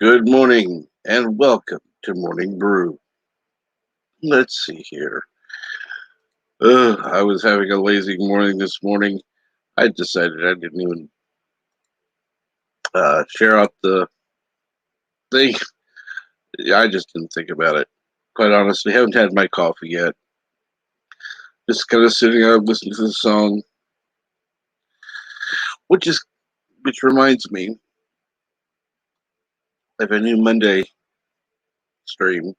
Good morning and welcome to Morning Brew. Let's see here. I was having a lazy morning this morning. I decided I didn't even share out the thing. I just didn't think about it. Quite honestly, haven't had my coffee yet. Just kind of sitting out listening to the song, which is which reminds me of a new Monday stream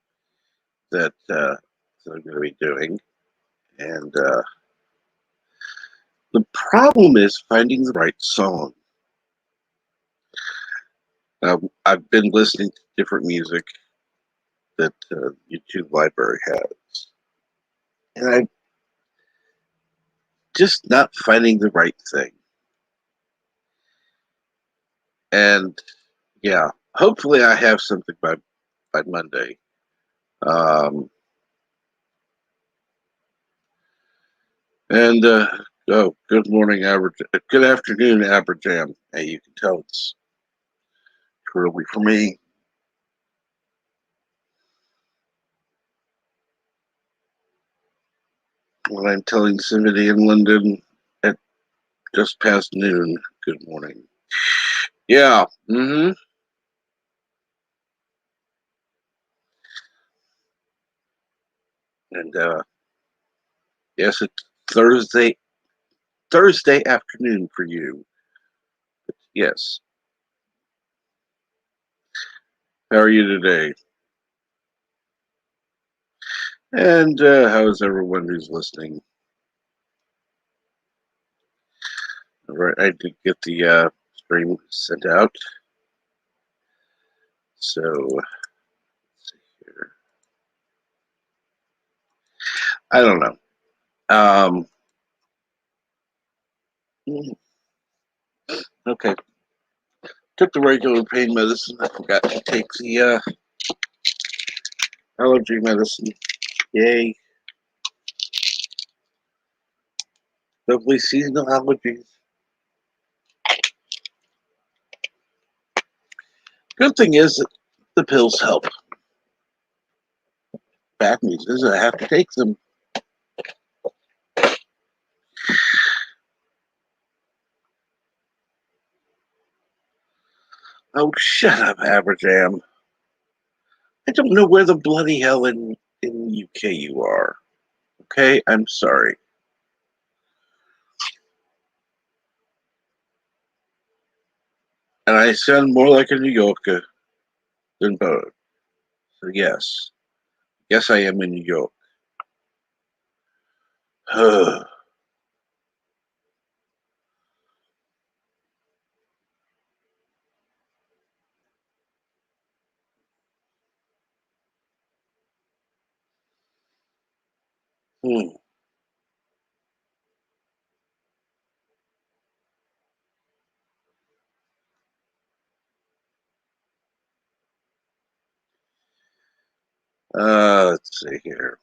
that I'm going to be doing, and the problem is finding the right song. I've been listening to different music that YouTube library has, and I'm just not finding the right thing. And yeah, hopefully I have something by Monday. Um, and oh, good morning, good afternoon, Aberjam. Hey, you can tell it's early for me. When I'm telling somebody in London at just past noon, good morning. Yeah. And yes, it's Thursday afternoon for you. Yes. How are you today? And how's everyone who's listening? All right, I did get the stream sent out. So let's see here. I don't know. Okay. Took the regular pain medicine. I forgot to take the allergy medicine. Yay. Lovely seasonal allergies. Good thing is that the pills help. Bad news is I have to take them. Oh, shut up, Aberjam. I don't know where the bloody hell in UK you are. Okay, I'm sorry. And I sound more like a New Yorker than both. So yes. Yes, I am in New York. Hmm. Let's see here.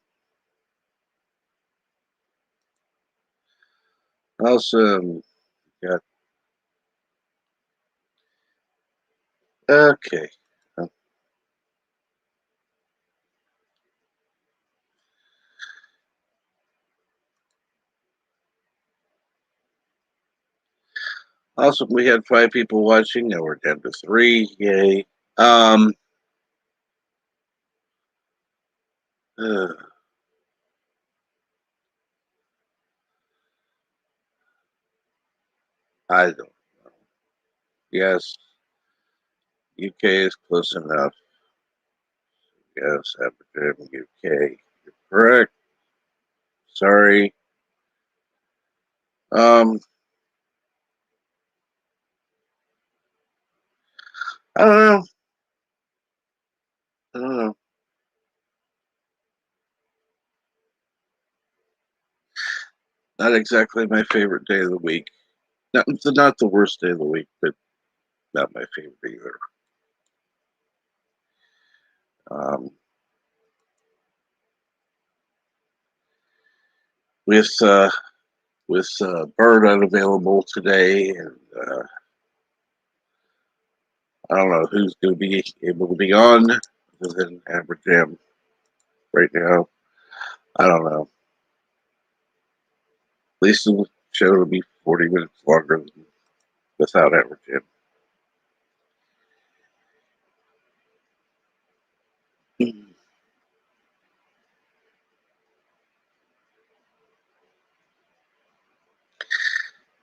Also, got okay. Also, we had 5 people watching. Now we're down to 3. Yay. Um. Uh, I don't know. Yes, UK is close enough. Yes, Aberdeen, UK. You're correct. Sorry. Um. I don't know. I don't know. Not exactly my favorite day of the week. Not the worst day of the week, but not my favorite either. Um, with Bird unavailable today, and I don't know who's going to be able to be on other than Amber Jam right now. I don't know. At least the show will be 40 minutes longer than without Amber Jam.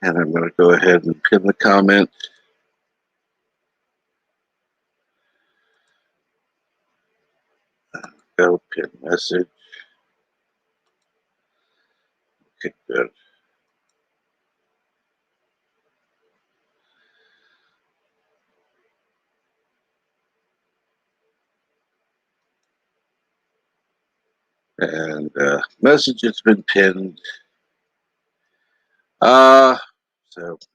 And I'm going to go ahead and pin the comment. Go pin message. Okay, good. And message has been pinned. So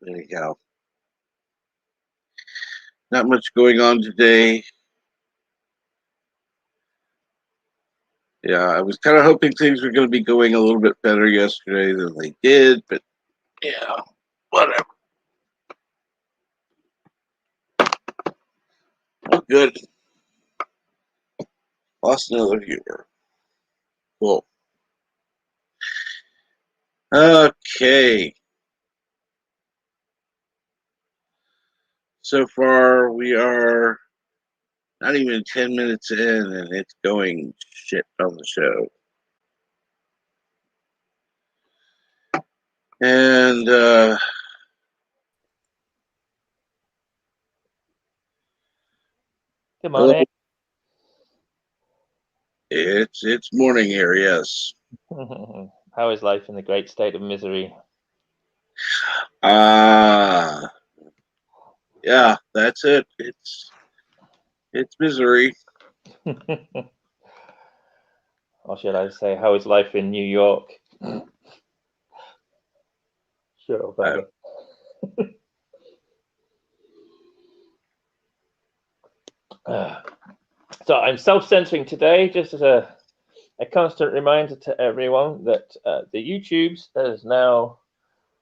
anyhow, not much going on today. Yeah, I was kind of hoping things were going to be going a little bit better yesterday than they did, but yeah, whatever. Oh, good. Lost another viewer. Cool. Okay. So far, we are not even 10 minutes in, and it's going shit on the show. And Good morning. It's morning here, yes. How is life in the great state of misery? Yeah, that's it. It's misery. Or should I say, how is life in New York? Sure, buddy. So I'm self-censoring today, just as a constant reminder to everyone that the YouTubes has now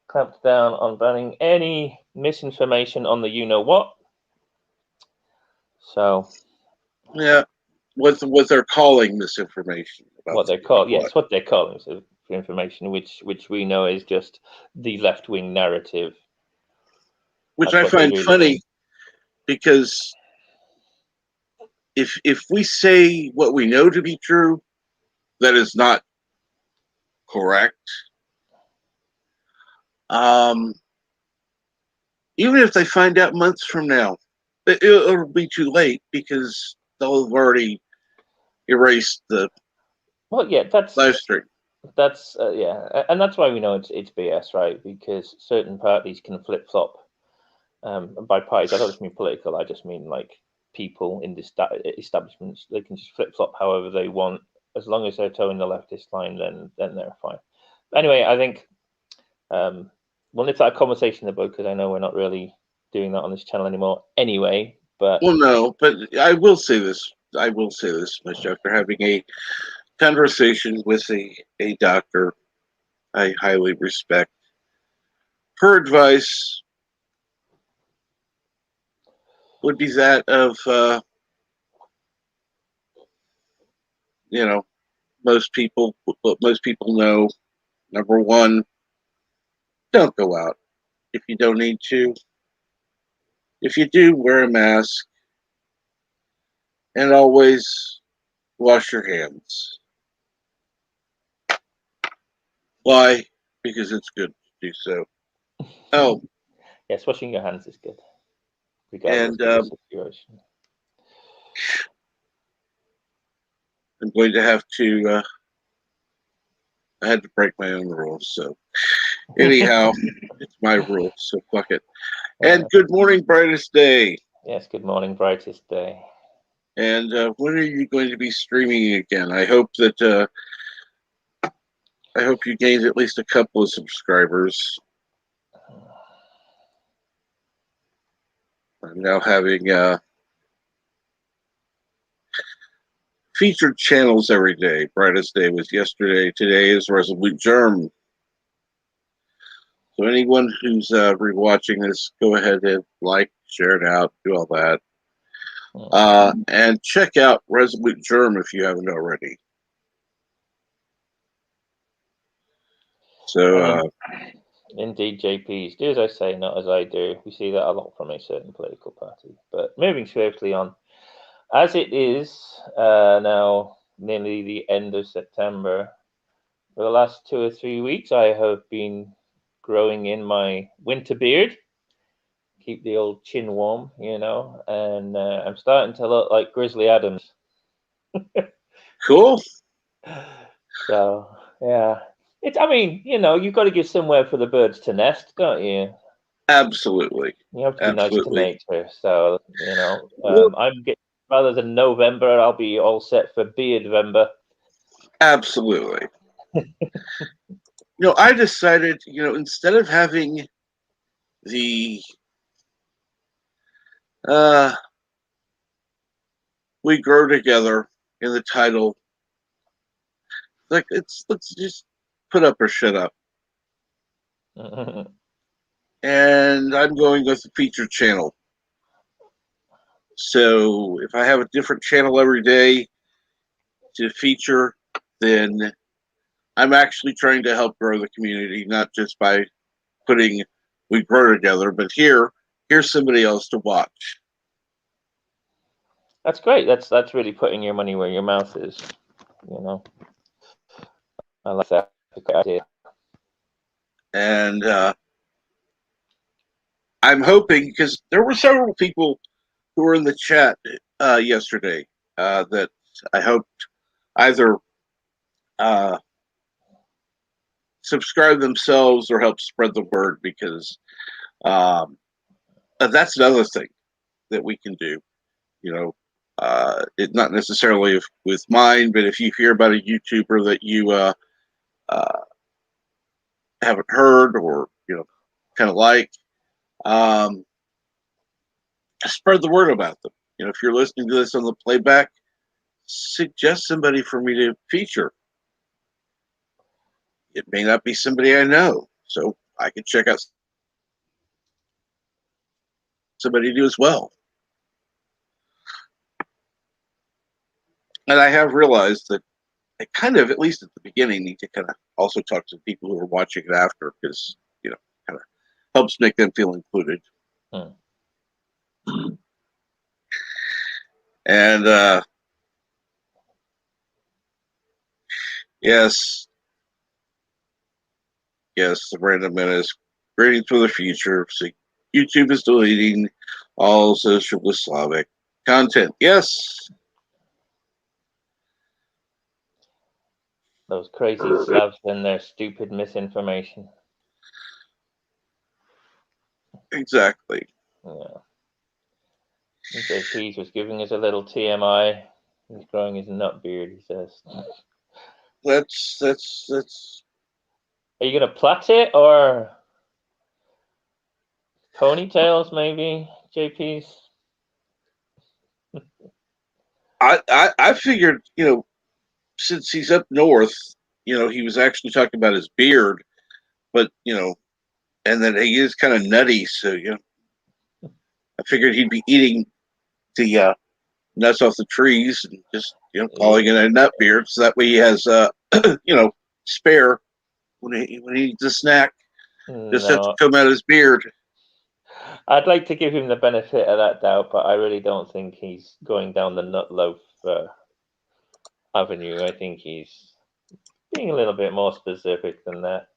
clamped down on banning any misinformation on the you-know-what. So Yeah, what they're calling misinformation about what they're called, yes, what they're calling information, which we know is just the left-wing narrative. Which That's I find really funny mean. because if we say what we know to be true, that is not correct. Even if they find out months from now, it'll be too late because they'll have already erased the live stream. That's yeah, and that's why we know it's BS, right? Because certain parties can flip flop. By parties, I don't just mean political. I just mean like people in this establishments. They can just flip flop however they want, as long as they're towing the leftist line. Then they're fine. Anyway, I think we'll nip that conversation in the bud because I know we're not really doing that on this channel anymore. Anyway, but well, no, but I will say this. I will say this much after having a conversation with a doctor I highly respect. Her advice would be that of, most people. What most people know. Number one, don't go out if you don't need to. If you do, wear a mask and always wash your hands. Why? Because it's good to do so. Oh, yes, washing your hands is good, regardless and of the situation. I'm going to have to. I had to break my own rules, so anyhow, it's my rule, so fuck it. And good morning, brightest day. Yes, good morning, brightest day. And when are you going to be streaming again? I hope you gained at least a couple of subscribers. I'm now having featured channels every day. Brightest day was yesterday. Today is Resolute Germ. So anyone who's rewatching this, go ahead and like, share it out, do all that. And check out Resolute Germ if you haven't already. So, indeed, JPs, do as I say, not as I do. We see that a lot from a certain political party. But moving swiftly on, as it is now nearly the end of September, for the last 2 or 3 weeks, I have been growing in my winter beard. Keep the old chin warm, and I'm starting to look like Grizzly Adams. cool. So, yeah. I mean, you've got to give somewhere for the birds to nest, don't you? Absolutely. You have to be nice to Absolutely. nature. So, Well, I'm getting, rather than November, I'll be all set for Beardvember. absolutely. I decided, instead of having the we grow together in the title, like let's just put up or shut up. And I'm going with the featured channel. So if I have a different channel every day to feature, then I'm actually trying to help grow the community, not just by putting we grow together, but here's somebody else to watch. That's great. That's really putting your money where your mouth is. I like that idea. And I'm hoping, because there were several people who were in the chat yesterday that I hoped either subscribe themselves or help spread the word, because that's another thing that we can do. It not necessarily with mine, but if you hear about a YouTuber that you haven't heard or kind of like, um, spread the word about them. If you're listening to this on the playback, suggest somebody for me to feature. It may not be somebody I know, so I can check out somebody to do as well. And I have realized that I kind of, at least at the beginning, need to kind of also talk to people who are watching it after, because kind of helps make them feel included. And yes, the random menace. Greetings for the future. So YouTube is deleting all social Slavic content. Yes. Those crazy Slavs and their stupid misinformation. Exactly. Yeah. JP's was giving us a little TMI. He's growing his nut beard, he says. That's. Are you gonna plait it or ponytails, maybe, JP's? I figured, since he's up north, he was actually talking about his beard, but and then he is kind of nutty, so I figured he'd be eating the nuts off the trees and just calling it a nut beard, so that way he has spare when he needs a snack. Just have to come out his beard. I'd like to give him the benefit of that doubt, but I really don't think he's going down the nut loaf avenue. I think he's being a little bit more specific than that.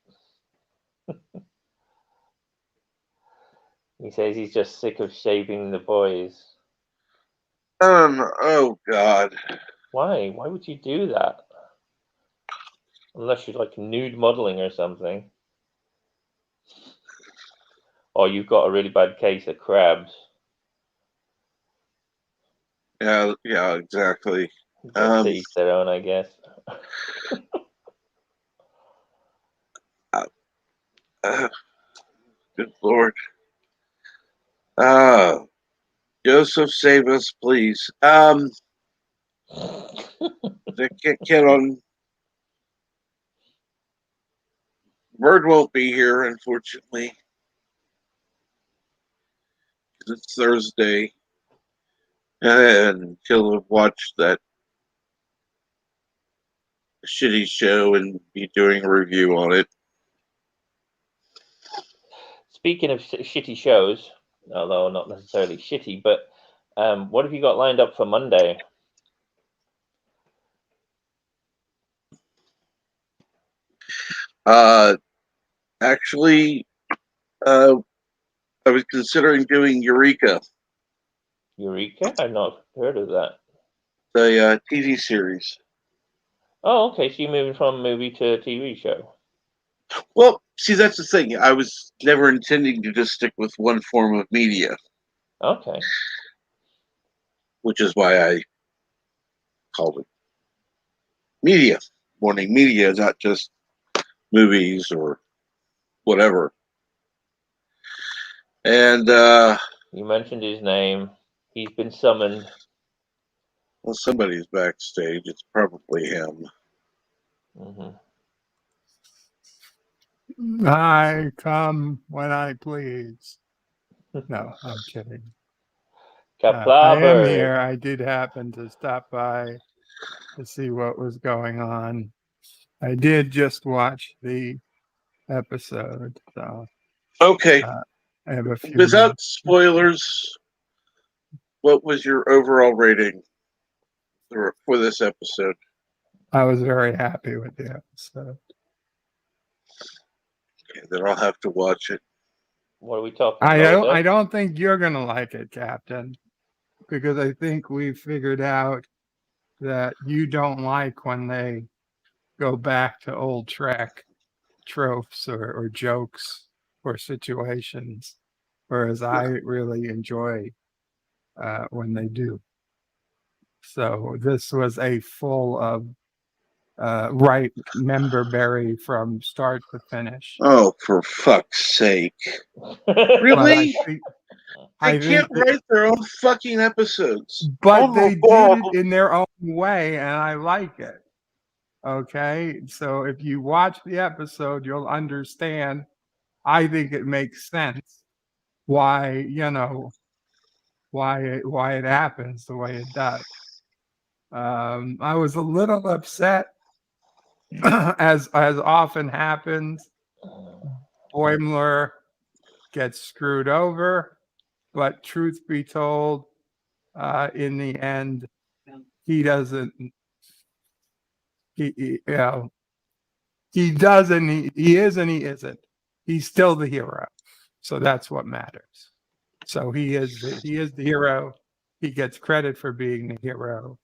He says he's just sick of shaving the boys. Oh God. Why? Why would you do that? Unless you're like nude modeling or something. Or you've got a really bad case of crabs. Yeah, exactly. To each their own, I guess. Good Lord. Joseph, save us, please. The kid on Bird won't be here, unfortunately. It's Thursday. and he'll have watched that shitty show and be doing a review on it. Speaking of shitty shows, although not necessarily shitty, but what have you got lined up for Monday? Actually, I was considering doing Eureka, Eureka? I've not heard of that. the TV series. Oh, okay. So you're moving from movie to TV show. Well, see, that's the thing. I was never intending to just stick with one form of media, Okay. which is why I called it media. Morning media, not just movies or whatever. And You mentioned his name. He's been summoned. well, somebody's backstage. It's probably him. Mm-hmm. I come when I please. No, I'm kidding. I am here. I did happen to stop by to see what was going on. I did just watch the episode, so Okay, I have a few without minutes. spoilers, what was your overall rating for this episode? I was very happy with the episode. Okay, then I'll have to watch it. What are we talking I about? I don't think you're gonna like it, Captain, because I think we figured out that you don't like when they go back to old Trek tropes or jokes or situations, whereas I really enjoy when they do. So this was a full of right memberberry from start to finish. Oh, for fuck's sake! Really? Really? I They think can't write their own fucking episodes. but they did it in their own way, and I like it. Okay, so if you watch the episode, you'll understand. I think it makes sense why why it happens the way it does. I was a little upset, as often happens. Boimler gets screwed over, but truth be told, in the end, he doesn't. You know, he doesn't. He is and he isn't. He's still the hero, so that's what matters. So he is the hero. He gets credit for being the hero.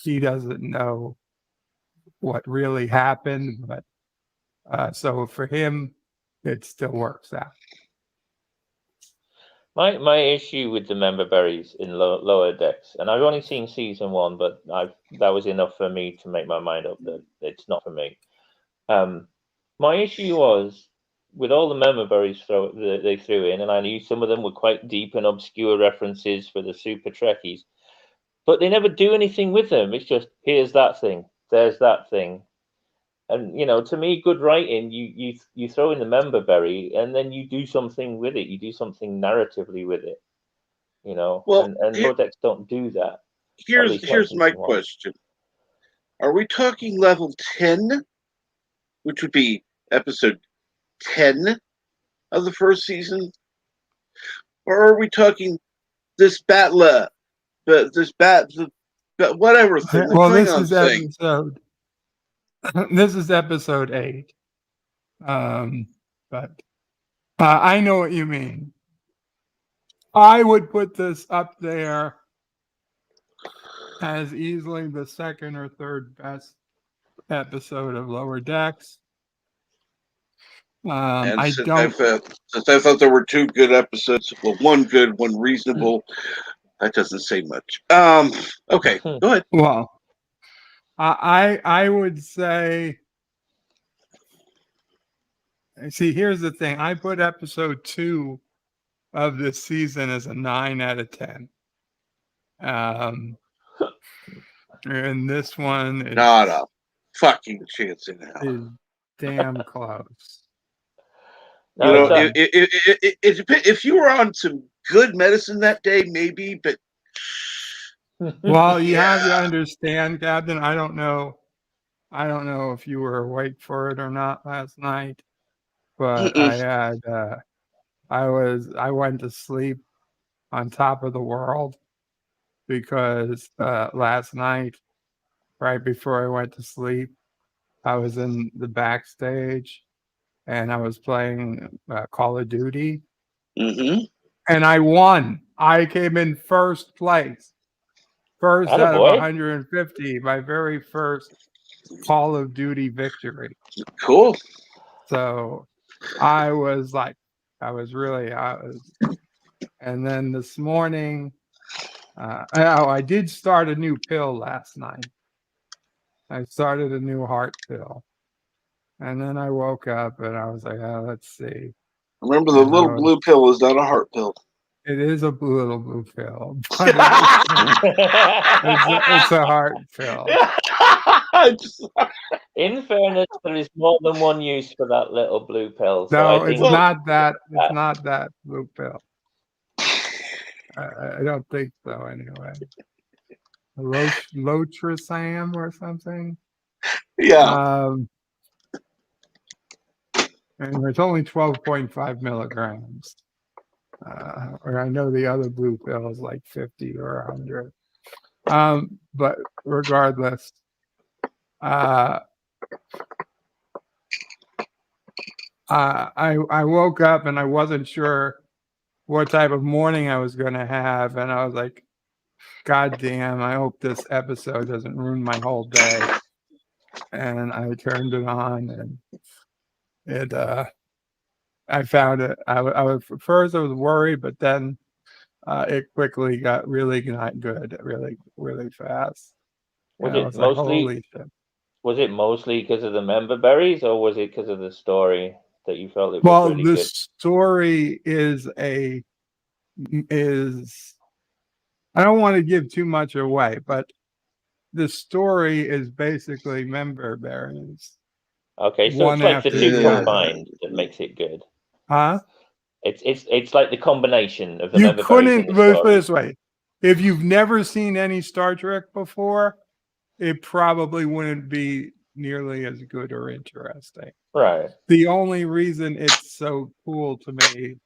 He doesn't know what really happened, but so for him, it still works out. My issue with the member berries in lower decks, and I've only seen season 1, but that was enough for me to make my mind up that it's not for me. My issue was with all the member berries they threw in, and I knew some of them were quite deep and obscure references for the super Trekkies, but they never do anything with them. It's just here's that thing, there's that thing. And to me, good writing, you throw in the member berry and then you do something with it. You do something narratively with it. Well, and Lodex don't do that. here's my question: are we talking level 10, which would be episode 10 of the first season, or are we talking this battler, whatever thing? Well, this is episode. This is episode 8. But I know what you mean. I would put this up there as easily the second or third best episode of Lower Decks. Since I thought there were 2 good episodes, well, 1 good, 1 reasonable, that doesn't say much. Okay, go ahead. Well, I would say. See, here's the thing. I put episode 2 of this season as a 9 out of 10. And this one is not a fucking chance in hell. Is damn close. If you were on some good medicine that day, maybe, but Well, you have to understand, Captain. I don't know if you were awake for it or not last night, but I went to sleep on top of the world because last night, right before I went to sleep, I was in the backstage and I was playing Call of Duty, Mm-hmm. and I won. I came in first place, first out of Attaboy. 150, my very first Call of Duty victory. Cool. So I was like, and then this morning, I did start a new pill last night. I started a new heart pill. And then I woke up and I was like, oh, let's see. Remember, the little blue pill is not a heart pill. It is a little blue pill, but it's a heart pill. In fairness, there is more than one use for that little blue pill. So No, I think it's not that. It's not that blue pill. I don't think so. Anyway, Lotrisam or something. Yeah. And it's only 12.5 milligrams. Or I know the other blue pill is like 50 or 100. But regardless, I woke up and I wasn't sure what type of morning I was going to have, and I was like, God damn, I hope this episode doesn't ruin my whole day. And I turned it on, and I found it. I was first I was worried, but then it quickly got really not good, really, really fast. Was And I it was like, mostly holy shit. was it mostly because of the member berries, or was it because of the story that you felt it was Well, really the good? story is I don't want to give too much away, but the story is basically member berries. Okay, so it's One like the after two the other. combined that makes it good. Huh? It's like the combination of the You member berries in couldn't, the let's put it story. this way. If you've never seen any Star Trek before, it probably wouldn't be nearly as good or interesting. Right. The only reason it's so cool to me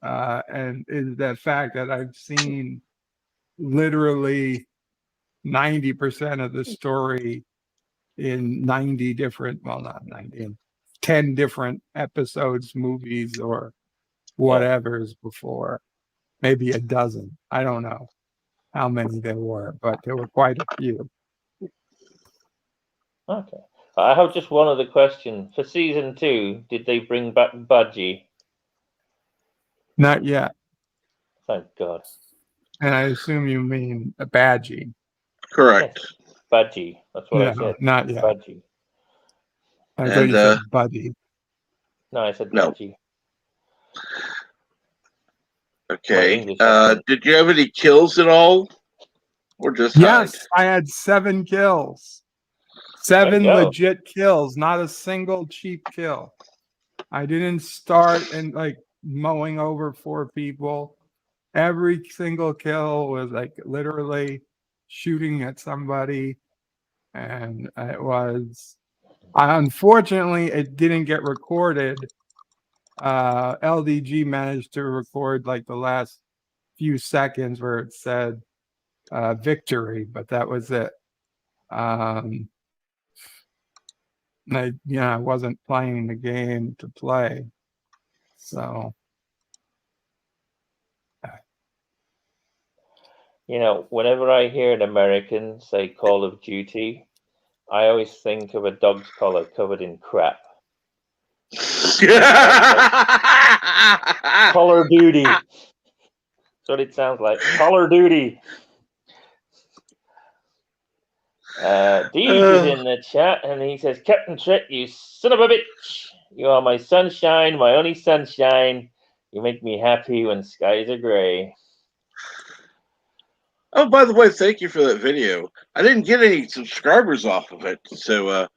and is that fact that I've seen literally 90% of the story in 90 different, well, not 90, in 10 different episodes, movies, or whatever's before. Maybe a dozen. I don't know how many there were, but there were quite a few. Okay. I have just one other question. For season 2, did they bring back Budgie? Not yet. Thank God. And I assume you mean a Badgie. Correct. Yes. Budgie. That's what I said. Not yet. Budgie. I thought you said Buddy. No, I said No. Budgie. Okay. English accent. Did you have any kills at all? Or just Yes, hide? I had 7 kills. 7 legit kills, not a single cheap kill. I didn't start and like mowing over 4 people. Every single kill was like literally shooting at somebody. And unfortunately, it didn't get recorded. LDG managed to record like the last few seconds where it said victory, but that was it. I wasn't playing the game to play, so. Whenever I hear an American say Call of Duty, I always think of a dog's collar covered in crap. Call of Duty. That's what it sounds like. Call of Duty. Deej is in the chat and he says, Captain Trek, you son of a bitch. You are my sunshine, my only sunshine. You make me happy when skies are gray. Oh, by the way, thank you for that video. I didn't get any subscribers off of it, so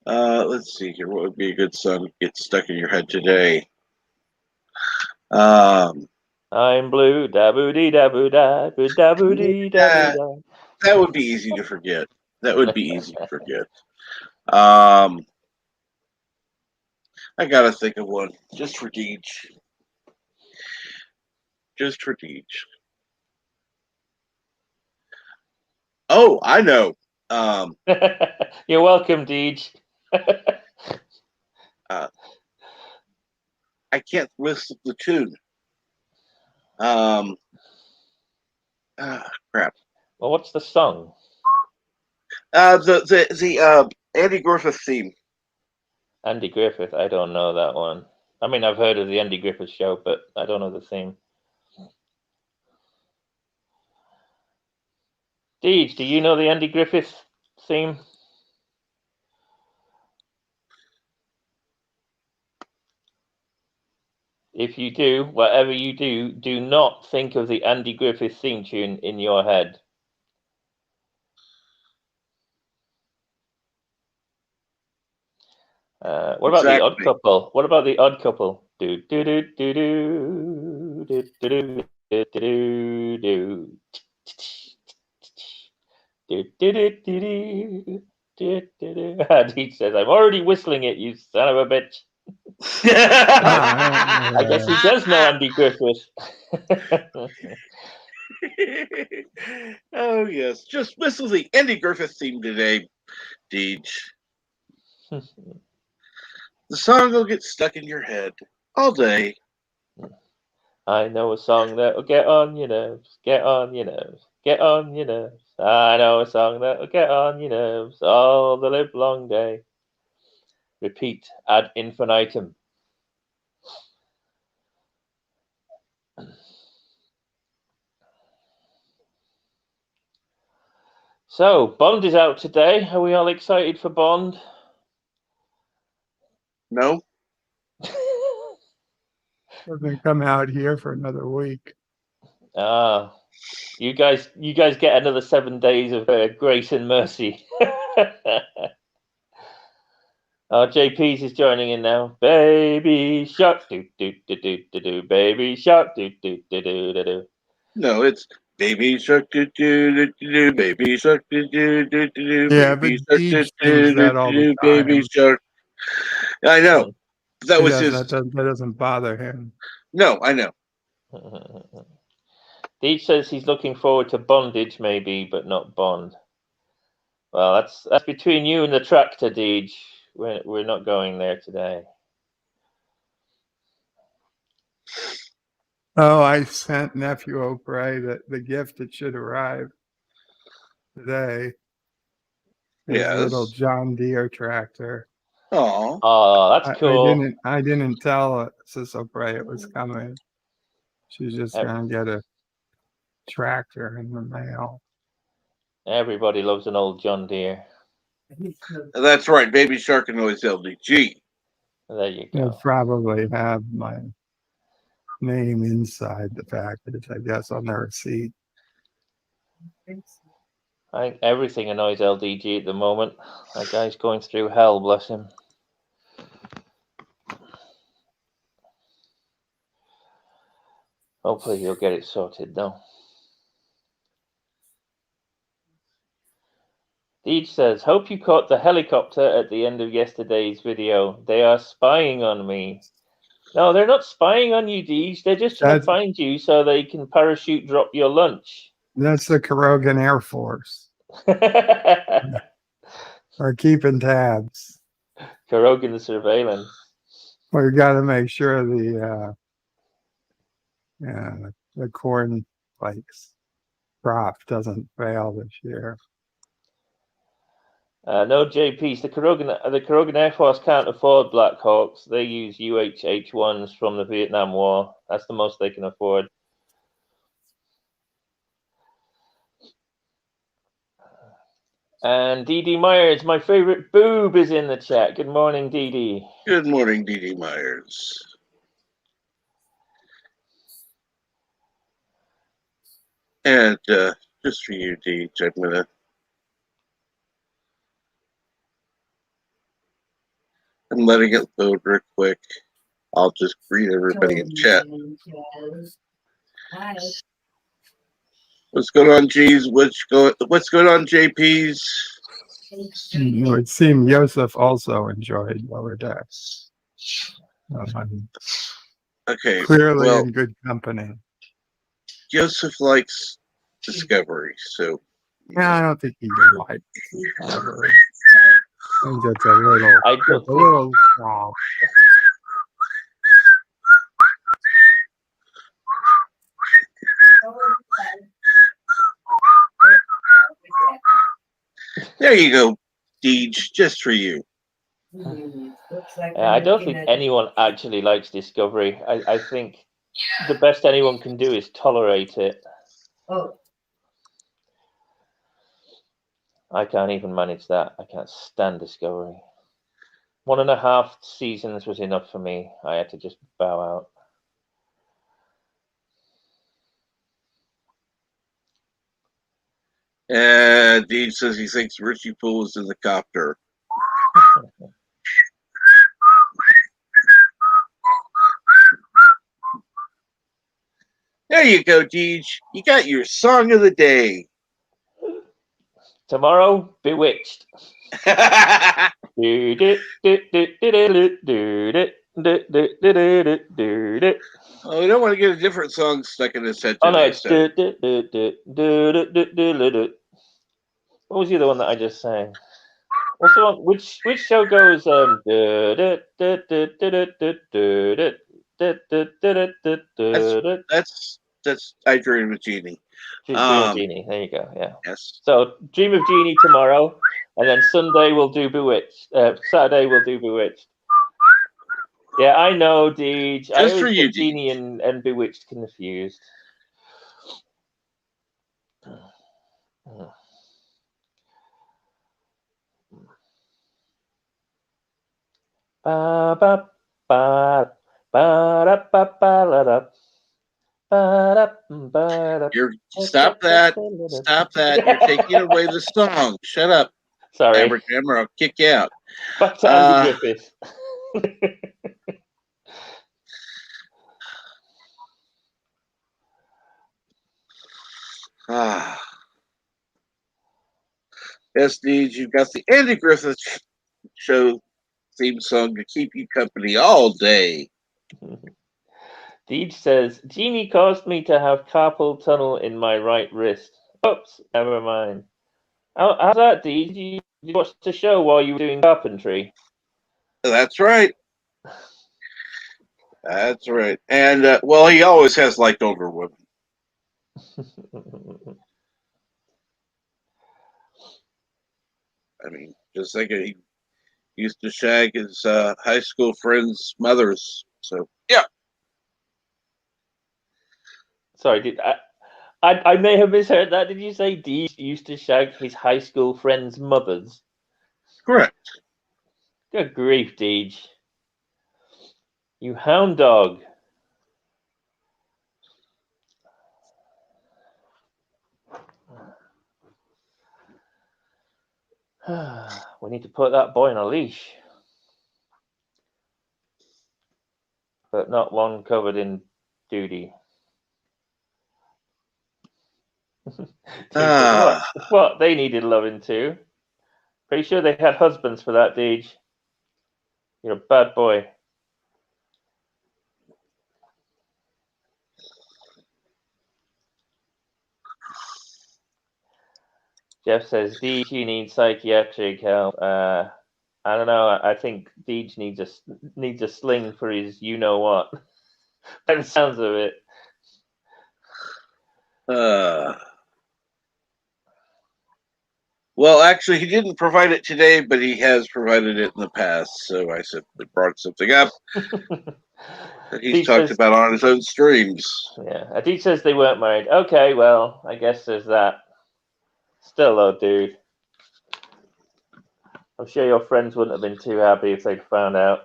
let's see here. What would be a good song to get stuck in your head today? I'm blue, da boo dee da boo da, boo da boo dee da boo da. That would be easy to forget. That would be easy to forget. I gotta think of one just for Deej. Just for Deej. Oh, I know. You're welcome, Deej. I can't whistle the tune. Crap. Well, what's the song? The Andy Griffith theme. Andy Griffith. I don't know that one. I mean, I've heard of the Andy Griffith show, but I don't know the theme. Deej, do you know the Andy Griffith theme? If you do, whatever you do, do not think of the Andy Griffith theme tune in your head. What about the Odd Couple? What about the Odd Couple? Do do do do do do do do do do. Deej says, "I'm already whistling it, you son of a bitch." I guess he does know Andy Griffith. Oh yes, just whistle the Andy Griffith theme today, Deej. The song will get stuck in your head all day. I know a song that'll get on your nerves, get on your nerves, get on your nerves. I know a song that'll get on your nerves all the live long day. Repeat ad infinitum. So, Bond is out today. Are we all excited for Bond? No? Doesn't come out here for another week. You guys get another 7 days of grace and mercy. JP's is joining in now. Baby shark, do do do do do do. Baby shark, do do do do do do. No, it's baby shark do do do do. Baby shark do do do do. Yeah, Baby but shark do Deej do sings do that all the do. time. Baby shark. I know. That was his. That doesn't bother him. No, I know. Deej says he's looking forward to bondage, maybe, but not Bond. Well, that's between you and the tractor, Deej. We're not going there today. Oh, I sent nephew O'Prey the gift that should arrive today. His little John Deere tractor. Oh, that's cool. I didn't tell Sis O'Prey it was coming. She's just gonna get a tractor in the mail. Everybody loves an old John Deere. That's right. Baby Shark and always LDG. There you go. They'll probably have my name inside the package, I guess, on their receipt. I think everything annoys LDG at the moment. That guy's going through hell, bless him. Hopefully he'll get it sorted, though. Deej says, hope you caught the helicopter at the end of yesterday's video. They are spying on me. No, they're not spying on you, Deej. They're just trying to find you so they can parachute drop your lunch. That's the Karogan Air Force. Are keeping tabs. Karogan the surveillance. We got to make sure the corn flakes crop doesn't fail this year. No JPs. The Karogan Air Force can't afford Black Hawks. They use UHH-1s from the Vietnam War. That's the most they can afford. And Dee Myers, my favorite boob, is in the chat. Good morning, Dee. Good morning, Dee Myers. And just for you, Deej, I'm letting it load real quick. I'll just greet everybody in chat. Hi. What's going on, G's? What's going on, JP's? It would seem Joseph also enjoyed Lower Decks. Okay, Clearly well, in good company. Joseph likes Discovery, so Yeah, I don't think he would like Discovery. I think that's a little. I don't It's a little. there you go, Deej, just for you. I don't think anyone actually likes Discovery. I think the best anyone can do is tolerate it. Oh. I can't even manage that. I can't stand Discovery. 1.5 seasons was enough for me. I had to just bow out. And Deej says he thinks Richie Poole is in the copter. There you go, Deej. You got your song of the day. Tomorrow, Bewitched. Oh, we don't want to get a different song stuck in his head. Oh no, it's what was the other one that I just sang? What's the one? Which show goes that's I Dream of Jeannie. Dream of Jeannie. There you go. Yeah. Yes. So Dream of Jeannie tomorrow, and then Sunday we'll do Bewitched. Saturday we'll do Bewitched. Yeah, I know, Deej. I Just always for you, get Genie and Bewitched confused. Ba ba ba ba ba ba Stop that. Stop that. You're taking away the song. Shut up. Sorry. Abracadabra, I'll kick you out. Back to Andy Griffith. Yes, Deej, you've got the Andy Griffith Show theme song to keep you company all day. Deej says, Genie caused me to have carpal tunnel in my right wrist. Oops, never mind. How's that, Deej? You watched the show while you were doing carpentry? That's right. That's right. And, well, he always has liked older women. I mean, just think he used to shag his high school friends' mothers. So, yeah. Sorry, I may have misheard that. Did you say Deej used to shag his high school friends' mothers? Correct. Good grief, Deej. You hound dog. We need to put that boy on a leash. But not one covered in duty. What? They needed loving too. Pretty sure they had husbands for that, Deej. You're a bad boy. Jeff says, Deej, you need psychiatric help. I don't know. I think Deej needs a sling for his you know what. By the sounds of it. Well, actually, he didn't provide it today, but he has provided it in the past. So I simply brought something up that he's talked about on his own streams. Yeah, Deej says they weren't married. Okay, well, I guess there's that. Still, though, dude. I'm sure your friends wouldn't have been too happy if they'd found out.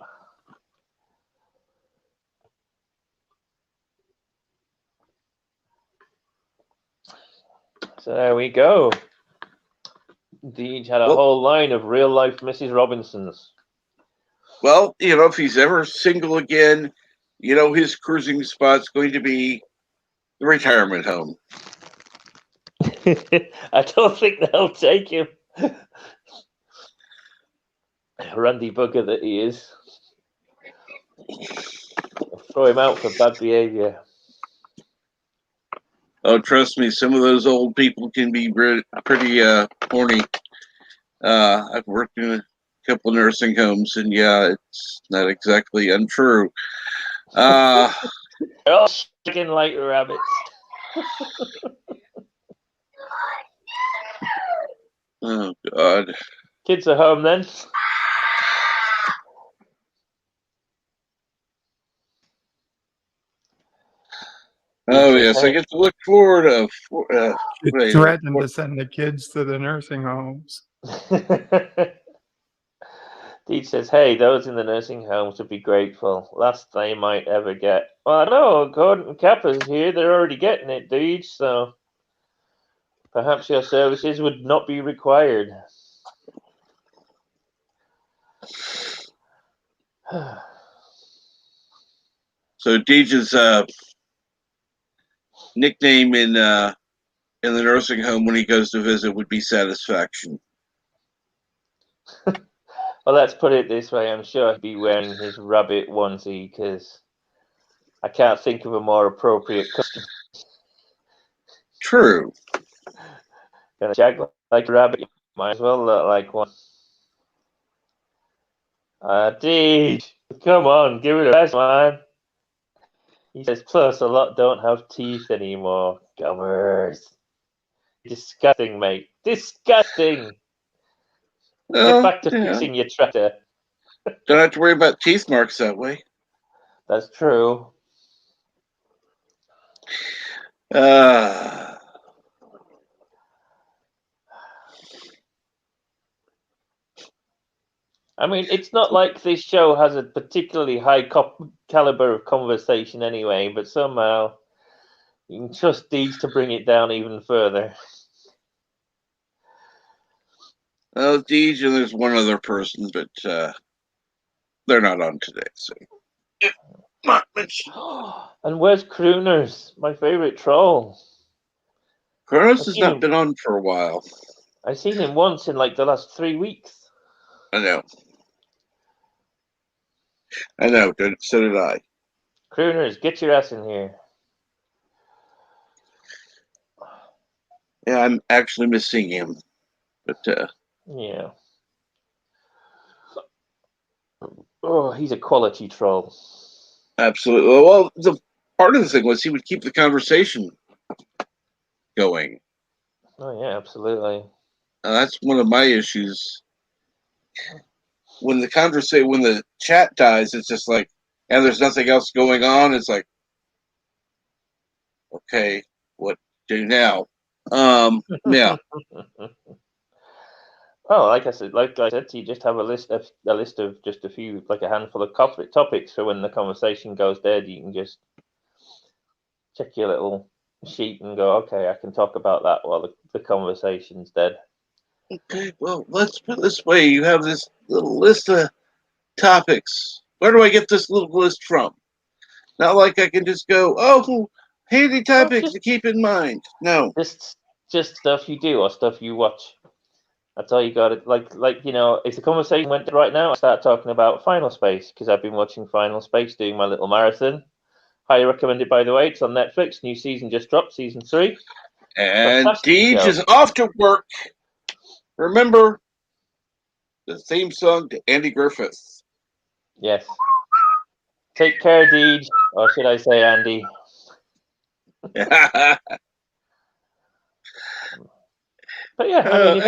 So there we go. Deej had a whole line of real-life Mrs. Robinsons. Well, you know, if he's ever single again, you know his cruising spot's going to be the retirement home. I don't think they'll take him. Randy Bugger that he is. Throw him out for bad behaviour. Oh, trust me, some of those old people can be pretty horny. I've worked in a couple of nursing homes, and yeah, it's not exactly untrue. They're all shaking like rabbits. Oh, God. Kids are home then. Oh, yes, I get to look forward to... It's threatened to send the kids to the nursing homes. Deej says, hey, those in the nursing homes would be grateful. Last they might ever get. Well, I know, according to Kappa's here, they're already getting it, Deej, so perhaps your services would not be required. So Deej's nickname in the nursing home when he goes to visit would be Satisfaction. Well, let's put it this way. I'm sure he'd be wearing his rabbit onesie because I can't think of a more appropriate costume. True. Gonna jag like a rabbit, you might as well look like one. Deej, come on, give it a rest, man. He says, plus a lot don't have teeth anymore. Gummers. Disgusting, mate. Disgusting. Get back to fixing your tractor. Don't have to worry about teeth marks that way. That's true. I mean, it's not like this show has a particularly high caliber of conversation anyway, but somehow you can trust Deej to bring it down even further. Well, Deej and there's one other person, but they're not on today, so not mentioned. And where's Crooners, my favorite troll? Kronos has not been on for a while. I've seen him once in like the last 3 weeks. I know. So did I. Crooners, get your ass in here. Yeah, I'm actually missing him, but yeah. Oh, he's a quality troll. Absolutely. Well, the part of the thing was he would keep the conversation going. Oh yeah, absolutely. That's one of my issues. When the chat dies, it's just like, and there's nothing else going on. It's like, okay, what do now? Yeah. Oh, like I said, you just have a list of just a few, like a handful of topics. So when the conversation goes dead, you can just check your little sheet and go, okay, I can talk about that while the conversation's dead. Okay, well, let's put it this way. You have this little list of topics. Where do I get this little list from? Not like I can just go, oh, handy topics to keep in mind. No. Just stuff you do or stuff you watch. That's all you got. Like if the conversation went right now, I start talking about Final Space because I've been watching Final Space, doing my little marathon. Highly recommended, by the way. It's on Netflix. New season just dropped, season 3. And Deej is off to work. Remember the theme song to Andy Griffith. Yes. Take care, Deej, or should I say Andy? But yeah, I mean,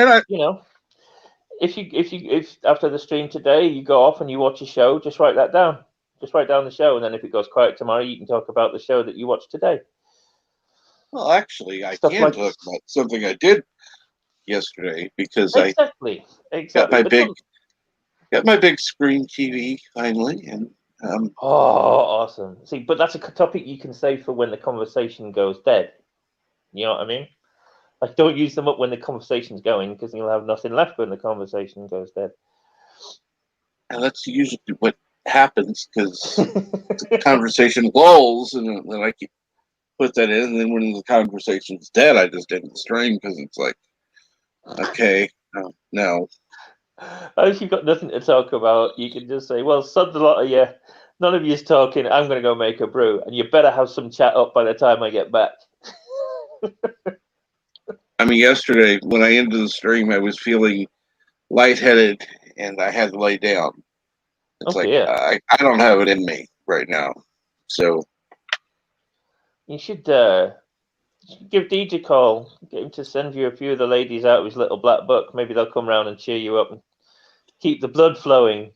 if after the stream today you go off and you watch a show, just write that down. Just write down the show, and then if it goes quiet tomorrow, you can talk about the show that you watched today. Well, actually, I can talk about something I did yesterday because I got my big screen TV finally, and awesome. See, but that's a topic you can save for when the conversation goes dead. You know what I mean? Like, don't use them up when the conversation's going because you'll have nothing left when the conversation goes dead. And that's usually what happens because the conversation lulls, and then I keep put that in, and then when the conversation's dead, I just end the stream because it's like, okay, no. If you've got nothing to talk about, you can just say, well, sod a lot of you. None of you's talking. I'm going to go make a brew. And you better have some chat up by the time I get back. I mean, yesterday when I ended the stream, I was feeling lightheaded and I had to lay down. It's like, dear. I don't have it in me right now. So You should give DJ a call. Get him to send you a few of the ladies out of his little black book. Maybe they'll come round and cheer you up and keep the blood flowing.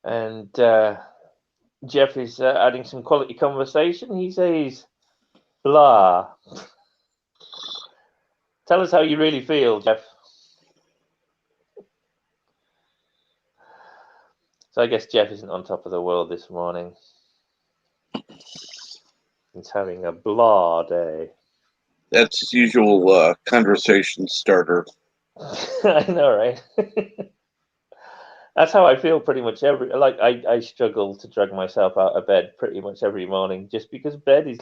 And Jeff is adding some quality conversation. He says, blah. Tell us how you really feel, Jeff. So I guess Jeff isn't on top of the world this morning. He's having a blah day. that's his usual conversation starter. I know, right? That's how I feel pretty much I struggle to drag myself out of bed pretty much every morning just because bed's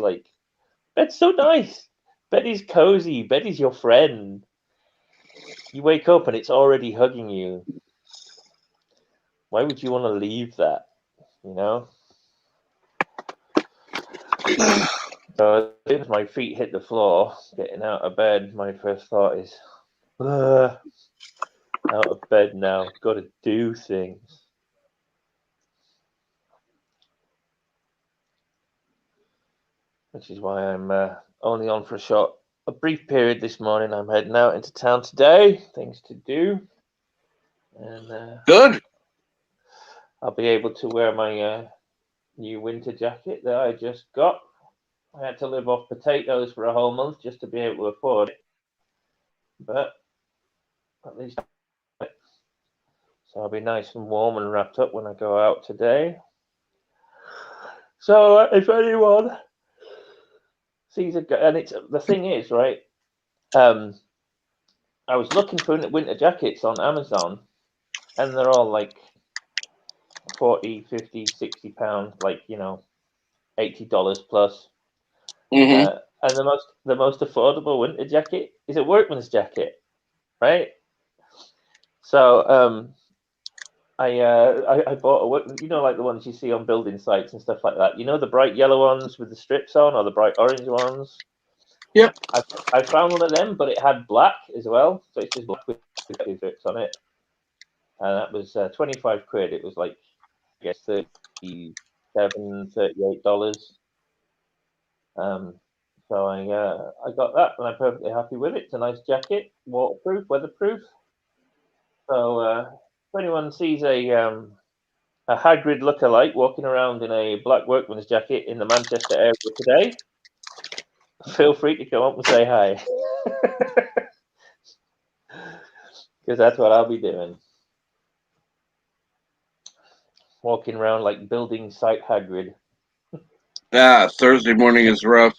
so nice. Bed is cozy. Bed is your friend. You wake up and it's already hugging you. Why would you want to leave that? You know? So as soon as my feet hit the floor, getting out of bed, my first thought is, out of bed now. Got to do things. Which is why I'm only on for a brief period this morning. I'm heading out into town today. Things to do. And Good. I'll be able to wear my new winter jacket that I just got. I had to live off potatoes for a whole month just to be able to afford it. But at least so I'll be nice and warm and wrapped up when I go out today. So if anyone sees and it's the thing is, right? I was looking for winter jackets on Amazon, and they're all like 40, 50, 60 pounds, like, $80 plus. Mm-hmm. And the most affordable winter jacket is a workman's jacket, right? So I bought like the ones you see on building sites and stuff like that. You know, the bright yellow ones with the strips on, or the bright orange ones. Yep. I found one of them, but it had black as well, so it's just black with strips on it, and that was 25 quid. It was like, I guess, $38. So I got that, and I'm perfectly happy with it. It's a nice jacket, waterproof, weatherproof. So if anyone sees a Hagrid lookalike walking around in a black workman's jacket in the Manchester area today, feel free to come up and say hi. Because that's what I'll be doing. Walking around like building site Hagrid. Thursday morning is rough.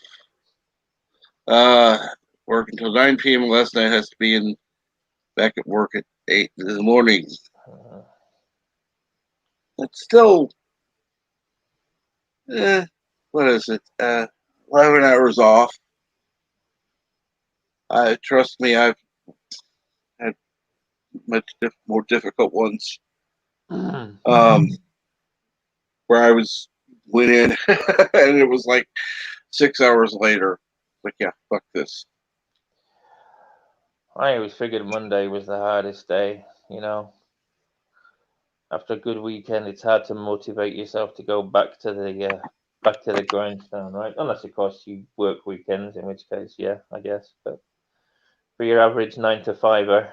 Work until 9 p.m. Last night has to be back at work at 8 in the morning. It's still, what is it? 11 hours off. Trust me, I've had much more difficult ones. Where I went in and it was like 6 hours later. Like, yeah, fuck this. I always figured Monday was the hardest day, After a good weekend, it's hard to motivate yourself to go back to the grindstone, right? Unless, of course, you work weekends, in which case, yeah, I guess. But for your average 9-to-5er,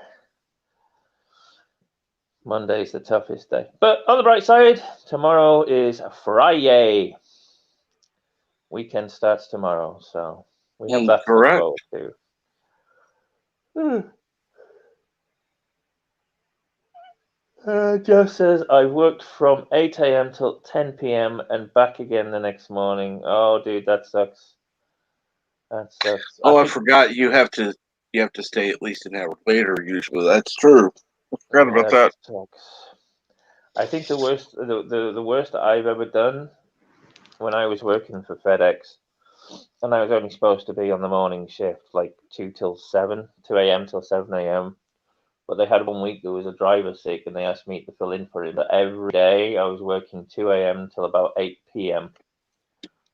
Monday's the toughest day. But on the bright side, tomorrow is Friday. Weekend starts tomorrow, so we have that to look forward to. Jeff says, I worked from 8 a.m. till 10 p.m. and back again the next morning. Oh, dude, that sucks. That sucks. Oh, I forgot you have to stay at least an hour later usually. That's true. I forgot about that. Sucks. I think the worst I've ever done when I was working for FedEx, and I was only supposed to be on the morning shift, like 2 a.m. till 7 a.m. But they had 1 week there was a driver sick, and they asked me to fill in for him. But every day I was working 2 a.m. till about 8 p.m.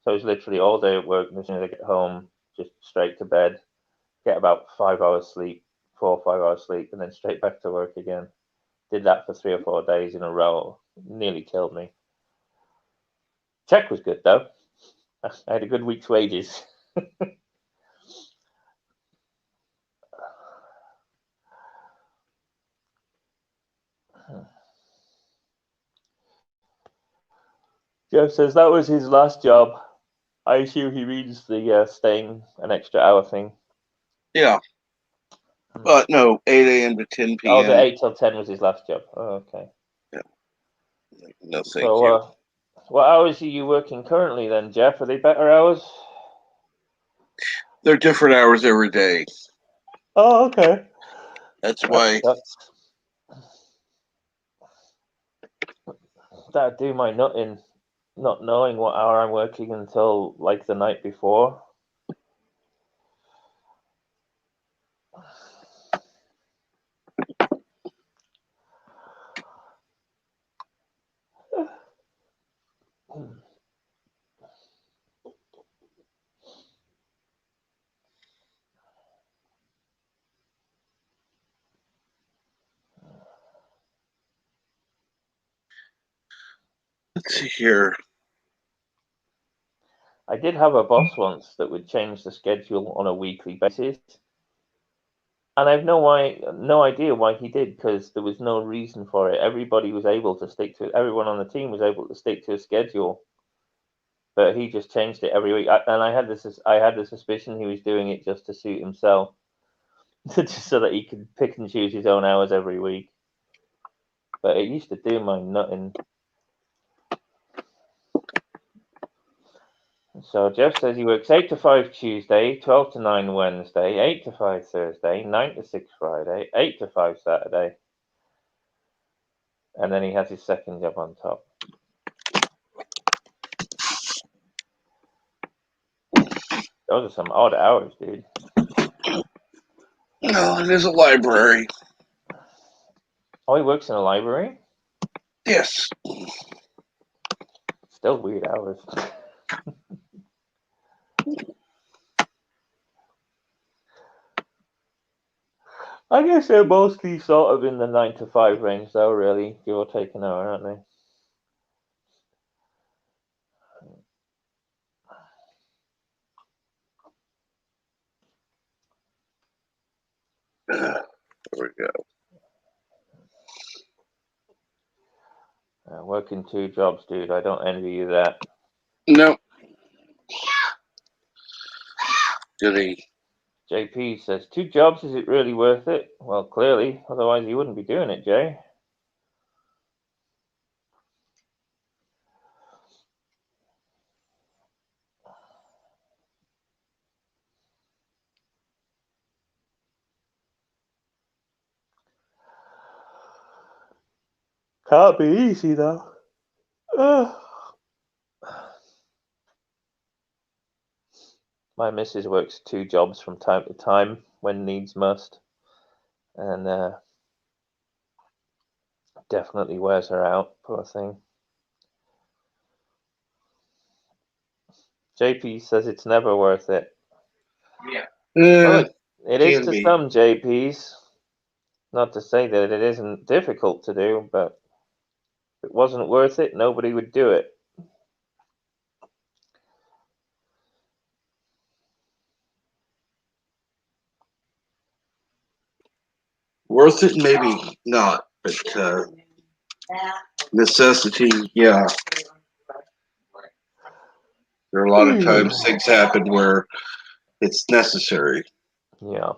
So it was literally all day at work, and as soon as I get home, just straight to bed, get about 5 hours sleep, 4 or 5 hours sleep, and then straight back to work again. Did that for 3 or 4 days in a row. Nearly killed me. Check was good though. I had a good week's wages. Jeff says that was his last job. I assume he means the staying an extra hour thing. Yeah. But no, 8 a.m. to 10 p.m. Oh, the 8 till 10 was his last job. Oh, okay. Yeah. No, thank so, you. What hours are you working currently then, Jeff? Are they better hours? They're different hours every day. Oh, okay. That's why. That'd do my nutting, not knowing what hour I'm working until like the night before. Let's see here. I did have a boss once that would change the schedule on a weekly basis. And I've no idea why he did, because there was no reason for it. Everybody was able to stick to it. Everyone on the team was able to stick to a schedule, but he just changed it every week. And I had the suspicion he was doing it just to suit himself, just so that he could pick and choose his own hours every week. But it used to do my nutting. So Jeff says he works 8 to 5 Tuesday, 12 to 9 Wednesday, 8 to 5 Thursday, 9 to 6 Friday, 8 to 5 Saturday. And then he has his second job on top. Those are some odd hours, dude. No, it is a library. Oh, he works in a library? Yes. Still weird hours. I guess they're mostly sort of in the 9 to 5 range, though, really, give or take an hour, aren't they? There we go. Working 2 jobs, dude. I don't envy you that. Nope. Goody. JP says, 2 jobs, is it really worth it? Well, clearly, otherwise you wouldn't be doing it, Jay. Can't be easy, though. My missus works 2 jobs from time to time when needs must, and definitely wears her out, poor thing. JP says it's never worth it. Yeah. Well, it is to be. some JPs. Not to say that it isn't difficult to do, but if it wasn't worth it, nobody would do it. Worth it, maybe not, but necessity, yeah. There are a lot of times things happen where it's necessary. Yeah.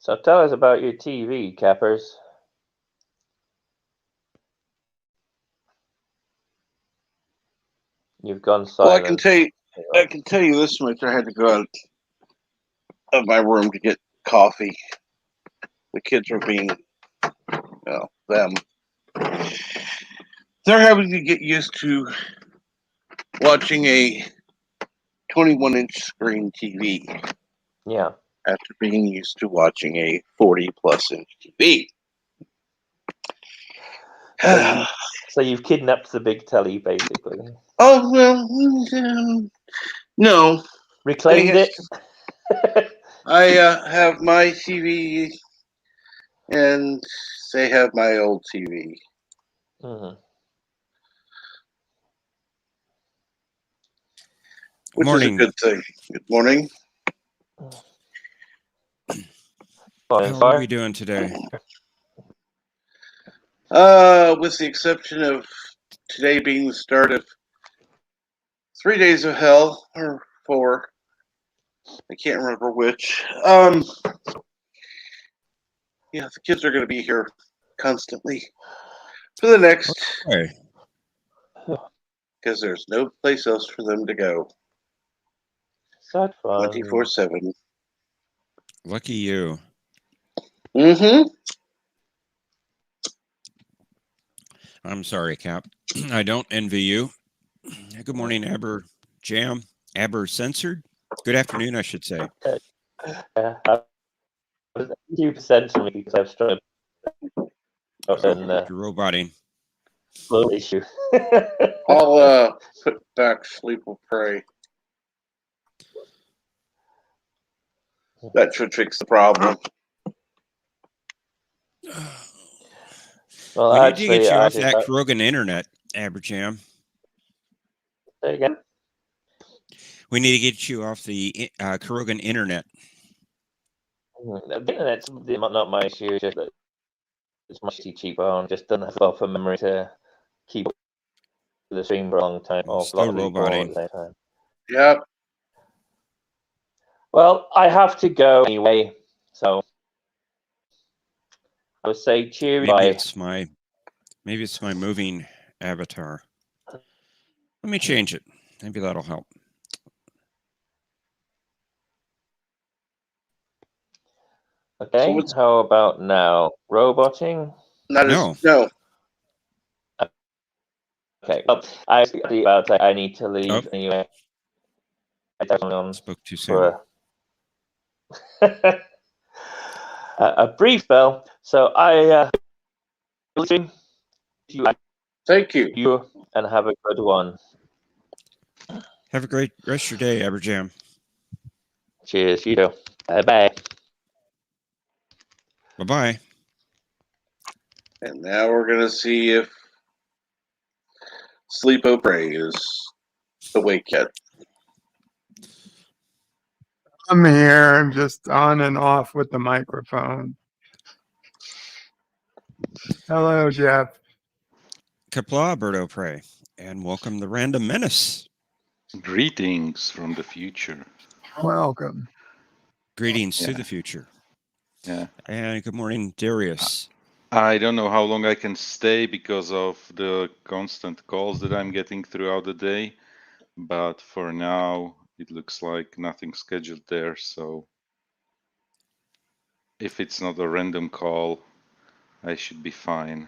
So tell us about your TV, Cappers. You've gone silent. Well, I can tell you this much. I had to go out of my room to get coffee. The kids are being, well, them. They're having to get used to watching a 21-inch screen TV. Yeah. After being used to watching a 40-plus inch TV. So you've kidnapped the big telly, basically. Oh, well, no. Reclaimed it? I have my TV, and they have my old TV. Mm-hmm. Which morning. is a good thing. Good morning. How are we doing today? With the exception of today being the start of 3 days of hell, or 4. I can't remember which. Yeah, the kids are going to be here constantly for the next, because there's no place else for them to go. Sad fun. 24/7. Lucky you. Mm-hmm. I'm sorry, Cap. I don't envy you. Good morning, Aber Jam. Aber Censored. Good afternoon, I should say. Yeah, you censor me because I've struggled You're roboting. flow issue. I'll put back Sleep Will Pray. That should fix the problem. Well, we actually, need to get you I off just that Krogan internet, Aberjam. Say again? We need to get you off the Krogan internet. The internet's not my issue. It's just that it's much too cheap. I just don't have buffer memory to keep the stream for a long time. Or Still roboting. At the same time. Yep. Well, I have to go anyway, so I would say cheery. Maybe it's my moving avatar. Let me change it. Maybe that'll help. Okay, so how about now? Roboting? No. Okay, well, I need to leave anyway. I spoke too soon. A brief spell. So I thank you, and have a good one. Have a great rest of your day, Aberjam. Cheers, you too. Bye. Bye-bye. And now we're going to see if Sleep Will Pray is awake yet. I'm here. I'm just on and off with the microphone. Hello, Jeff. Kapla, Berto Pray, and welcome the Random Menace. Greetings from the future. Welcome. Greetings to the future. Yeah. And good morning, Darius. I don't know how long I can stay because of the constant calls that I'm getting throughout the day, but for now it looks like nothing scheduled there, so if it's not a random call, I should be fine.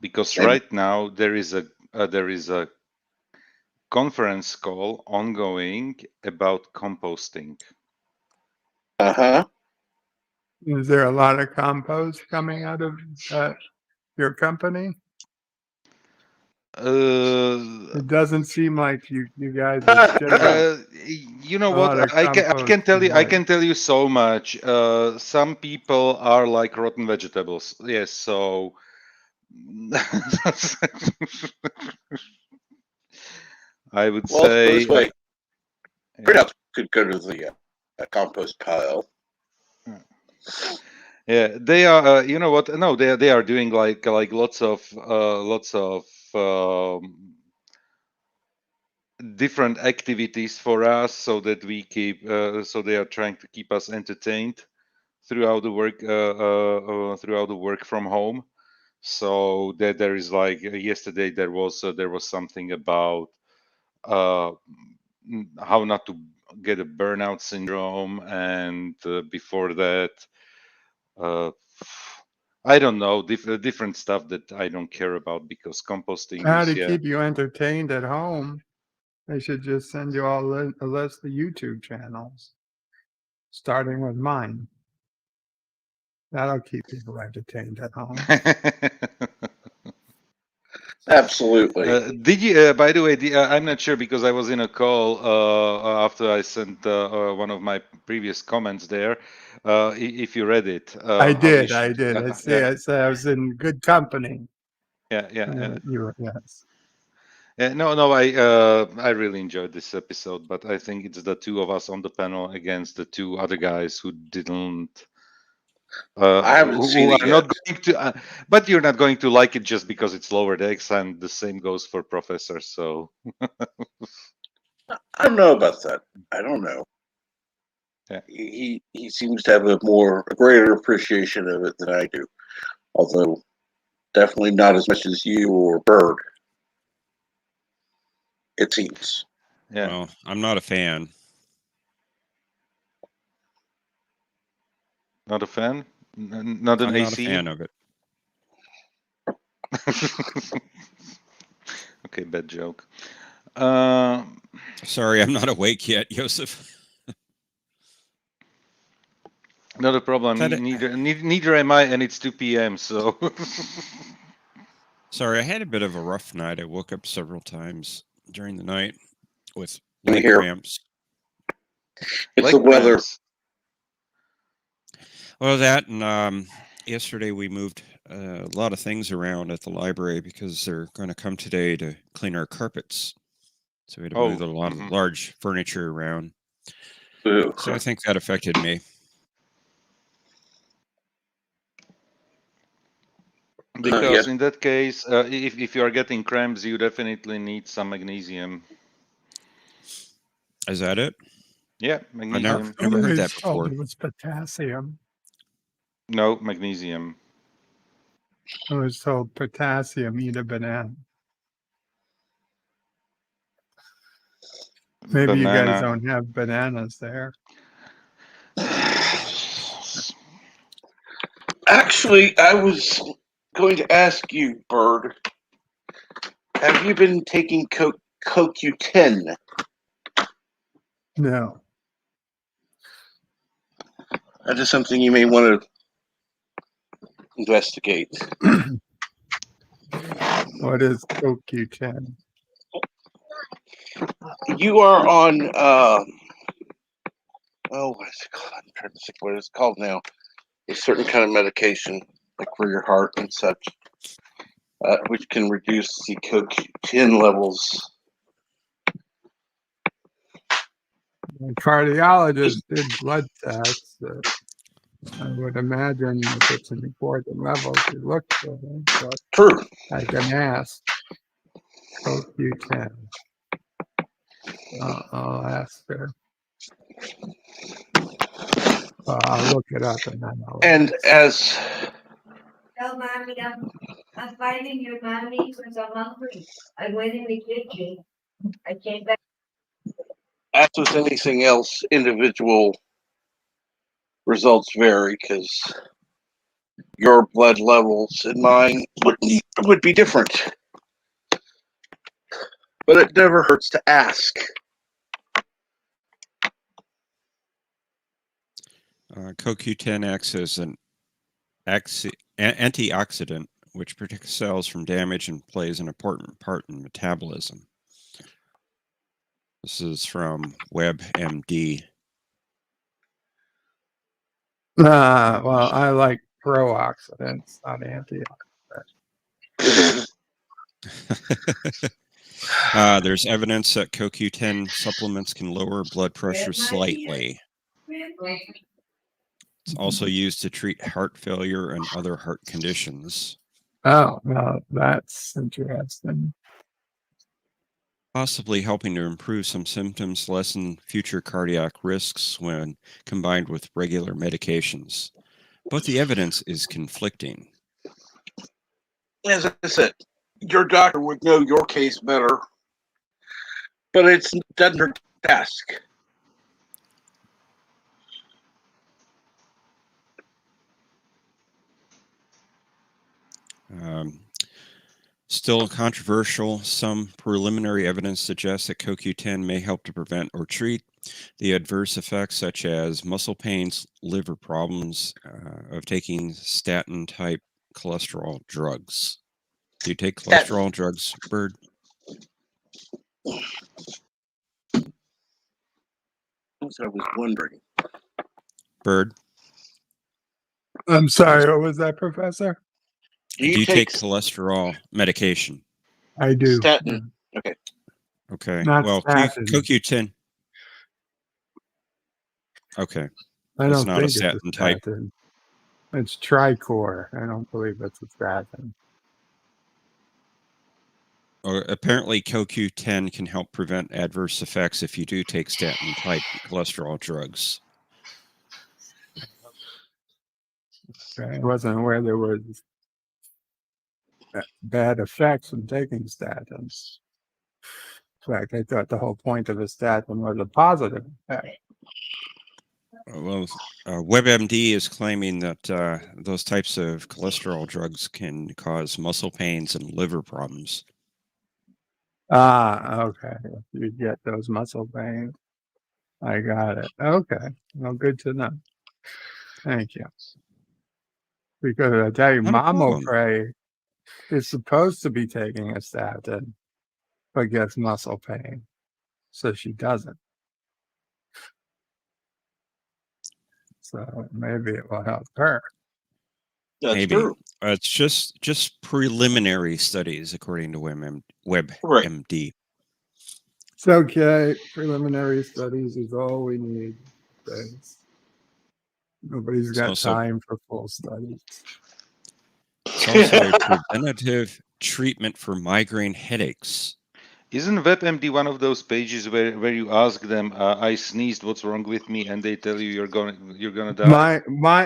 Because right now there is a conference call ongoing about composting. Uh-huh. Is there a lot of compost coming out of your company? It doesn't seem like you guys are you know what? I can tell you so much. Some people are like rotten vegetables. Yes, so I would say this way. Printouts could go to the compost pile. Yeah, they are. You know what? No, they are doing like lots of different activities for us, so that we keep. So they are trying to keep us entertained. throughout the work from home. So there is like yesterday there was something about how not to get a burnout syndrome, and before that, I don't know, different stuff that I don't care about, because composting How is, to yeah. keep you entertained at home? They should just send you all a list of YouTube channels, starting with mine. That'll keep people entertained at home. Absolutely. Did you, by the way, I'm not sure because I was in a call after I sent one of my previous comments there. If you read it, I how we did. I did. I see. yeah, I said I was in good company. yeah. You were, yes. No, I really enjoyed this episode, but I think it's the two of us on the panel against the two other guys who didn't. I haven't seen Who it are yet. not going to, but you're not going to like it just because it's lower decks, and the same goes for Professor. So I don't know about that. I don't know. yeah. He seems to have a greater appreciation of it than I do. Although definitely not as much as you or Bird. It seems. Yeah. Well, I'm not a fan. Not a fan? Not an I'm not a AC? fan of it. Okay, bad joke. Sorry, I'm not awake yet, Joseph. Not a problem. Had it- Neither am I, and it's 2 p.m. So Sorry, I had a bit of a rough night. I woke up several times during the night with In leg here. cramps. It's leg the weather. cramps. Well, that and yesterday we moved a lot of things around at the library because they're going to come today to clean our carpets. So we had to move a lot of large furniture around. Ugh. So I think that affected me. Because in that case, if you are getting cramps, you definitely need some magnesium. Is that it? Yeah, I magnesium. never heard I that was told before. it was potassium. No, magnesium. I was told potassium, eat a banana. Maybe you guys don't have bananas there. Actually, I was going to ask you, Bird, have you been taking CoQ10? No. That is something you may want to investigate. What is CoQ10? You are on, what is it called? I'm trying to think what it's called now. A certain kind of medication, like for your heart and such, which can reduce the CoQ10 levels. My cardiologist did blood tests. I would imagine if it's an important level to look for them, but True. I can ask. CoQ10. I'll ask her. I'll look it up and then I'll. And as Tell mommy I'm finding your mommy because I'm hungry. I went in the kitchen. I came back. as with anything else, individual results vary because your blood levels and mine would be different. But it never hurts to ask. CoQ10 acts as an antioxidant, which protects cells from damage and plays an important part in metabolism. This is from WebMD. Well, I like pro-oxidants, not antioxidants. There's evidence that CoQ10 supplements can lower blood pressure slightly. It's also used to treat heart failure and other heart conditions. Oh, well, that's interesting. possibly helping to improve some symptoms, lessen future cardiac risks when combined with regular medications. But the evidence is conflicting. As I said, your doctor would know your case better, but it doesn't hurt to ask. Still controversial, some preliminary evidence suggests that CoQ10 may help to prevent or treat the adverse effects such as muscle pains, liver problems of taking statin-type cholesterol drugs. Do you take cholesterol drugs, Bird? That's what I was wondering. Bird? I'm sorry, what was that, Professor? Do you take cholesterol medication? I do. Statin. Okay. Okay. Not well, statin. CoQ10. Okay. I It's don't not think a statin it's a type. statin. It's Tricor. I don't believe it's a statin. Apparently, CoQ10 can help prevent adverse effects if you do take statin-type cholesterol drugs. I wasn't aware there was bad effects from taking statins. In fact, I thought the whole point of a statin was a positive effect. Well, WebMD is claiming that those types of cholesterol drugs can cause muscle pains and liver problems. Ah, okay. You get those muscle pains. I got it. Okay. Well, good to know. Thank you. Because I tell you, Not a problem. Mamopray is supposed to be taking a statin, but gets muscle pain. So she doesn't. So maybe it will help her. That's Maybe. true. It's just preliminary studies, according to WebMD. Right. It's okay. Preliminary studies is all we need. Thanks. Nobody's got also- time for full studies. It's also a preventative treatment for migraine headaches. Isn't WebMD one of those pages where you ask them, "I sneezed, what's wrong with me?" and they tell you you're gonna die?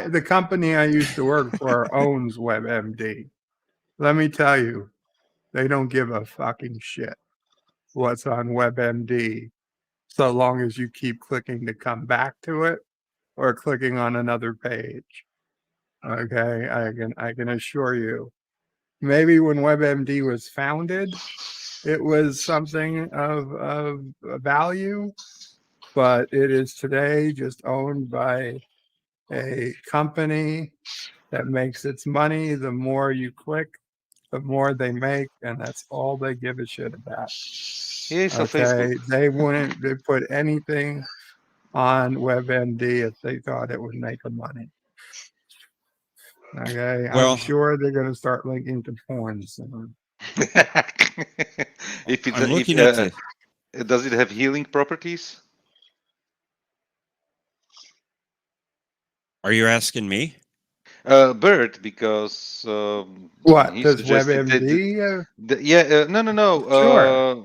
The company I used to work for owns WebMD. Let me tell you, they don't give a fucking shit what's on WebMD, so long as you keep clicking to come back to it or clicking on another page. Okay, I can assure you. Maybe when WebMD was founded, it was something of value, but it is today just owned by a company that makes its money. The more you click, the more they make, and that's all they give a shit about. Yeah, so Okay, Facebook. they wouldn't put anything on WebMD if they thought it would make them money. Okay, Well, I'm sure they're going to start linking to porn soon. I'm looking at the. Does it have healing properties? Are you asking me? Bert, because What he does suggested WebMD? no. Sure.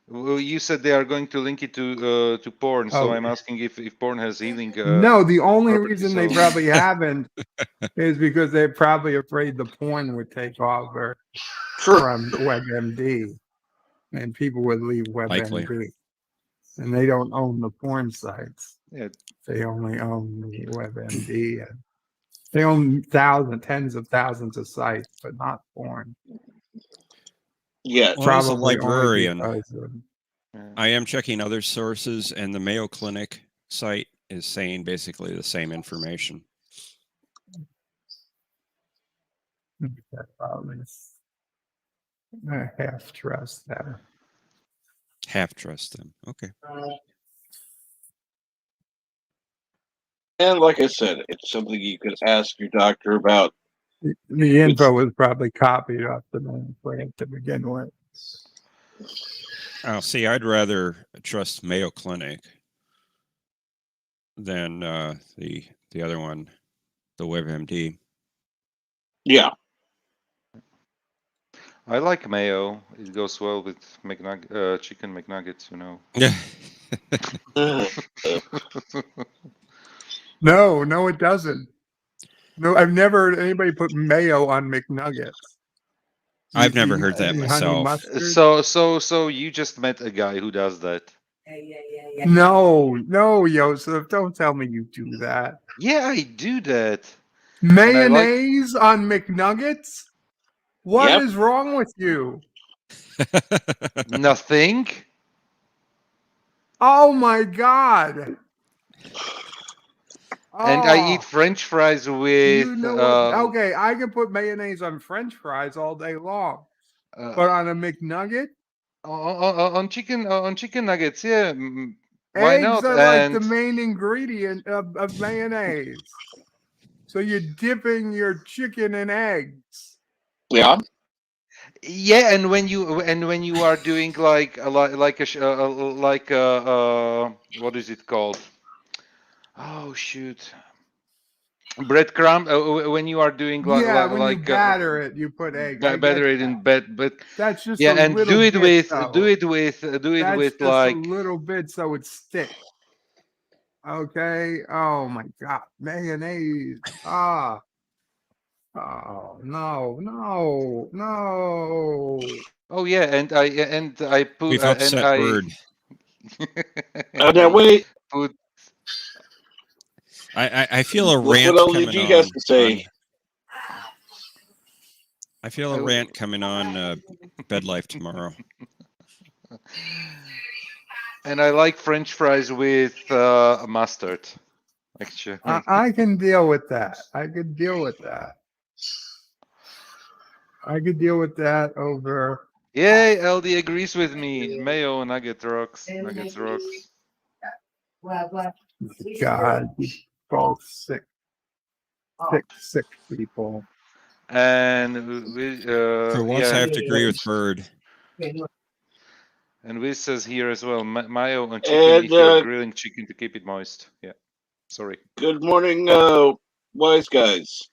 Well, you said they are going to link it to porn, so Oh. I'm asking if porn has healing. No, the only properties, reason they so- probably haven't is because they're probably afraid the porn would take over from WebMD, and people would leave Likely. WebMD. And they don't own the porn sites. Yeah. They only own the WebMD. And they own tens of thousands of sites, but not porn. Yeah. Well, as a Probably only librarian, because of, I am checking other sources, and the Mayo Clinic site is saying basically the same information. that probably I half trust that. Half trust them. Okay. And like I said, it's something you could ask your doctor about. The info was probably copied off the mainframe to begin with. Oh, see, I'd rather trust Mayo Clinic than the other one, the WebMD. Yeah. I like mayo. It goes well with chicken McNuggets, Yeah. No, it doesn't. No, I've never heard anybody put mayo on McNuggets. I've never heard that Honey myself. mustard? So you just met a guy who does that? No, Joseph, don't tell me you do that. Yeah, I do that. Mayonnaise on McNuggets? What is Yep. wrong with you? Nothing. Oh my God. And I eat Oh, French fries with you know what? Okay, I can put mayonnaise on French fries all day long, but on a McNugget, on chicken nuggets. Yeah, why eggs not? are like the And main ingredient of mayonnaise. So you're dipping your chicken in eggs. Yeah. yeah, and when you are doing like what is it called? Oh shoot. Breadcrumb when you are doing Yeah, when you batter it, you put egg. I get batter it that. in bed, but That's just yeah, a and little bit. do it That's with just a like little bit so it sticks. Okay. Oh my God, mayonnaise. Ah. Oh no. oh yeah, and I put We've and upset I Bird. Now wait. put I feel a What rant coming LDG has to say? I feel a rant coming on Bed Life tomorrow. and I like French fries with mustard. Actually, I can deal with that. I could deal with that. I could deal with that over. yay! LD agrees with me. Mayo nuggets rocks. God, you both sick people. And we For once, I yeah, have to agree with Bird. and Wiz says here as well, mayo on chicken And if you're grilling chicken to keep it moist. Yeah, sorry. good morning, wise guys.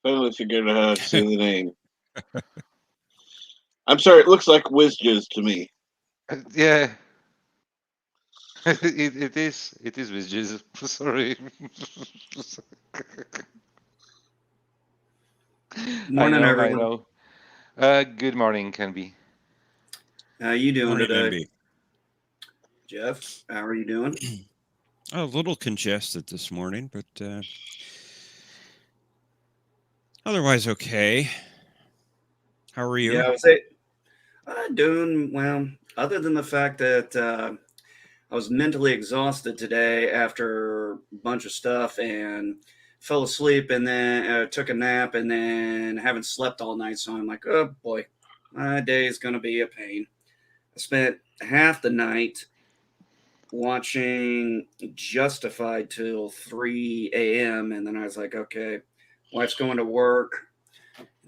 Finally figured out how to say the name. I'm sorry, it looks like Whizjizz to me. Yeah. it is with Jesus. Sorry. Morning, I everyone. know. Good morning, Canby. How you doing Morning, today? Envy. Jeff, how are you doing? A little congested this morning, but otherwise okay. How are you? Yeah, doing well, other than the fact that I was mentally exhausted today after a bunch of stuff and fell asleep and then took a nap and then haven't slept all night. So I'm like, oh boy, my day is going to be a pain. I spent half the night watching Justified till 3 a.m. And then I was like, okay, wife's going to work.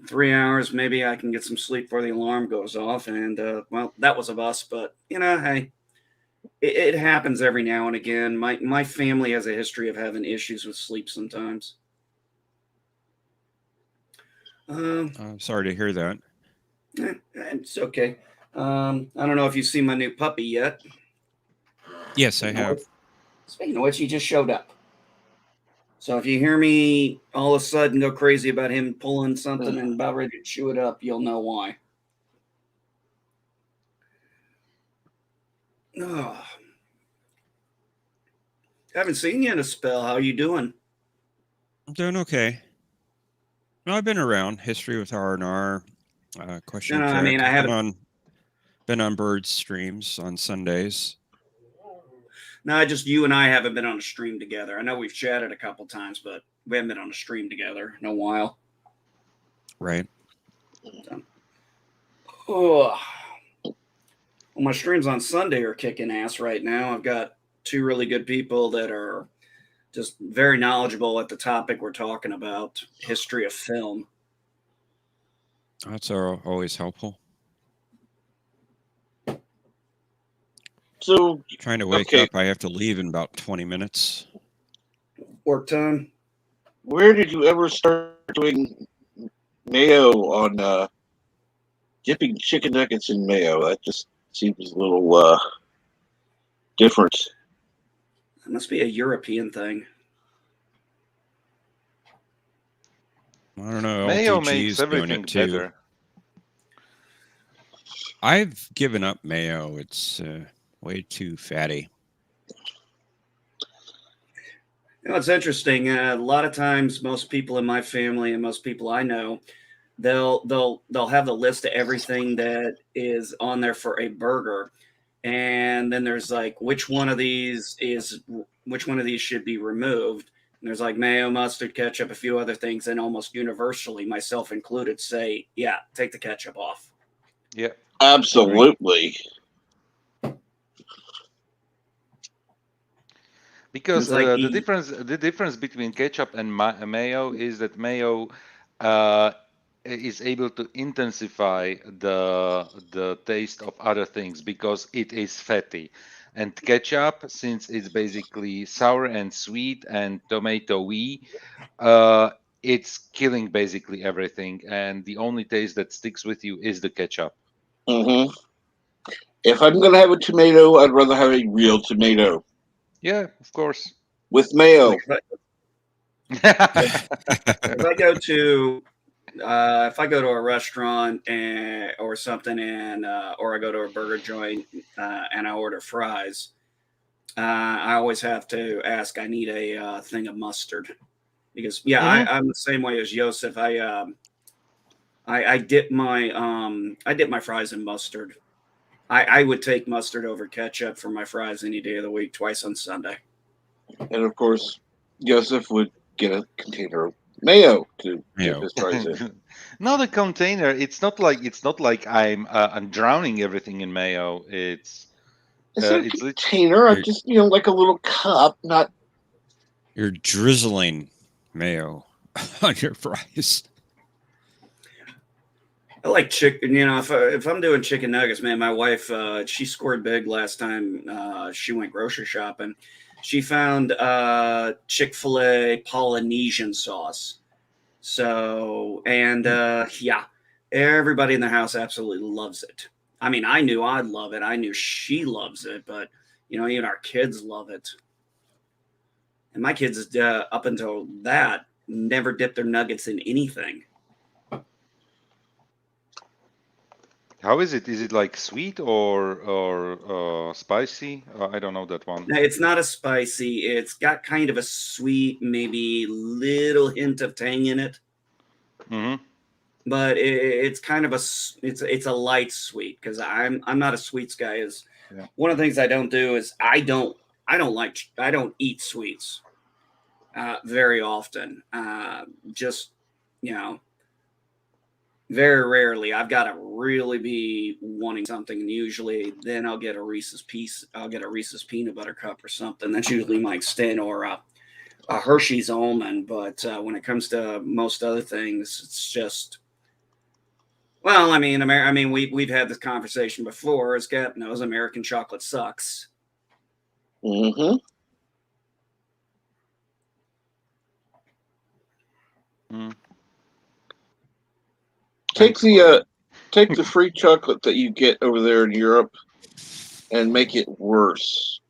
3 hours, maybe I can get some sleep before the alarm goes off. And well, that was a bust, but hey, it happens every now and again. My family has a history of having issues with sleep sometimes. I'm sorry to hear that. It's okay. I don't know if you've seen my new puppy yet. Yes, I have. Speaking of which, he just showed up. So if you hear me all of a sudden go crazy about him pulling something and about ready to chew it up, you'll know why. Oh. Haven't seen you in a spell. How are you doing? I'm doing okay. No, I've been around. History with R&R. Question. No, I mean, I haven't been on Bird's streams on Sundays. No, just you and I haven't been on a stream together. I know we've chatted a couple times, but we haven't been on a stream together in a while. Right. So, well, my streams on Sunday are kicking ass right now. I've got two really good people that are just very knowledgeable at the topic we're talking about, history of film. That's always helpful. So Trying to wake up. I have to leave in about 20 minutes. Work time. Where did you ever start doing mayo on? dipping chicken nuggets in mayo. That just seems a little different. That must be a European thing. I don't know. Mayo LTG makes is doing everything it too. better. I've given up mayo. It's way too fatty. You know, it's interesting. A lot of times, most people in my family and most people I know, they'll have the list of everything that is on there for a burger, and then there's like which one of these should be removed. And there's like mayo, mustard, ketchup, a few other things, and almost universally, myself included, say, yeah, take the ketchup off. Yeah. Absolutely. Because It's like the difference between ketchup and mayo is that mayo is able to intensify the taste of other things because it is fatty, and ketchup, since it's basically sour and sweet and tomatoey, it's killing basically everything, and the only taste that sticks with you is the ketchup. Mm-hmm. If I'm going to have a tomato, I'd rather have a real tomato Yeah, of course. with mayo. like, if I go to a restaurant or something, and or I go to a burger joint and I order fries, I always have to ask. I need a thing of mustard because I'm the same way as Joseph. I dip my fries in mustard. I would take mustard over ketchup for my fries any day of the week, twice on Sunday. And of course, Joseph would get a container of mayo to dip his fries in. Not a container. It's not like I'm drowning everything in mayo. It's a It's container. I just like a little cup, not. You're drizzling mayo on your fries. I like chicken. If I'm doing chicken nuggets, man, my wife she scored big last time she went grocery shopping. She found Chick-fil-A Polynesian sauce. So yeah, everybody in the house absolutely loves it. I mean, I knew I'd love it. I knew she loves it, but even our kids love it. And my kids, up until that, never dipped their nuggets in anything. How is it? Is it like sweet or spicy? I don't know that one. It's not a spicy. It's got kind of a sweet, maybe little hint of tang in it. Mm-hmm. But it's kind of it's a light sweet because I'm not a sweets guy. One of the things I don't do is I don't eat sweets very often. Just very rarely. I've got to really be wanting something, and usually then I'll get a Reese's peanut butter cup or something. That's usually my extent, or a Hershey's almond. But when it comes to most other things, it's just. Well, I mean, we've had this conversation before. As Cap knows, American chocolate sucks. Mm-hmm. Take the free chocolate that you get over there in Europe and make it worse.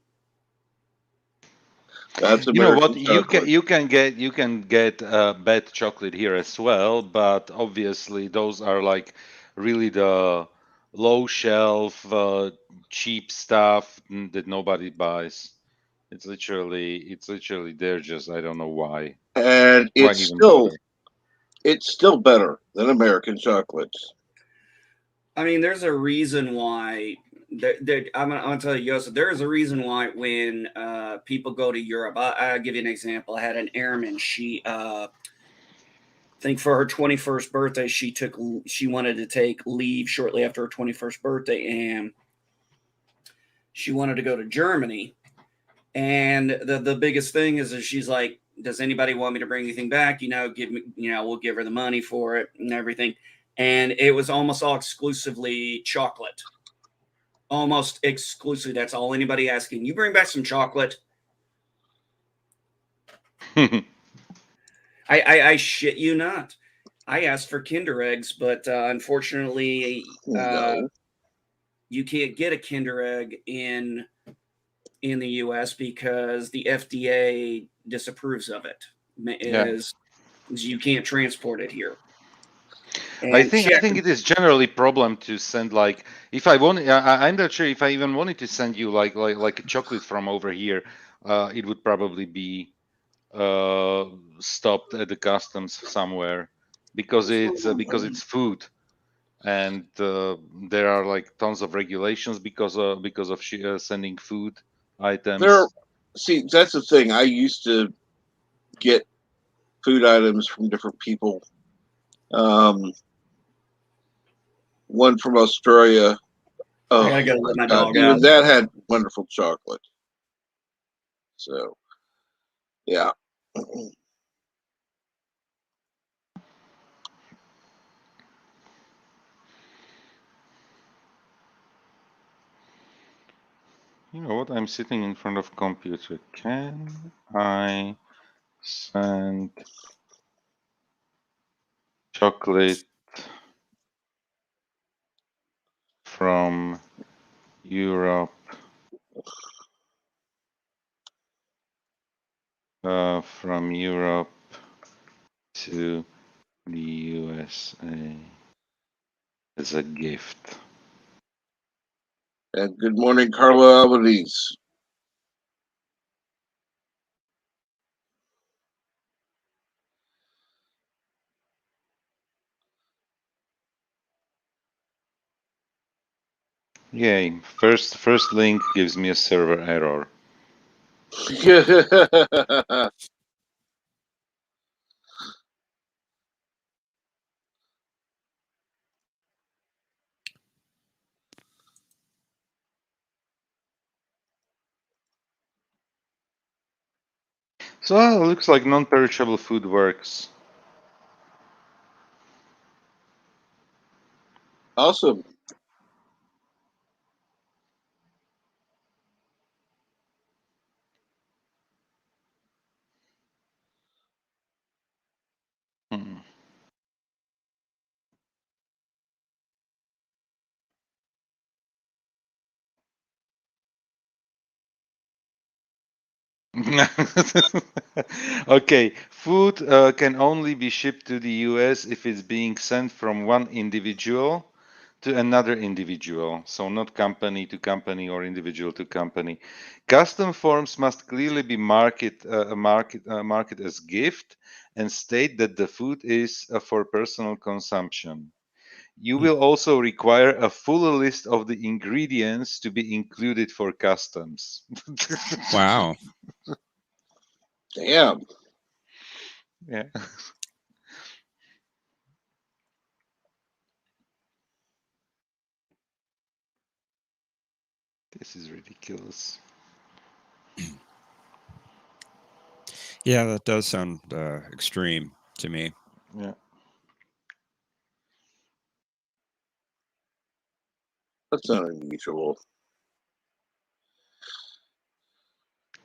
That's American You know what? chocolate. You can get bad chocolate here as well, but obviously those are like really the low shelf, cheap stuff that nobody buys. It's literally there. Just I don't know why. And Why even bother? it's still better than American chocolates. I mean, there's a reason why. I'm gonna tell you, Joseph. There is a reason why when people go to Europe. I'll give you an example. I had an airman. She, I think for her 21st birthday, she wanted to take leave shortly after her 21st birthday, and she wanted to go to Germany. And the biggest thing is that she's like, does anybody want me to bring anything back? Give me, we'll give her the money for it and everything. And it was almost all exclusively chocolate. Almost exclusively. That's all anybody asking. You bring back some chocolate. I shit you not. I asked for Kinder eggs, but unfortunately, No. you can't get a Kinder egg in the U.S. because the FDA disapproves of it. Is you can't transport it here. I And think it is generally problem to send, like, if I want, I'm not sure if I even wanted to send you like a chocolate from over here, it would probably be stopped at the customs somewhere because it's food, and there are like tons of regulations because of sending food items. See, that's the thing. I used to get food items from different people. Um, one from Australia. I Oh gotta go my let my God! dog Even out. that had wonderful chocolate. So, yeah. You know what? I'm sitting in front of computer. Can I send chocolate from Europe to the USA as a gift? And good morning, Carlo Albanese. Yay! First link gives me a server error. So it looks like non-perishable food works. Awesome. Hmm. Okay, food can only be shipped to the US if it's being sent from one individual to another individual, so not company to company or individual to company. Custom forms must clearly be marketed as gift and state that the food is for personal consumption. You will also require a full list of the ingredients to be included for customs. Wow. Damn. Yeah. This is ridiculous. Yeah, that does sound extreme to me. Yeah. That's not unusual.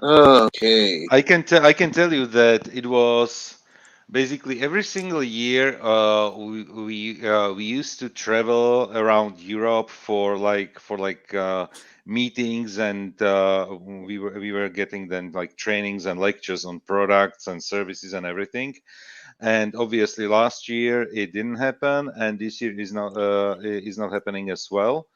Okay. I can tell you that it was basically every single year we used to travel around Europe for meetings, and we were getting then like trainings and lectures on products and services and everything. And obviously last year it didn't happen, and this year is not happening as well.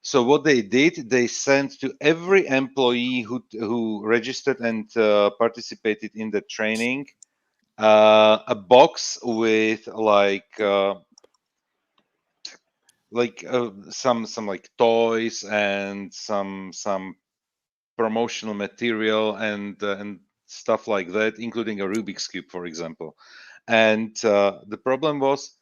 So what they did, they sent to every employee who registered and participated in the training a box with some like toys and some promotional material and stuff like that, including a Rubik's cube, for example. And the problem was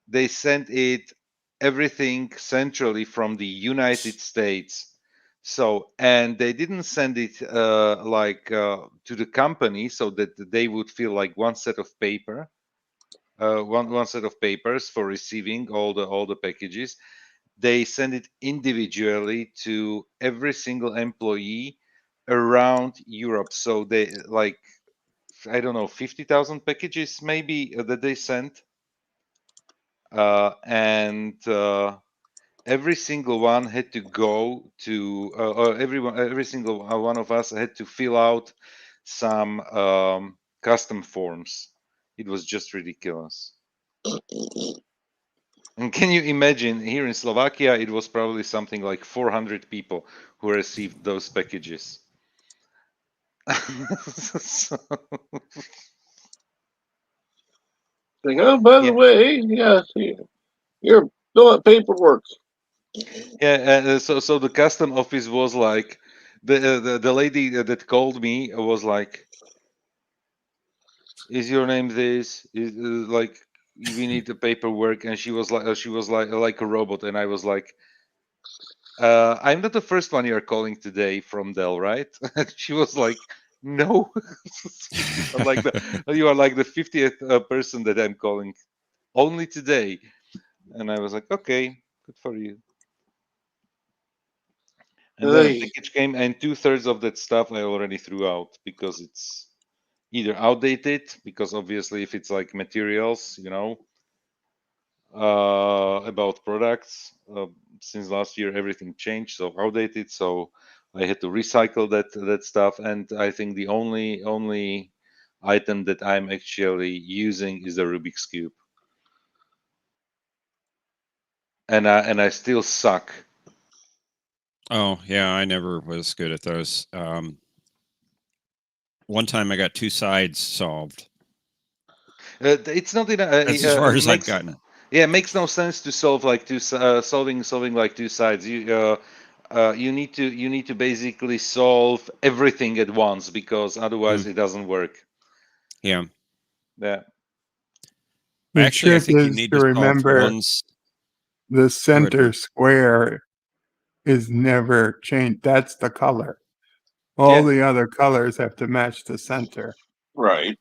they sent it everything centrally from the United States. So, and they didn't send it to the company so that they would feel like one set of paper, one set of papers for receiving all the packages. They send it individually to every single employee around Europe. So they like I don't know, 50,000 packages maybe that they sent, and every single one had to go to, or every single one of us had to fill out some custom forms. It was just ridiculous. And can you imagine, here in Slovakia, it was probably something like 400 people who received those packages. So, Like, oh, by the yeah, way, yeah, you're fill out paperwork. yeah. So the custom office was like, the lady that called me was like, "Is your name this? Is like we need the paperwork?" And she was like a robot, and I was like, I'm not the first one you're calling today from Dell, right? And she was like, no. You are like the 50th person that I'm calling only today. And I was like, okay, good for you. And then the Hey, package came, and 2/3 of that stuff I already threw out because it's either outdated, because obviously if it's like materials, about products. Since last year, everything changed, so outdated. So I had to recycle that stuff. And I think the only item that I'm actually using is the Rubik's cube, and I still suck. Oh yeah, I never was good at those. One time I got 2 sides solved. It's not That's as far as I've gotten. Yeah, it makes no sense to solve like solving like two sides. You need to basically solve everything at once, because otherwise it doesn't work. Yeah. Yeah. The Actually, I trick think you is need to to solve remember ones. the Go ahead, center Mark. square is never changed. That's the color. All Yeah. the other colors have to match the center. right.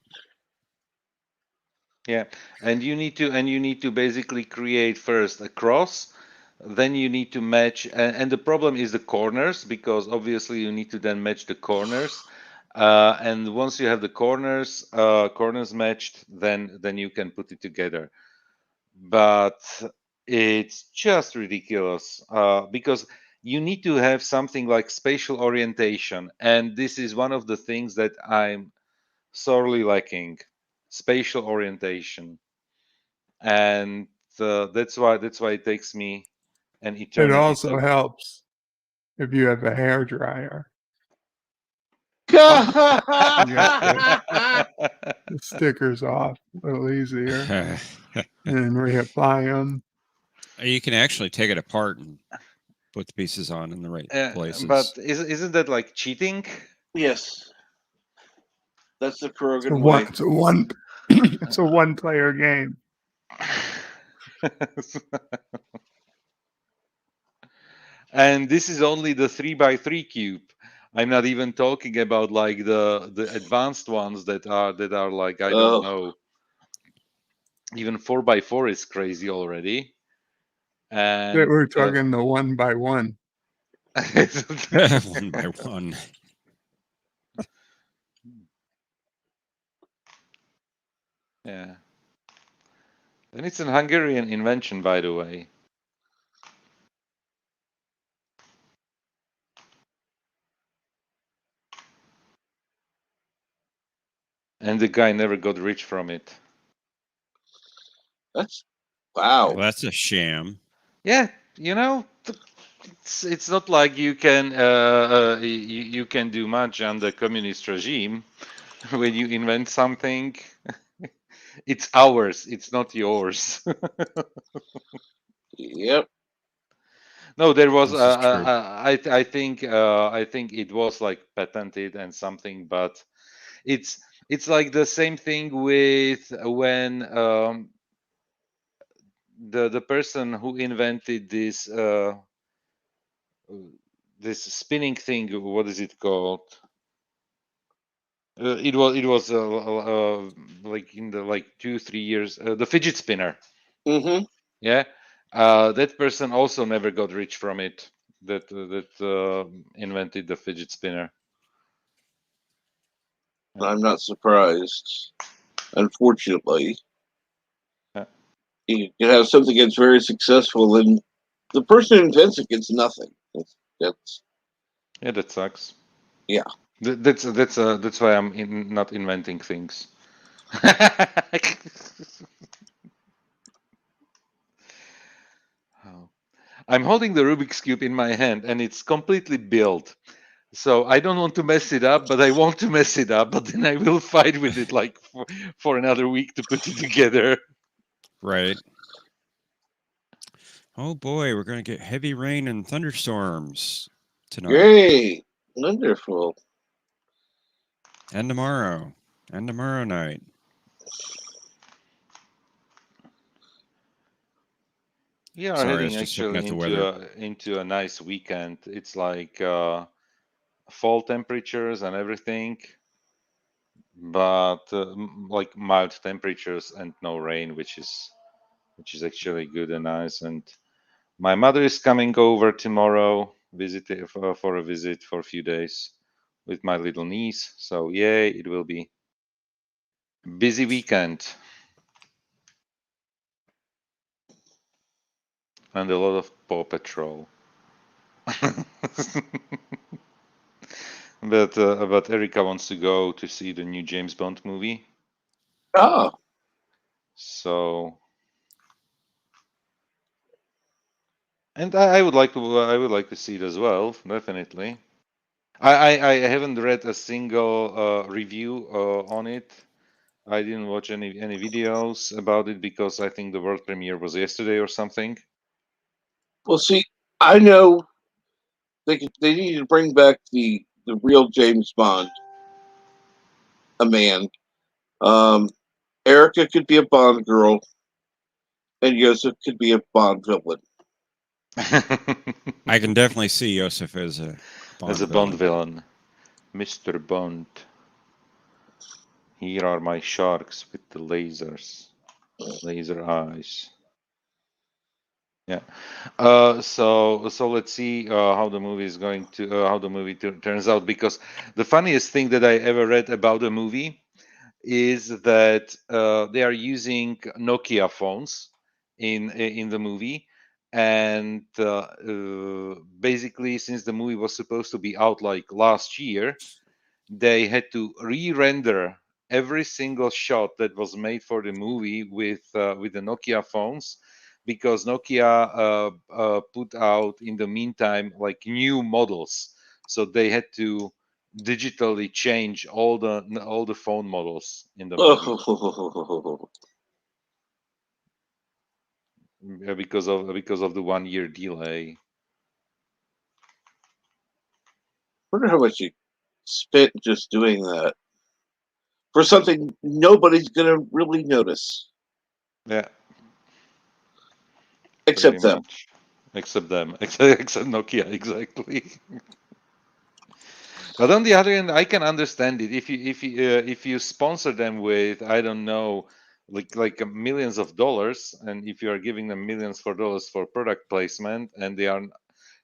Yeah, and you need to basically create first a cross, then you need to match, and the problem is the corners, because obviously you need to then match the corners, and once you have the corners matched, then you can put it together. But it's just ridiculous, because you need to have something like spatial orientation, and this is one of the things that I'm sorely lacking: spatial orientation. And that's why it takes me an It eternity. also helps if you have a hair dryer. Oh. You get the stickers off a little easier and reapply them. You can actually take it apart and put the pieces on in the right places. But isn't that like cheating? Yes, that's the It's Krogan way. it's a one-player game. And this is only the 3x3 cube. I'm not even talking about like the advanced ones that are like, I don't know. Even 4x4 is crazy already. And We're talking the 1x1. 1 by 1. Yeah. And it's an Hungarian invention, by the way. And the guy never got rich from it. That's wow. Well, that's a sham. Yeah, it's not like you can you can do much under communist regime when you invent something. It's ours. It's not yours. Yep. No, there was. This is true. I think it was like patented and something, but it's like the same thing with when the person who invented this spinning thing. What is it called? It was like in the like 2-3 years, the fidget spinner. Mm-hmm. Yeah, that person also never got rich from it. That invented the fidget spinner. I'm not surprised. Unfortunately, Yeah. you can have something that's very successful, and the person who invents it gets nothing. That's Yeah, that sucks. yeah. That's why I'm not inventing things. Oh. I'm holding the Rubik's Cube in my hand and it's completely built. So I don't want to mess it up, but I want to mess it up. But then I will fight with it like for another week to put it together. Right. Oh boy, we're going to get heavy rain and thunderstorms tonight Great, wonderful. and tomorrow night. We are Sorry, I was heading just looking actually at the weather. into a nice weekend. It's like fall temperatures and everything, but like mild temperatures and no rain, which is actually good and nice. And my mother is coming over tomorrow, for a visit for a few days with my little niece. So yay, it will be busy weekend and a lot of Paw Patrol. But Erica wants to go to see the new James Bond movie. Oh, So, and I would like to see it as well, definitely. I haven't read a single review on it. I didn't watch any videos about it because I think the world premiere was yesterday or something. well, see, I know they need to bring back the real James Bond, a man. Um, Erica could be a Bond girl, and Yosef could be a Bond villain. I can definitely see Yosef as a As Bond a Bond villain. villain, Mr. Bond. Here are my sharks with the laser eyes. Yeah. So let's see how the movie is going to how the movie turns out, because the funniest thing that I ever read about the movie is that they are using Nokia phones in the movie, and basically, since the movie was supposed to be out like last year, they had to re-render every single shot that was made for the movie with the Nokia phones, because Nokia put out in the meantime like new models, so they had to digitally change all the phone models in the movie Oh, because of the 1 year delay. wonder how much you spent just doing that for something nobody's gonna really notice Yeah, pretty except them. much. Except them, except Nokia, exactly. But on the other hand, I can understand it if you sponsor them with, I don't know, like millions of dollars, and if you are giving them millions for dollars for product placement, and they are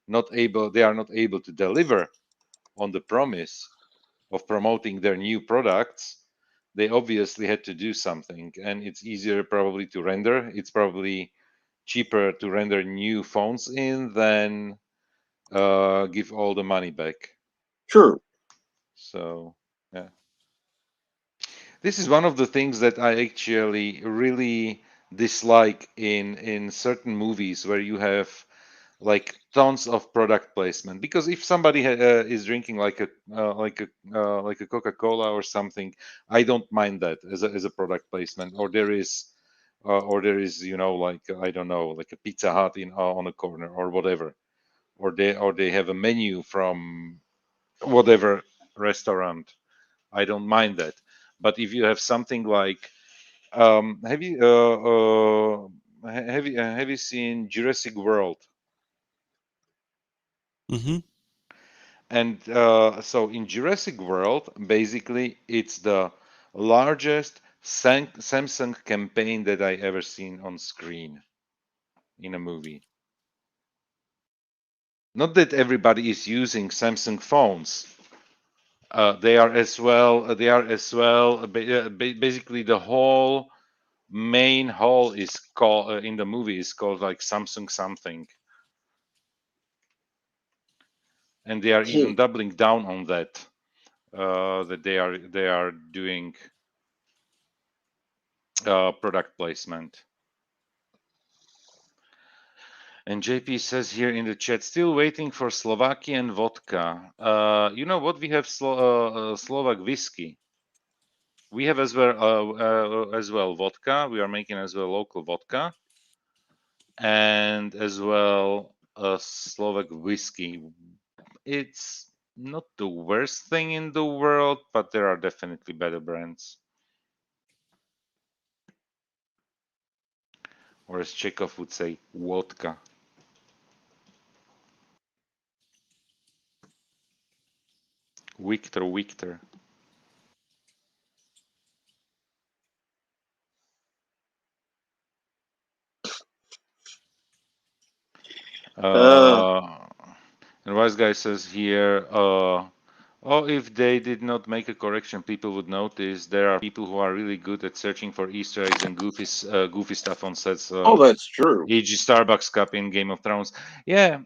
not able to deliver on the promise of promoting their new products, they obviously had to do something, and it's easier probably to render. It's probably cheaper to render new phones in than give all the money back. Sure. So yeah. This is one of the things that I actually really dislike in certain movies where you have like tons of product placement. Because if somebody is drinking like a Coca-Cola or something, I don't mind that as a product placement. Or there is like I don't know, like a Pizza Hut on a corner or whatever, or they have a menu from whatever restaurant. I don't mind that. But if you have something like, have you seen Jurassic World? Mm-hmm. And so in Jurassic World, basically, it's the largest Samsung campaign that I ever seen on screen in a movie. Not that everybody is using Samsung phones, They are as well. They are as well. Basically, the whole main hall is called in the movie is called like Samsung something, and they are even doubling down on that. That they are doing product placement. And JP says here in the chat, still waiting for Slovakian vodka. You know what? We have Slovak whiskey. We have as well vodka. We are making as well local vodka, and as well Slovak whiskey. It's not the worst thing in the world, but there are definitely better brands. Or as Chekhov would say, vodka. Victor. And Wise Guy says here, oh, if they did not make a correction, people would notice. There are people who are really good at searching for Easter eggs and goofy stuff on sets. Oh, that's true. E.g., Starbucks cup in Game of Thrones. Yeah.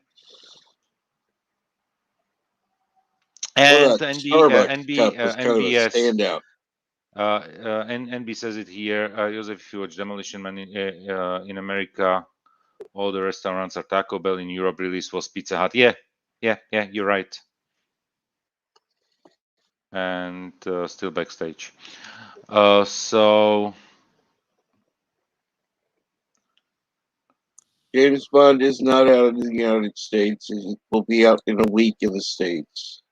And NBS. NB says it here. Joseph, if you watch Demolition Man in America, all the restaurants are Taco Bell. In Europe, release was Pizza Hut. Yeah, you're right. And still backstage. So James Bond is not out in the United States. It will be out in a week in the States.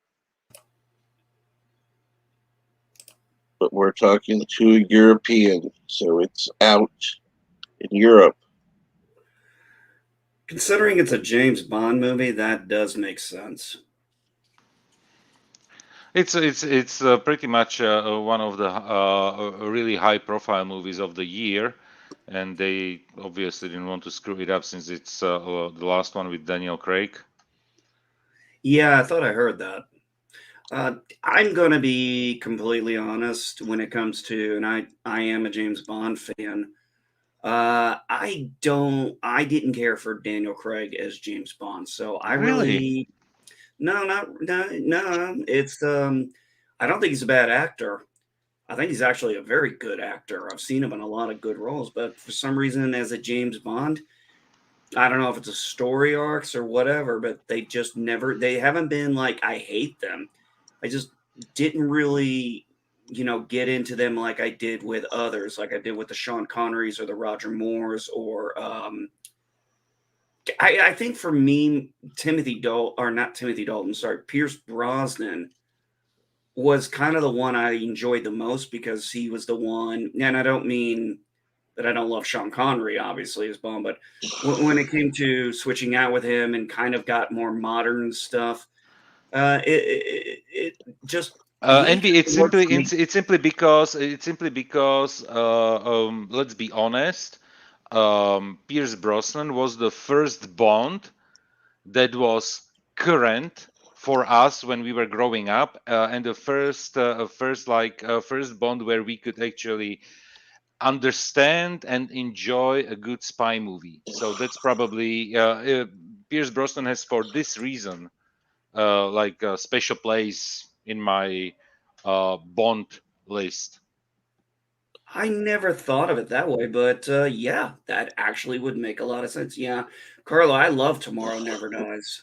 But we're talking to a European, so it's out in Europe. Considering it's a James Bond movie, that does make sense. It's pretty much one of the really high-profile movies of the year, and they obviously didn't want to screw it up since it's the last one with Daniel Craig. Yeah, I thought I heard that. I'm going to be completely honest when it comes to, and I am a James Bond fan. I didn't care for Daniel Craig as James Bond, so I really, no. It's I don't think he's a bad actor. I think he's actually a very good actor. I've seen him in a lot of good roles, but for some reason, as a James Bond, I don't know if it's a story arcs or whatever, but they haven't been like, I hate them. I just didn't really, get into them like I did with others, like I did with the Sean Connerys or the Roger Moores, or I think for me, Pierce Brosnan was kind of the one I enjoyed the most because he was the one, and I don't mean that I don't love Sean Connery, obviously, as Bond, but when it came to switching out with him and kind of got more modern stuff, it just it's simply because let's be honest, Pierce Brosnan was the first Bond that was current for us when we were growing up, and the first Bond where we could actually understand and enjoy a good spy movie. So that's probably Pierce Brosnan has, for this reason, like a special place in my Bond list. I never thought of it that way, but yeah, that actually would make a lot of sense. Yeah, Carlo, I love Tomorrow Never Dies.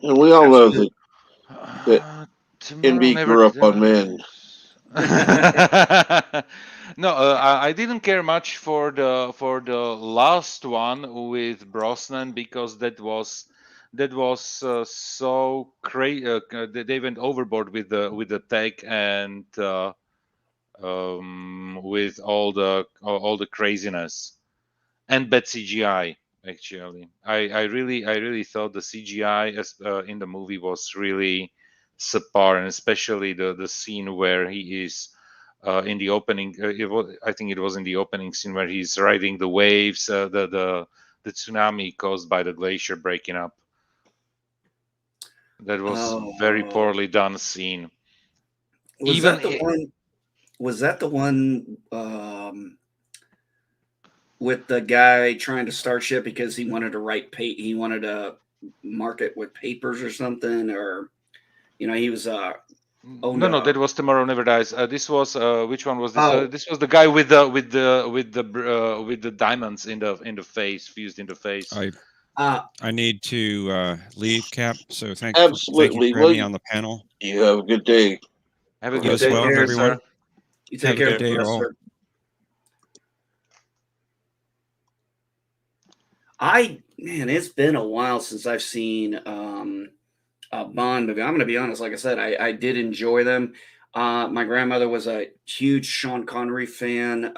And we all know that NB grew up on men. No, I didn't care much for the last one with Brosnan because that was so crazy. They went overboard with the tech and with all the craziness and bad CGI. Actually, I really thought the CGI in the movie was really subpar, and especially the scene where he is in the opening. I think it was in the opening scene where he's riding the waves, the tsunami caused by the glacier breaking up. That was very poorly done scene. Was Even that the one? Was that the one with the guy trying to start shit because he wanted to he wanted to market with papers or something, or he was owned no, that was Tomorrow Never Dies. This was which one was this? Oh. This was the guy with the diamonds in the face, fused in the face. I need to leave, Cap. So thank Absolutely. you for having me on the panel. You have a good day. Have a You good as day, well, everyone. sir. You take Have a care, good day, all. Professor. Man, it's been a while since I've seen a Bond movie. I'm going to be honest. Like I said, I did enjoy them. My grandmother was a huge Sean Connery fan.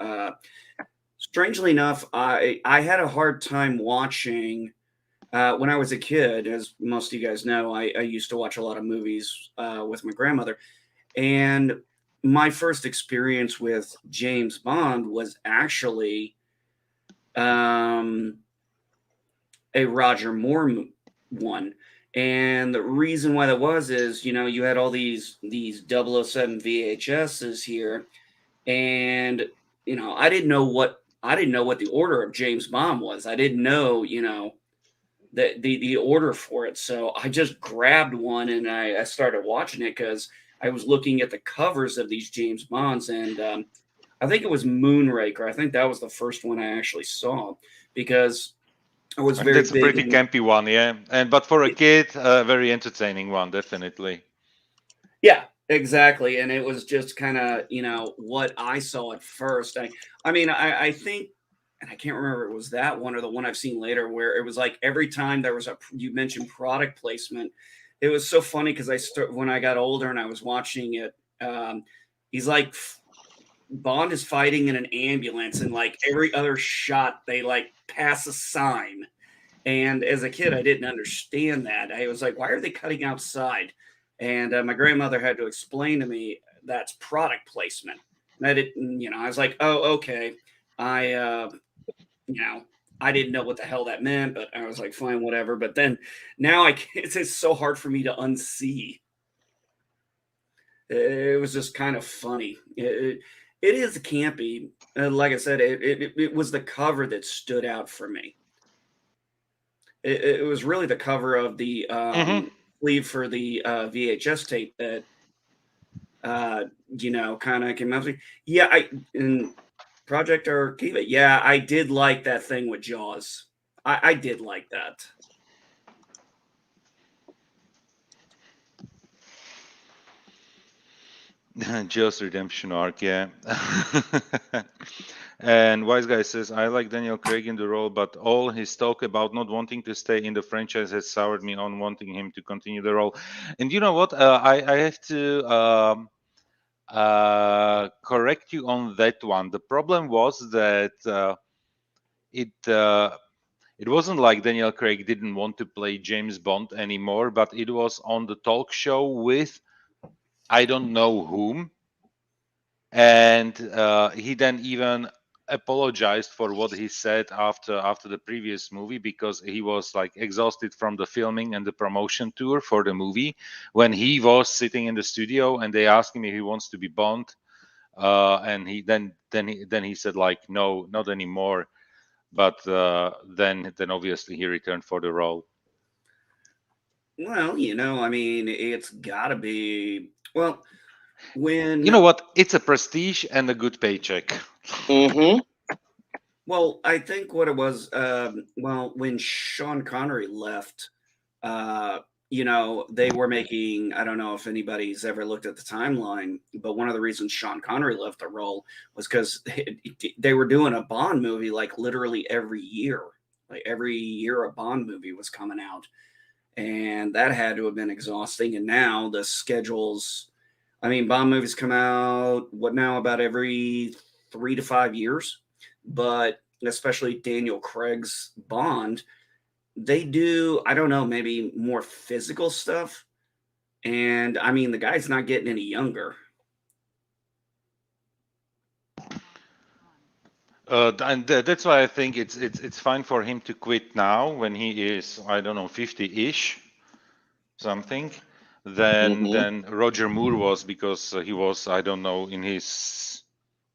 Strangely enough, I had a hard time watching when I was a kid. As most of you guys know, I used to watch a lot of movies with my grandmother, and my first experience with James Bond was actually a Roger Moore one. And the reason why that was is, you had all these 007 VHSs here, and I didn't know what the order of James Bond was. I didn't know, the order for it. So I just grabbed one and I started watching it because I was looking at the covers of these James Bonds, and I think it was Moonraker. I think that was the first one I actually saw because I was very That's a big pretty campy one, yeah. But for a kid, a very entertaining one, definitely. Yeah, exactly. And it was just kind of, what I saw at first. I think, and I can't remember if it was that one or the one I've seen later, where it was like every time there was you mentioned product placement, it was so funny because when I got older and I was watching it, he's like, Bond is fighting in an ambulance, and like every other shot, they like pass a sign. And as a kid, I didn't understand that. I was like, why are they cutting outside? And my grandmother had to explain to me that's product placement. And I didn't, I was like, oh, okay. I didn't know what the hell that meant, but I was like, fine, whatever. But then now it's so hard for me to unsee. It was just kind of funny. It is campy. Like I said, it was the cover that stood out for me. It was really the cover of the sleeve for the VHS tape that kind of came out. Yeah, in Project Arkiva. Yeah, I did like that thing with Jaws. I did like that. Jaws redemption arc, yeah. And Wise Guy says, I like Daniel Craig in the role, but all his talk about not wanting to stay in the franchise has soured me on wanting him to continue the role. And you know what? I have to correct you on that one. The problem was that it wasn't like Daniel Craig didn't want to play James Bond anymore, but it was on the talk show with I don't know whom. And he then even apologized for what he said after the previous movie, because he was like exhausted from the filming and the promotion tour for the movie when he was sitting in the studio and they asked him if he wants to be Bond, and he then he said like, no, not anymore. But then obviously he returned for the role. Well, it's got to be, well, when you know what, it's a prestige and a good paycheck. Mm-hmm. Well, I think what it was, when Sean Connery left, they were making, I don't know if anybody's ever looked at the timeline, but one of the reasons Sean Connery left the role was because they were doing a Bond movie like literally every year. Like every year a Bond movie was coming out. And that had to have been exhausting. And now the schedules, Bond movies come out, about every 3 to 5 years? But especially Daniel Craig's Bond, they do, I don't know, maybe more physical stuff. And the guy's not getting any younger. And that's why I think it's fine for him to quit now when he is, I don't know, 50-ish something. than Roger Moore was, because he was, I don't know, in his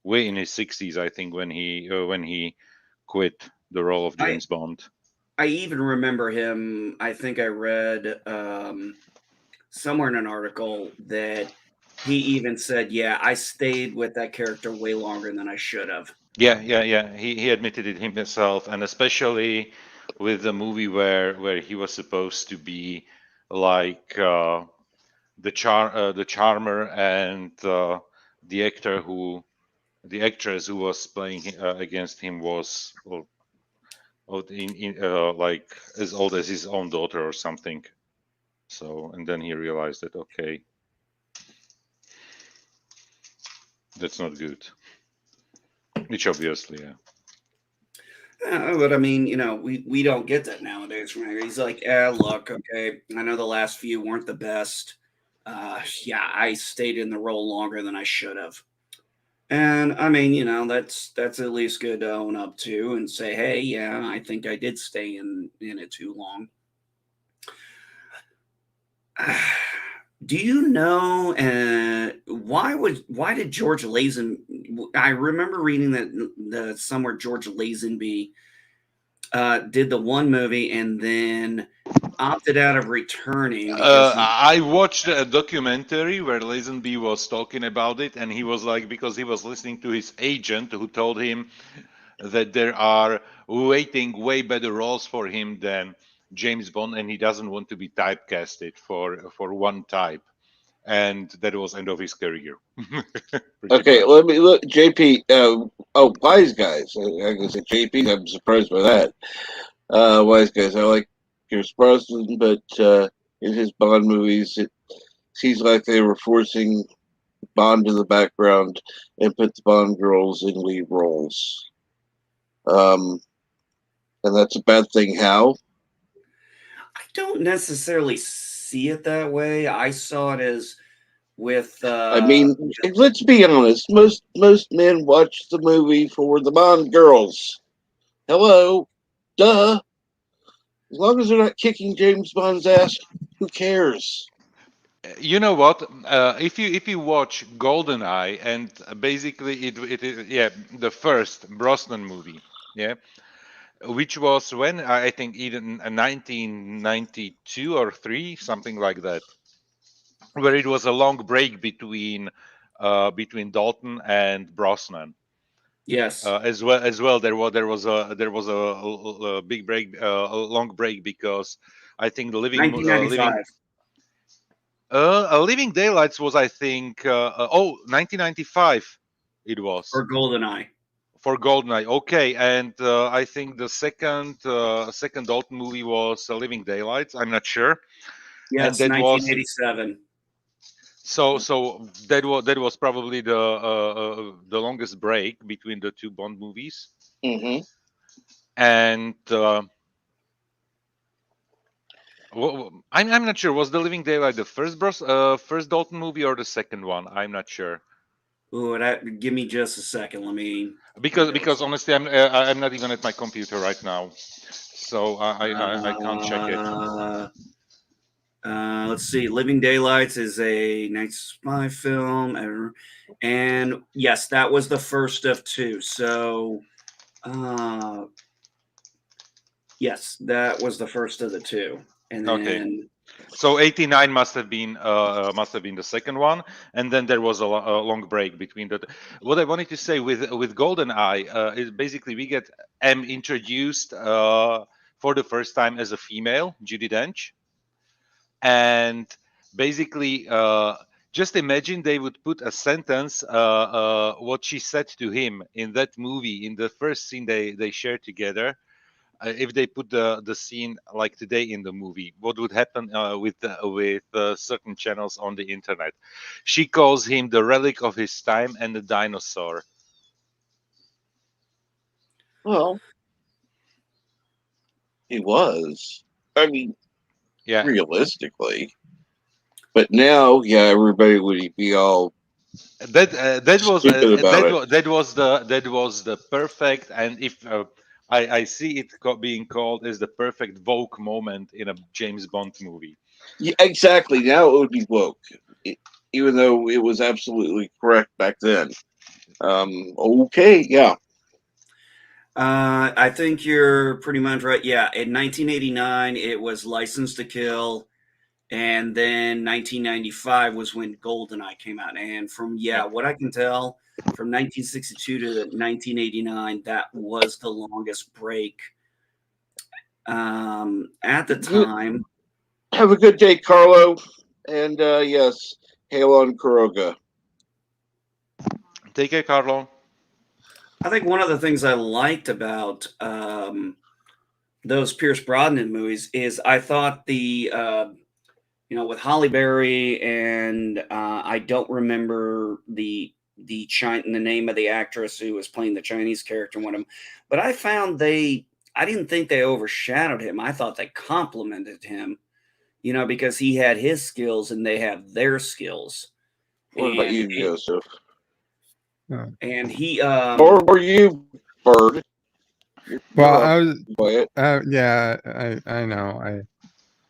60s, I think, when he quit the role of James Bond. I even remember him. I think I read somewhere in an article that he even said, "Yeah, I stayed with that character way longer than I should have." Yeah. He admitted it himself, and especially with the movie where he was supposed to be like the charmer, and the actress who was playing against him was, well, like as old as his own daughter or something. So, and then he realized that, okay, that's not good. Which obviously, yeah. But I mean, we don't get that nowadays. Right? He's like, look, okay, I know the last few weren't the best. Yeah, I stayed in the role longer than I should have. And I mean, that's at least good to own up to and say, hey, yeah, I think I did stay in it too long. Do you know why did George Lazenby? I remember reading that somewhere George Lazenby did the one movie and then opted out of returning because I watched a documentary where Lazenby was talking about it, and he was like, because he was listening to his agent who told him that there are waiting way better roles for him than James Bond, and he doesn't want to be typecasted for one type, and that was end of his career. Okay, let me look. JP, Wise Guys. I can say JP. I'm surprised by that. Wise Guys. I like Pierce Brosnan, but in his Bond movies, it seems like they were forcing Bond to the background and put the Bond girls in lead roles. And that's a bad thing. How? I don't necessarily see it that way. I saw it as with. I mean, let's be honest. Most men watch the movie for the Bond girls. Hello, duh. As long as they're not kicking James Bond's ass, who cares? You know what? If you watch GoldenEye, and basically it is, yeah, the first Brosnan movie, yeah, which was when, I think, even 1992 or three, something like that, where it was a long break between Dalton and Brosnan. Yes. As well, there was a big break, a long break, because I think the living 1995. Living Daylights was, I think, 1995 it was For GoldenEye. for GoldenEye. Okay, and I think the second Dalton movie was Living Daylights. I'm not sure. And Yes, that was 1987. so that was probably the longest break between the two Bond movies. Mm-hmm. And I'm not sure. Was the Living Daylight the first Dalton movie or the second one? I'm not sure. Ooh, give me just a second. Let me. Because honestly, I'm not even at my computer right now, so I can't check it. Let's see. Living Daylights is a night spy film, and yes, that was the first of two. So, yes, that was the first of the two, and then. Okay. So 89 must have been the second one, and then there was a long break between the. What I wanted to say with GoldenEye is basically we get M introduced for the first time as a female, Judi Dench, and basically just imagine they would put a sentence what she said to him in that movie, in the first scene they shared together. If they put the scene like today in the movie, what would happen with certain channels on the internet? She calls him the relic of his time and the dinosaur. Well, he was. I mean, Yeah. realistically. But now, yeah, everybody would be all That was stupid about it. that was the perfect, and if I see it being called as the perfect Vogue moment in a James Bond movie. Yeah, exactly. Now it would be woke, even though it was absolutely correct back then. Okay, yeah. I think you're pretty much right. Yeah, in 1989, it was License to Kill, and then 1995 was when GoldenEye came out. And from what I can tell, from 1962 to 1989, that was the longest break at the time. Have a good day, Carlo. And yes, hail on Kuroga. Take care, Carlo. I think one of the things I liked about those Pierce Brosnan movies is I thought with Holly Berry and I don't remember the name of the actress who was playing the Chinese character in one of them, but I found I didn't think they overshadowed him. I thought they complimented him, because he had his skills and they have their skills. What about you, Joseph? And he or you, Bird? Well, I was quiet. yeah, I know.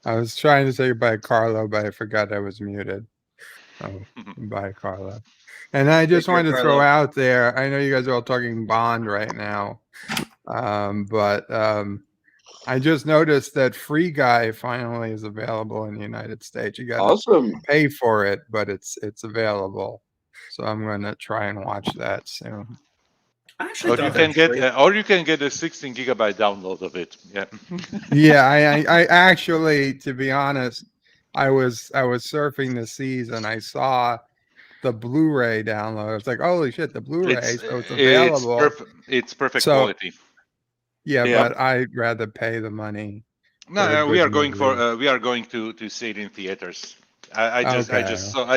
I was trying to say goodbye, Carlo, but I forgot I was muted. Oh, bye, Carlo. And I just wanted to throw out there, I know you guys are all talking Bond right now, but I just noticed that Free Guy finally is available in the United States. You got to pay for it, but it's available. So I'm going to try and watch that soon. Or you can get a 16 gigabyte download of it. Yeah. Yeah, I actually, to be honest, I was surfing the seas and I saw the Blu-ray download. It's like, holy shit, the Blu-ray, so it's available. It's perfect quality. Yeah, but I'd rather pay the money. No, we are going to see it in theaters. I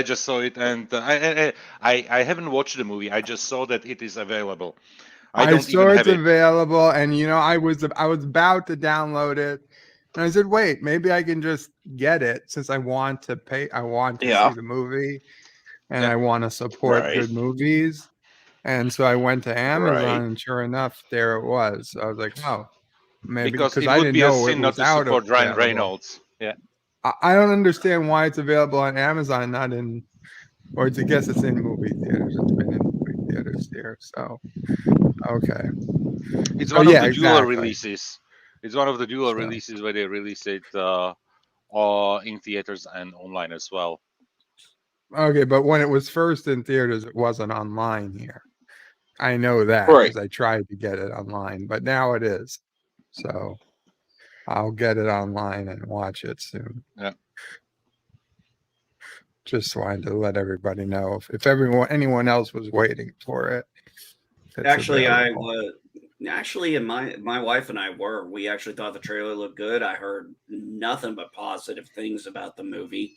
just saw it, and I haven't watched the movie. I just saw that it is available. I saw it's available, and I was about to download it, and I said, wait, maybe I can just get it since I want to pay. I want to see the movie, and I want to support good movies. And so I went to Amazon, and sure enough, there it was. So I was like, oh, maybe because I didn't know it was not to out support of Ryan Reynolds. Yeah, I don't understand why it's available on Amazon, not in, or I guess it's in movie theaters. It's been in movie theaters here, so okay. It's one of the dual releases. It's one of the dual releases where they release it in theaters and online as well. Okay, but when it was first in theaters, it wasn't online here. I know that because I tried to get it online, but now it is. So I'll get it online and watch it soon. Yeah. Just wanted to let everybody know if anyone else was waiting for it. Actually, available. I was. Actually, and my wife and I were. We actually thought the trailer looked good. I heard nothing but positive things about the movie.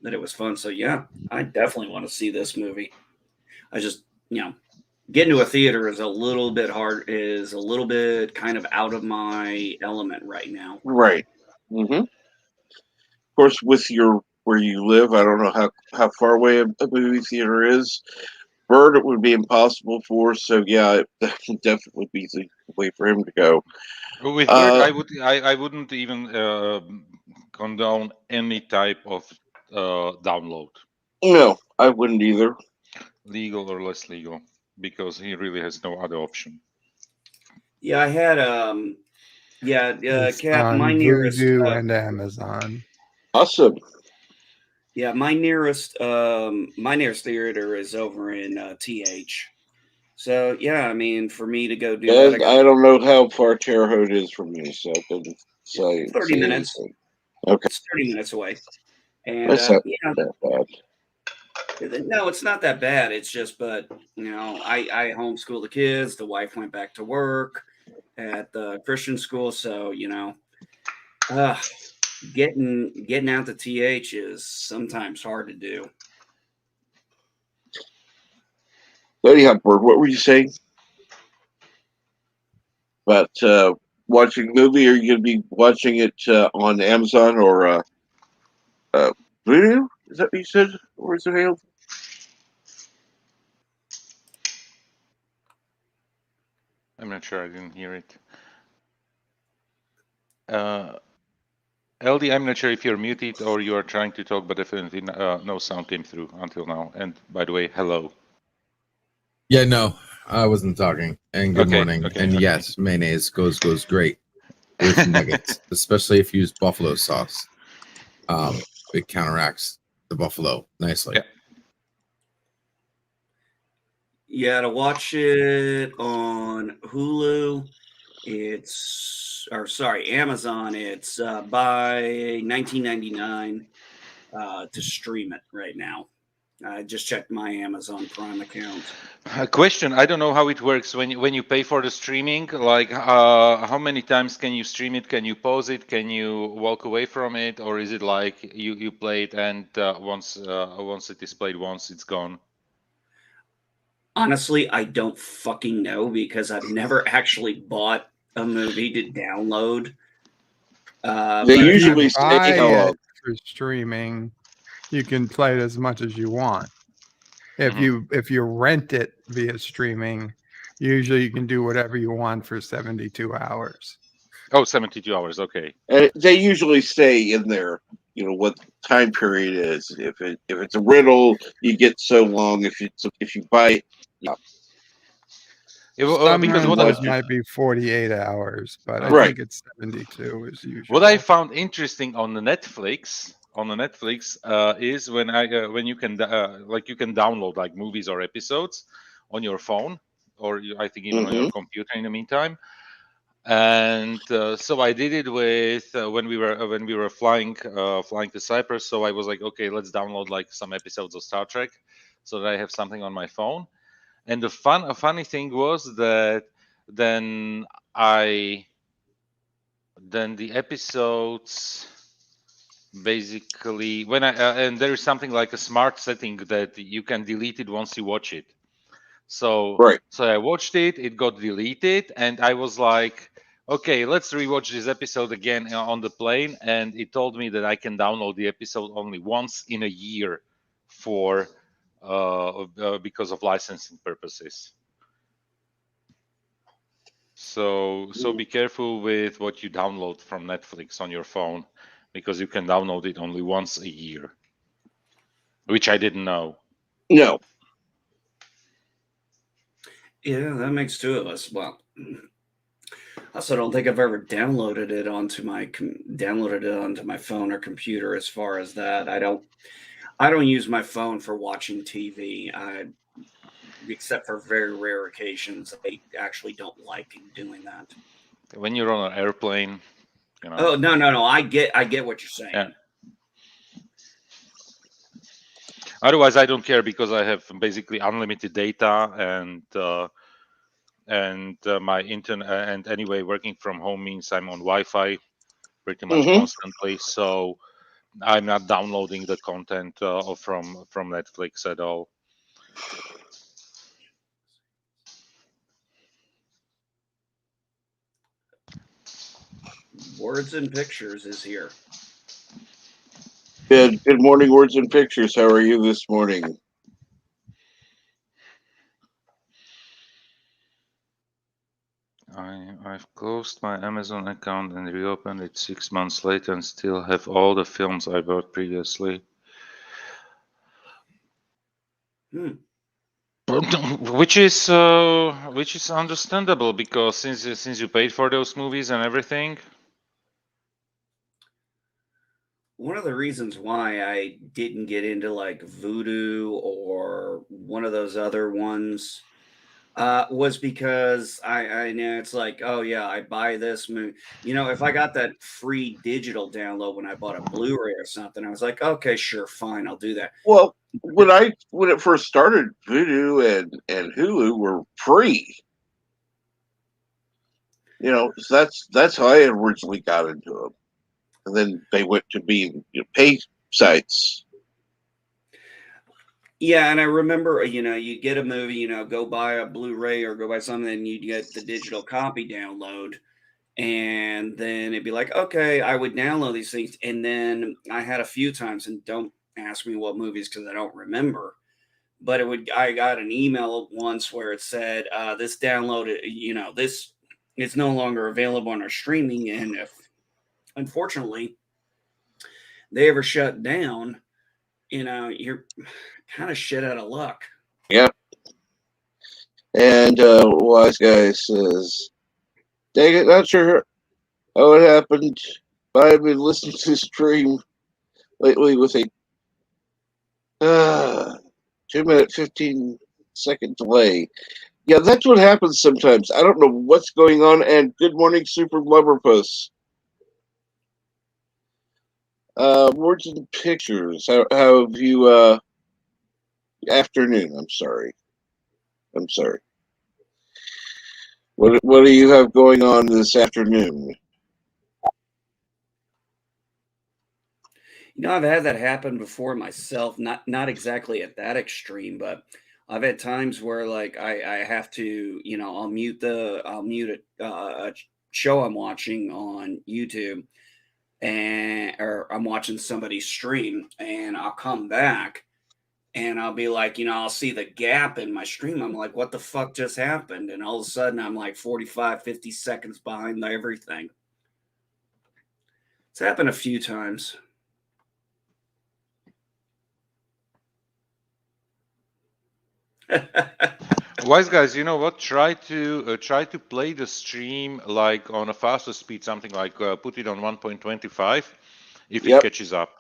That it was fun. So yeah, I definitely want to see this movie. I just getting to a theater is a little bit hard. Is a little bit kind of out of my element right now. Right. Mm-hmm. Of course, with where you live, I don't know how far away a movie theater is. Bird, it would be impossible for. So yeah, that would definitely be the way for him to go. With Bird, I wouldn't even condone any type of download. No, I wouldn't either. Legal or less legal, because he really has no other option. Yeah, I had Cap, my nearest Vudu and Amazon. Awesome. Yeah, my nearest theater is over in TH. So yeah, I mean, for me to go do that, I don't know how far Terre Haute is from me, so I couldn't say 30 minutes. Anything. Okay, it's 30 minutes away, and that's not that bad. No, it's not that bad. It's just, but I homeschool the kids. The wife went back to work at the Christian school, so getting out to TH is sometimes hard to do. So anyhow, Bird, what were you saying about watching a movie? Are you going to be watching it on Amazon or Vudu? Is that what you said? Or is it hailed? I'm not sure. I didn't hear it. LD, I'm not sure if you're muted or you are trying to talk, but definitely no sound came through until now. And by the way, hello. Yeah, no, I wasn't talking. And good Okay, morning. okay, and okay. yes, mayonnaise goes great with nuggets, especially if you use buffalo sauce. It counteracts the buffalo nicely. Yeah. Yeah, to watch it on Hulu, Amazon. It's by $19.99 to stream it right now. I just checked my Amazon Prime account. A question: I don't know how it works when you pay for the streaming. Like, how many times can you stream it? Can you pause it? Can you walk away from it, or is it like you play it and once it is played once, it's gone? Honestly, I don't fucking know because I've never actually bought a movie to download. They But usually If you say buy how it long. for streaming, you can play it as much as you want. If you rent it via streaming, usually you can do whatever you want for 72 hours. Oh, 72 hours. Okay. They usually say in there, what time period is. If it's a rental, you get so long. If you buy it, yeah. Some Because rentals might be 48 hours, but I Uh-huh. think it's 72 is usual. What I found interesting on the Netflix is when you can you can download like movies or episodes on your phone or I think even on your computer in the meantime. And so I did it with when we were flying to Cyprus. So I was like, okay, let's download like some episodes of Star Trek so that I have something on my phone. And a funny thing was that then the episodes basically when I and there is something like a smart setting that you can delete it once you watch it. So Right. so I watched it, it got deleted, and I was like, okay, let's rewatch this episode again on the plane, and it told me that I can download the episode only once in a year for because of licensing purposes. So be careful with what you download from Netflix on your phone because you can download it only once a year, which I didn't know. No. Yeah, that makes two of us. Well, I also don't think I've ever downloaded it onto my phone or computer. As far as that, I don't use my phone for watching TV. Except for very rare occasions, I actually don't like doing that. When you're on an airplane, Oh no! I get what you're saying. Yeah. Otherwise, I don't care because I have basically unlimited data and my internet. And anyway, working from home means I'm on Wi-Fi pretty much constantly. So I'm not downloading the content from Netflix at all. Words and Pictures is here. Good morning, Words and Pictures. How are you this morning? I've closed my Amazon account and reopened it 6 months later and still have all the films I bought previously. Which is understandable because since you paid for those movies and everything. One of the reasons why I didn't get into like Voodoo or one of those other ones was because I know it's like, oh yeah, I buy this movie. If I got that free digital download when I bought a Blu-ray or something, I was like, okay, sure, fine, I'll do that. Well, when it first started, Voodoo and Hulu were free. So that's how I originally got into them, and then they went to being pay sites. Yeah, and I remember, you get a movie, go buy a Blu-ray or go buy something, and you get the digital copy download, and then it'd be like, okay, I would download these things, and then I had a few times, and don't ask me what movies because I don't remember, but I got an email once where it said, this downloaded, this is no longer available on our streaming, and unfortunately, they ever shut down, you're kind of shit out of luck. Yeah. And Wise Guy says, dang it, not sure how it happened, but I've been listening to the stream lately with a 2-minute, 15-second delay. Yeah, that's what happens sometimes. I don't know what's going on. And good morning, Super Blubber Puss. Words and pictures. How have you, afternoon, I'm sorry. What do you have going on this afternoon? I've had that happen before myself, not exactly at that extreme, but I've had times where like I have to, I'll mute a show I'm watching on YouTube, or I'm watching somebody's stream, and I'll come back and I'll be like, I'll see the gap in my stream. I'm like, what the fuck just happened? And all of a sudden I'm like 45, 50 seconds behind everything. It's happened a few times. Wise guys, you know what? Try to play the stream like on a faster speed, something like put it on 1.25 if it catches up.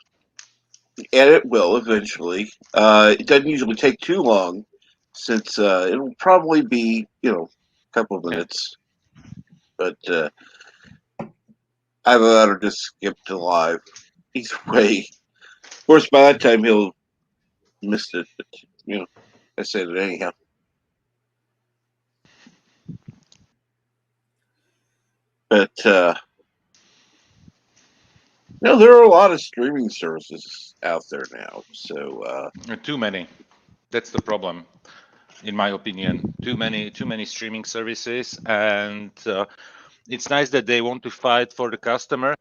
And it will eventually. It doesn't usually take too long, since it'll probably be a couple of minutes. But either that or just skip to live. Either way, of course, by that time he'll missed it. But I said it anyhow. But there are a lot of streaming services out there now. So too many. That's the problem, in my opinion. Too many streaming services, and it's nice that they want to fight for the customer,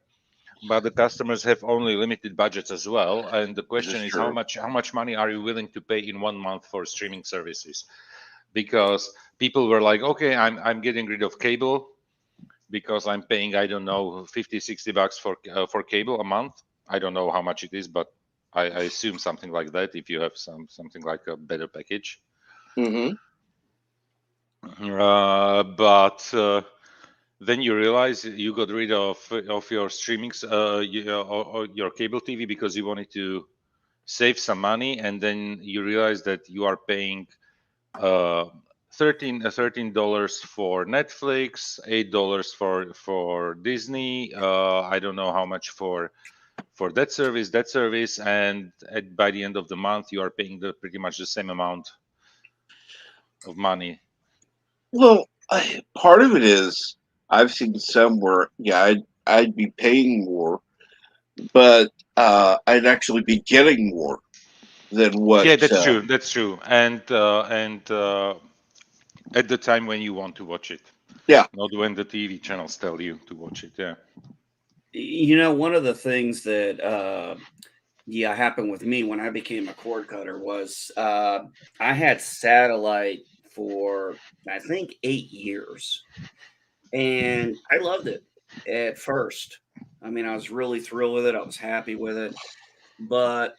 but the customers have only limited budgets as well. And the question is how much money are you willing to pay in 1 month for streaming services? Because people were like, okay, I'm getting rid of cable because I'm paying, I don't know, 50, 60 bucks for cable a month. I don't know how much it is, but I assume something like that if you have something like a better package. Mm-hmm. But then you realize you got rid of your streamings, or your cable TV because you wanted to save some money, and then you realize that you are paying $13 for Netflix, $8 for Disney. I don't know how much for that service, and by the end of the month you are paying pretty much the same amount of money. Well, part of it is I've seen some where I'd be paying more, but I'd actually be getting more than what. Yeah, that's true. That's true. And at the time when you want to watch it. Yeah. Not when the TV channels tell you to watch it. Yeah. One of the things that happened with me when I became a cord cutter was I had satellite for I think 8 years, and I loved it at first. I mean, I was really thrilled with it. I was happy with it, but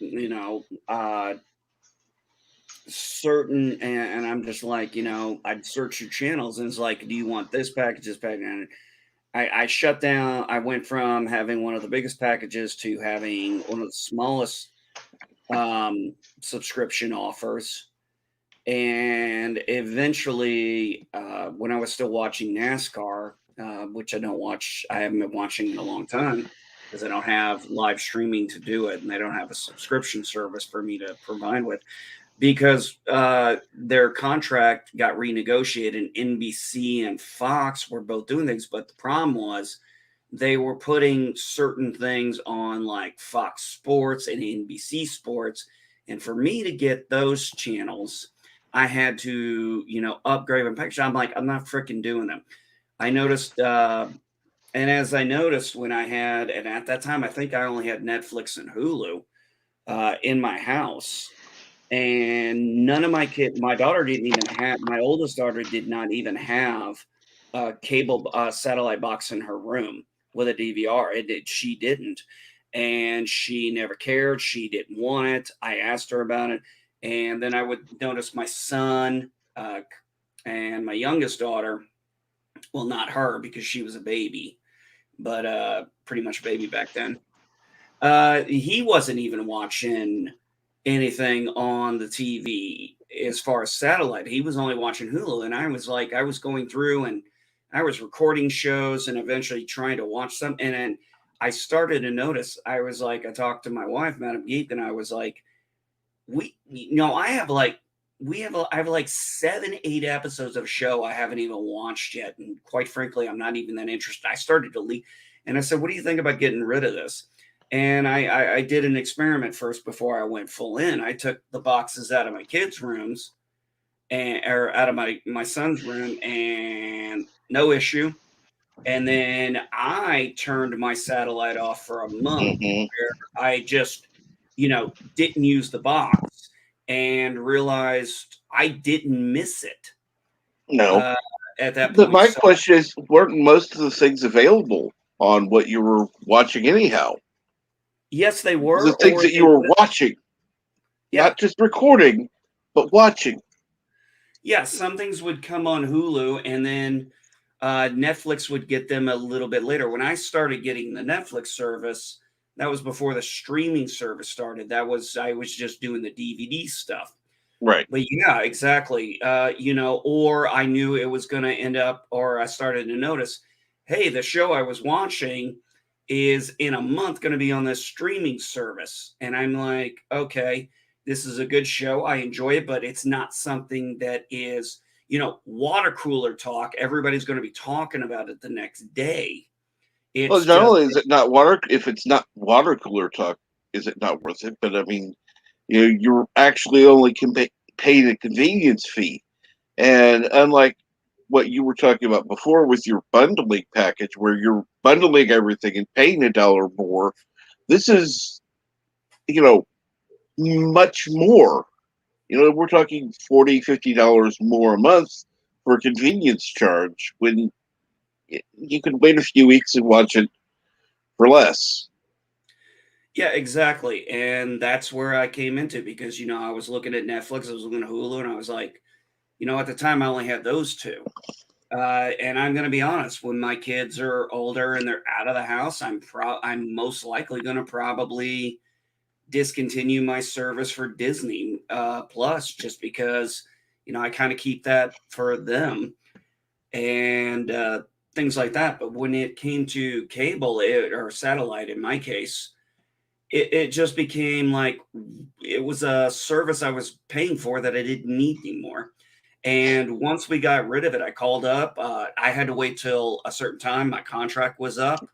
certain, and I'm just like, I'd search your channels and it's like, do you want this package, this package? And I shut down. I went from having one of the biggest packages to having one of the smallest subscription offers. And eventually, when I was still watching NASCAR, which I haven't been watching in a long time because I don't have live streaming to do it, and they don't have a subscription service for me to provide with, because their contract got renegotiated, and NBC and Fox were both doing things. But the problem was they were putting certain things on like Fox Sports and NBC Sports. And for me to get those channels, I had to, upgrade my package. I'm like, I'm not freaking doing them. I noticed, and as I noticed when I had, and at that time, I think I only had Netflix and Hulu in my house. And none of my daughter didn't even have, my oldest daughter did not even have a cable satellite box in her room with a DVR. She didn't. and she never cared. She didn't want it. I asked her about it, and then I would notice my son and my youngest daughter. Well, not her because she was a baby, but pretty much a baby back then. He wasn't even watching anything on the TV as far as satellite. He was only watching Hulu, and I was like, I was going through and I was recording shows and eventually trying to watch some. And then I started to notice. I was like, I talked to my wife, Madam Geek, and I was like, I have like. I have like 7, 8 episodes of a show I haven't even watched yet. And quite frankly, I'm not even that interested. I started to leave and I said, what do you think about getting rid of this? And I did an experiment first before I went full in. I took the boxes out of my kids' rooms or out of my son's room and no issue. And then I turned my satellite off for a month Mm-hmm. where I just, didn't use the box and realized I didn't miss it No. at that point. My So, question is, weren't most of the things available on what you were watching anyhow? yes, they The were, things or that they you were would. watching, Yeah. not just recording, but watching. Yeah, some things would come on Hulu, and then Netflix would get them a little bit later. When I started getting the Netflix service, that was before the streaming service started. I was just doing the DVD stuff. Right. But yeah, exactly. Or I knew it was going to end up, or I started to notice, hey, the show I was watching is in a month going to be on this streaming service. And I'm like, okay, this is a good show. I enjoy it, but it's not something that is, water cooler talk. Everybody's going to be talking about it the next day. Well, It's not just, only is it not water, if it's not water cooler talk, is it not worth it? But I mean, you're actually only paying a convenience fee, and unlike what you were talking about before with your bundling package, where you're bundling everything and paying $1 more, this is, you know, much more. We're talking $40, $50 more a month for a convenience charge when you could wait a few weeks and watch it for less. yeah, exactly. And that's where I came into because, I was looking at Netflix, I was looking at Hulu, and I was like, at the time I only had those two. And I'm going to be honest, when my kids are older and they're out of the house, I'm most likely going to probably discontinue my service for Disney Plus just because, I kind of keep that for them and things like that. But when it came to cable or satellite, in my case, it just became like it was a service I was paying for that I didn't need anymore. And once we got rid of it, I called up. I had to wait till a certain time. My contract was up.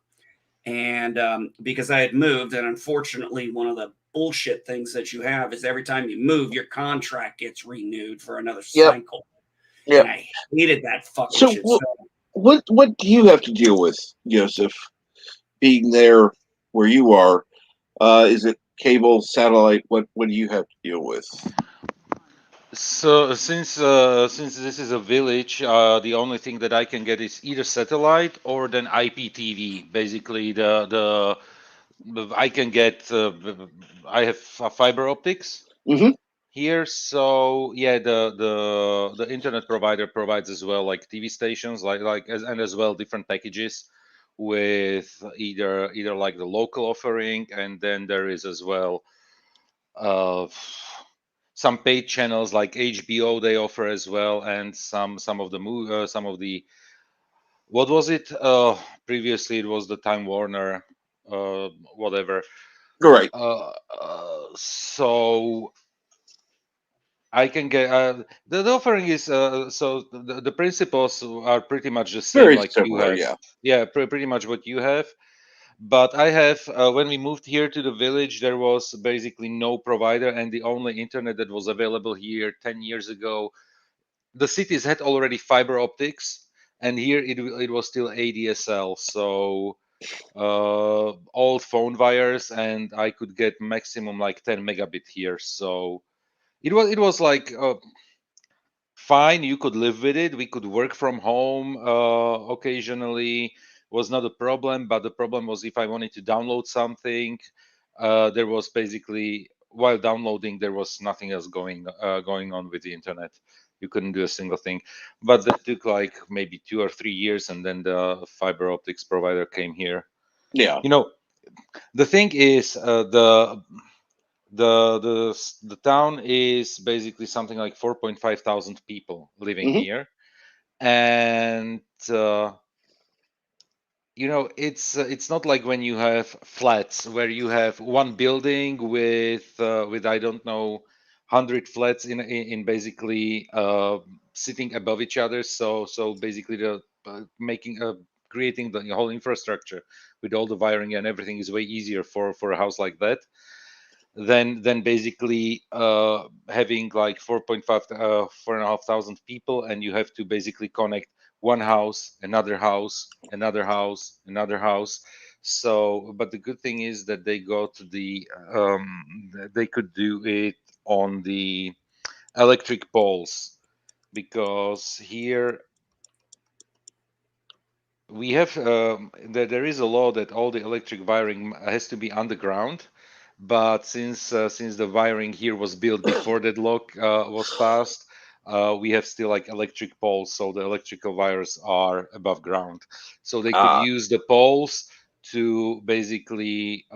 And because I had moved, and unfortunately, one of the bullshit things that you have is every time you move, your contract gets renewed for another Yep. cycle. Yep. And I hated that fucking So, shit. So what do you have to deal with, Joseph, being there where you are? Is it cable, satellite? What do you have to deal with? So since this is a village, the only thing that I can get is either satellite or then IPTV. Basically, the I can get I have fiber optics Mm-hmm. here, so yeah, the internet provider provides as well like TV stations, and as well different packages with either like the local offering, and then there is as well uh some paid channels like HBO they offer as well, and some of the some of the what was it? Previously it was the Time Warner, whatever. Right. So I can get the offering is so the principles are pretty much the same Very like you similar. have. Yeah. Yeah, pretty much what you have. But I have when we moved here to the village, there was basically no provider, and the only internet that was available here 10 years ago, the cities had already fiber optics, and here it was still ADSL. So old phone wires, and I could get maximum like 10 megabit here. So it was like fine. You could live with it. We could work from home occasionally, was not a problem, but the problem was if I wanted to download something, there was basically, while downloading, there was nothing else going on with the internet. You couldn't do a single thing. But that took like maybe 2 or 3 years, and then the fiber optics provider came here. Yeah. The thing is, the town is basically something like 4.5 thousand people living here, and it's not like when you have flats where you have one building with I don't know 100 flats in basically sitting above each other. So basically the making creating the whole infrastructure with all the wiring and everything is way easier for a house like that than basically having like 4.5 people, and you have to basically connect one house, another house, another house, another house. So, but the good thing is that they got they could do it on the electric poles, because here we have there is a law that all the electric wiring has to be underground, but since the wiring here was built before that law was passed, we have still like electric poles, so the electrical wires are above ground, so they could use the poles to basically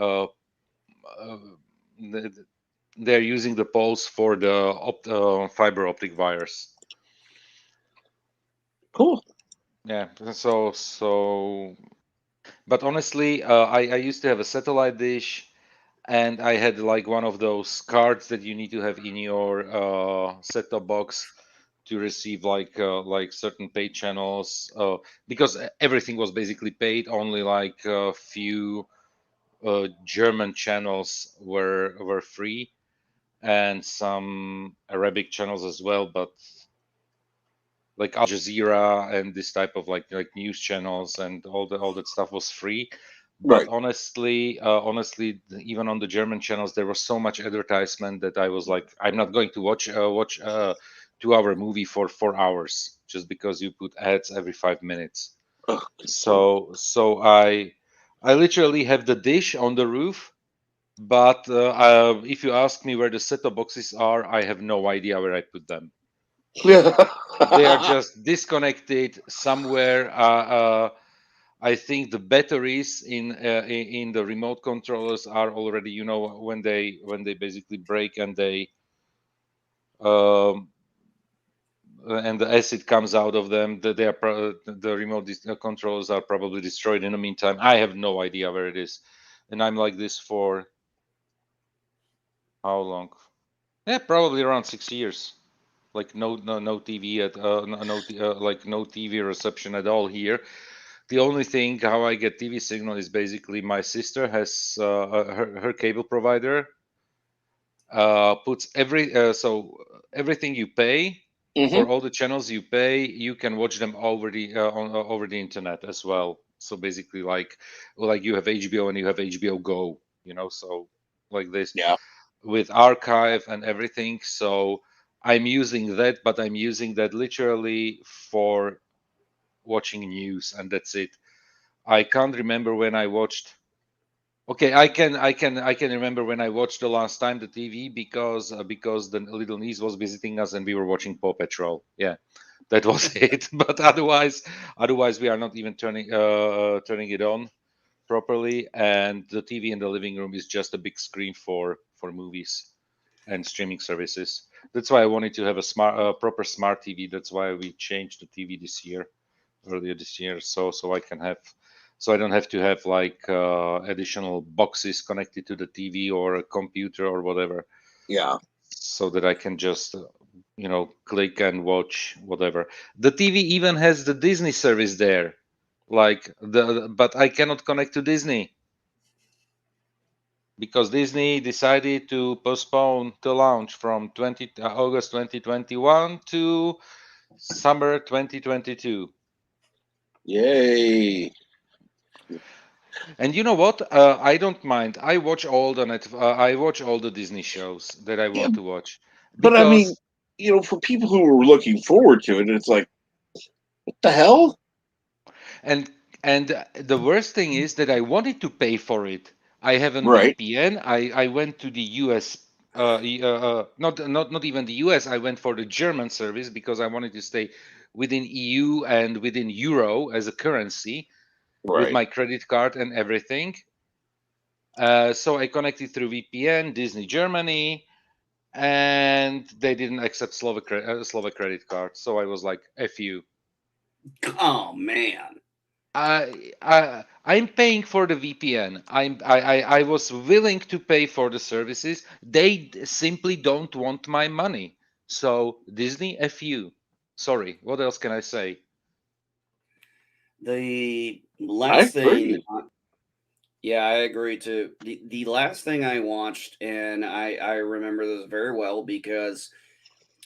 they're using the poles for the fiber optic wires. Cool. Yeah, so but honestly, I used to have a satellite dish, and I had like one of those cards that you need to have in your set-top box to receive like certain paid channels, because everything was basically paid. Only like a few German channels were free, and some Arabic channels as well, but like Al Jazeera and this type of like news channels and all that stuff was free. But Right. honestly, even on the German channels, there was so much advertisement that I was like, I'm not going to watch a 2-hour movie for 4 hours just because you put ads every 5 minutes. Oh, So I literally have the dish on the roof, but if you ask me where the set-top boxes are, I have no idea where I put them. They are just disconnected somewhere. I think the batteries in the remote controllers are already, when they basically break and um, and the acid comes out of them, that the remote controllers are probably destroyed in the meantime. I have no idea where it is, and I'm like this for how long? Yeah, probably around 6 years. Like no TV at like no TV reception at all here. The only thing how I get TV signal is basically my sister has her cable provider puts everything you pay for all the channels you pay, you can watch them over over the internet as well. So basically, like you have HBO and you have HBO Go, so like this Yeah. with archive and everything. So I'm using that, but I'm using that literally for watching news, and that's it. I can't remember when I watched. Okay, I can remember when I watched the last time the TV, because the little niece was visiting us and we were watching Paw Patrol. Yeah, that was it. But otherwise we are not even turning it on properly, and the TV in the living room is just a big screen for movies and streaming services. That's why I wanted to have a proper smart TV. That's why we changed the TV earlier this year, so I don't have to have like additional boxes connected to the TV or a computer or whatever. Yeah. So that I can just click and watch whatever. The TV even has the Disney service there, but I cannot connect to Disney because Disney decided to postpone the launch from August 2021 to summer 2022. Yay. And you know what? I don't mind. I watch all I watch all the Disney shows that I Yeah, want to watch but I mean, because for people who were looking forward to it, it's like, what the hell? and And the worst thing is that I wanted to pay for it. I have a Right. VPN. I went to the US, not even the US. I went for the German service because I wanted to stay within EU and within Euro as a currency with Right. my credit card and everything. So I connected through VPN, Disney Germany, and they didn't accept Slovak credit card. So I was like, "F you." Oh man. I'm paying for the VPN. I was willing to pay for the services. They simply don't want my money. So Disney, F you. Sorry. What else can I say? The I last thing, agree. yeah, I agree too. The last thing I watched, and I remember this very well because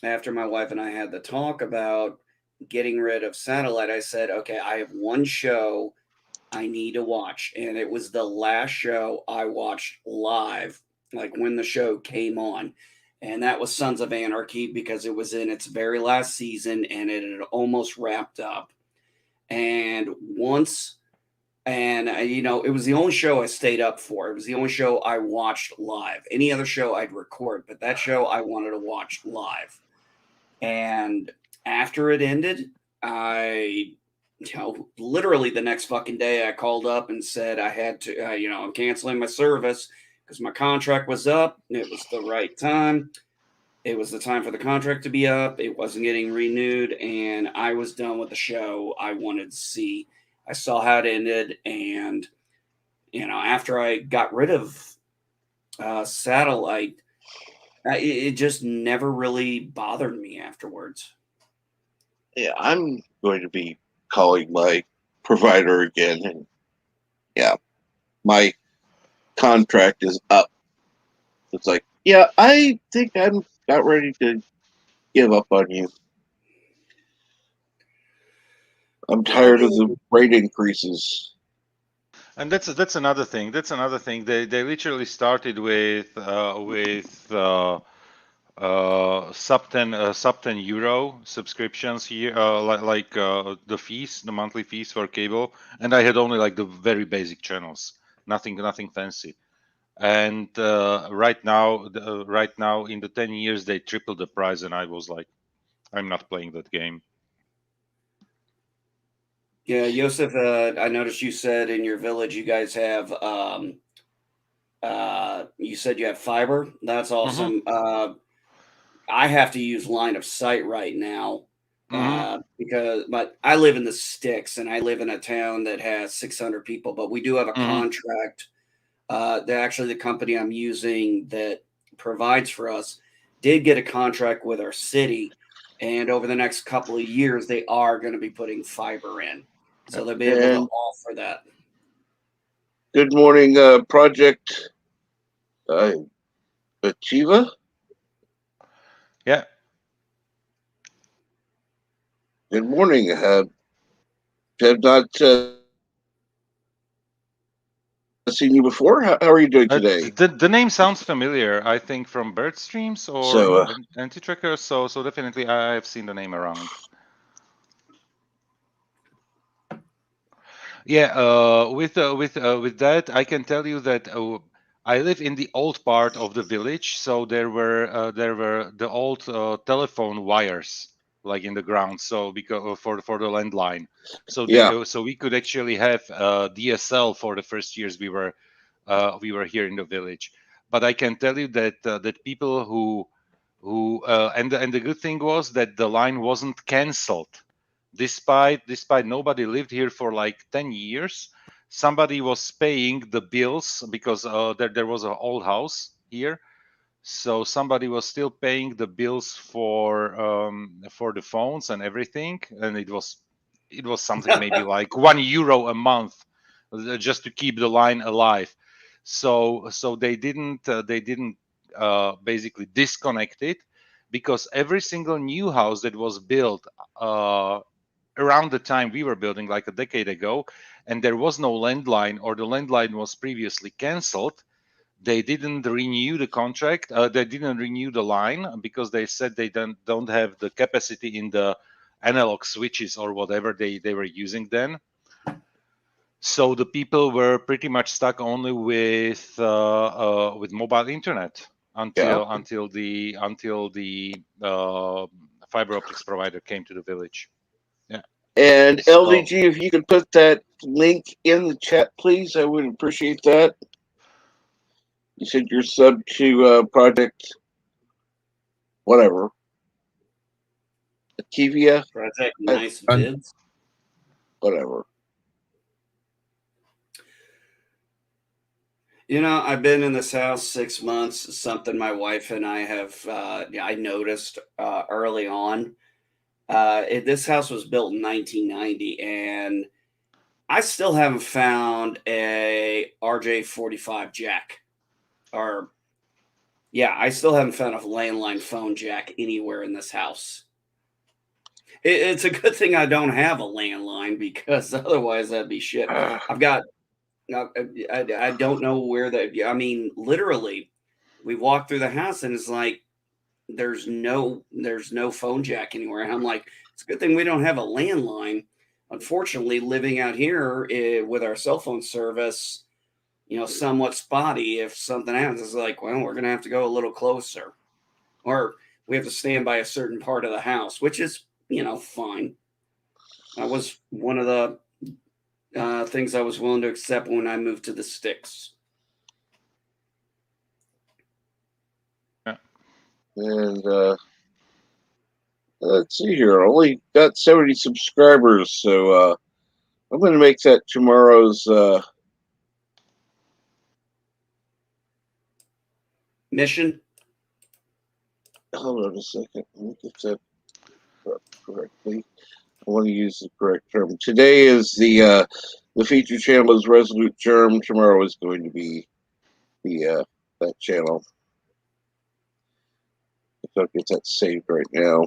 after my wife and I had the talk about getting rid of satellite, I said, okay, I have one show I need to watch. And it was the last show I watched live, like when the show came on. And that was Sons of Anarchy because it was in its very last season and it had almost wrapped up. And once, and it was the only show I stayed up for. It was the only show I watched live. Any other show I'd record, but that show I wanted to watch live. And after it ended, literally the next fucking day, I called up and said I had to, I'm canceling my service because my contract was up. It was the right time. It was the time for the contract to be up. It wasn't getting renewed, and I was done with the show I wanted to see. I saw how it ended, and after I got rid of satellite, it just never really bothered me afterwards. Yeah, I'm going to be calling my provider again, and yeah, my contract is up. It's like, yeah, I think I'm about ready to give up on you. I'm tired of the rate increases. And that's another thing. That's another thing. They literally started with sub 10 euro subscriptions here, the fees, the monthly fees for cable, and I had only like the very basic channels, nothing fancy. And right now in the 10 years they tripled the price, and I was like, I'm not playing that game. Yeah, Joseph, I noticed you said in your village you guys have you said you have fiber. That's awesome. I have to use line of sight right now but I live in the sticks and I live in a town that has 600 people, but we do have a contract. That actually the company I'm using that provides for us did get a contract with our city, and over the next couple of years they are going to be putting fiber in, so they'll be able to And offer that. good morning, Project Achieva. Yeah. Good morning. Have not seen you before. How are you doing today? The name sounds familiar. I think from Bird Streams or So, Anti-Tracker. So definitely I have seen the name around. Yeah. With that, I can tell you that I live in the old part of the village. So there were the old telephone wires like in the ground. So because for the landline. So yeah, so we could actually have DSL for the first years we were here in the village. But I can tell you that that people and the good thing was that the line wasn't cancelled, despite nobody lived here for like 10 years. Somebody was paying the bills because there was an old house here, so somebody was still paying the bills for the phones and everything, and it was something maybe like €1 a month just to keep the line alive. So they didn't basically disconnect it, because every single new house that was built around the time we were building, like a decade ago, and there was no landline, or the landline was previously cancelled, they didn't renew the contract. They didn't renew the line because they said they don't have the capacity in the analog switches or whatever they were using then. So the people were pretty much stuck only with mobile internet until the fiber optics provider came to the village. Yeah. And So- LDG, if you could put that link in the chat, please, I would appreciate that. You said you're sub to Project whatever. Akivia, Project Nice Vids. whatever. You know, I've been in this house 6 months. Something my wife and I have I noticed early on. This house was built in 1990, and I still haven't found a RJ45 jack. I still haven't found a landline phone jack anywhere in this house. It's a good thing I don't have a landline, because otherwise that'd be shit. I've got. I don't know where that. I mean, literally, we walk through the house and it's like there's no phone jack anywhere. And I'm like, it's a good thing we don't have a landline. Unfortunately, living out here with our cell phone service, somewhat spotty. If something happens, it's like, well, we're gonna have to go a little closer, or we have to stand by a certain part of the house, which is fine. That was one of the things I was willing to accept when I moved to the sticks. Yeah. And let's see here. I only got 70 subscribers, so I'm going to make that tomorrow's mission. Hold on a second. Let me get that correctly. I want to use the correct term. Today is the feature channel is Resolute Germ. Tomorrow is going to be the that channel. I'll get that saved right now.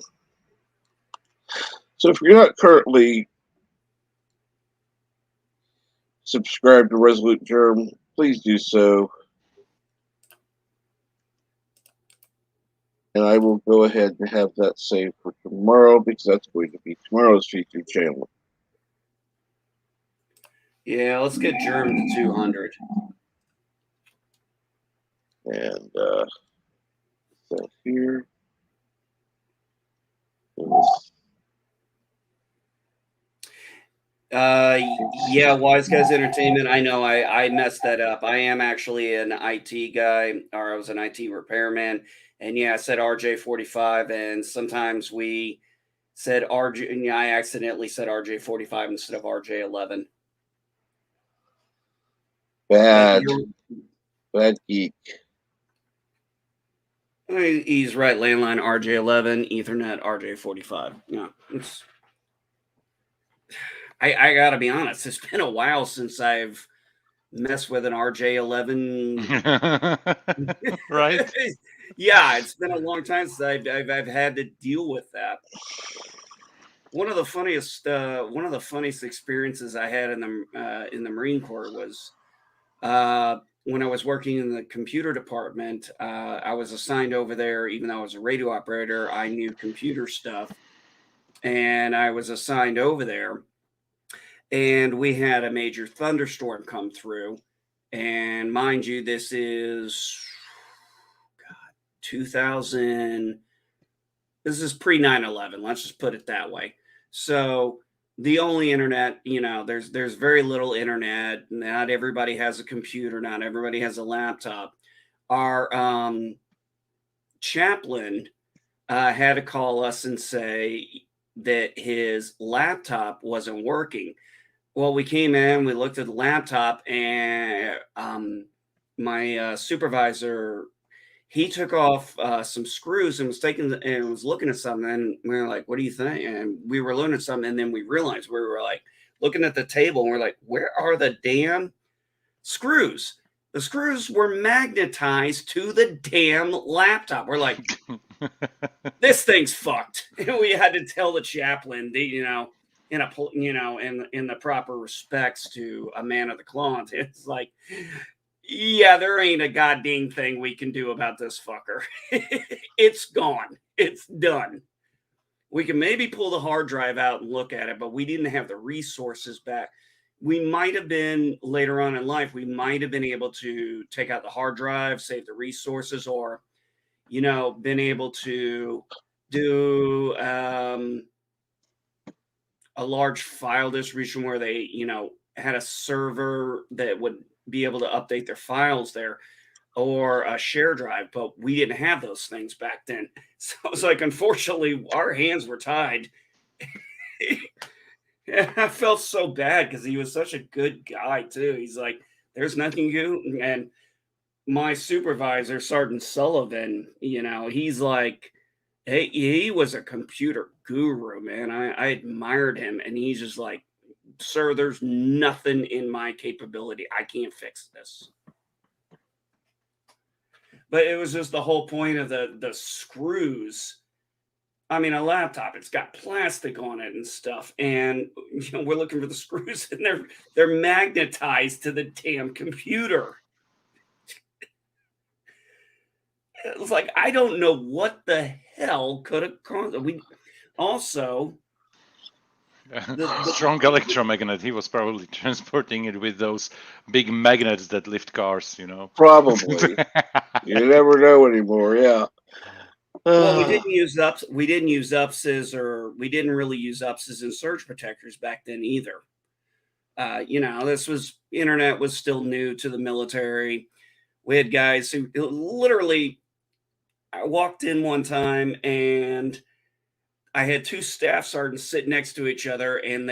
So if you're not currently subscribed to Resolute Germ, please do so. And I will go ahead and have that saved for tomorrow, because that's going to be tomorrow's featured channel. Yeah, let's get Germ to 200. And that here. Yeah, Wise Guys Entertainment. I know I messed that up. I am actually an IT guy, or I was an IT repairman. And yeah, I said RJ45, and sometimes we said RJ, and I accidentally said RJ45 instead of RJ11. Bad geek. He's right. Landline RJ11, Ethernet RJ45. Yeah, I gotta be honest. It's been a while since I've messed with an RJ11. Right. Yeah, it's been a long time since I've had to deal with that. One of the funniest experiences I had in the Marine Corps was when I was working in the computer department. I was assigned over there, even though I was a radio operator. I knew computer stuff, and I was assigned over there. And we had a major thunderstorm come through. And mind you, this is 2000. This is pre 9/11. Let's just put it that way. So the only internet, there's very little internet. Not everybody has a computer. Not everybody has a laptop. Our chaplain had to call us and say that his laptop wasn't working. Well, we came in, we looked at the laptop, and my supervisor, he took off some screws and was looking at something. And we were like, "What do you think?" And we were looking at something, and then we realized, we were like looking at the table, and we're like, "Where are the damn screws?" The screws were magnetized to the damn laptop. We're like, "This thing's fucked." And we had to tell the chaplain, in the proper respects to a man of the cloth. It's like, yeah, there ain't a goddamn thing we can do about this fucker. It's gone. It's done. We can maybe pull the hard drive out and look at it, but we didn't have the resources back. we might have been later on in life, we might have been able to take out the hard drive, save the resources, or, been able to do a large file distribution where they, had a server that would be able to update their files there, or a share drive, but we didn't have those things back then. So it's like, unfortunately, our hands were tied. Yeah, I felt so bad because he was such a good guy too. He's like, "There's nothing you," and my supervisor, Sergeant Sullivan, he's like, hey, he was a computer guru, man. I admired him, and he's just like, "Sir, there's nothing in my capability. I can't fix this." But it was just the whole point of the screws. I mean, a laptop, it's got plastic on it and stuff. And we're looking for the screws, and they're magnetized to the damn computer. It was like, I don't know what the hell could have caused it. We also strong electromagnet. He was probably transporting it with those big magnets that lift cars, Probably. You never know anymore. Yeah. Well, we didn't use UPSs, or we didn't really use UPSs and surge protectors back then either. Internet was still new to the military. We had guys who literally, I walked in one time and I had two staff sergeants sitting next to each other, and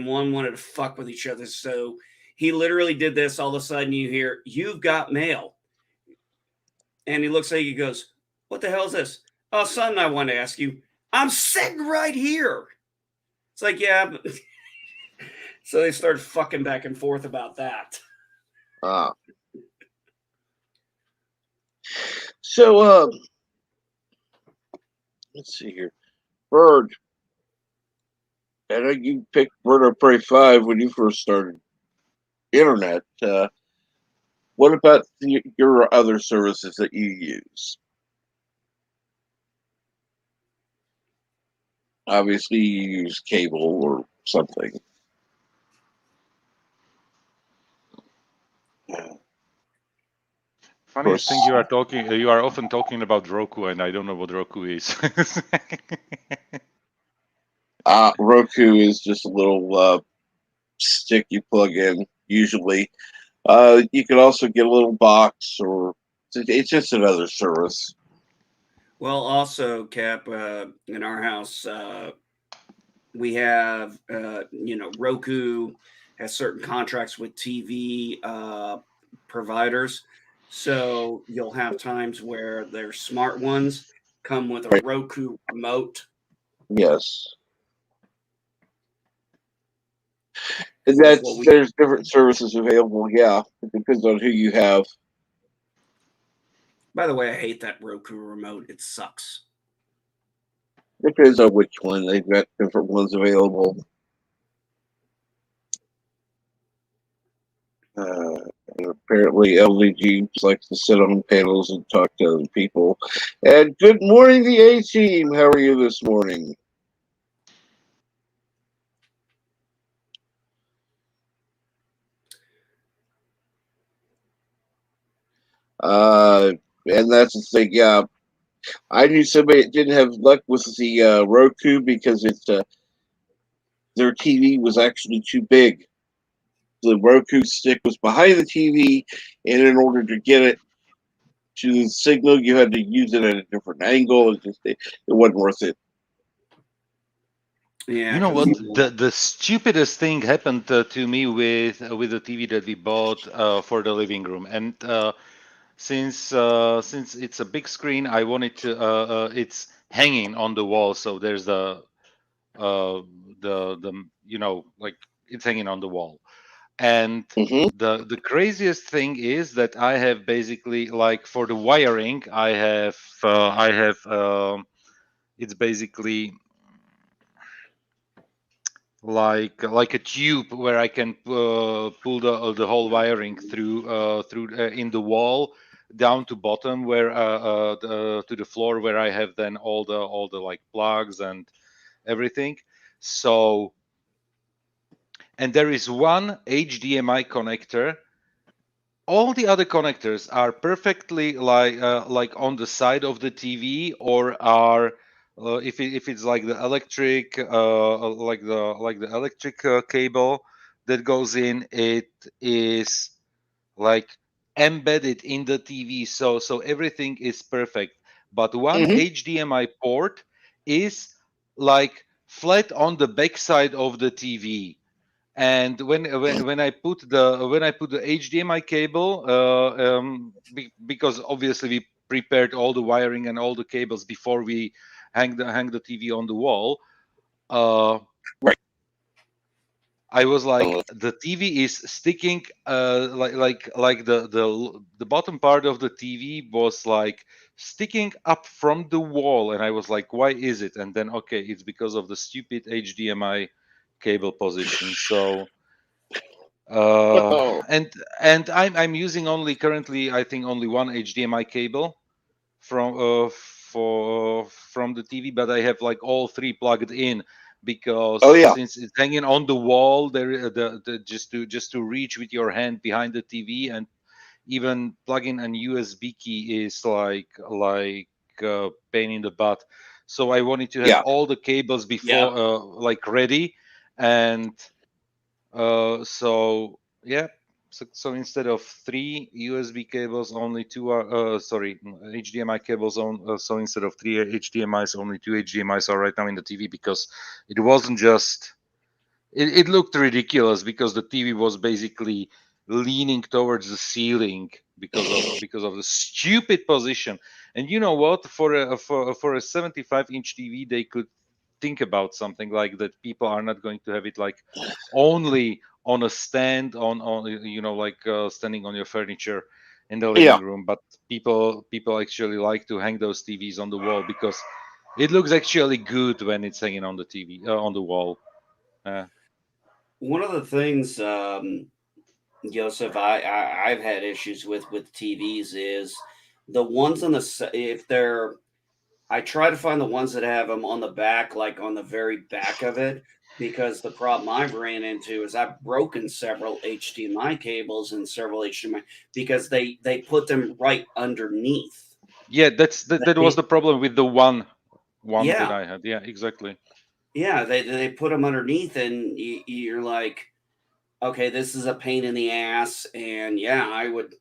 one wanted to fuck with each other. So he literally did this. All of a sudden you hear, "You've got mail." And he looks at you, he goes, "What the hell is this?" "Oh, son, I want to ask you." "I'm sitting right here." It's like, yeah. But so they started fucking back and forth about that. So, let's see here. Bird, I know you picked Bird of Prey 5 when you first started internet. What about your other services that you use? Obviously, you use cable or something. Funniest thing, you are often talking about Roku, and I don't know what Roku is. Roku is just a little stick you plug in, usually. You can also get a little box, or it's just another service. Well, also, Cap, in our house, we have, Roku has certain contracts with TV providers. So you'll have times where their smart ones come with a Roku remote. Yes. There's different services available. Yeah, it depends on who you have. By the way, I hate that Roku remote. It sucks. Depends on which one. They've got different ones available. And apparently, LDG likes to sit on panels and talk to other people. And good morning, the A team. How are you this morning? And that's the thing. Yeah, I knew somebody that didn't have luck with the Roku because their TV was actually too big. The Roku stick was behind the TV, and in order to get it to the signal, you had to use it at a different angle. It wasn't worth it. Yeah, you know what? The stupidest thing happened to me with the TV that we bought for the living room, and since it's a big screen, I wanted to. It's hanging on the wall, so there's the like it's hanging on the wall. And the craziest thing is that I have basically, like, for the wiring, I have it's basically like a tube where I can pull the whole wiring through in the wall down to bottom, where to the floor, where I have then all the like plugs and everything. So, and there is one HDMI connector. All the other connectors are perfectly like on the side of the TV, or are if it's like the electric like the electric cable that goes in, it is like embedded in the TV, so everything is perfect. But one HDMI port is like flat on the backside of the TV. And when I put the HDMI cable, because obviously we prepared all the wiring and all the cables before we hang the TV on the wall. Right. I was like, the TV is sticking, like the bottom part of the TV was like sticking up from the wall, and I was like, why is it? And then okay, it's because of the stupid HDMI cable position. So Oh. and I'm using only currently, I think, only one HDMI cable from from the TV, but I have like all three plugged in, because Oh, yeah. since it's hanging on the wall, there the just to reach with your hand behind the TV, and even plugging an USB key is like pain in the butt. So I wanted to have Yeah. all the cables before like ready, and so yeah, so instead of 3 USB cables, only 2 are HDMI cables on. So instead of 3 HDMIs, only 2 HDMIs are right now in the TV, because it wasn't just. It looked ridiculous because the TV was basically leaning towards the ceiling because of the stupid position. And you know what? For a 75-inch TV, they could think about something like that. People are not going to have it like only on a stand on like standing on your furniture in the living room, but people actually like to hang those TVs on the wall because it looks actually good when it's hanging on the TV on the wall. One of the things, Joseph, I've had issues with TVs is the ones on the if they're. I try to find the ones that have them on the back, like on the very back of it, because the problem I've ran into is I've broken several HDMI cables and several HDMI because they put them right underneath. Yeah, that was the problem with the one that Yeah, I had. Yeah, exactly. yeah, they put them underneath, and you're like, okay, this is a pain in the ass, and yeah, I would.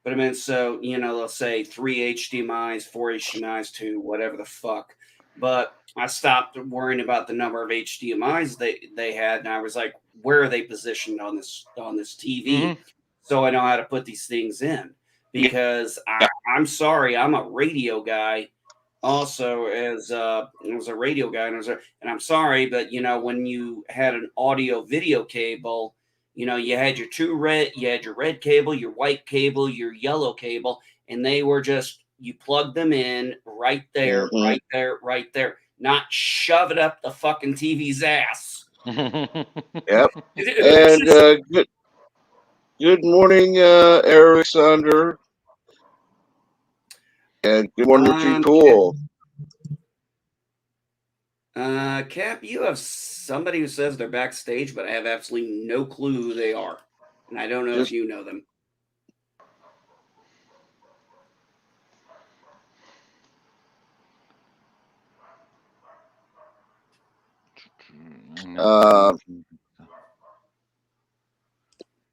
But I mean, so let's say 3 HDMIs, 4 HDMIs, to whatever the fuck. But I stopped worrying about the number of HDMIs they had, and I was like, where are they positioned on this TV? So I know how to put these things in. Because I'm sorry, I'm a radio guy. Also, as a radio guy, and I'm sorry, but when you had an audio video cable, you had your red cable, your white cable, your yellow cable, and they were just, you plug them in right there, right there, right there, not shove it up the fucking TV's ass. Yep. And good morning, Alexander. And good morning, Richie Tool. Cap, you have somebody who says they're backstage, but I have absolutely no clue who they are. And I don't know if you know them.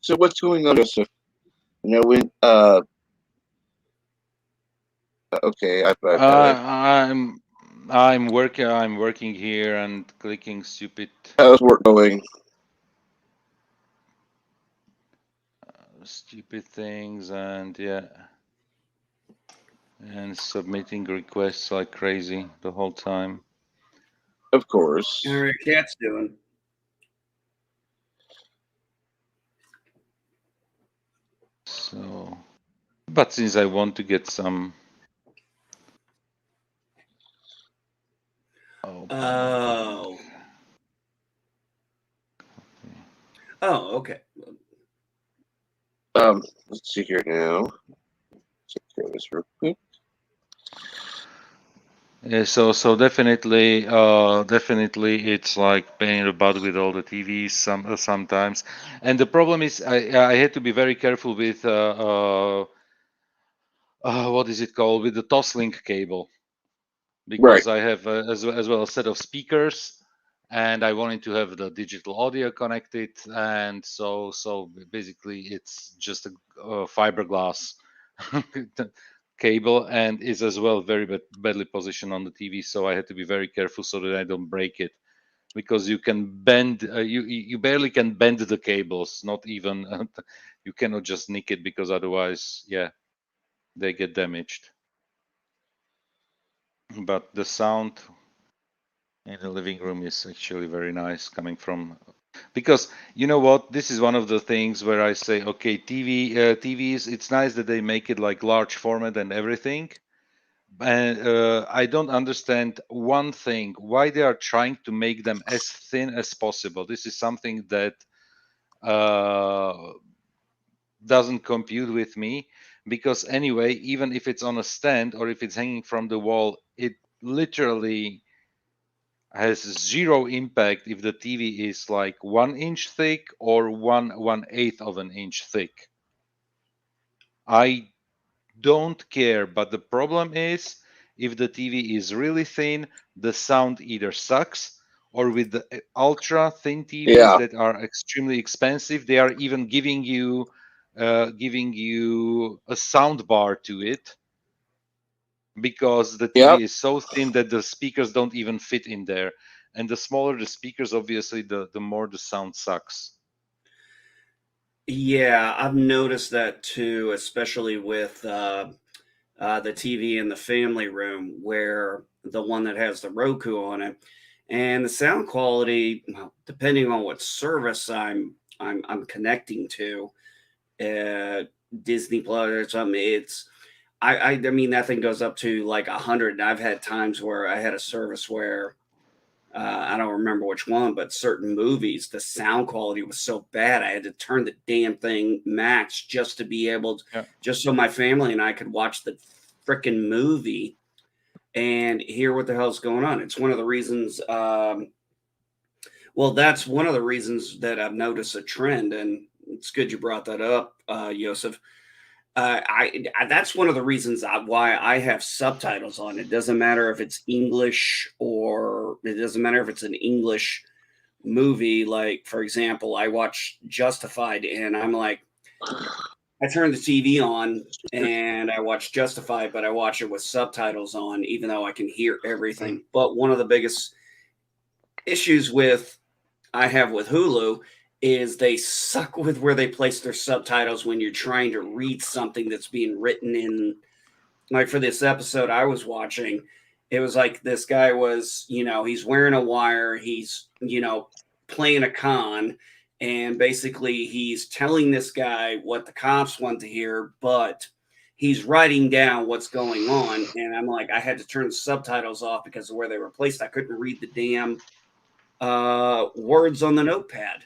So what's going on, Joseph? When okay, I'm working here and clicking stupid. How's work going? Stupid things, and and submitting requests like crazy the whole time. Of course. How are your cats doing? So, but since I want to get some. Oh, okay. Let's see here now. Take care of this real quick. So definitely, it's like pain in the butt with all the TVs sometimes, and the problem is I had to be very careful with what is it called, with the Toslink cable, Right. because I have as well a set of speakers, and I wanted to have the digital audio connected, and so basically it's just a fiberglass cable, and is as well very badly positioned on the TV, so I had to be very careful so that I don't break it, because you can bend you barely can bend the cables, not even you cannot just nick it, because otherwise, yeah, they get damaged. But the sound in the living room is actually very nice, coming from, because you know what, this is one of the things where I say, okay, TVs, it's nice that they make it like large format and everything, and I don't understand one thing, why they are trying to make them as thin as possible. This is something that doesn't compute with me, because anyway, even if it's on a stand or if it's hanging from the wall, it literally has zero impact if the TV is like 1 inch thick or 1/8 of an inch thick. I don't care, but the problem is, if the TV is really thin, the sound either sucks, or with the ultra thin TVs Yeah. that are extremely expensive, they are even giving you a sound bar to it, because the Yep. TV is so thin that the speakers don't even fit in there. And the smaller the speakers, obviously, the more the sound sucks. Yeah, I've noticed that too, especially with the TV in the family room, where the one that has the Roku on it, and the sound quality, well, depending on what service I'm connecting to, uh, Disney Plus or something, it's I mean that thing goes up to like 100. And I've had times where I had a service where I don't remember which one, but certain movies, the sound quality was so bad, I had to turn the damn thing max just to be able to, Yeah. just so my family and I could watch the freaking movie and hear what the hell's going on. It's one of the reasons. Well, that's one of the reasons that I've noticed a trend, and it's good you brought that up, Joseph. That's one of the reasons why I have subtitles on. It doesn't matter if it's English, or it doesn't matter if it's an English movie. Like, for example, I watch Justified, and I'm like, I turn the TV on and I watch Justified, but I watch it with subtitles on, even though I can hear everything. But one of the biggest issues with I have with Hulu is they suck with where they place their subtitles when you're trying to read something that's being written in. Like for this episode I was watching, it was like this guy was, he's wearing a wire, he's, playing a con, and basically he's telling this guy what the cops want to hear, but he's writing down what's going on. And I'm like, I had to turn the subtitles off because of where they were placed. I couldn't read the damn words on the notepad.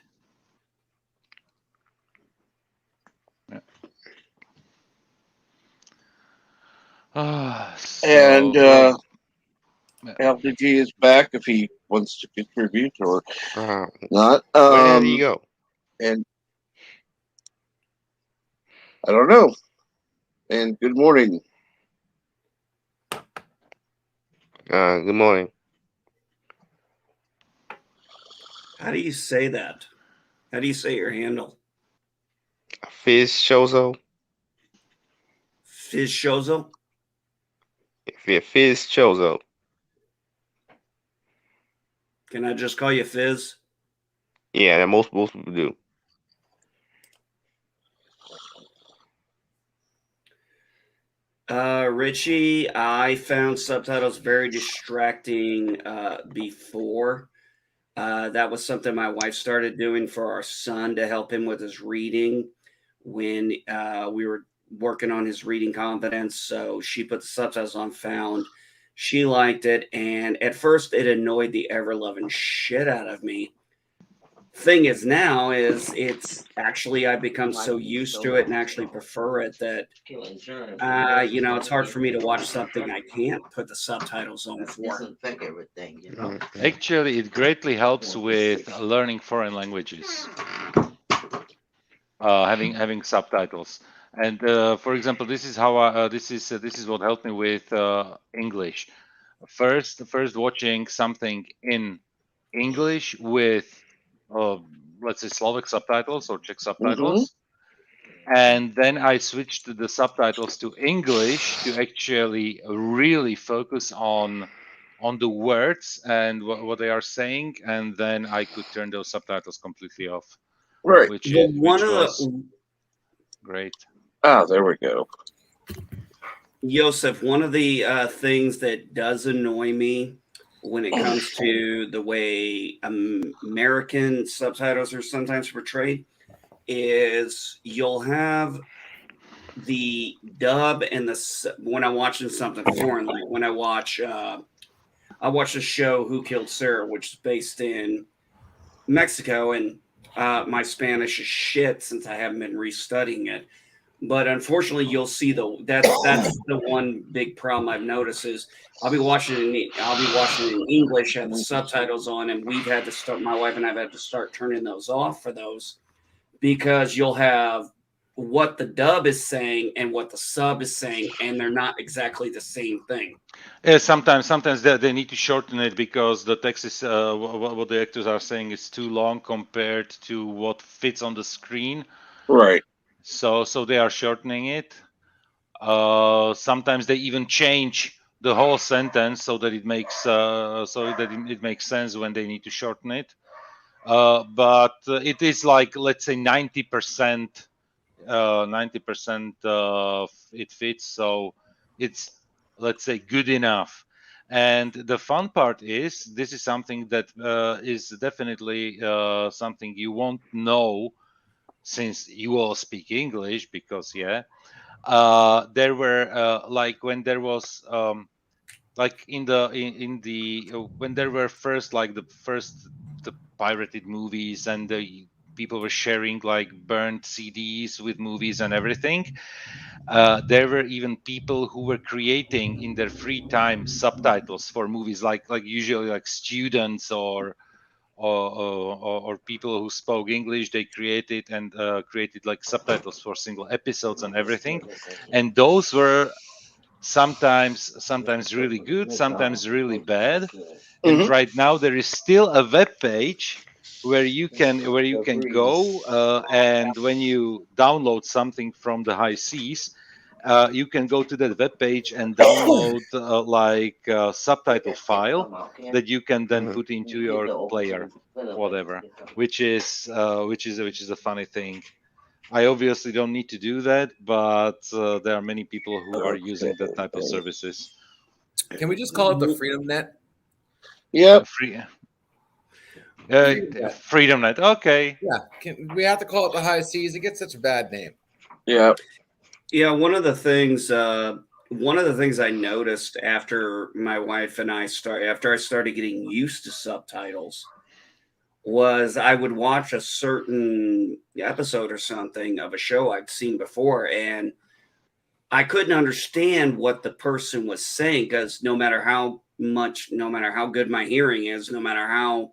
And Yeah. LDG is back if he wants to contribute or Uh, not. where did he go? And I don't know. And good morning. Good morning. How do you say that? How do you say your handle? Fizz Chozo. Fizz Shozo? Yeah, Fizz Chozo. Can I just call you Fizz? Yeah, that most people do. Richie, I found subtitles very distracting before. That was something my wife started doing for our son to help him with his reading when we were working on his reading confidence. So she put the subtitles on, found she liked it. And at first, it annoyed the ever loving shit out of me. thing is now is it's actually I've become so used to it and actually prefer it that it's hard for me to watch something I can't put the subtitles on for. Actually, it greatly helps with learning foreign languages. Having subtitles, and for example, this is how this is what helped me with English. First watching something in English with uh, let's say Slovak subtitles or Czech subtitles, and then I switched the subtitles to English to actually really focus on the words and what they are saying, and then I could turn those subtitles completely off, Right. which One of was the great. Ah, there we go. Joseph, one of the things that does annoy me when it comes to the way American subtitles are sometimes portrayed is you'll have the dub and when I'm watching something foreign, like when I watch the show Who Killed Sarah, which is based in Mexico, and my Spanish is shit since I haven't been restudying it. But unfortunately, you'll see that's the one big problem I've noticed is I'll be watching in English, have the subtitles on, and we've had to start. My wife and I've had to start turning those off for those because you'll have what the dub is saying and what the sub is saying, and they're not exactly the same thing. Yeah, sometimes they need to shorten it because the text is what the actors are saying is too long compared to what fits on the screen. Right. So they are shortening it. Sometimes they even change the whole sentence so that it makes it makes sense when they need to shorten it. But it is like, let's say 90%, 90% it fits. So it's, let's say, good enough. And the fun part is this is something that is definitely something you won't know since you all speak English, because there were like when there was like in the when there were first like the pirated movies, and the people were sharing like burnt CDs with movies and everything. There were even people who were creating in their free time subtitles for movies, like usually like students or people who spoke English. They created like subtitles for single episodes and everything, and those were sometimes really good, sometimes really bad. And right now there is still a web page where you can go, and when you download something from the high seas, you can go to that web page and download like a subtitle file that you can then put into your player, whatever, which is a funny thing. I obviously don't need to do that, but there are many people who are using that type of services. Can we just call it the Freedom Net? Yep. Freedom Net. Okay. Yeah. We have to call it the High Seas? It gets such a bad name. Yeah. Yeah. One of the things I noticed after my wife and I started getting used to subtitles was I would watch a certain episode or something of a show I'd seen before, and I couldn't understand what the person was saying because no matter how good my hearing is, no matter how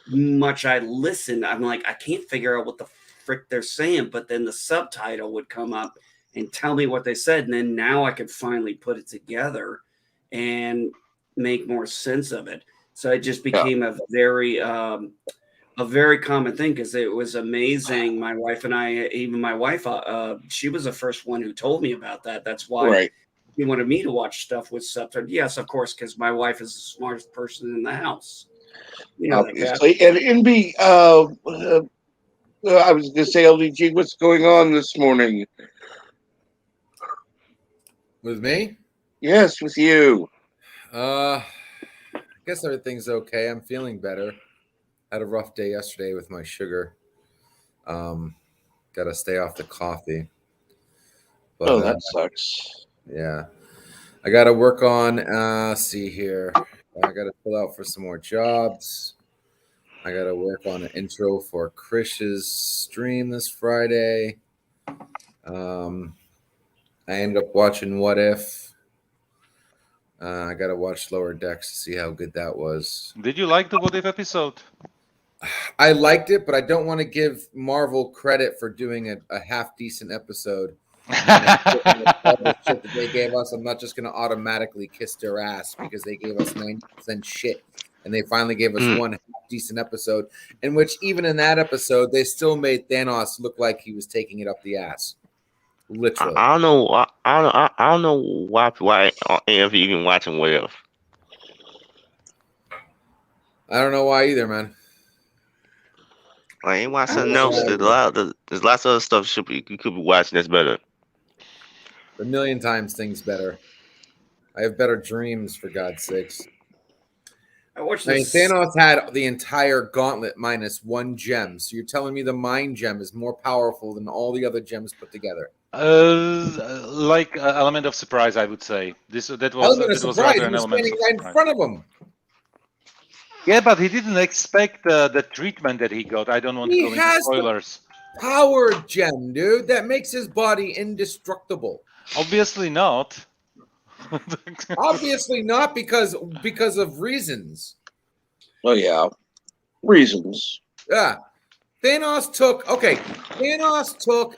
much I listen, I'm like, I can't figure out what the frick they're saying. But then the subtitle would come up and tell me what they said. And then now I could finally put it together and make more sense of it. So it just became a very common thing because it was amazing. My wife and I, even my wife, she was the first one who told me about that. That's why she wanted me to watch stuff with subtitles. Yes, of course, because my wife is the smartest person in the house. You know, obviously. And NB, I was going to say, LDG, what's going on this morning? With me? Yes, with you. I guess everything's okay. I'm feeling better. Had a rough day yesterday with my sugar. Got to stay off the coffee. But, that sucks. Yeah. I got to work on, see here. I got to fill out for some more jobs. I got to work on an intro for Krish's stream this Friday. I ended up watching What If. I got to watch Lower Decks to see how good that was. Did you like the What If episode? I liked it, but I don't want to give Marvel credit for doing a half-decent episode. All the shit that they gave us, I'm not just going to automatically kiss their ass because they gave us 90% shit. And they finally gave us one decent episode, in which even in that episode, they still made Thanos look like he was taking it up the ass. Literally. I don't know. I don't know why AF even watching What If. I don't know why either, man. I ain't watching something else. There's lots of other stuff you could be watching that's better. A million times things better. I have better dreams, for God's sakes. I watched I mean, this. Thanos had the entire gauntlet minus one gem. So you're telling me the mind gem is more powerful than all the other gems put together? Like element of surprise, I would say. That was rather an element of right in front of him. Yeah, but he didn't expect the treatment that he got. I don't want to go into spoilers. Power gem, dude, that makes his body indestructible. Obviously not. Obviously not, because of reasons. Oh yeah, reasons. Yeah. Thanos took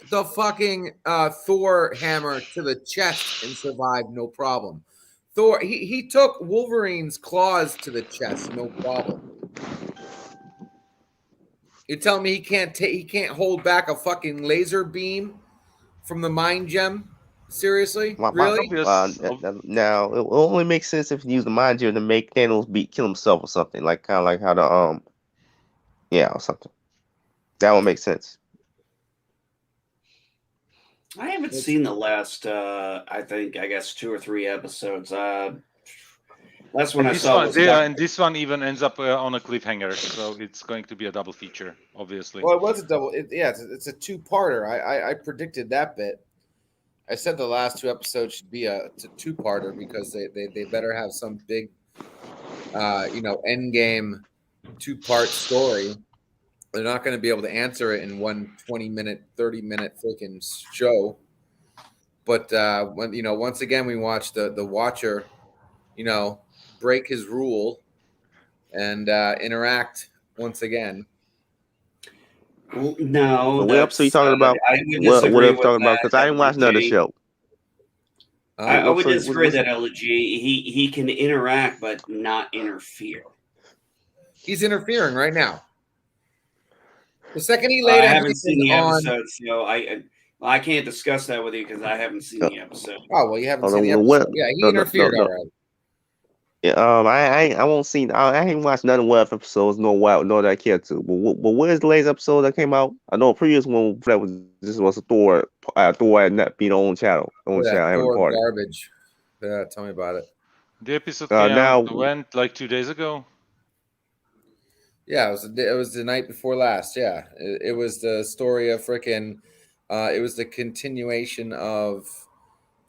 the fucking Thor hammer to the chest and survived, no problem. Thor, he took Wolverine's claws to the chest, no problem. You telling me he can't hold back a fucking laser beam from the mind gem? Seriously? Really? Now it only makes sense if you use the mind gem to make Thanos kill himself or something, like kind of like how the or something. That would make sense. I haven't seen the last, I guess 2 or 3 episodes. That's when I saw this one. Yeah, and this one even ends up on a cliffhanger, so it's going to be a double feature, obviously. Well, it was a double. It's a two-parter. I predicted that bit. I said the last 2 episodes should be a two-parter because they better have some big, end game 2-part story. They're not going to be able to answer it in one 20-minute, 30-minute freaking show. But when once again we watch the Watcher, break his rule and interact once again. Well, no. What episode are you talking about? What I'm talking about? Because I didn't watch another show. I would disagree that LG he can interact but not interfere. He's interfering right now. The second he laid I haven't seen the episode, so I can't discuss that with you because I haven't seen the episode. Oh well, you haven't seen the episode. Yeah, he interfered already. Yeah, I won't see. I ain't watched none of the What If episodes, nor that I care to. But where's the latest episode that came out? I know a previous one that was a Thor had not been on channel. Thor garbage. Yeah, tell me about it. The episode went like 2 days ago. Yeah, it was the night before last. Yeah, it was the story of freaking. It was the continuation of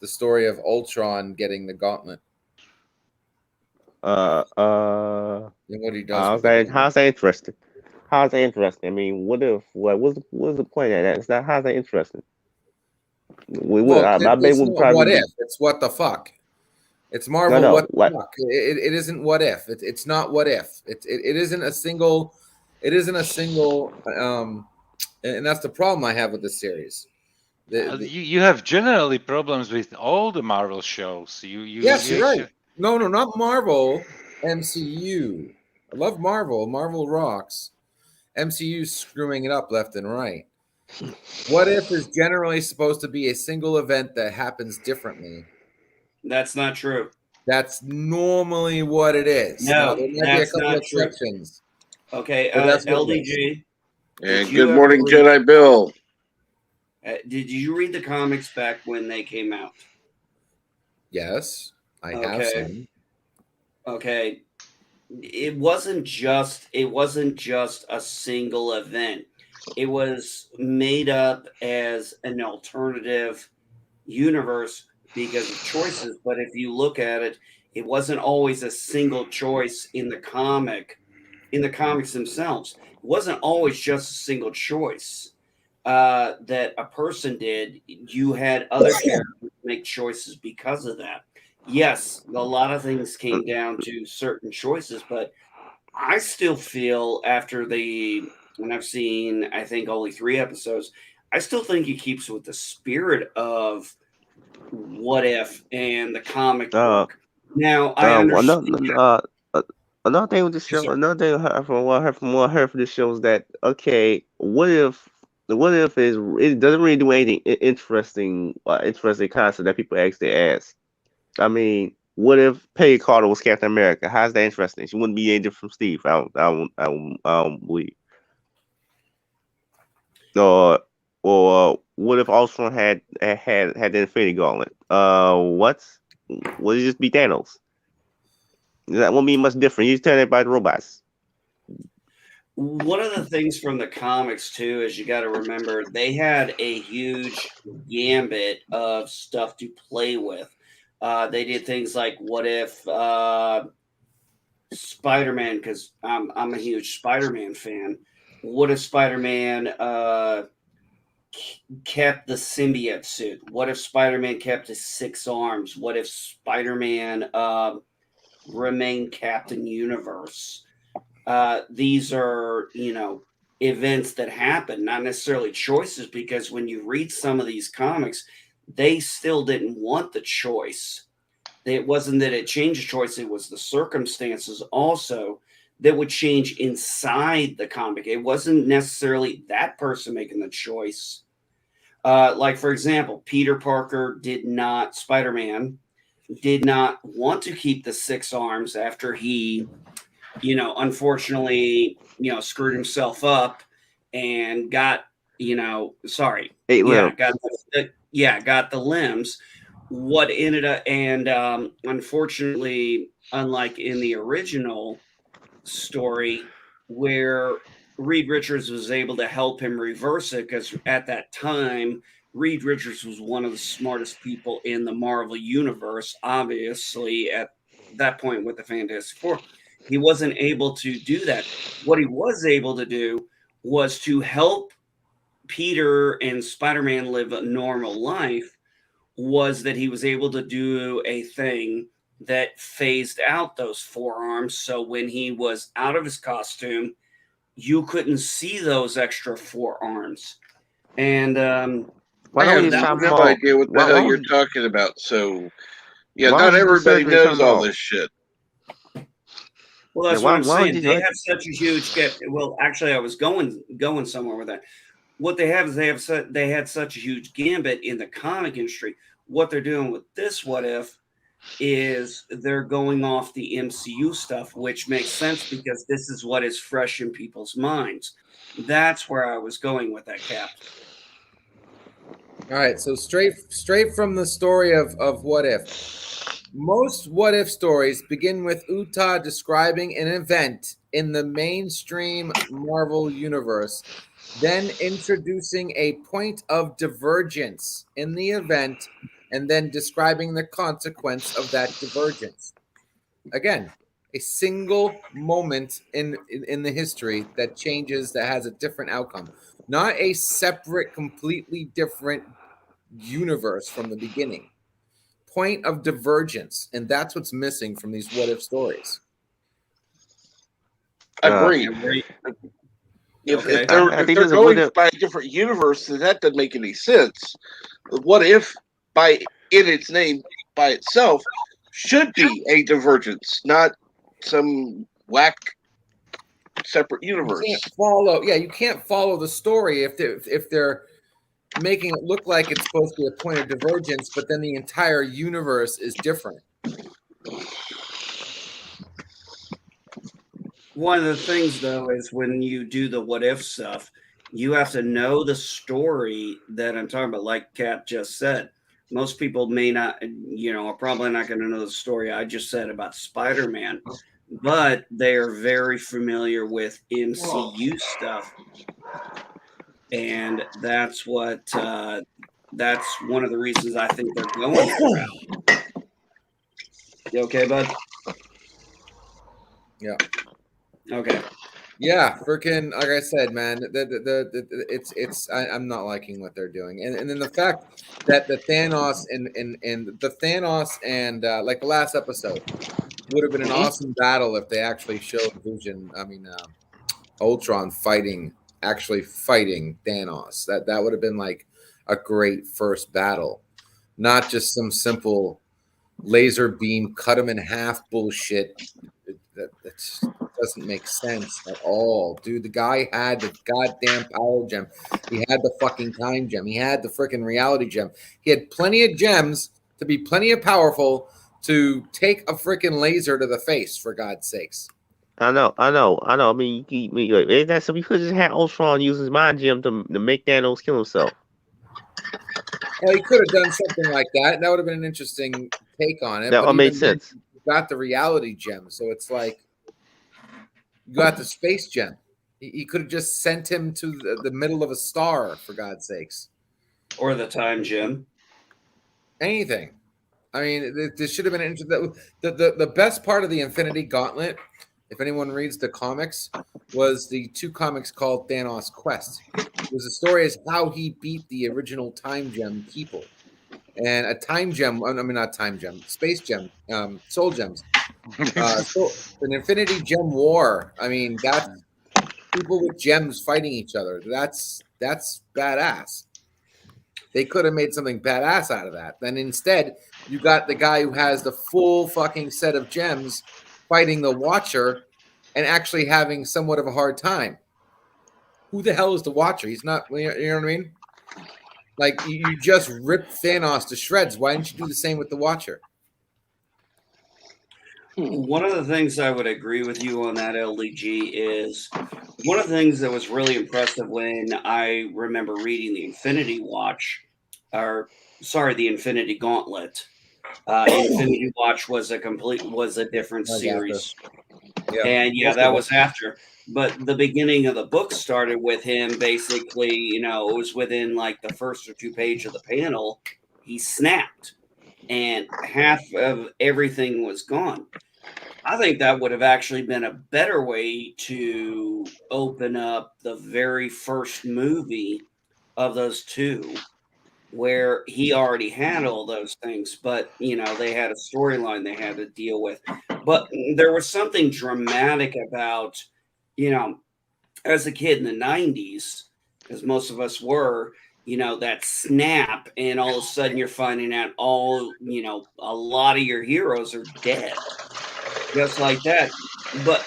the story of Ultron getting the gauntlet. And what he does. How's that interesting? How's that interesting? I mean, what's the point of that? It's not. How's that interesting? What if? It's what the fuck. It's Marvel. No, what the fuck? It isn't what if. It's not what if. It isn't a single. It isn't a single. And that's the problem I have with this series. You have generally problems with all the Marvel shows. Yes, you're right. No, not Marvel. MCU. I love Marvel. Marvel rocks. MCU's screwing it up left and right. What if is generally supposed to be a single event that happens differently. That's not true. That's normally what it is. No, there might be a couple of exceptions. Okay, LDG. And good morning, Jedi Bill. Did you read the comics back when they came out? Yes, I have some. Okay. It wasn't just a single event. It was made up as an alternative universe because of choices. But if you look at it, it wasn't always a single choice in the comic in the comics themselves. It wasn't always just a single choice that a person did. You had other characters make choices because of that. Yes, a lot of things came down to certain choices, but I still feel when I've seen, I think, only 3 episodes, I still think he keeps with the spirit of What If and the comic book. Now, I understand. Another thing with the Yes, show, sir. another thing from what I heard from the show is that okay, what if is it doesn't really do anything interesting concept that people actually ask. I mean, what if Peggy Carter was Captain America? How's that interesting? She wouldn't be any different from Steve. I don't believe. Or what if Ultron had the Infinity Gauntlet? Would it just be Thanos? That won't be much different. You just turn everybody to robots. One of the things from the comics too is you got to remember they had a huge gambit of stuff to play with. They did things like what if Spider-Man, because I'm a huge Spider-Man fan. What if Spider-Man kept the symbiote suit? What if Spider-Man kept his 6 arms? What if Spider-Man remained Captain Universe? These are, events that happen, not necessarily choices, because when you read some of these comics, they still didn't want the choice. It wasn't that it changed the choice, it was the circumstances also that would change inside the comic. It wasn't necessarily that person making the choice. Like, for example, Spider Man did not want to keep the 6 arms after he unfortunately, screwed himself up and got, sorry, 8 limbs. got the limbs. What ended up, and unfortunately, unlike in the original story, where Reed Richards was able to help him reverse it, because at that time, Reed Richards was one of the smartest people in the Marvel universe, obviously, at that point with the Fantastic Four. He wasn't able to do that. What he was able to do was to help Peter and Spider-Man live a normal life, was that he was able to do a thing that phased out those forearms. So when he was out of his costume, you couldn't see those extra forearms. And I have no idea what the hell you're talking about. So, yeah, not everybody knows all this shit. Well, that's what I'm saying. They have such a huge gap. Well, actually, I was going somewhere with that. What they have is they had such a huge gambit in the comic industry. What they're doing with this What If is they're going off the MCU stuff, which makes sense because this is what is fresh in people's minds. That's where I was going with that, Cap. All right, so straight from the story of What If. Most What If stories begin with Utah describing an event in the mainstream Marvel universe, then introducing a point of divergence in the event, and then describing the consequence of that divergence. Again, a single moment in the history that changes, that has a different outcome, not a separate, completely different universe from the beginning. Point of divergence, and that's what's missing from these What If stories. Agreed. If they're going by a different universe, then that doesn't make any sense. What If, by its name by itself, should be a divergence, not some whack separate universe. You can't follow the story if they're making it look like it's supposed to be a point of divergence, but then the entire universe is different. One of the things, though, is when you do the What If stuff, you have to know the story that I'm talking about. Like Kat just said, most people may not, are probably not going to know the story I just said about Spider-Man, but they are very familiar with MCU stuff. And that's that's one of the reasons I think they're going that route. You okay, bud? Yeah. Okay. Yeah, freaking like I said, man. I'm not liking what they're doing, and then the fact that the Thanos and the Thanos and like the last episode would have been an awesome battle if they actually showed Vision. I mean, Ultron actually fighting Thanos. That would have been like a great first battle, not just some simple laser beam cut him in half bullshit. That doesn't make sense at all, dude. The guy had the goddamn power gem. He had the fucking time gem. He had the freaking reality gem. He had plenty of gems to be plenty of powerful to take a freaking laser to the face, for God's sakes. I know. I mean, ain't that so? We could just have Ultron use his mind gem to make Thanos kill himself. Well, he could have done something like that. That would have been an interesting take on it. That But made even sense. then, you got the reality gem, so it's like you got the space gem. He could have just sent him to the middle of a star, for God's sakes. Or the time gem. Anything. I mean, this should have been interesting. The best part of the Infinity Gauntlet, if anyone reads the comics, was the two comics called Thanos Quest. It was the story as how he beat the original time gem people. And a time gem, I mean, not time gem, space gem, soul gems. So an Infinity Gem War. I mean, that's people with gems fighting each other. That's badass. They could have made something badass out of that. Then instead, you got the guy who has the full fucking set of gems fighting the Watcher and actually having somewhat of a hard time. Who the hell is the Watcher? He's not, you know what I mean? Like, you just ripped Thanos to shreds. Why didn't you do the same with the Watcher? One of the things I would agree with you on that, LDG, is one of the things that was really impressive when I remember reading the Infinity the Infinity Gauntlet. Infinity Watch was a different series. Yeah. And yeah, that was after. But the beginning of the book started with him basically, it was within like the first or two pages of the panel, he snapped and half of everything was gone. I think that would have actually been a better way to open up the very first movie of those two, where he already had all those things, but they had a storyline they had to deal with. But there was something dramatic about, as a kid in the 90s, as most of us were, that snap, and all of a sudden you're finding out a lot of your heroes are dead. Just like that. But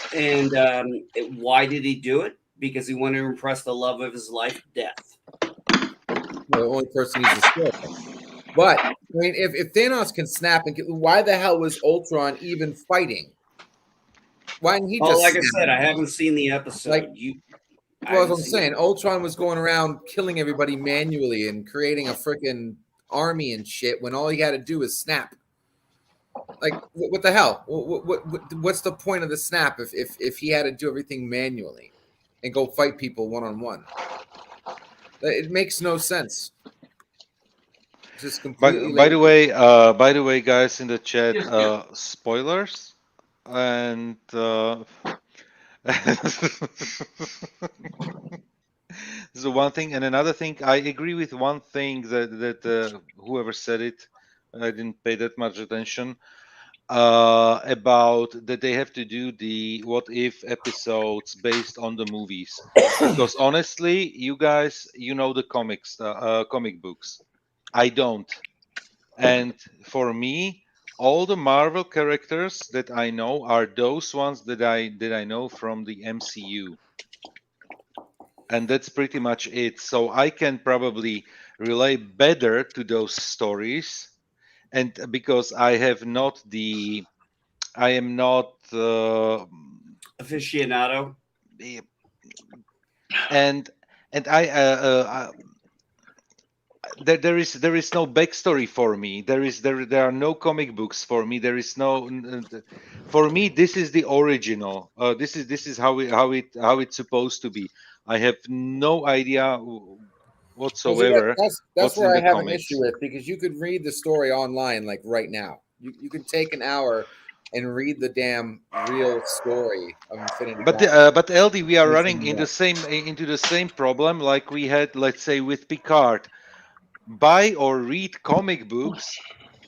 why did he do it? Because he wanted to impress the love of his life, death. The only person he's destroyed. But I mean, if Thanos can snap, why the hell was Ultron even fighting? Why didn't he just? Like I said, I haven't seen the episode. Well, as I'm saying, Ultron was going around killing everybody manually and creating a freaking army and shit when all he had to do was snap. Like, what the hell? What's the point of the snap if he had to do everything manually and go fight people one-on-one? It makes no sense. Just completely. By the way, guys in the chat, spoilers, and this is one thing, and another thing. I agree with one thing that whoever said it, I didn't pay that much attention. About that they have to do the what if episodes based on the movies, because honestly, you guys, the comic books. I don't. And for me, all the Marvel characters that I know are those ones that I know from the MCU. And that's pretty much it. So I can probably relate better to those stories. And because I am not aficionado. And there is no backstory for me. There are no comic books for me. There is no for me. This is the original. This is how it's supposed to be. I have no idea whatsoever. That's where I have an issue with, because you could read the story online like right now. You could take an hour and read the damn real story of Infinity But Gauntlet. but LD, we are Makes running them in right. into the same problem like we had, let's say, with Picard. Buy or read comic books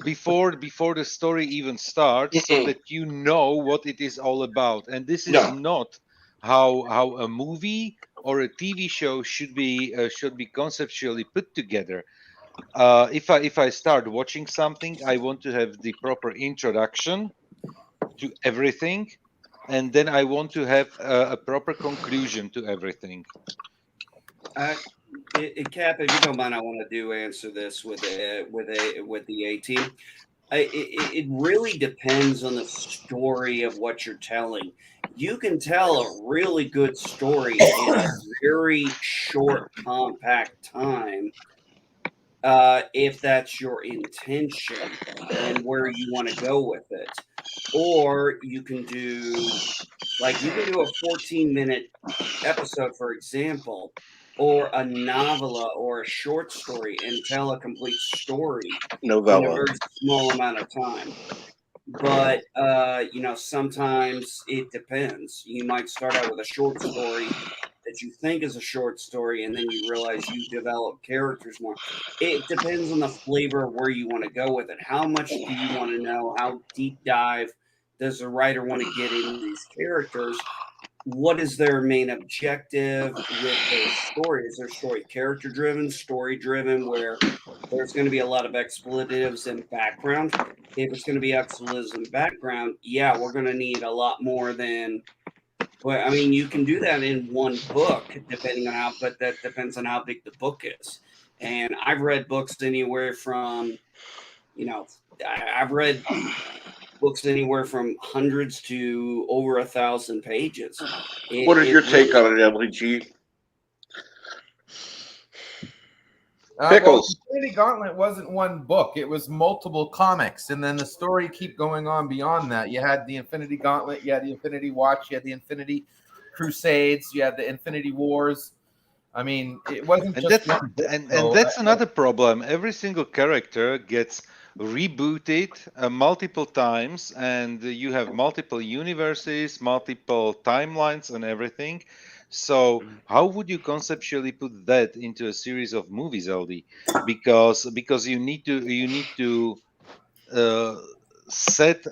before the story even starts, so that you know what it is all about. And this is No. not how a movie or a TV show should be conceptually put together. If I start watching something, I want to have the proper introduction to everything, and then I want to have a proper conclusion to everything. Cap, if you don't mind, I want to answer this with the A team. It really depends on the story of what you're telling. You can tell a really good story in a very short, compact time, if that's your intention and where you want to go with it. Or you can do a 14-minute episode, for example, or a novella or a short story, and tell a complete story in a Novella. very small amount of time. But sometimes it depends. You might start out with a short story that you think is a short story, and then you realize you develop characters more. It depends on the flavor of where you want to go with it. How much do you want to know? How deep dive does the writer want to get into these characters? What is their main objective with their story? Is their story character driven, story driven, where there's going to be a lot of expletives and background? If it's going to be expletives and background, yeah, we're going to need a lot more than. Well, I mean, you can do that in one book, depending on but that depends on how big the book is. And I've read books anywhere from, I've read books anywhere from hundreds to over 1,000 pages. What is your take on it, LG? Well, Pickles. Infinity Gauntlet wasn't one book; it was multiple comics, and then the story keep going on beyond that. You had the Infinity Gauntlet, you had the Infinity Watch, you had the Infinity Crusades, you had the Infinity Wars. I mean, it wasn't just one book. And that's another problem. Every single character gets rebooted multiple times, and you have multiple universes, multiple timelines, and everything. So how would you conceptually put that into a series of movies, LD? Because you need to set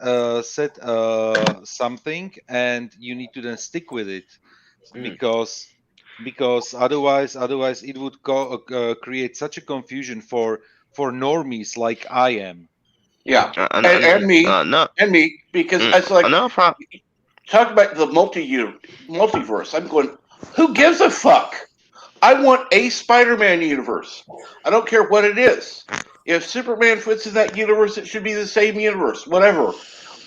something, and you need to then stick with it, because otherwise it would create such a confusion for normies like I am. Yeah, and me, because it's like talk about the multiverse. I'm going, who gives a fuck? I want a Spider-Man universe. I don't care what it is. If Superman fits in that universe, it should be the same universe. Whatever.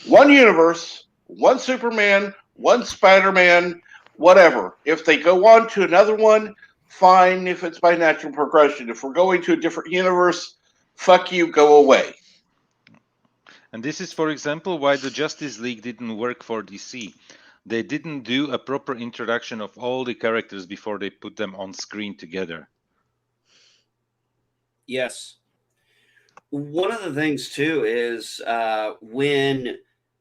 One universe, one Superman, one Spider-Man, whatever. If they go on to another one, fine. If it's by natural progression. If we're going to a different universe, fuck you, go away. And this is, for example, why the Justice League didn't work for DC. They didn't do a proper introduction of all the characters before they put them on screen together. Yes. One of the things too is when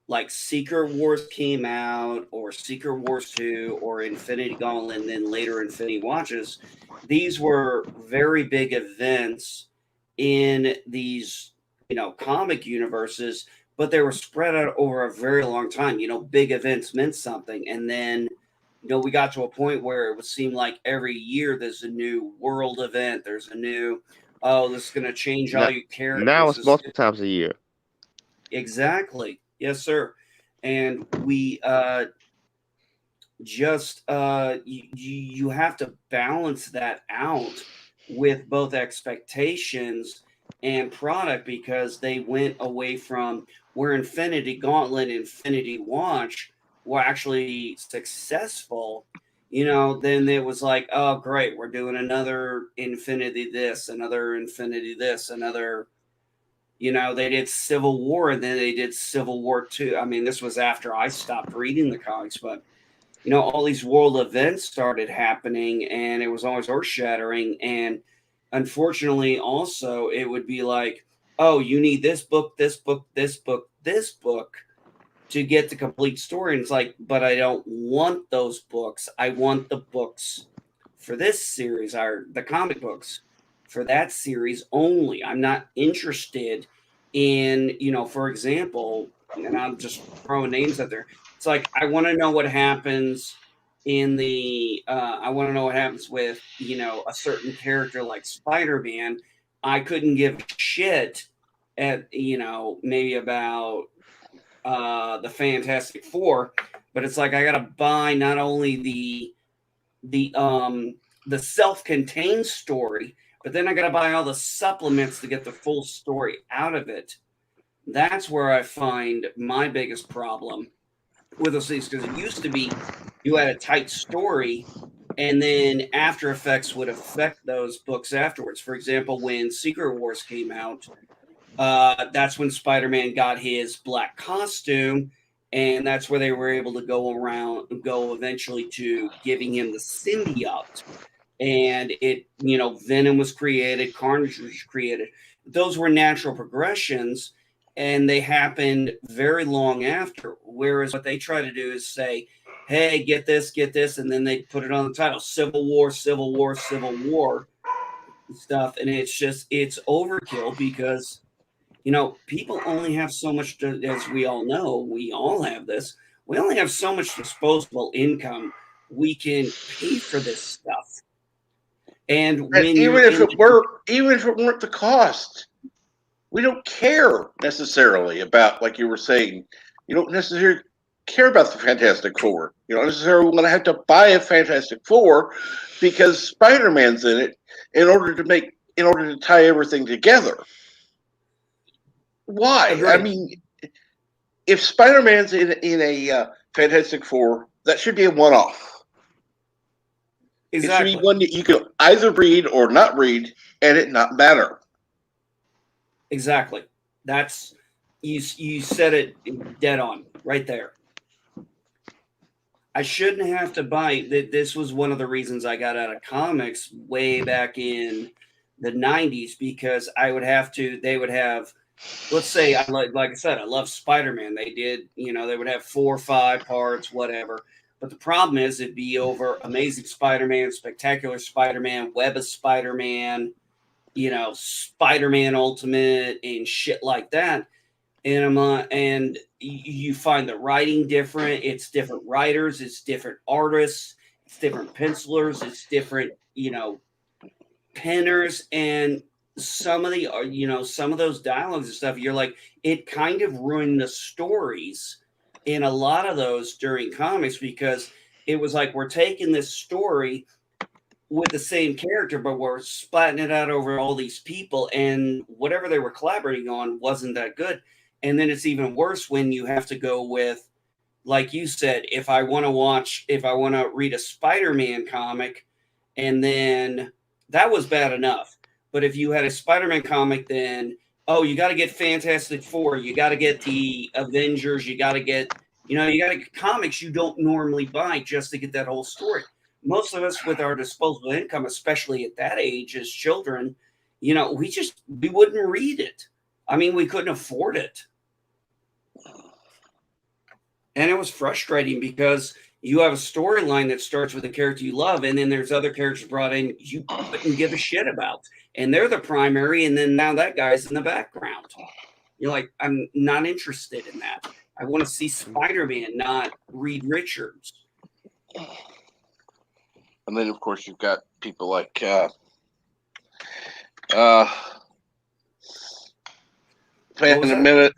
like Secret Wars came out, or Secret Wars 2, or Infinity Gauntlet, and then later Infinity Watches, these were very big events in these, comic universes, but they were spread out over a very long time. Big events meant something. And then, we got to a point where it would seem like every year there's a new world event, there's a new, oh, this is going to change all your characters. Now it's multiple times a year. Exactly. Yes, sir. And we you have to balance that out with both expectations and product, because they went away from where Infinity Gauntlet, Infinity Watch were actually successful. Then it was like, oh, great, we're doing another Infinity this, another Infinity this, another. They did Civil War, and then they did Civil War 2. I mean, this was after I stopped reading the comics, but all these world events started happening, and it was always earth shattering. And unfortunately, also, it would be like, oh, you need this book, this book, this book, this book. to get the complete story. And it's like, but I don't want those books. I want the books for this series, or the comic books for that series only. I'm not interested in, for example, and I'm just throwing names out there. It's like, I want to know what happens I want to know what happens with, a certain character like Spider-Man. I couldn't give a shit at, maybe about the Fantastic Four, but it's like I gotta buy not only the self-contained story, but then I gotta buy all the supplements to get the full story out of it. That's where I find my biggest problem with those things, because it used to be you had a tight story, and then After Effects would affect those books afterwards. For example, when Secret Wars came out, that's when Spider-Man got his black costume, and that's where they were able to go eventually to giving him the symbiote. And Venom was created, Carnage was created. Those were natural progressions, and they happened very long after. Whereas what they try to do is say, hey, get this, and then they put it on the title, Civil War, Civil War, Civil War stuff. And it's overkill, because people only have so much as we all know, we all have this. We only have so much disposable income we can pay for this stuff. And even if it weren't the cost, we don't care necessarily about, like you were saying, you don't necessarily care about the Fantastic Four. You don't necessarily want to have to buy a Fantastic Four because Spider-Man's in it in order to tie everything together. Why? Agreed. I mean, if Spider-Man's in a Fantastic Four, that should be a one-off. Exactly. It should be one that you can either read or not read, and it not matter. Exactly. That's you said it dead on right there. I shouldn't have to buy that. This was one of the reasons I got out of comics way back in the 90s, because they would have, let's say, like I said, I love Spider-Man. They did, they would have 4 or 5 parts, whatever. But the problem is, it'd be over Amazing Spider-Man, Spectacular Spider-Man, Web of Spider-Man, Spider-Man Ultimate, and shit like that. And you find the writing different. It's different writers, it's different artists, it's different pencilers, it's different, penners, and some of those dialogues and stuff, you're like, it kind of ruined the stories in a lot of those during comics, because it was like, we're taking this story with the same character, but we're splatting it out over all these people, and whatever they were collaborating on wasn't that good. And then it's even worse when you have to go with, like you said, if I want to read a Spider-Man comic, and then that was bad enough. But if you had a Spider-Man comic, then, you got to get Fantastic Four, you got to get the Avengers, you got to get comics you don't normally buy just to get that whole story. Most of us, with our disposable income, especially at that age as children, we wouldn't read it. I mean, we couldn't afford it. And it was frustrating, because you have a storyline that starts with a character you love, and then there's other characters brought in you couldn't give a shit about. And they're the primary, and then now that guy's in the background. You're like, I'm not interested in that. I want to see Spider-Man, not Reed Richards. And then, of course, you've got people like Fandom Minute.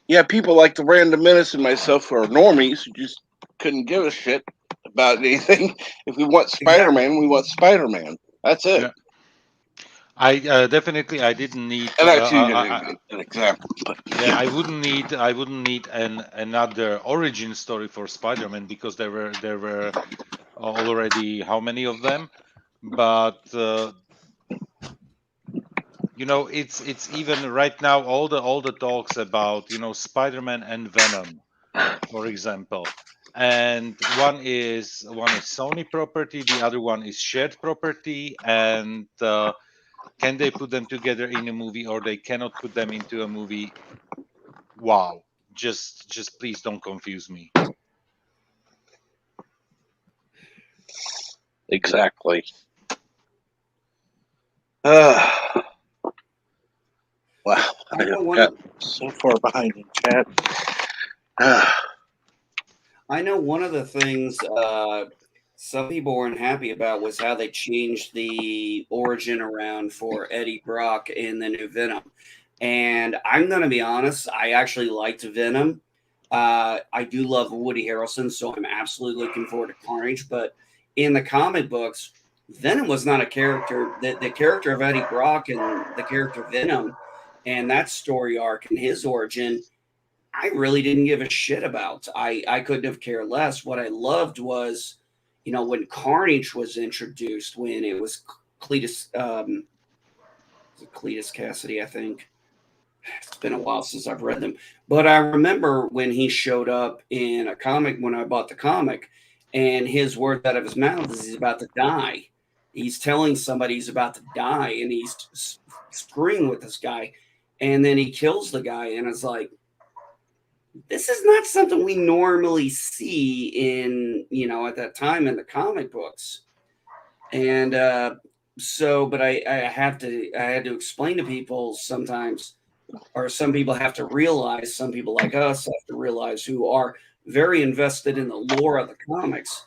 Yeah, people like the Random Menace and myself, who are normies, who just couldn't give a shit about anything. If we want Spider-Man, we want Spider-Man. That's it. Yeah. I definitely, I didn't need. And actually, an example. But, yeah, I wouldn't need another origin story for Spider-Man, because there were already how many of them, but it's even right now all the talks about Spider-Man and Venom, for example, and one is Sony property, the other one is shared property, and can they put them together in a movie, or they cannot put them into a movie? wow. Just please don't confuse me. Exactly. Wow, I I know have one got of so far behind in chat. Ah, I know one of the things some people weren't happy about was how they changed the origin around for Eddie Brock in the new Venom. And I'm going to be honest, I actually liked Venom. I do love Woody Harrelson, so I'm absolutely looking forward to Carnage. But in the comic books, Venom was not a character. The character of Eddie Brock and the character Venom and that story arc and his origin I really didn't give a shit about. I couldn't have cared less. What I loved was, when Carnage was introduced, when it was Cletus, Cletus Cassidy, I think. It's been a while since I've read them, but I remember when he showed up in a comic when I bought the comic, and his words out of his mouth is he's about to die. He's telling somebody he's about to die, and he's screwing with this guy, and then he kills the guy, and it's like this is not something we normally see in at that time in the comic books and but I had to explain to people sometimes or some people have to realize some people like us have to realize who are very invested in the lore of the comics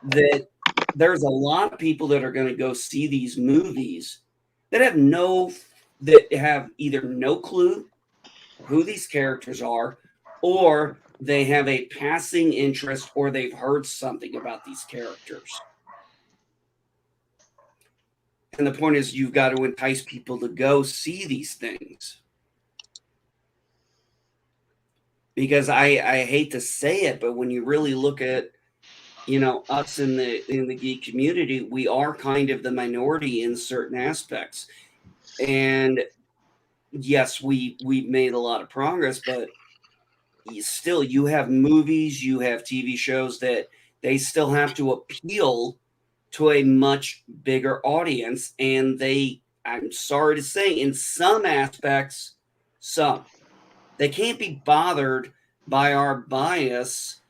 that there's a lot of people that are going to go see these movies that have either no clue who these characters are, or they have a passing interest or they've heard something about these characters. And the point is, you've got to entice people to go see these things. Because I hate to say it, but when you really look at us in the geek community, we are kind of the minority in certain aspects. And yes, we've made a lot of progress, but still you have movies, you have TV shows that they still have to appeal to a much bigger audience. And I'm sorry to say, in some aspects, they can't be bothered by our bias,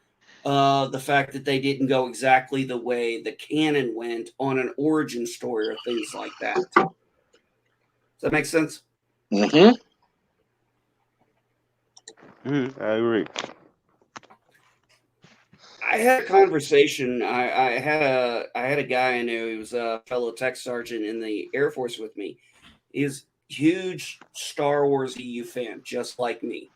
the fact that they didn't go exactly the way the canon went on an origin story or things like that. Does that make sense? mm-hmm. I agree. I had a conversation. I had a guy I knew. He was a fellow tech sergeant in the Air Force with me. He's huge Star Wars EU fan, just like me.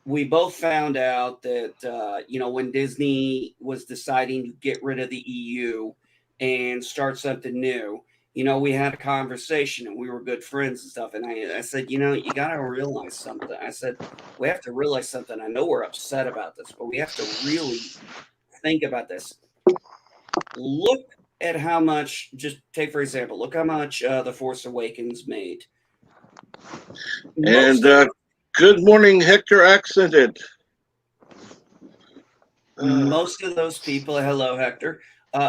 We both found out that when Disney was deciding to get rid of the EU and start something new, we had a conversation and we were good friends and stuff. And I said, you got to realize something. I said, we have to realize something. I know we're upset about this, but we have to really think about this. Look at how much, just take for example, look how much The Force Awakens made. And good morning, Hector Accented. Most of those people, hello, Hector.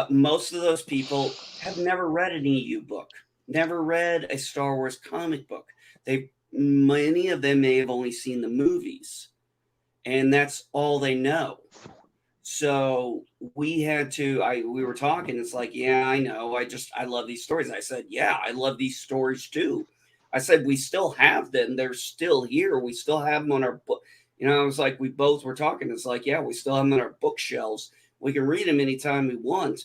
Most of those people have never read an EU book, never read a Star Wars comic book. Many of them may have only seen the movies, and that's all they know. So we were talking. It's like, yeah, I know. I love these stories. I said, yeah, I love these stories too. I said, we still have them. They're still here. We still have them on our book. It was like we both were talking. It's like, yeah, we still have them on our bookshelves. We can read them anytime we want.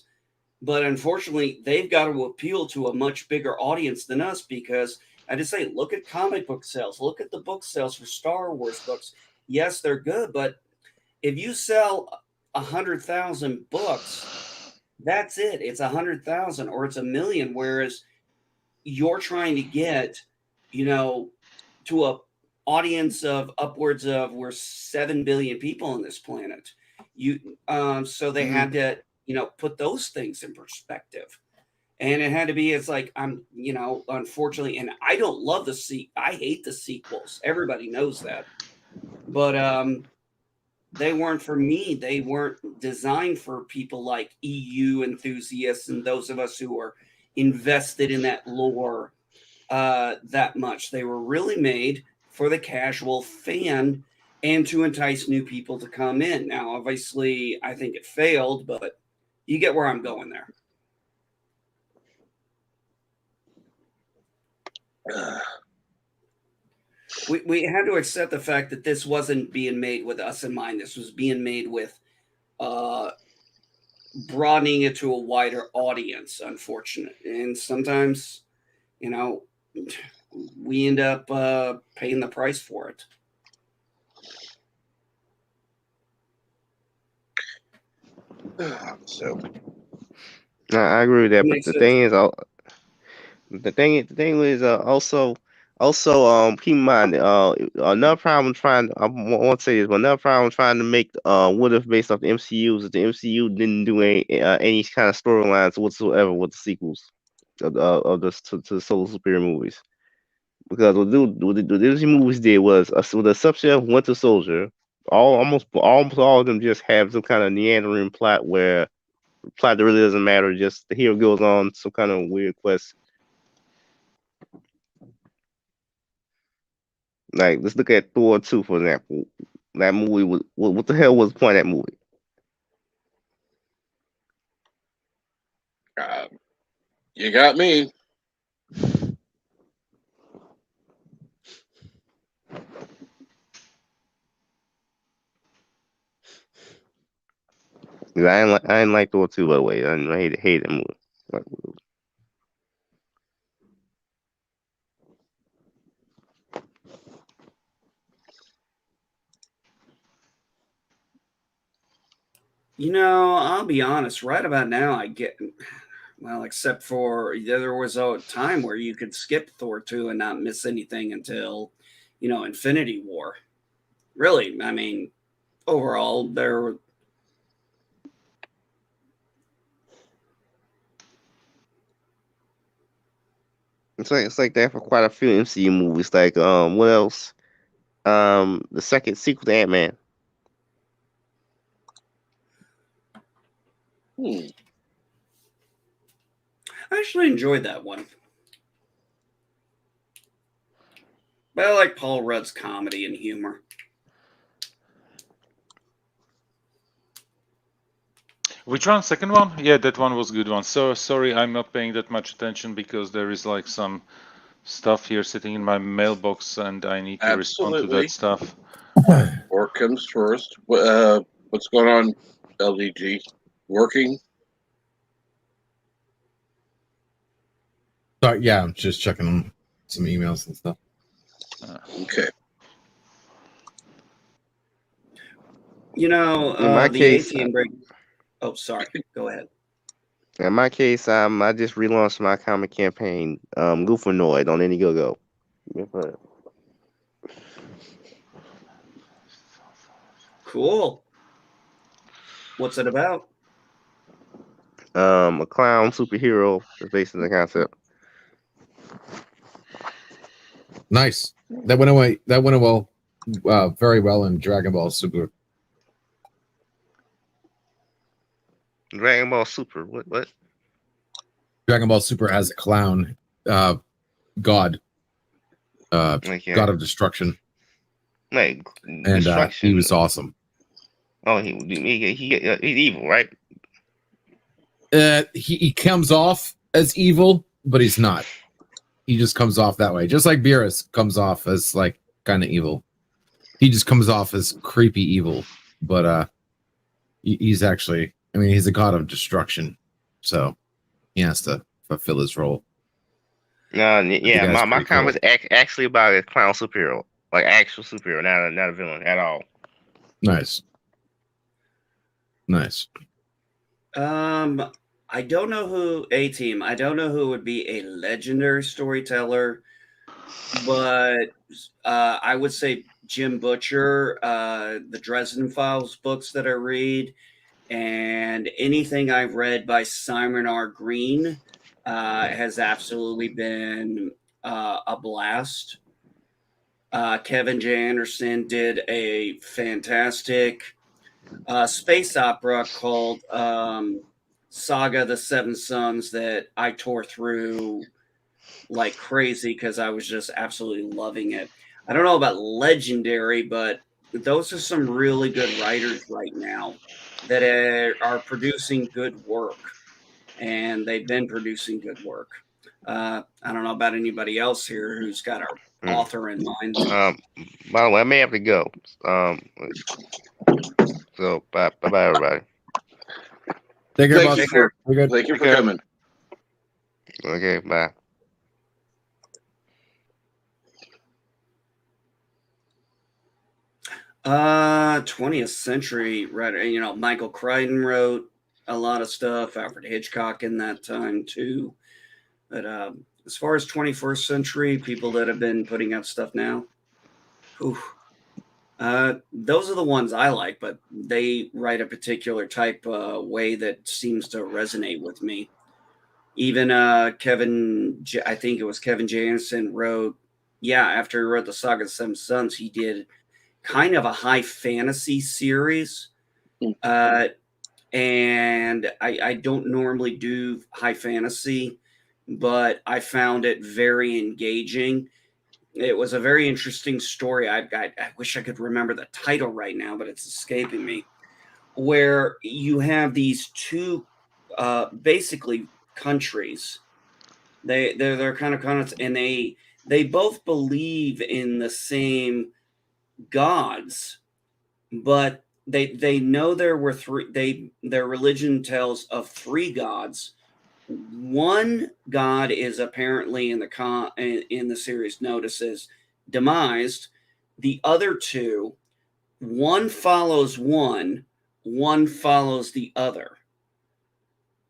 But unfortunately, they've got to appeal to a much bigger audience than us because I just say, look at comic book sales. Look at the book sales for Star Wars books. Yes, they're good, but if you sell 100,000 books, that's it. It's 100,000 or it's 1,000,000. Whereas you're trying to get, to a audience of upwards of we're 7 billion people on this planet. So they had to, put those things in perspective. And it had to be, it's like, unfortunately, and I don't love I hate the sequels. Everybody knows that. But, they weren't for me. They weren't designed for people like EU enthusiasts and those of us who are invested in that lore that much. They were really made for the casual fan and to entice new people to come in. Now, obviously, I think it failed, but you get where I'm going there. We had to accept the fact that this wasn't being made with us in mind. This was being made with broadening it to a wider audience, unfortunately. And sometimes, you know, we end up paying the price for it. So I agree with that, but Makes the sense. thing is, the thing is also keep in mind another problem trying I want to say is another problem trying to make what if based off the MCU is that the MCU didn't do any kind of storylines whatsoever with the sequels of the to the solo superhero movies, because what the Disney movies did was with the exception of Winter Soldier, almost all of them just have some kind of Neanderthal plot where the plot that really doesn't matter, just the hero goes on some kind of weird quest. Like, let's look at Thor 2, for example. That movie was what the hell was the point of that movie? you got me. I didn't like Thor 2, by the way. I hate that movie. Like, You know, I'll be honest, right about now, I get, well, except for there was a time where you could skip Thor 2 and not miss anything until, Infinity War. Really, I mean, overall, there. it's like that for quite a few MCU movies. Like, what else? The second sequel to Ant-Man. I actually enjoyed that one. But I like Paul Rudd's comedy and humor. Which one? Second one? Yeah, that one was a good one. So sorry, I'm not paying that much attention because there is like some stuff here sitting in my mailbox, and I need to respond to that stuff. Work comes first. What's going on, LDG? Working? Sorry, yeah, I'm just checking some emails and stuff. Okay. In my the case, A-Team break. Oh, sorry. Go ahead. In my case, I just relaunched my comic campaign, Goofonoid on Indiegogo. Cool. What's it about? A clown superhero is based on the concept. Nice. That went away. That went well, very well in Dragon Ball Super. Dragon Ball Super. What? Dragon Ball Super has a clown, god, god of destruction. Like, and he was awesome. Oh, he's evil, right? He comes off as evil, but he's not. He just comes off that way, just like Beerus comes off as like kind of evil. He just comes off as creepy evil, but he's actually, I mean, he's a god of destruction, so he has to fulfill his role. Yeah, my comic is actually about a clown superhero, like actual superhero, not a villain at all. Nice. I don't know who A-Team. I don't know who would be a legendary storyteller, but I would say Jim Butcher, the Dresden Files books that I read, and anything I've read by Simon R. Green has absolutely been a blast. Kevin J. Anderson did a fantastic space opera called Saga the Seven Sons that I tore through like crazy because I was just absolutely loving it. I don't know about legendary, but those are some really good writers right now that are producing good work, and they've been producing good work. I don't know about anybody else here who's got our author in mind. By the way, I may have to go. So bye bye everybody. Take care, Thank boss. you for We're good. thank you for Okay. coming. Okay, bye. Uh, 20th century writer. You know, Michael Crichton wrote a lot of stuff. Alfred Hitchcock in that time too. But as far as 21st century people that have been putting out stuff now, whew, those are the ones I like. But they write a particular type way that seems to resonate with me. Even I think it was Kevin J. Anderson wrote. Yeah, after he wrote the Saga of the Seven Sons, he did kind of a high fantasy series. And I don't normally do high fantasy, but I found it very engaging. It was a very interesting story. I wish I could remember the title right now, but it's escaping me. Where you have these two, basically countries. They're kind of and they both believe in the same gods, but they know there were their religion tells of three gods. One god is apparently in the series notices demised. The other two, one follows one follows the other.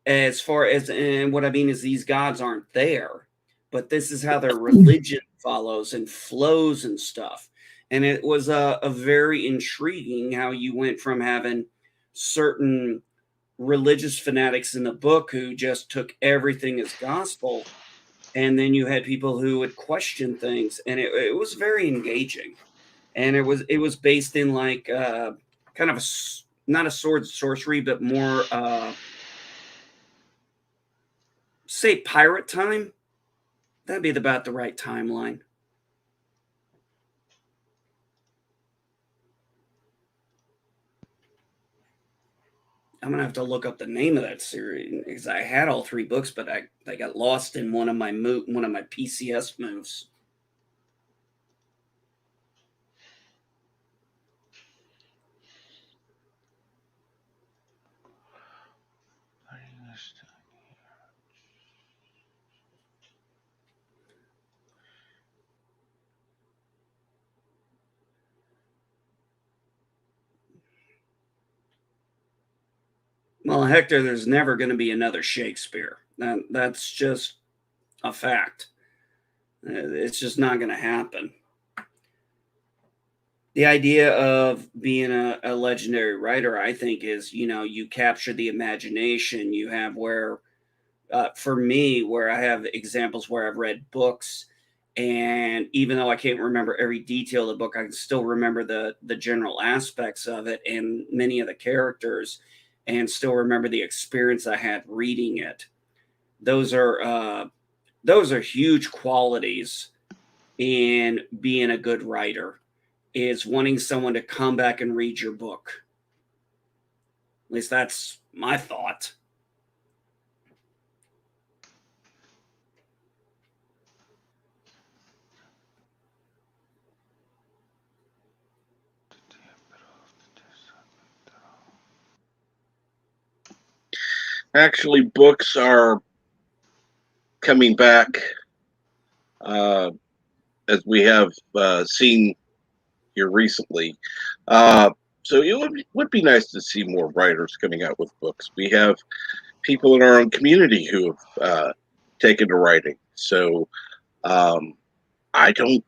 As far as, and what I mean is these gods aren't there, but this is how their religion follows and flows and stuff. And it was a very intriguing how you went from having certain religious fanatics in the book who just took everything as gospel, and then you had people who would question things, and it was very engaging. And it was based in like kind of not a sword sorcery, but more say pirate time. That'd be about the right timeline. I'm gonna have to look up the name of that series because I had all three books, but I got lost in one of my PCS moves. Well, Hector, there's never going to be another Shakespeare. That's just a fact. It's just not going to happen. The idea of being a legendary writer, I think, is, you capture the imagination. You have where, for me, where I have examples where I've read books, and even though I can't remember every detail of the book, I can still remember the general aspects of it and many of the characters, and still remember the experience I had reading it. Those are huge qualities in being a good writer, is wanting someone to come back and read your book. At least that's my thought. Actually, books are coming back, as we have seen here recently. So it would be nice to see more writers coming out with books. We have people in our own community who have taken to writing. So I don't,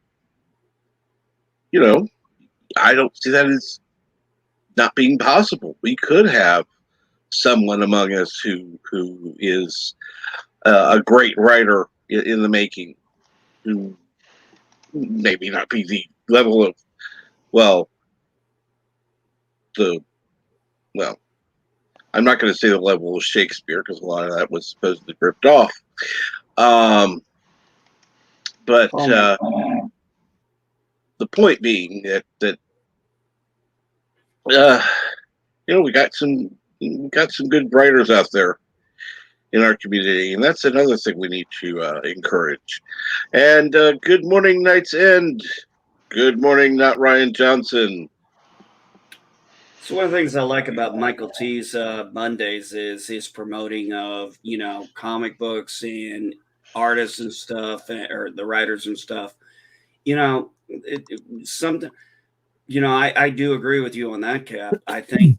I don't see that as not being possible. We could have someone among us who is a great writer in the making, who maybe not be the level of, well, I'm not going to say the level of Shakespeare because a lot of that was supposedly ripped off. But the point being that we got some good writers out there in our community, and that's another thing we need to encourage. And good morning, Night's End. Good morning, not Ryan Johnson. So one of the things I like about Michael T's Mondays is his promoting of comic books and artists and stuff, or the writers and stuff. Something. I do agree with you on that, Cap. I think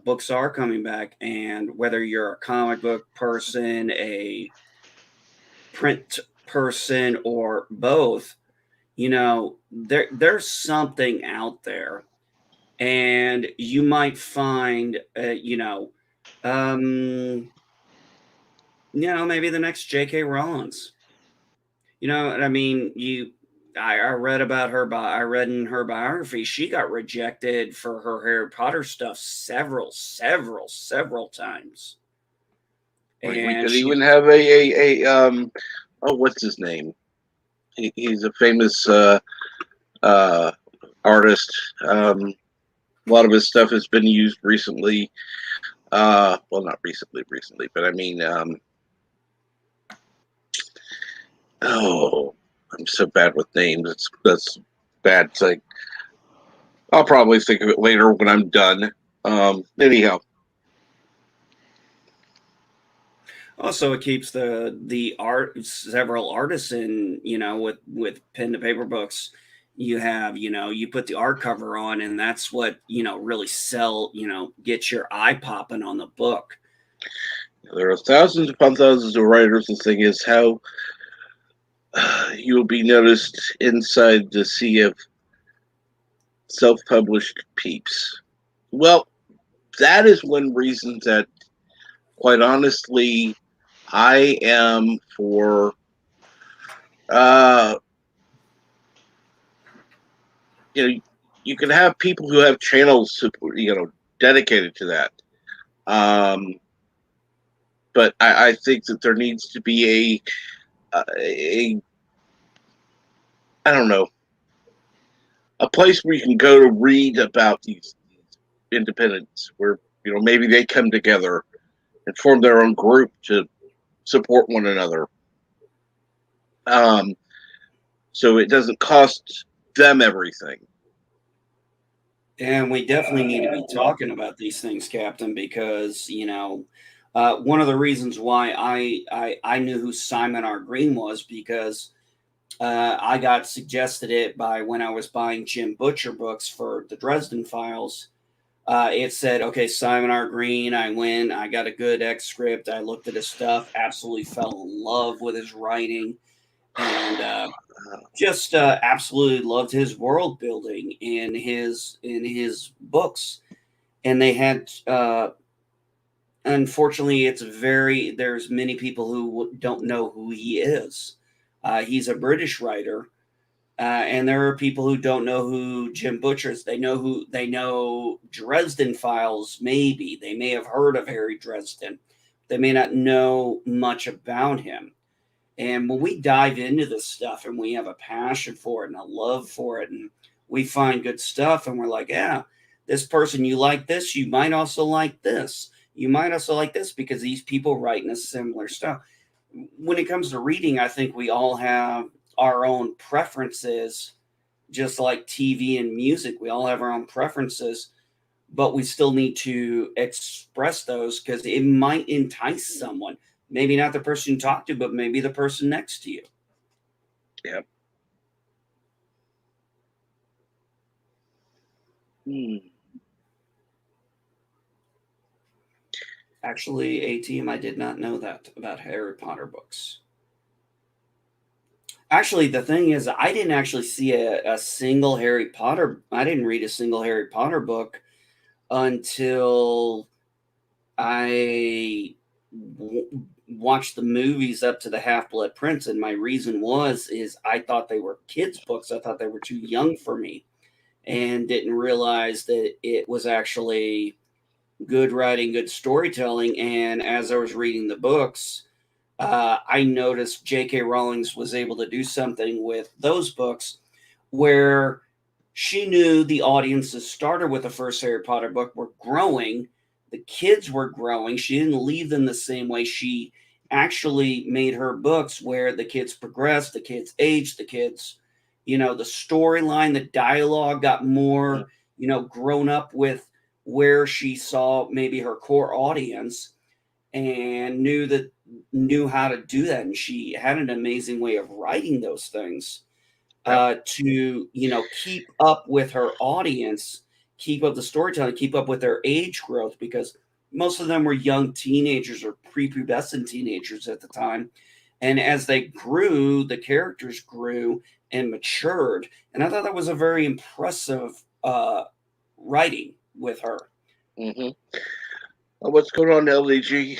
books are coming back, and whether you're a comic book person, a print person, or both, there's something out there, and you might find, maybe the next J.K. Rowling's. You know what I mean? I read about her. I read in her biography, she got rejected for her Harry Potter stuff several times. We could even have a what's his name? He's a famous artist. A lot of his stuff has been used recently. Well, not recently, but I mean, I'm so bad with names. That's bad thing. I'll probably think of it later when I'm done. Anyhow. Also, it keeps the art, several artists in, with pen to paper books. You have, you put the art cover on, and that's what, really get your eye popping on the book. There are thousands upon thousands of writers. The thing is how you will be noticed inside the sea of self-published peeps. Well, that is one reason that, quite honestly, I am for you can have people who have channels dedicated to that. But I think that there needs to be a I don't know, a place where you can go to read about these independents, where maybe they come together and form their own group to support one another. So it doesn't cost them everything. And we definitely need to be talking about these things, Captain, because one of the reasons why I knew who Simon R. Green was, because I got suggested it by when I was buying Jim Butcher books for the Dresden Files. It said, okay, Simon R. Green. I went, I got a good excerpt. I looked at his stuff, absolutely fell in love with his writing, and just absolutely loved his world building in his books. And they had, unfortunately, there's many people who don't know who he is. He's a British writer. And there are people who don't know who Jim Butcher is. They know Dresden Files, maybe. They may have heard of Harry Dresden. They may not know much about him. And when we dive into this stuff and we have a passion for it and a love for it, and we find good stuff, and we're like, yeah, this person, you like this, you might also like this. You might also like this because these people write in a similar stuff. When it comes to reading, I think we all have our own preferences, just like TV and music. We all have our own preferences, but we still need to express those because it might entice someone. Maybe not the person you talk to, but maybe the person next to you. Yep. Actually, ATM, I did not know that about Harry Potter books. Actually, the thing is, I didn't actually see a single Harry Potter. I didn't read a single Harry Potter book until I watched the movies up to the Half-Blood Prince, and my reason is I thought they were kids' books. I thought they were too young for me, and didn't realize that it was actually good writing, good storytelling. And as I was reading the books, I noticed J.K. Rowling was able to do something with those books where she knew the audiences started with the first Harry Potter book were growing. The kids were growing. She didn't leave them the same way. She actually made her books where the kids progressed, the kids aged, the kids, the storyline, the dialogue got more, grown up with where she saw maybe her core audience, and knew how to do that. And she had an amazing way of writing those things to keep up with her audience, keep up the storytelling, keep up with their age growth, because most of them were young teenagers or prepubescent teenagers at the time. And as they grew, the characters grew and matured. And I thought that was a very impressive writing with her. Mm-hmm. What's going on, LDG?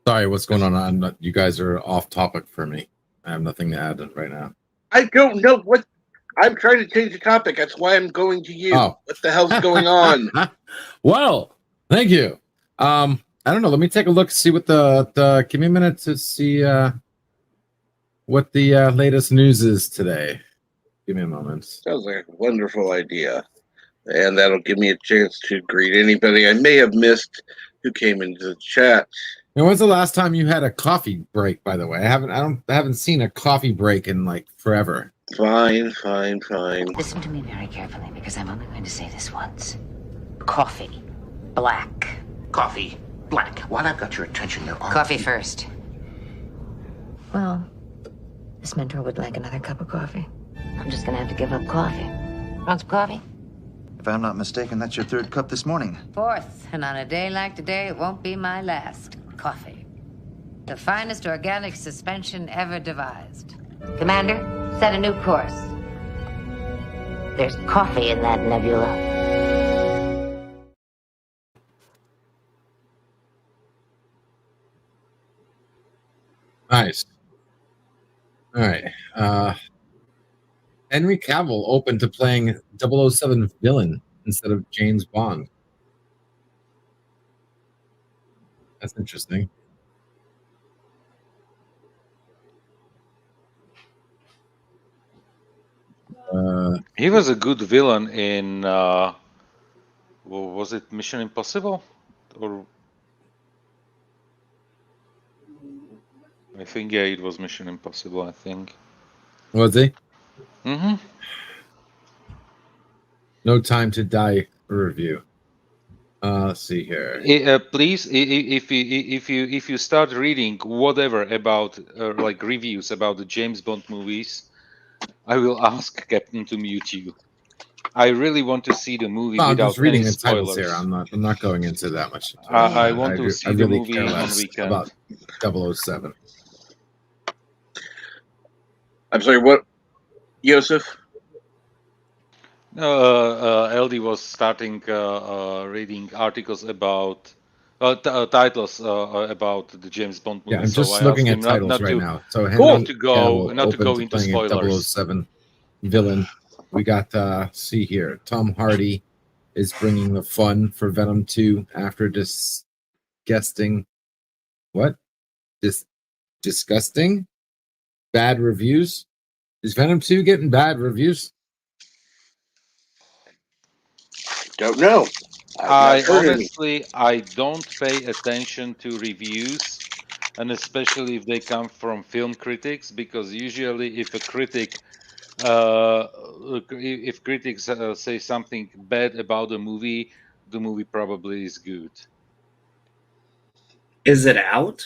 Sorry, what's going on? I'm not. You guys are off topic for me. I have nothing to add right now. I don't know what. I'm trying to change the topic. That's why I'm going to you. Oh. What the hell's going on? Well, thank you. I don't know. Let me take a look, see what the give me a minute to see what the latest news is today. Give me a moment. Sounds like a wonderful idea. And that'll give me a chance to greet anybody I may have missed who came into the chat. And when's the last time you had a coffee break, by the way? I haven't seen a coffee break in like forever. Fine. Listen to me very carefully, because I'm only going to say this once. Coffee. Black. Coffee. Black. While I've got your attention, there are... Coffee first. Well, this mentor would like another cup of coffee. I'm just gonna have to give up coffee. Want some coffee? If I'm not mistaken, that's your third cup this morning. Fourth, and on a day like today, it won't be my last. Coffee. The finest organic suspension ever devised. Commander, set a new course. There's coffee in that nebula. Nice. All right. Henry Cavill open to playing 007 villain instead of James Bond. That's interesting. He was a good villain in was it Mission Impossible? Or I think it was Mission Impossible, I think. Was he? Mm-hmm. No Time to Die review. Let's see here. Please, if you start reading whatever about like reviews about the James Bond movies, I will ask Captain to mute you. I really want to see the movie without I'm just reading any the titles spoilers. here. I'm not going into that much. I want to see the really movie care on less weekend. about 007. I'm sorry, what? Yosef? LD was starting reading articles about titles about the James Bond movie. Yeah, I'm just looking at titles right now. So not to go into playing spoilers. 007 villain. We got see here. Tom Hardy is bringing the fun for Venom 2 after disgusting bad reviews. Is Venom 2 getting bad reviews? Don't know. I don't pay attention to reviews, and especially if they come from film critics, because usually if critics say something bad about the movie probably is good. Is it out?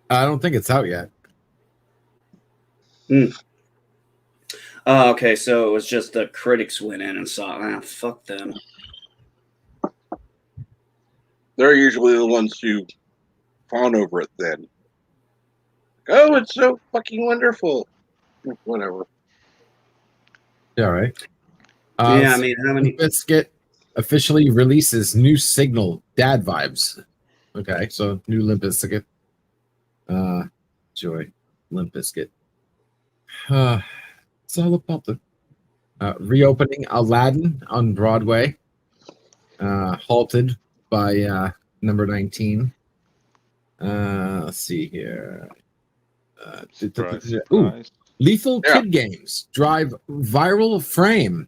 I don't think it's out yet. Okay, so it was just the critics went in and saw, fuck them. They're usually the ones who fawn over it then. Oh, it's so fucking wonderful. Whatever. Yeah, right. Yeah, I mean, how many... Biscuit officially releases new single, Dad Vibes. Okay, so new Limp Bizkit. Joy. Limp Bizkit. It's all about the reopening Aladdin on Broadway. Halted by number 19. Let's see here. Surprise. Lethal Kid Games drive viral frame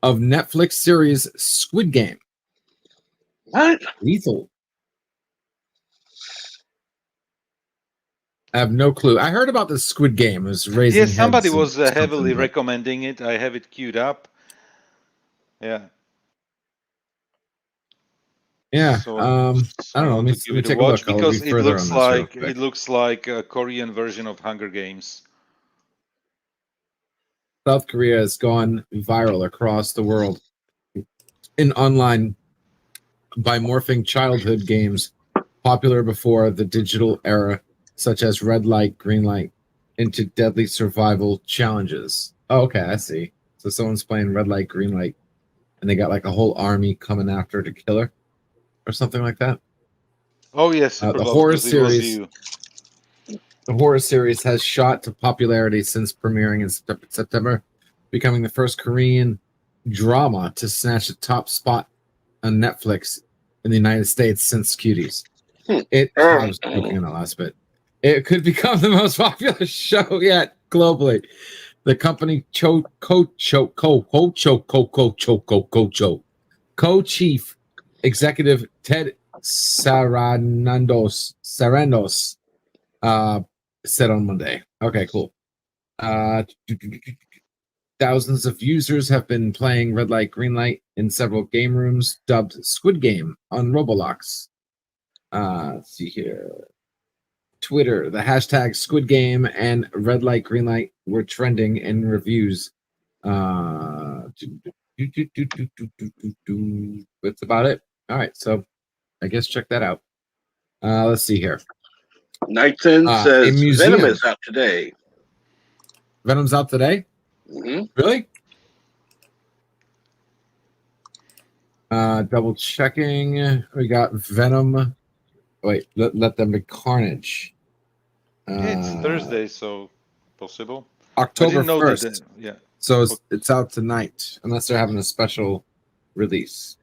of Netflix series Squid Game. What? Lethal. I have no clue. I heard about the Squid Game. It was raising Yeah, somebody heads was and heavily something, but- recommending it. I have it queued up. Yeah. Yeah. So, I don't know. Let me give it a take a watch look. I'll because be further on this real quick. it looks like a Korean version of Hunger Games. South Korea has gone viral across the world in online by morphing childhood games popular before the digital era, such as red light, green light, into deadly survival challenges. Oh, okay, I see. So someone's playing red light, green light, and they got like a whole army coming after to kill her, or something like that. Oh yes, The horror series. you. The horror series has shot to popularity since premiering in September, becoming the first Korean drama to snatch the top spot on Netflix in the United States since Cuties. I was joking on the last bit. It could become the most popular show yet globally. The company co-chief executive Ted Sarandos said on Monday. Okay, cool. Thousands of users have been playing red light, green light in several game rooms dubbed Squid Game on Roblox. Let's see here. Twitter, the hashtag Squid Game and red light, green light were trending in reviews. That's about it. All right, so I guess check that out. Let's see here. Nightson says Venom is out today. Venom's out today? Mm-hmm. Really? Double checking. We got Venom. Wait, let them be Carnage. Yeah, it's Thursday, so possible. October I didn't know 1st. yeah. So it's out tonight, unless they're having a special release.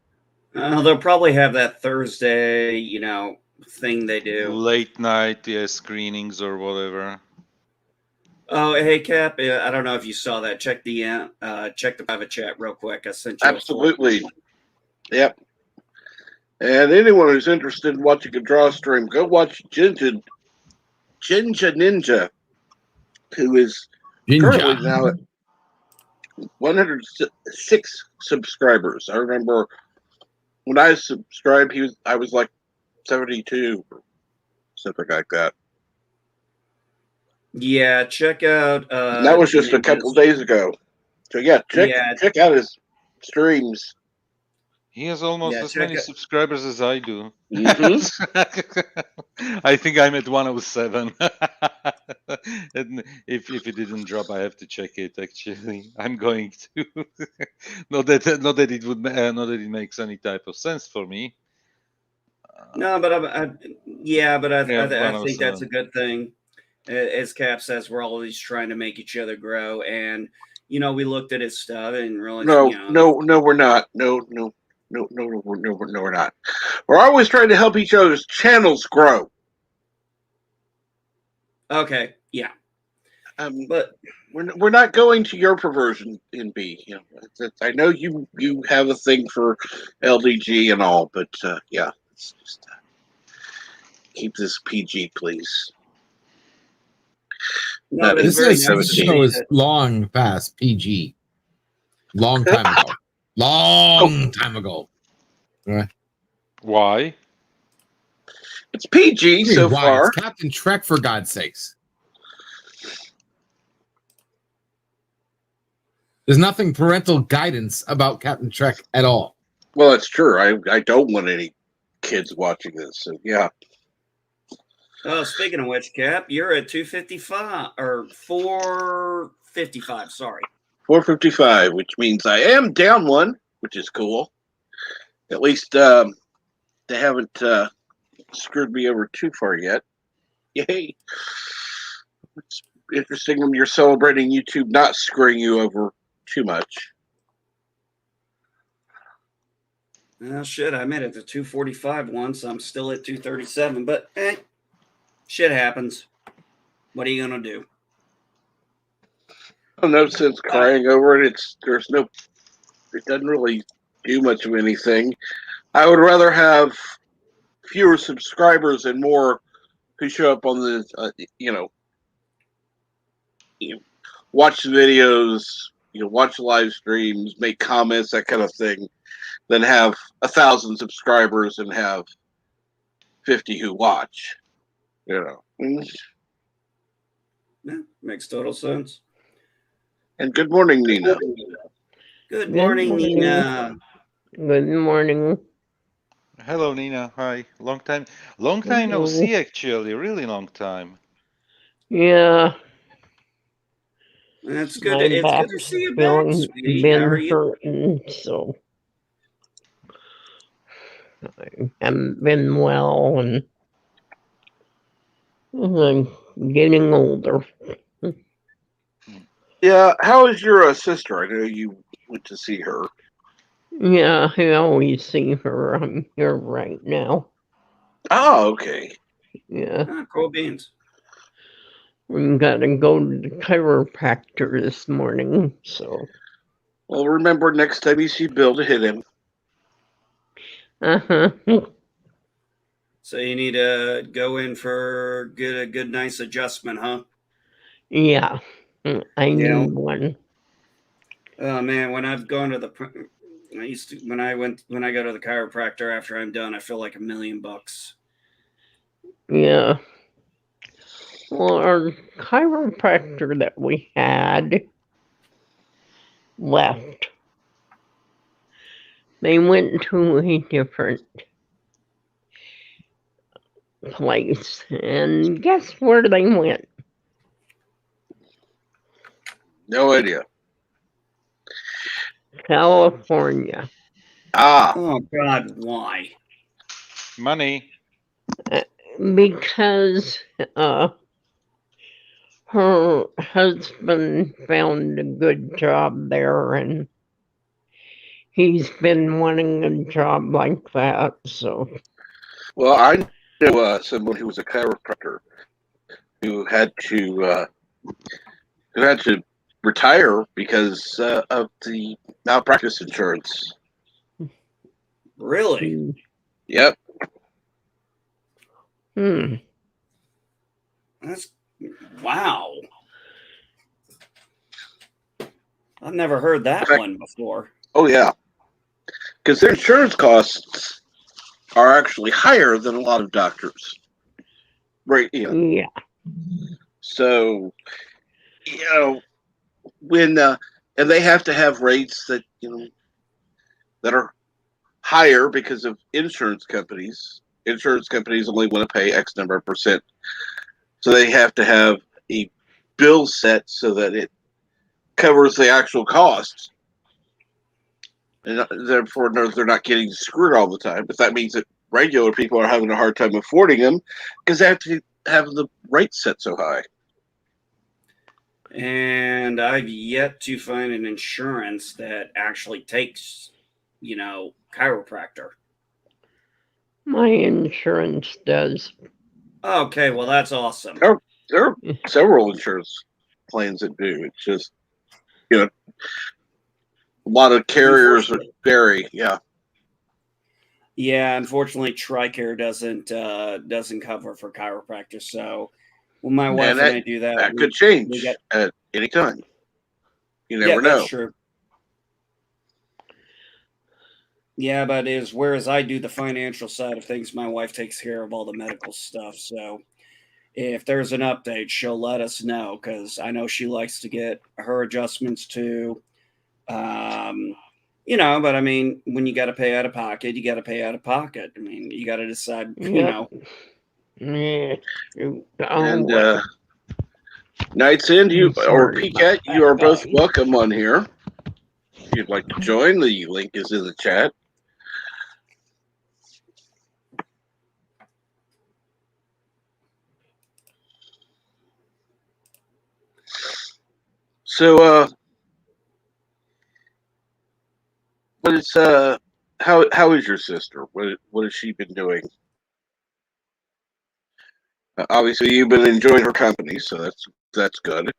They'll probably have that Thursday, thing they do. Late night, screenings or whatever. Oh, hey Cap, I don't know if you saw that. Check the private chat real quick. I sent you. Absolutely. Yep. And anyone who's interested in watching a draw stream, go watch Jinja Ninja, who is currently now at 106 subscribers. I remember when I subscribed, I was like 72 or something like that. Yeah, check out. And that was just a couple days ago. So yeah, check out his streams. He has almost as many out. subscribers as I do. Mm-hmm. I think I'm at 107. And if it didn't drop, I have to check it. Actually, I'm going to. not that it makes any type of sense for me. No, but I think that's a good thing. As Cap says, we're always trying to make each other grow, and we looked at his stuff and realized. No, we're not. No, we're not. We're always trying to help each other's channels grow. Okay, yeah. But we're not going to your perversion in B. I know you have a thing for LDG and all, but yeah, it's just keep this PG, please. No, this show is long past PG. Long time ago. Time ago. Why? It's PG so far. It's Captain Trek, for God's sakes. There's nothing parental guidance about Captain Trek at all. Well, it's true. I don't want any kids watching this. So yeah. Oh, speaking of which, Cap, you're at 255 or 455. Sorry, 455, which means I am down one, which is cool. At least they haven't screwed me over too far yet. Yay! It's interesting when you're celebrating YouTube not screwing you over too much. Oh shit! I made it to 245 once. I'm still at 237, but Shit happens. What are you gonna do? No sense crying over it. It doesn't really do much of anything. I would rather have fewer subscribers and more who show up on the, watch the videos, watch the live streams, make comments, that kind of thing, than have 1,000 subscribers and have 50 who watch. Yeah, makes total sense. And good morning, Nina. Good morning, Nina. Good morning. Hello, Nina. Hi. Long time no see, actually. Really long time. Yeah. It's good. My It's good to back's see you back, feeling sweetie. How are been you? hurting, so I haven't been well, and I'm getting older. Yeah, how is your sister? I know you went to see her. Yeah, I always see her. I'm here right now. Oh, okay. Yeah. Cool beans. We gotta go to the chiropractor this morning, so. Well, remember, next time you see Bill, to hit him. Uh-huh. So you need to go in for a good, nice adjustment, huh? Yeah, I need one. Oh man, when I've gone to when I go to the chiropractor after I'm done, I feel like $1 million. Yeah. Well, our chiropractor that we had left. They went to a different place, and guess where they went? No idea. California. Ah. Oh God, why? Money. Because her husband found a good job there, and he's been wanting a job like that, so. Well, I know someone who was a chiropractor who had to retire because of the malpractice insurance. Really? Yep. That's wow. I've never heard that one before. Oh yeah, because their insurance costs are actually higher than a lot of doctors. Right? Yeah. So, when and they have to have rates that that are higher because of insurance companies. Insurance companies only want to pay X number of percent, so they have to have a bill set so that it covers the actual costs, and therefore they're not getting screwed all the time. But that means that regular people are having a hard time affording them because they have to have the rate set so high. And I've yet to find an insurance that actually takes, chiropractor. My insurance does. Okay, well that's awesome. There are several insurance plans that do. It's just a lot of carriers vary. Yeah. Yeah, unfortunately, TRICARE doesn't cover for chiropractors. So when my wife and I do that, that could change at any time. You never know. That's true. Yeah, but whereas I do the financial side of things, my wife takes care of all the medical stuff. So if there's an update, she'll let us know because I know she likes to get her adjustments too. But I mean, when you got to pay out of pocket, you got to pay out of pocket. I mean, you got to decide, Yeah. And Night's End, you or PCAT, you are both welcome on here. If you'd like to join, the link is in the chat. So, what is how is your sister? What has she been doing? Obviously, you've been enjoying her company, so that's good.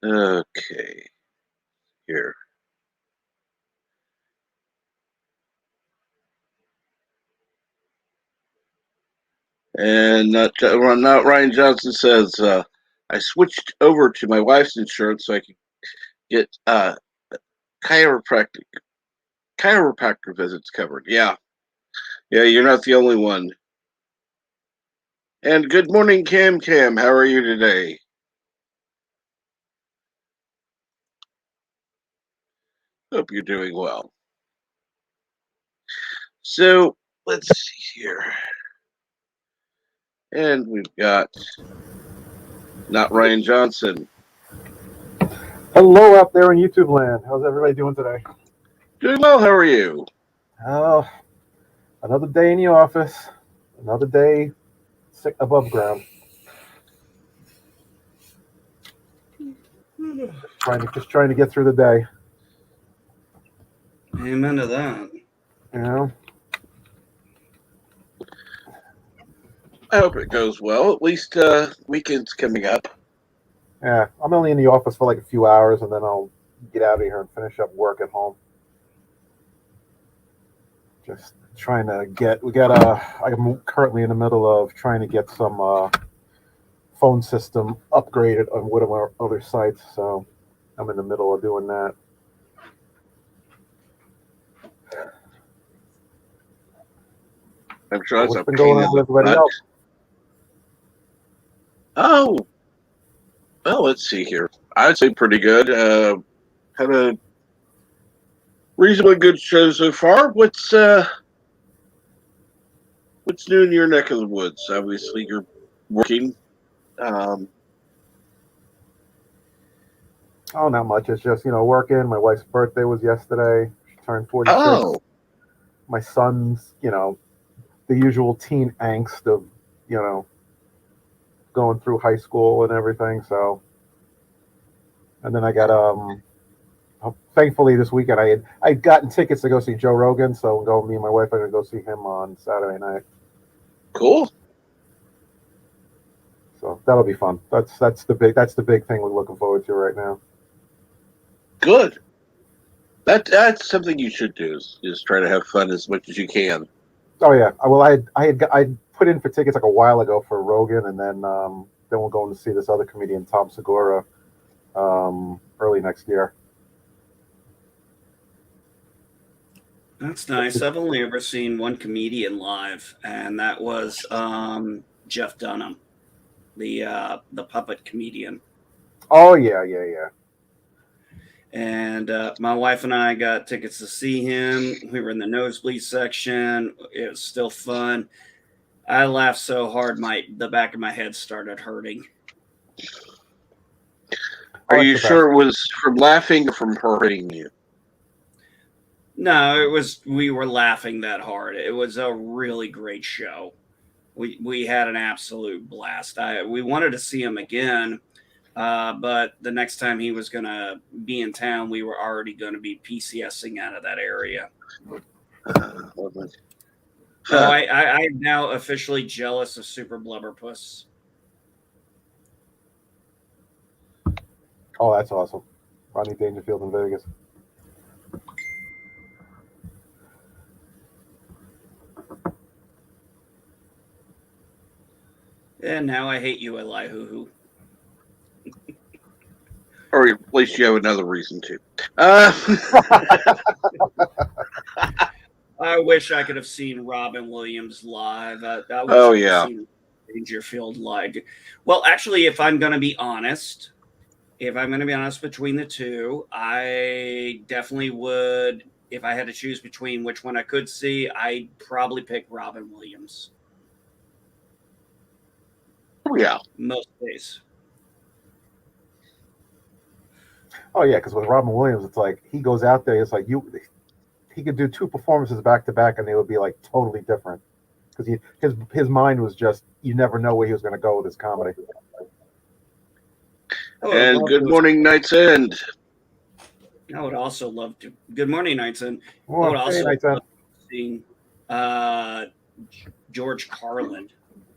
Okay, here. And Ryan Johnson says, I switched over to my wife's insurance so I could get chiropractor visits covered. Yeah, you're not the only one. And good morning, Cam. How are you today? Hope you're doing well. So let's see here. And we've got not Ryan Johnson. Hello out there in YouTube land. How's everybody doing today? Doing well. How are you? Oh, another day in the office. Another day sick above ground. Just trying to get through the day. Amen to that. You know? I hope it goes well. At least weekend's coming up. Yeah, I'm only in the office for like a few hours, and then I'll get out of here and finish up work at home. Just trying to get. I'm currently in the middle of trying to get some phone system upgraded on one of our other sites, so I'm in the middle of doing that. I'm sure that's What's a been pain going in on the with everybody butt. else? Oh, well, let's see here. I'd say pretty good. Had a reasonably good show so far. What's new in your neck of the woods? Obviously, you're working. Oh, not much. It's just, working. My wife's birthday was yesterday. She turned 46. Oh. My son's, the usual teen angst of, going through high school and everything. So, and then I got, thankfully this weekend I'd gotten tickets to go see Joe Rogan. So me and my wife are going to go see him on Saturday night. Cool. So that'll be fun. That's the big thing we're looking forward to right now. Good. That's something you should do. Is try to have fun as much as you can. Oh yeah. Well, I put in for tickets like a while ago for Rogan, and then we're going to see this other comedian, Tom Segura, early next year. That's nice. I've only ever seen one comedian live, and that was Jeff Dunham, the puppet comedian. Oh yeah. And my wife and I got tickets to see him. We were in the nosebleed section. It was still fun. I laughed so hard, the back of my head started hurting. Are you sure it was from laughing or from hurting you? No, we were laughing that hard. It was a really great show. We had an absolute blast. We wanted to see him again, but the next time he was going to be in town, we were already going to be PCSing out of that area. So I'm now officially jealous of Super Blubberpuss. Oh, that's awesome. Rodney Dangerfield in Vegas. And now I hate you, Elihu. Or at least you have another reason to. I wish I could have seen Robin Williams live. I wish Oh, I could yeah. have seen Dangerfield live. Well, actually, if I'm going to be honest between the two, I definitely would. If I had to choose between which one I could see, I'd probably pick Robin Williams. Oh, yeah. Most days. Oh yeah, because with Robin Williams, it's like he goes out there. It's like he could do two performances back to back, and they would be like totally different. Because his mind was just, you never know where he was going to go with his comedy. And good morning, Night's End. I would also love to. Good morning, Knightson. I Well, would hey, also Knightson. love to see George Carlin.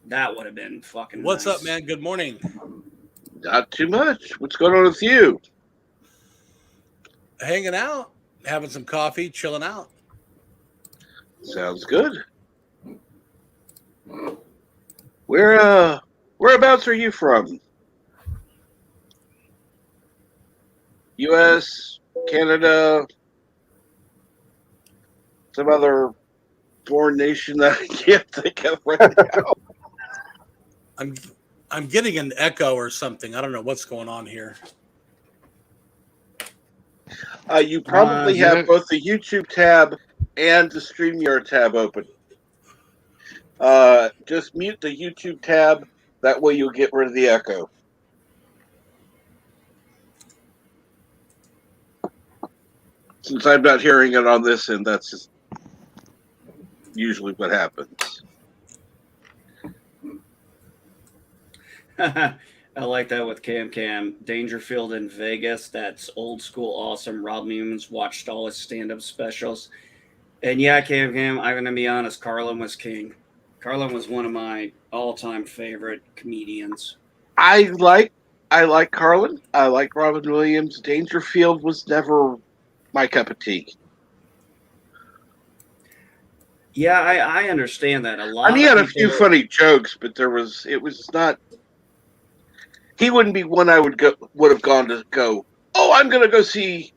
That would have been fucking. What's nice. up, man? Good morning. Not too much. What's going on with you? Hanging out, having some coffee, chilling out. Sounds good. Whereabouts are you from? U.S., Canada, some other foreign nation that I can't think of right now. I'm getting an echo or something. I don't know what's going on here. You probably have both the YouTube tab and the StreamYard tab open. Just mute the YouTube tab. That way you'll get rid of the echo. Since I'm not hearing it on this end, that's just usually what happens. I like that with Cam. Dangerfield in Vegas. That's old school awesome. Rob Newman's watched all his stand-up specials. And yeah, Cam, I'm going to be honest. Carlin was king. Carlin was one of my all-time favorite comedians. I like Carlin. I like Robin Williams. Dangerfield was never my cup of tea. Yeah, I understand that. A lot. And he had a few funny jokes, but it was not. He wouldn't be one I would have gone to go. Oh, I'm going to go see,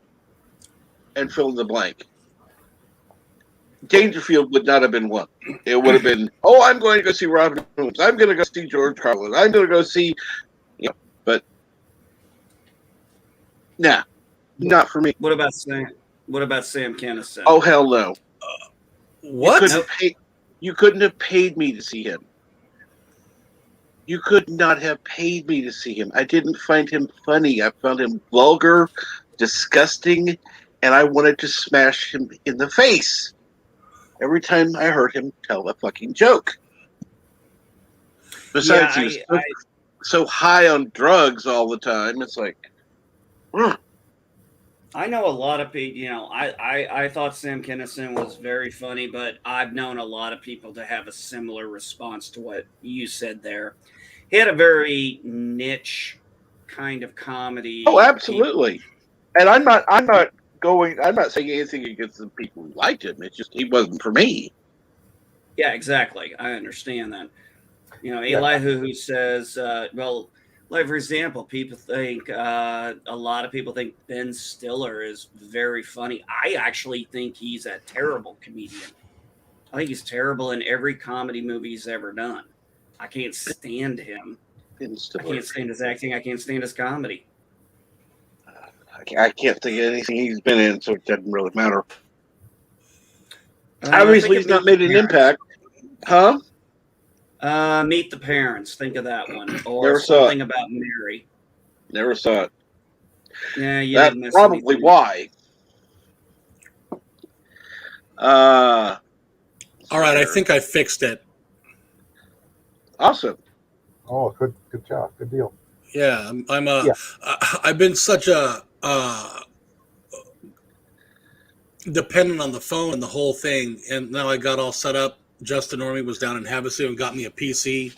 and fill in the blank. Dangerfield would not have been one. It would have been, oh, I'm going to go see Robin Williams. I'm going to go see George Carlin. I'm going to go see, but nah, not for me. What about Sam Kinison? Oh, hell no. What? You couldn't have paid me to see him. You could not have paid me to see him. I didn't find him funny. I found him vulgar, disgusting, and I wanted to smash him in the face every time I heard him tell a fucking joke. Besides, he was so high on drugs all the time. It's like, I know a lot of people, I thought Sam Kinison was very funny, but I've known a lot of people to have a similar response to what you said there. He had a very niche kind of comedy. Oh, absolutely. And I'm not saying anything against the people who liked him. It's just he wasn't for me. Yeah, exactly. I understand that. Elihu who says, like, for example, people think a lot of people think Ben Stiller is very funny. I actually think he's a terrible comedian. I think he's terrible in every comedy movie he's ever done. I can't stand him. I can't stand his acting. I can't stand his comedy. I can't think of anything he's been in, so it doesn't really matter. Obviously, he's not made an impact. Huh? Meet the Parents. Think of that one. Or Never saw Something it. About Mary. Never saw it. Yeah, you That's didn't miss probably anything. why. All right, I think I fixed it. Awesome. Oh, good job. Good deal. Yeah, I've been such a dependent on the phone and the whole thing, and now I got all set up. Justin Orme was down in Havasu and got me a PC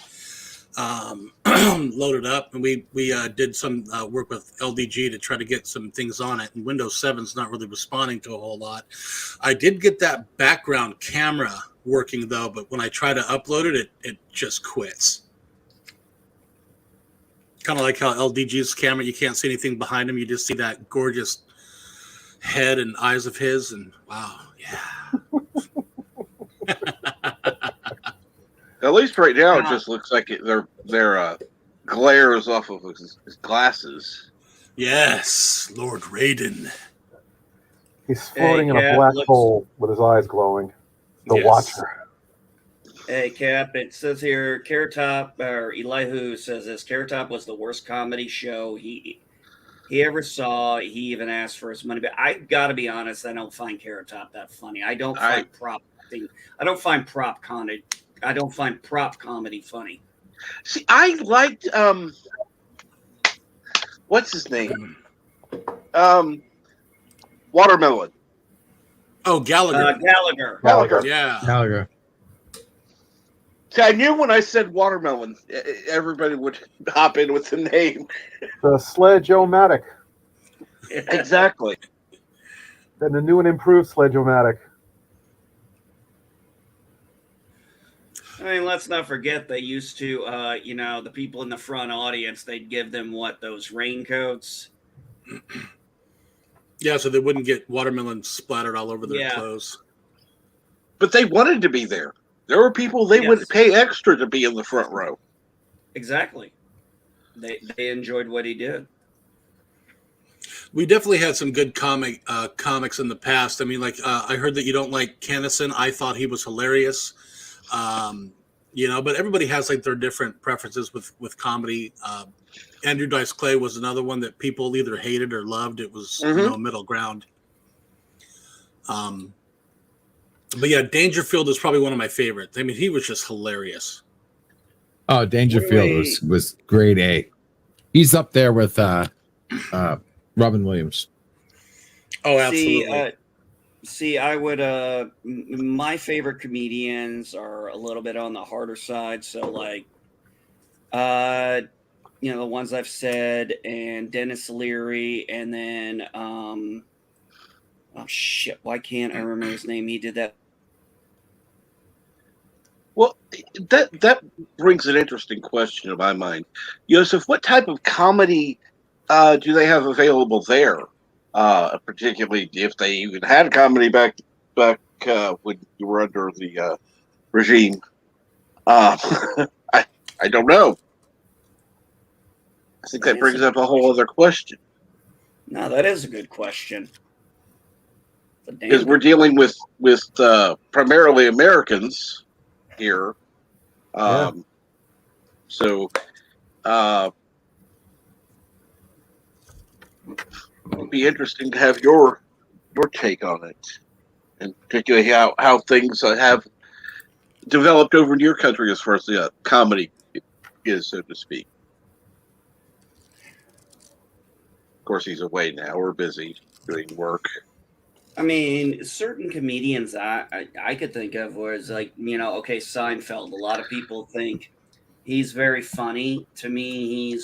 loaded up, and we did some work with LDG to try to get some things on it. And Windows 7's not really responding to a whole lot. I did get that background camera working though, but when I try to upload it, it just quits. Kind of like how LDG's camera, you can't see anything behind him. You just see that gorgeous head and eyes of his, and wow, yeah. At least right now, it just looks like their glares off of his glasses. Yes, Lord Raiden. He's floating in a black hole with his eyes glowing. The Watcher. Hey, Cap, it says here, Carrot Top, or Elihu says this, Carrot Top was the worst comedy show he ever saw. He even asked for his money back. I got to be honest, I don't find Carrot Top that funny. I don't find prop comedy funny. See, I liked what's his name? Watermelon. Oh, Gallagher. Gallagher. Yeah. Gallagher. See, I knew when I said watermelon, everybody would hop in with the name. The Sledge-O-Matic. Exactly. Then the new and improved Sledge-O-Matic. I mean, let's not forget they used to, the people in the front audience, they'd give them those raincoats. Yeah, so they wouldn't get watermelon splattered all over their clothes. But they wanted to be there. There were people they would pay extra to be in the front row. Exactly. They enjoyed what he did. We definitely had some good comics in the past. I mean, I heard that you don't like Kennison. I thought he was hilarious. But everybody has their different preferences with comedy. Andrew Dice Clay was another one that people either hated or loved. It was no middle ground. But yeah, Dangerfield is probably one of my favorites. I mean, he was just hilarious. Oh, Dangerfield was grade A. He's up there with Robin Williams. Oh, absolutely. See, I would. My favorite comedians are a little bit on the harder side. So, the ones I've said, and Dennis Leary, and then, oh shit, why can't I remember his name? He did that. Well, that brings an interesting question in my mind. Joseph, what type of comedy do they have available there? Particularly if they even had comedy back when you were under the regime. I don't know. I think that brings up a whole other question. No, that is a good question. Because we're dealing with primarily Americans here. So it'd be interesting to have your take on it, and particularly how things have developed over in your country as far as the comedy is, so to speak. Of course, he's away now. We're busy doing work. I mean, certain comedians I could think of was Seinfeld. A lot of people think he's very funny. To me,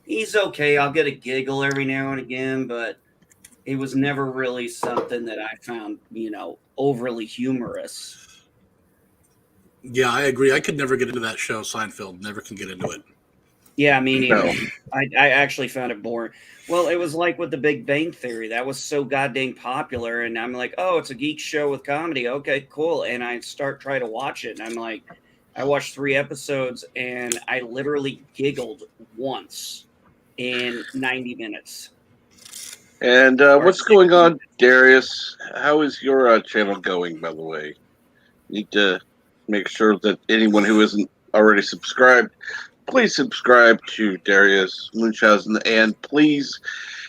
he's okay. I'll get a giggle every now and again, but it was never really something that I found, overly humorous. Yeah, I agree. I could never get into that show, Seinfeld. Never can get into it. Yeah, me neither. I actually found it boring. Well, it was like with the Big Bang Theory. That was so goddamn popular, and I'm like, oh, it's a geek show with comedy. Okay, cool. And I trying to watch it, and I'm like, I watched 3 episodes, and I literally giggled once in 90 minutes. And what's going on, Darius? How is your channel going, by the way? Need to make sure that anyone who isn't already subscribed, please subscribe to Darius Munchausen. And please,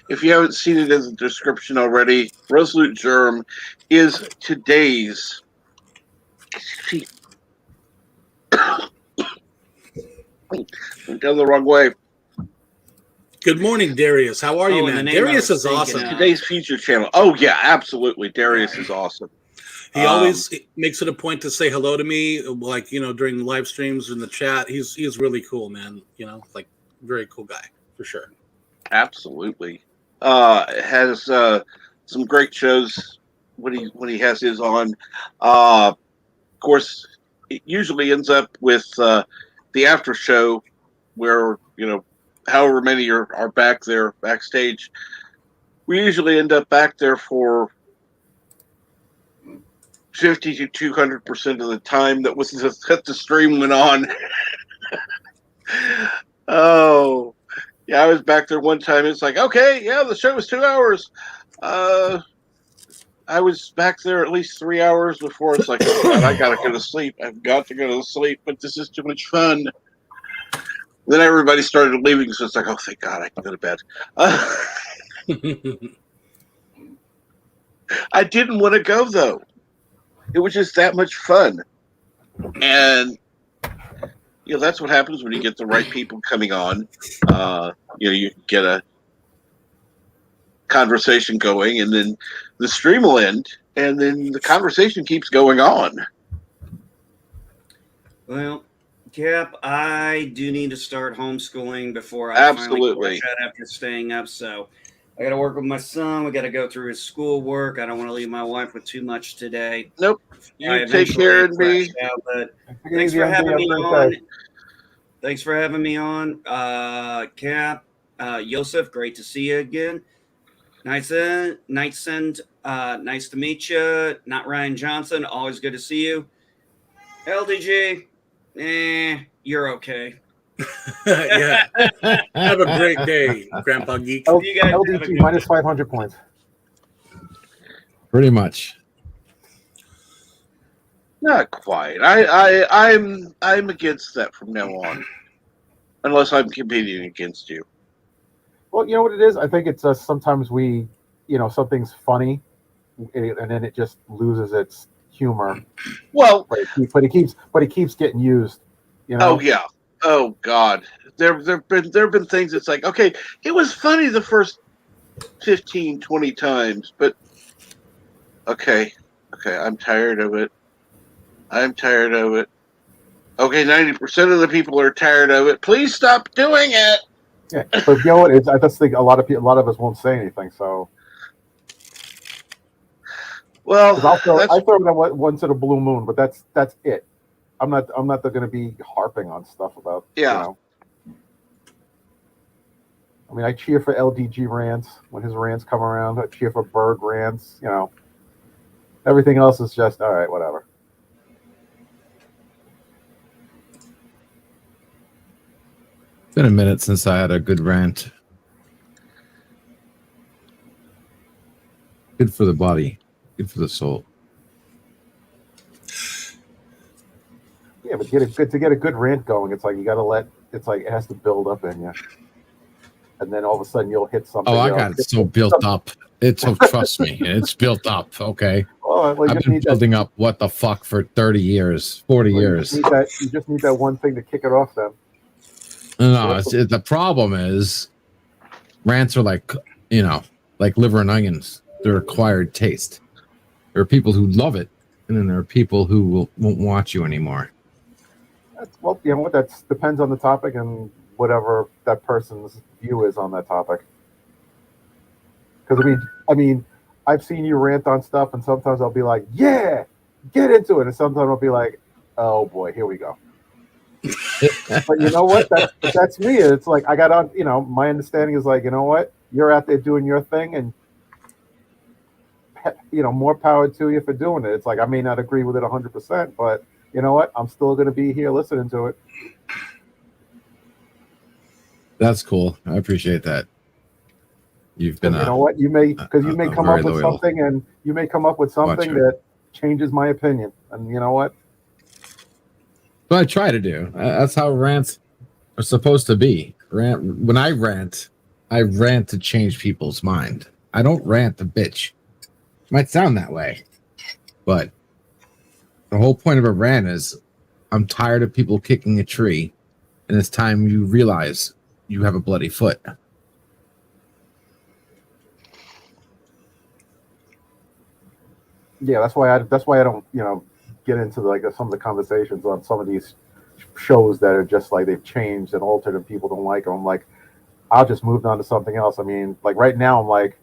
if you haven't seen it in the description already, Resolute Germ is today's... Went down the wrong way. Good morning, Darius. How are you, man? Darius is awesome. Today's feature channel. Oh, yeah, absolutely. Darius is awesome. He always makes it a point to say hello to me, during live streams in the chat. He's really cool, man. Very cool guy, for sure. Absolutely. Has some great shows when he has his on. Of course, it usually ends up with the after show where, however many are back there backstage. We usually end up back there for 50 to 200% of the time that the stream went on. Oh, yeah, I was back there one time. It's like, okay, yeah, the show was 2 hours. I was back there at least 3 hours before it's like, oh, God, I gotta go to sleep. I've got to go to sleep, but this is too much fun. Then everybody started leaving, so it's like, oh, thank God, I can go to bed. I didn't want to go, though. It was just that much fun. And, that's what happens when you get the right people coming on. You get conversation going, and then the stream will end, and then the conversation keeps going on. Well, Cap, I do need to start homeschooling before I finally Absolutely. crash out after staying up. So I got to work with my son. We got to go through his schoolwork. I don't want to leave my wife with too much today. Nope. I You take care of crash me. out, but Take it thanks easy, for MD. having Have a me great on. day. Thanks for having me on, Cap. Yosef, great to see you again. Nice to meet you. Not Ryan Johnson, always good to see you. LDG, you're okay. Yeah. Have a great day, Grandpa Geek. You guys have a LDG good minus 500 points. Pretty much. Not quite. I'm against that from now on, unless I'm competing against you. Well, you know what it is? I think it's sometimes we, something's funny, and then it just loses its humor. Well, but it keeps getting used. Oh yeah. Oh God. There've been things that's like, okay, it was funny the first 15, 20 times, but okay, I'm tired of it. Okay, 90% of the people are tired of it. Please stop doing it. Yeah, but you know what? I just think a lot of us won't say anything. So, well, I throw it out once in a blue moon, but that's it. I'm not going to be harping on stuff about. Yeah. I mean, I cheer for LDG rants when his rants come around. I cheer for Bird rants. Everything else is just all right. Whatever. It's been a minute since I had a good rant. Good for the body. Good for the soul. Yeah, but to get a good rant going, it's like you got to it has to build up in you, and then all of a sudden you'll hit something. Oh, I got it so built up. Trust me, it's built up. Okay. Well, I've been building up what the fuck for 30 years, 40 years. You just need that one thing to kick it off then. No, the problem is rants are like liver and onions. They're acquired taste. There are people who love it, and then there are people who won't watch you anymore. Well, you know what? That depends on the topic and whatever that person's view is on that topic. Because I mean, I've seen you rant on stuff, and sometimes I'll be like, "Yeah, get into it," and sometimes I'll be like, "Oh boy, here we go." But you know what? That's me. It's like I got on. My understanding is like, you know what? You're out there doing your thing, and more power to you for doing it. It's like I may not agree with it 100%, but you know what? I'm still going to be here listening to it. That's cool. I appreciate that. You've been. You know what? You may come up with something, and you may come up with something that changes my opinion. And you know what? But I try to do. That's how rants are supposed to be. When I rant to change people's mind. I don't rant to bitch. It might sound that way, but the whole point of a rant is I'm tired of people kicking a tree, and it's time you realize you have a bloody foot. Yeah, that's why I don't get into some of the conversations on some of these shows that are just like they've changed and altered and people don't like them. I'm like, I'll just move on to something else. I mean, like right now I'm like,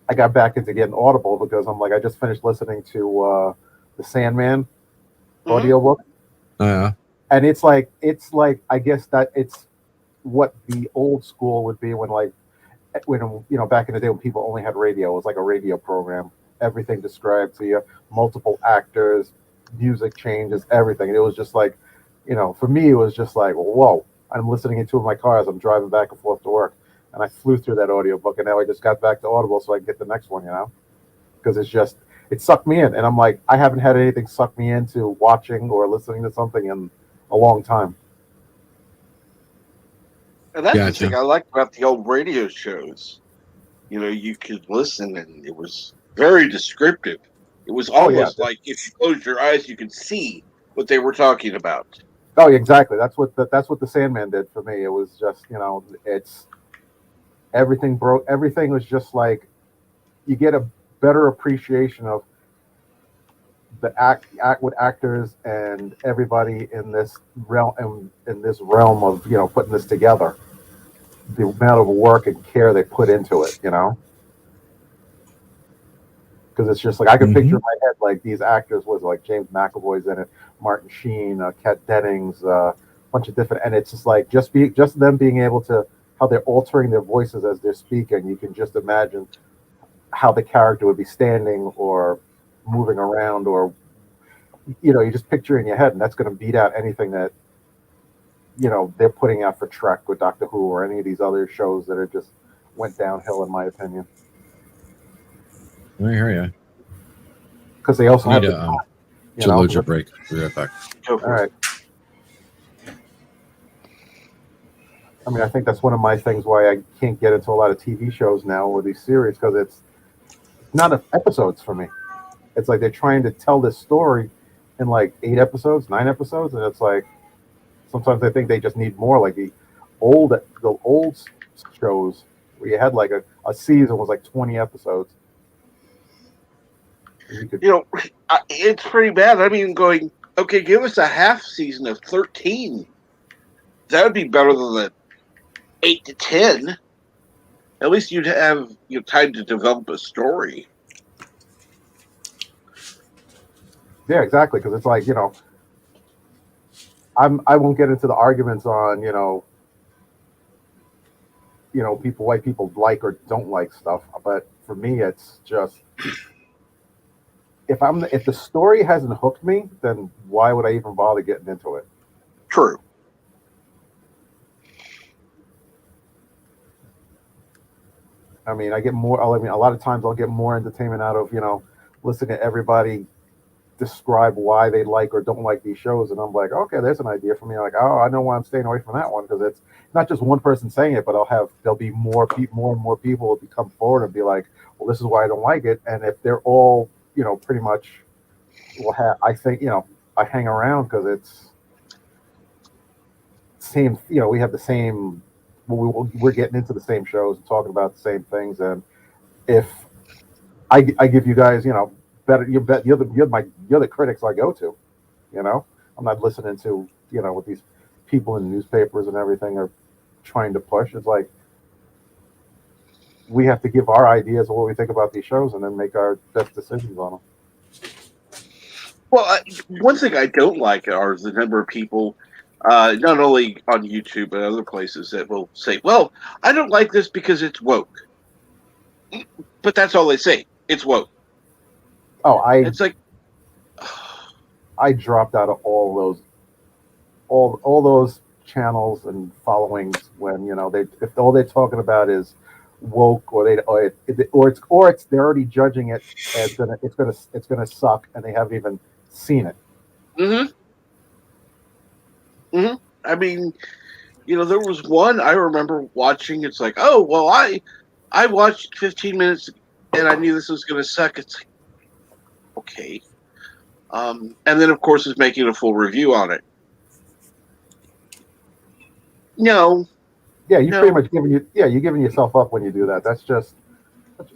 I got back into getting Audible because I'm like, I just finished listening to the Sandman audiobook. Yeah. And it's like I guess that it's what the old school would be when back in the day when people only had radio. It was like a radio program. Everything described to you, multiple actors, music changes, everything. And it was just like, for me, it was just like, whoa. I'm listening in two of my cars. I'm driving back and forth to work. And I flew through that audiobook, and now I just got back to Audible so I can get the next one, because it sucked me in. And I'm like, I haven't had anything suck me into watching or listening to something in a long time. And that's the thing I liked about the old radio shows. You could listen, and it was very descriptive. It was almost like if you closed your eyes, you could see what they were talking about. Oh, exactly. That's what the Sandman did for me. It was just, everything broke. Everything was just like you get a better appreciation of the act with actors and everybody in this realm of putting this together. The amount of work and care they put into it, because it's just like I can picture in my head like these actors was like James McAvoy's in it, Martin Sheen, Kat Dennings, a bunch of different, and it's just like just them being able to how they're altering their voices as they're speaking. You can just imagine how the character would be standing or moving around, or you just picture in your head, and that's going to beat out anything that they're putting out for Trek or Doctor Who or any of these other shows that are just went downhill, in my opinion. I hear you. Because they also need have a Geologia break. Be right back. All right. I mean, I think that's one of my things why I can't get into a lot of TV shows now or these series, because it's not episodes for me. It's like they're trying to tell this story in like 8 episodes, 9 episodes, and it's like sometimes I think they just need more. Like the old shows where you had like a season was like 20 episodes. It's pretty bad. I mean, going, okay, give us a half season of 13. That would be better than the 8 to 10. At least you'd have time to develop a story. Yeah, exactly. Because it's like I won't get into the arguments on white people like or don't like stuff, but for me, it's just if the story hasn't hooked me, then why would I even bother getting into it? True. I mean, a lot of times I'll get more entertainment out of listening to everybody describe why they like or don't like these shows, and I'm like, okay, there's an idea for me. Like, oh, I know why I'm staying away from that one, because it's not just one person saying it, but there'll be more and more people will come forward and be like, well, this is why I don't like it. And if they're all pretty much I think I hang around because it's same. We have the same. We're getting into the same shows and talking about the same things, and if I give you guys better, you're the critics I go to. I'm not listening to what these people in newspapers and everything are trying to push. It's like we have to give our ideas of what we think about these shows and then make our best decisions on them. Well, one thing I don't like are the number of people, not only on YouTube but other places, that will say, well, I don't like this because it's woke. But that's all they say. It's woke. Oh, it's like I dropped out of all those channels and followings when if all they're talking about is woke, or it's they're already judging it as it's gonna suck, and they haven't even seen it. I mean, there was one I remember watching. It's like, oh well, I watched 15 minutes and I knew this was gonna suck. It's like, okay. And then of course is making a full review on it. No. Yeah, pretty much you're giving yourself up when you do that. That's just,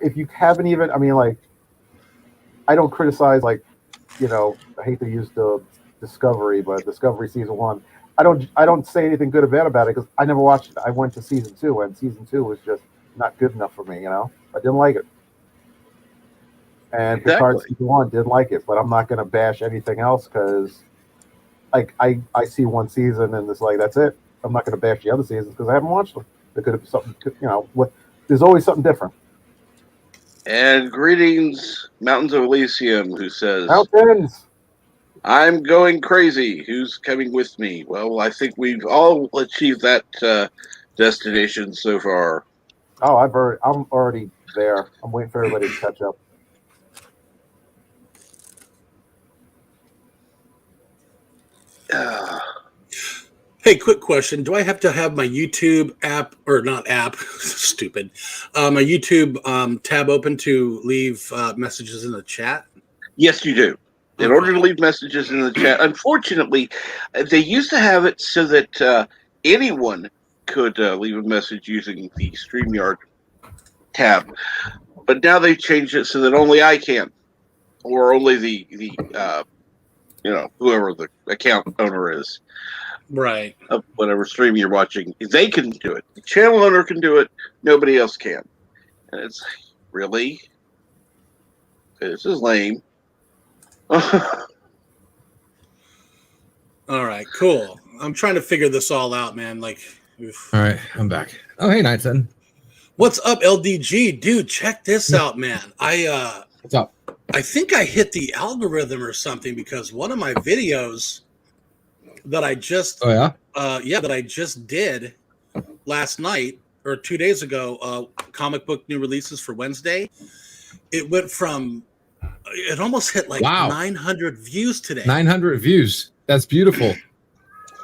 if you haven't even, I mean, like, I don't criticize, like, I hate to use the Discovery, but Discovery season 1, I don't say anything good or bad about it because I never watched it. I went to season 2, and season 2 was just not good enough for me. I didn't like it. And Picard season 1 didn't like it, but I'm not going to bash anything else because, like, I see one season and it's like, that's it. I'm not going to bash the other seasons because I haven't watched them. There could have been something, there's always something different. And greetings, Mountains of Elysium, who says, Mountains! I'm going crazy. Who's coming with me? Well, I think we've all achieved that destination so far. Oh, I'm already there. I'm waiting for everybody to catch up. Hey, quick question. Do I have to have my YouTube app, or not app, stupid, my YouTube tab open to leave messages in the chat? Yes, you do. In order to leave messages in the chat, unfortunately, they used to have it so that anyone could leave a message using the StreamYard tab. But now they've changed it so that only I can, or only the whoever the account owner is Right. of whatever stream you're watching, they can do it. The channel owner can do it. Nobody else can. And it's really, this is lame. All right, cool. I'm trying to figure this all out, man. Like, oof. All right, I'm back. Oh, hey, Nightson. What's up, LDG? Dude, check this out, man. What's up? I think I hit the algorithm or something because one of my videos that I just that I just did last night or 2 days ago, comic book new releases for Wednesday, it went from it almost hit like 900 views today. 900 views. That's beautiful.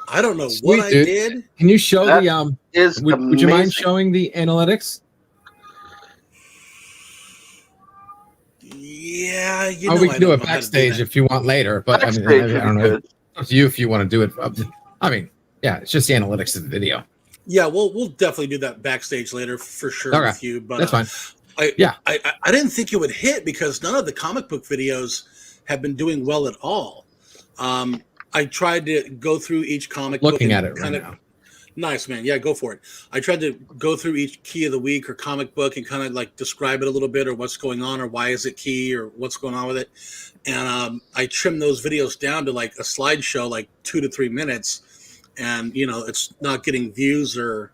I don't know Sweet, what dude. I did. Can you show That the is would you mind amazing. showing the analytics? Yeah, you Or know we I can do don't it know how to do backstage that. if you want later. But I Backstage mean, would I don't be know. good. It's up to you if you want to do it. I mean, yeah, it's just the analytics of the video. Yeah, we'll definitely do that backstage later for sure Okay, with you. But that's fine. I didn't think it would hit because none of the comic book videos have been doing well at all. I tried to go through each comic book. Looking at and it right now. Nice, man. Yeah, go for it. I tried to go through each key of the week or comic book and kind of like describe it a little bit or what's going on or why is it key or what's going on with it. And I trimmed those videos down to like a slideshow, like 2 to 3 minutes. And, it's not getting views or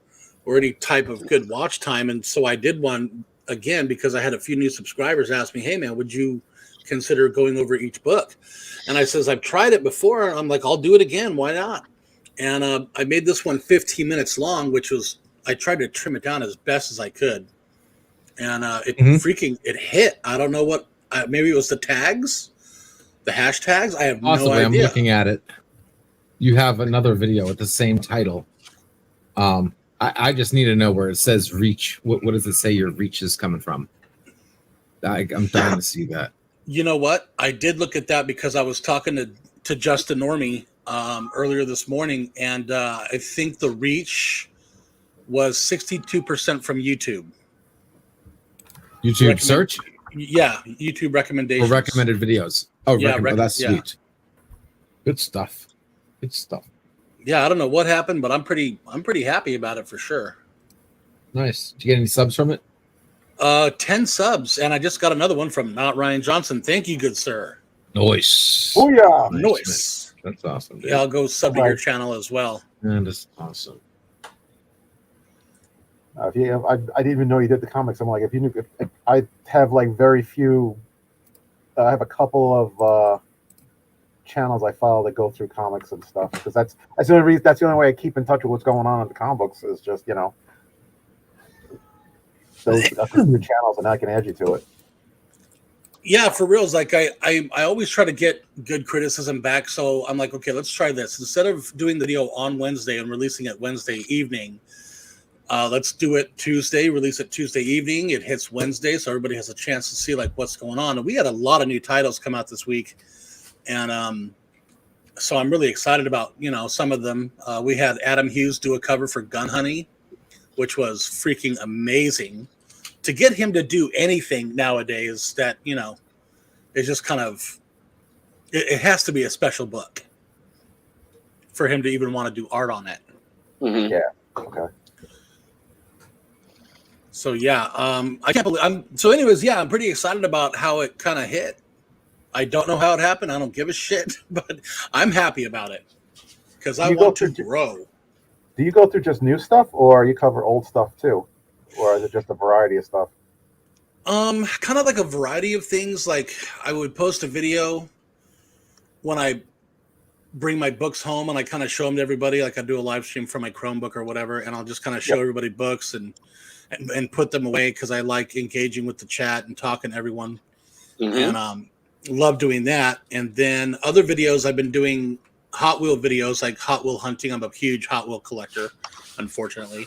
any type of good watch time. And so I did one again because I had a few new subscribers ask me, hey, man, would you consider going over each book? And I says, I've tried it before. I'm like, I'll do it again. Why not? And I made this one 15 minutes long, which was, I tried to trim it down as best as I could. And it hit. I don't know what, maybe it was the tags, the hashtags. I have Possibly, no idea. I'm looking at it. You have another video with the same title. I just need to know where it says reach. What does it say your reach is coming from? I'm dying to see that. You know what? I did look at that because I was talking to Justin Normie earlier this morning, and I think the reach was 62% from YouTube. YouTube search? Yeah, YouTube recommendations. Or recommended videos. Oh, Yeah, that's yeah. sweet. Good stuff. Good stuff. Yeah, I don't know what happened, but I'm pretty happy about it for sure. Nice. Did you get any subs from it? 10 subs, and I just got another one from Not Ryan Johnson. Thank you, good sir. Nice. Oh yeah. Nice. That's awesome. Dude. Yeah, I'll go sub to your channel as well. That is awesome. I didn't even know you did the comics. I'm like, if you knew, I have like very few. I have a couple of channels I follow that go through comics and stuff because that's the only reason. That's the only way I keep in touch with what's going on in the comic books is just those few channels, and I can add you to it. Yeah, for real. It's like I always try to get good criticism back. So I'm like, okay, let's try this. Instead of doing the video on Wednesday and releasing it Wednesday evening, let's do it Tuesday, release it Tuesday evening. It hits Wednesday, so everybody has a chance to see like what's going on. And we had a lot of new titles come out this week. And so I'm really excited about, some of them. We had Adam Hughes do a cover for Gun Honey, which was freaking amazing. To get him to do anything nowadays that, is just kind of, it has to be a special book for him to even want to do art on it. Mm-hmm. Yeah. Okay. So, yeah, I can't believe I'm pretty excited about how it kind of hit. I don't know how it happened. I don't give a shit, but I'm happy about it because I want to grow. Do you go through just new stuff or you cover old stuff too? Or is it just a variety of stuff? Kind of like a variety of things. Like I would post a video when I bring my books home and I kind of show them to everybody. Like I do a live stream from my Chromebook or whatever, and I'll just kind of show everybody books and put them away because I like engaging with the chat and talking to everyone. Mm-hmm. And love doing that. And then other videos I've been doing Hot Wheel videos, like Hot Wheel hunting. I'm a huge Hot Wheel collector, unfortunately.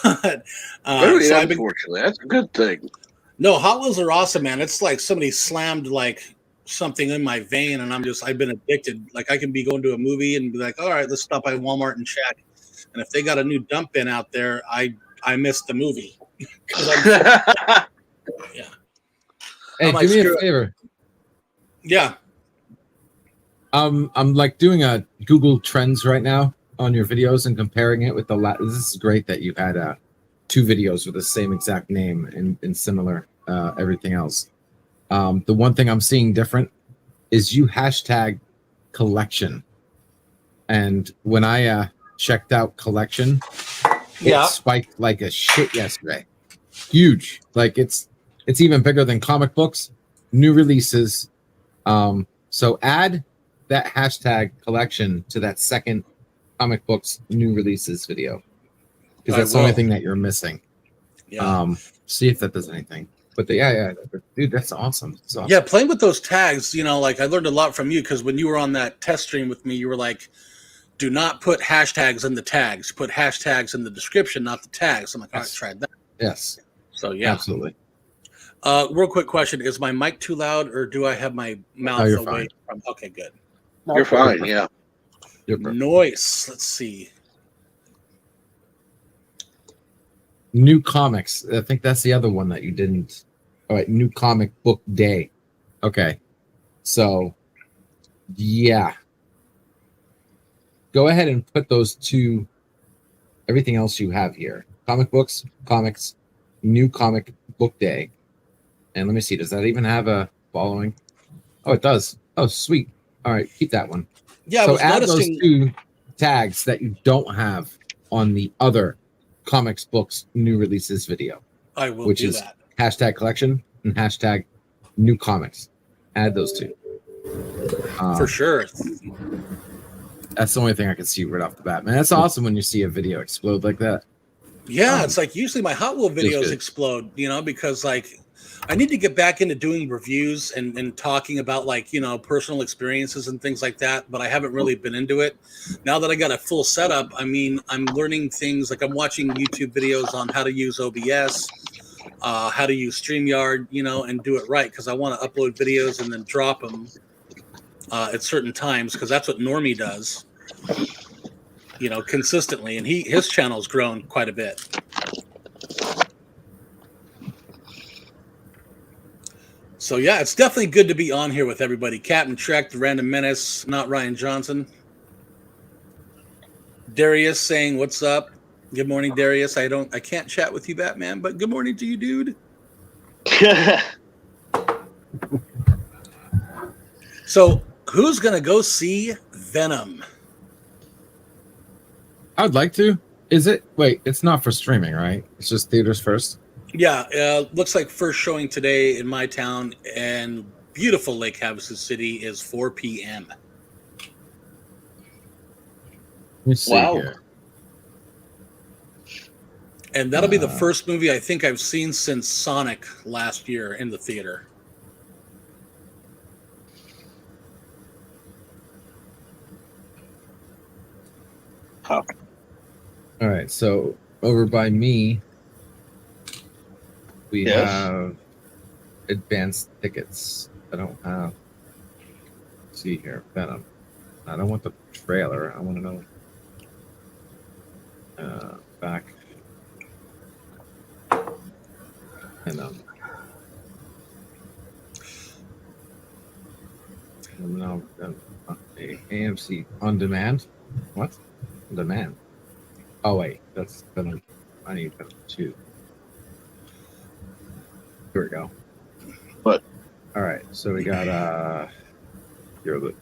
But unfortunately, that's a good thing. No, Hot Wheels are awesome, man. It's like somebody slammed like something in my vein, and I've been addicted. Like I can be going to a movie and be like, all right, let's stop by Walmart and check. And if they got a new dump bin out there, I missed the movie. Yeah. Hey, I'm like, do me a screw it. favor. Yeah. I'm like doing a Google Trends right now on your videos and comparing it with the last. This is great that you had 2 videos with the same exact name and similar everything else. The one thing I'm seeing different is you hashtag collection, and when I checked out collection, it spiked like a shit yesterday. Huge, like it's even bigger than comic books, new releases. So add that hashtag collection to that second comic books new releases video, because that's the only thing that you're missing. Yeah. See if that does anything. But dude, that's awesome. That's awesome. Yeah, playing with those tags, like I learned a lot from you, because when you were on that test stream with me, you were like, do not put hashtags in the tags. Put hashtags in the description, not the tags. I'm like, all right, tried that. Yes. So yeah. Absolutely. Real quick question: is my mic too loud, or do I have my mouth you're away fine. from? Okay, good. No, you're fine. Yeah. Noise. Let's see. New comics. I think that's the other one that you didn't. All right, new comic book day. Okay, so yeah, go ahead and put those 2. Everything else you have here: comic books, comics, new comic book day. And let me see. Does that even have a following? Oh, it does. Oh, sweet. All right, keep that one. Yeah, so I was add noticing... those 2 tags that you don't have on the other comics books new releases video. I will which do is that. hashtag collection and hashtag new comics. Add those 2. For sure. That's the only thing I can see right off the bat. Man, that's awesome when you see a video explode like that. Yeah, it's like usually my Hot Wheel videos explode, because like I need to get back into doing reviews and talking about personal experiences and things like that, but I haven't really been into it. Now that I got a full setup, I mean, I'm learning things, like I'm watching YouTube videos on how to use OBS, how to use StreamYard, and do it right, because I want to upload videos and then drop them at certain times, because that's what Normie does. Consistently, and his channel's grown quite a bit. So yeah, it's definitely good to be on here with everybody. Captain Trek, the Random Menace, not Ryan Johnson. Darius saying, "What's up? Good morning, Darius. I can't chat with you, Batman, but good morning to you, dude." So, who's gonna go see Venom? I'd like to. Is it? Wait, it's not for streaming, right? It's just theaters first. Yeah, looks like first showing today in my town and beautiful Lake Havasu City is 4 p.m. Let me see here. And that'll be the first movie I think I've seen since Sonic last year in the theater. All right, so over by me, we have advanced tickets. I don't have. Let's see here, Venom. I don't want the trailer. I want to know. Back. Venom. No, AMC on demand. What? On demand. Oh wait, that's Venom. I need Venom 2. Here we go. What? All right, so we got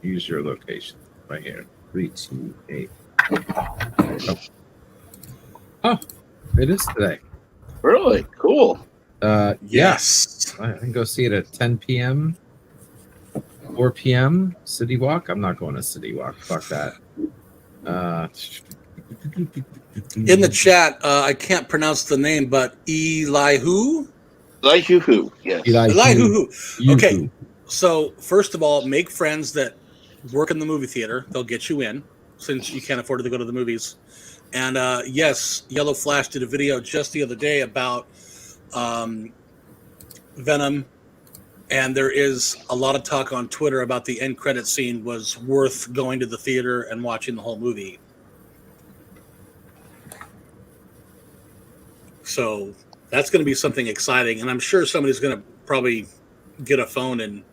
use your location right here. 3, 2, 8. Oh, it is today. Really cool. Yes. I can go see it at 10 p.m. 4 p.m. City Walk. I'm not going to City Walk. Fuck that. In the chat, I can't pronounce the name, but Elihu? Elihu, yes. Elihu. Okay, so first of all, make friends that work in the movie theater. They'll get you in, since you can't afford to go to the movies. And yes, Yellow Flash did a video just the other day about Venom. And there is a lot of talk on Twitter about the end credit scene was worth going to the theater and watching the whole movie. So That's going to be something exciting, and I'm sure somebody's going to probably get a phone and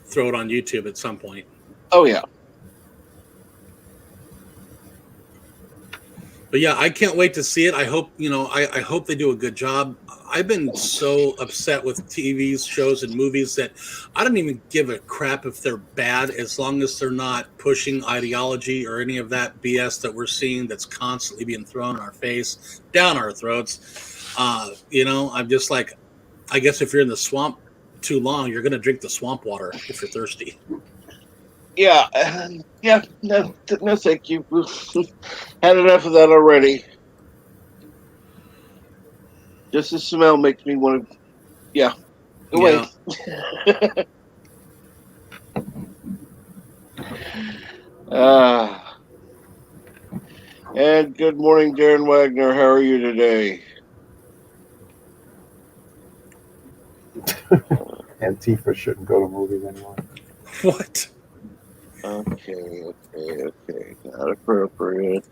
throw it on YouTube at some point. Oh yeah. But yeah, I can't wait to see it. I hope, I hope they do a good job. I've been so upset with TV shows and movies that I don't even give a crap if they're bad, as long as they're not pushing ideology or any of that BS that we're seeing that's constantly being thrown in our face, down our throats. I'm just like, I guess if you're in the swamp too long, you're going to drink the swamp water if you're thirsty. Yeah. Yeah. No, thank you. Had enough of that already. Just the smell makes me want to. Yeah. Away. And good morning, Darren Wagner. How are you today? Antifa shouldn't go to movies anymore. What? Okay. Not appropriate.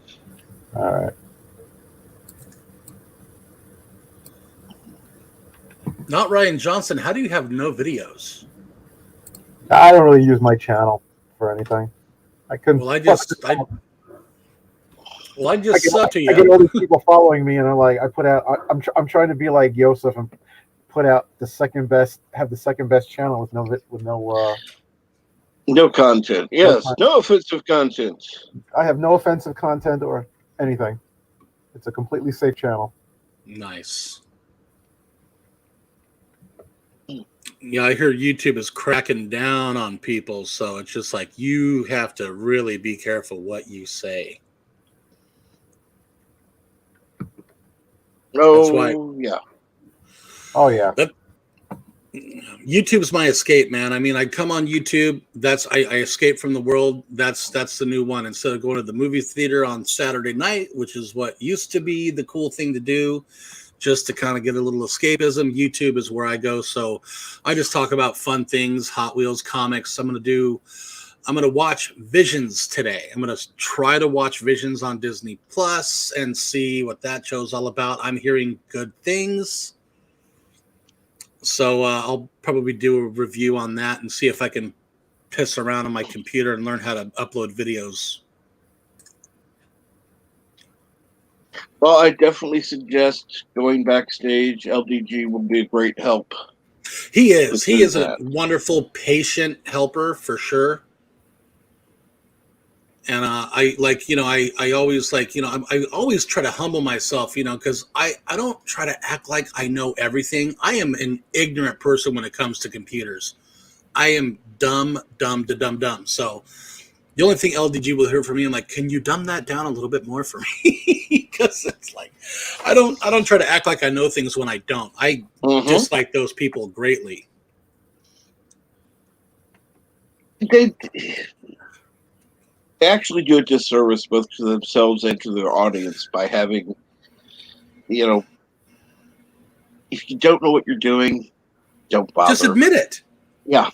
All right. Not Ryan Johnson. How do you have no videos? I don't really use my channel for anything. I couldn't. Well, I just suck to you. I get all these people following me, and I put out. I'm trying to be like Yosef and put out the second best channel with no content. Yes, no offensive content. I have no offensive content or anything. It's a completely safe channel. Nice. Yeah, I hear YouTube is cracking down on people, so it's just like you have to really be careful what you say. Oh, that's why. Yeah. Oh, yeah. YouTube's my escape, man. I mean, I come on YouTube. I escape from the world. That's the new one. Instead of going to the movie theater on Saturday night, which is what used to be the cool thing to do, just to kind of get a little escapism, YouTube is where I go. So I just talk about fun things, Hot Wheels, comics. I'm going to watch Visions today. I'm going to try to watch Visions on Disney Plus and see what that show's all about. I'm hearing good things. So I'll probably do a review on that and see if I can piss around on my computer and learn how to upload videos. Well, I definitely suggest going backstage. LDG will be a great help. He is. He is a wonderful, patient helper for sure. And I always try to humble myself, because I don't try to act like I know everything. I am an ignorant person when it comes to computers. I am dumb. So the only thing LDG will hear from me, I'm like, can you dumb that down a little bit more for me? Because it's like, I don't try to act like I know things when I don't. I dislike those people greatly. They actually do a disservice both to themselves and to their audience by having, if you don't know what you're doing, don't bother. Just admit it. Yeah.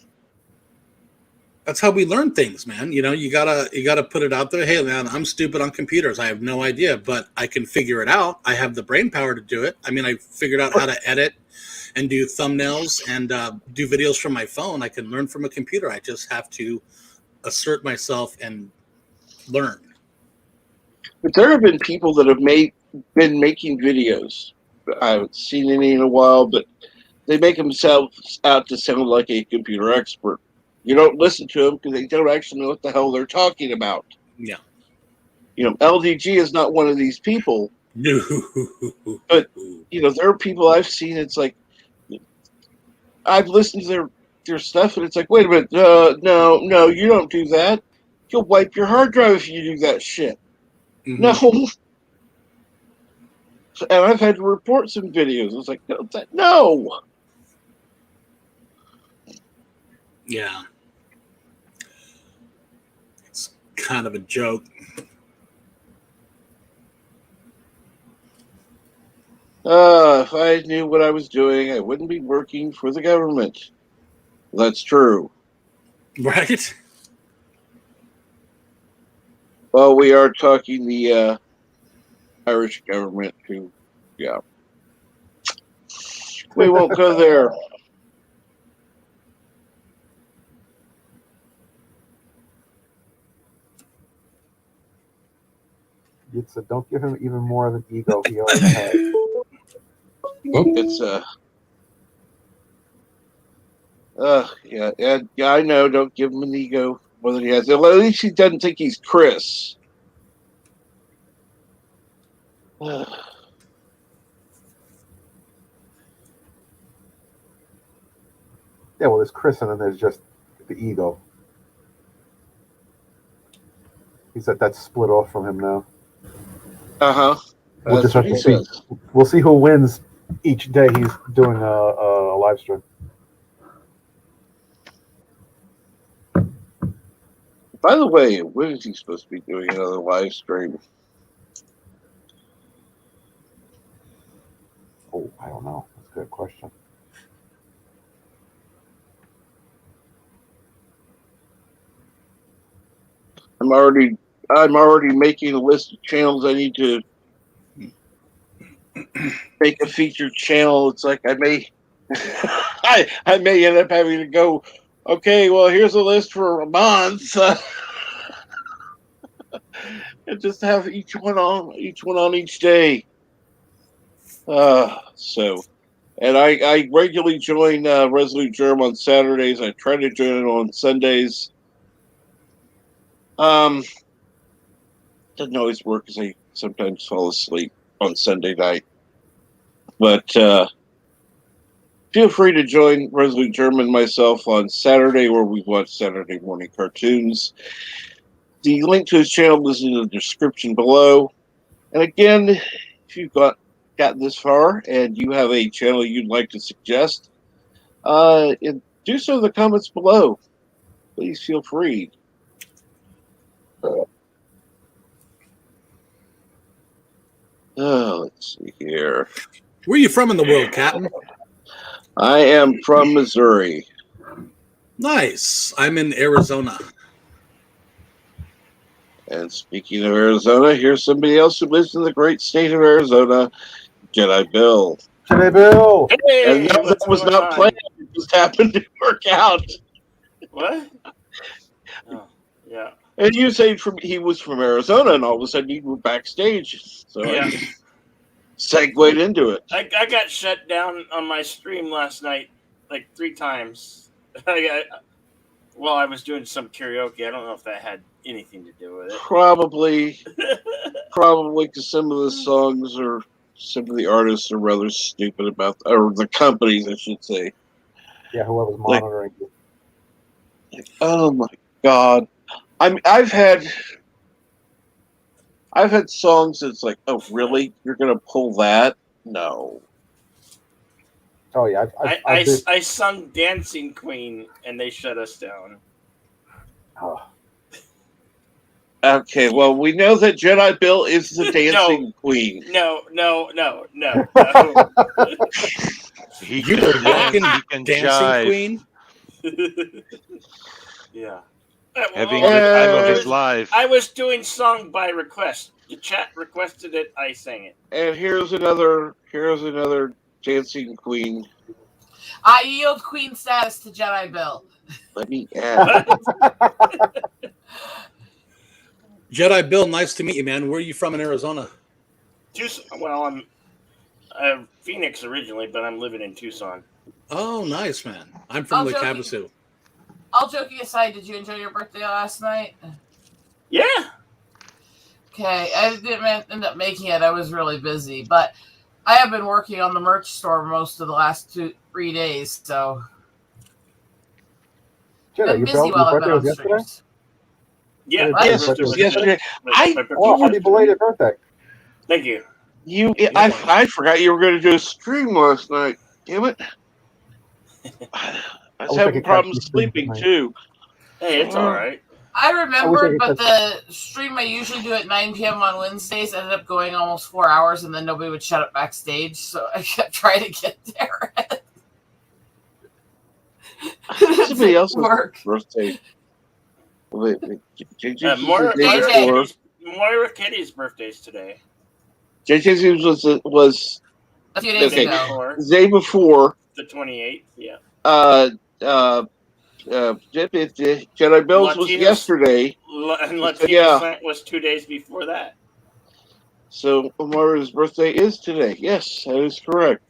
That's how we learn things, man. You gotta put it out there. Hey, man, I'm stupid on computers. I have no idea, but I can figure it out. I have the brain power to do it. I mean, I figured out how to edit and do thumbnails and do videos from my phone. I can learn from a computer. I just have to assert myself and learn. But there have been people that have been making videos. I haven't seen any in a while, but they make themselves out to sound like a computer expert. You don't listen to them because they don't actually know what the hell they're talking about. Yeah. LDG is not one of these people. No. But, there are people I've seen, it's like, I've listened to their stuff, and it's like, wait a minute, no, you don't do that. You'll wipe your hard drive if you do that shit. Mm-hmm. No. And I've had to report some videos. It's like, no. Yeah. It's kind of a joke. If I knew what I was doing, I wouldn't be working for the government. That's true. Right? Well, we are talking the Irish government who, yeah. We won't go there. It's don't give him even more of an ego he already has. It's yeah, I know. Don't give him an ego more than he has. Well, at least he doesn't think he's Chris. Yeah, well, there's Chris, and then there's just the ego. He's that's split off from him now. That's what he says. We'll see who wins each day he's doing a live stream. By the way, when is he supposed to be doing another live stream? Oh, I don't know. That's a good question. I'm already making a list of channels I need to make a featured channel. It's like I may I may end up having to go, okay, well, here's a list for a month. And just have each one on each day. And I regularly join Resolute Germ on Saturdays. I try to join it on Sundays. Doesn't always work because I sometimes fall asleep on Sunday night. But feel free to join Resolute Germ and myself on Saturday, where we watch Saturday morning cartoons. The link to his channel is in the description below. And again, if you've gotten this far and you have a channel you'd like to suggest, do so in the comments below. Please feel free. Let's see here. Where are you from in the world, Captain? I am from Missouri. Nice. I'm in Arizona. And speaking of Arizona, here's somebody else who lives in the great state of Arizona, Jedi Bill. Jedi Bill! Hey, and that was not planned. It just happened to work out. What? Oh, yeah. And you say he was from Arizona, and all of a sudden you were backstage. So yeah. I just segued into it. I got shut down on my stream last night like 3 times. While I was doing some karaoke. I don't know if that had anything to do with it. Probably because some of the songs or some of the artists are rather stupid about, or the companies, I should say. Yeah, whoever's monitoring you. Oh my God. I've had songs that's like, oh really? You're gonna pull that? No. Oh yeah, I sung Dancing Queen and they shut us down. Oh. Okay, well we know that Jedi Bill is the dancing queen. No. He you were walking dancing queen. Yeah. Having the time of his life. I was doing song by request. The chat requested it. I sang it. And here's another dancing queen. I yield queen status to Jedi Bill. Let me add. Jedi Bill, nice to meet you, man. Where are you from in Arizona? Tucson. Well, I'm Phoenix originally, but I'm living in Tucson. Oh, nice, man. I'm from Lake Havasu. All joking aside, did you enjoy your birthday last night? Yeah. Okay, I didn't end up making it. I was really busy, but I have been working on the merch store most of the last 2-3 days, so been busy while I've been on streams. Yeah, yes, it was yesterday. Happy belated birthday! Thank you. I forgot you were going to do a stream last night. Damn it! I was having problems sleeping too. Hey, it's all right. I remembered, but the stream I usually do at 9 p.m. on Wednesdays ended up going almost 4 hours, and then nobody would shut up backstage, so I kept trying to get there. Somebody else's birthday. Wait. Moira Kitty's birthday's today. JJ's was A few days Okay, ago. the day before. The 28th, yeah. Jedi Bills was yesterday. And So, Latina's was 2 days before that. So Amara's birthday is today. Yes, that is correct.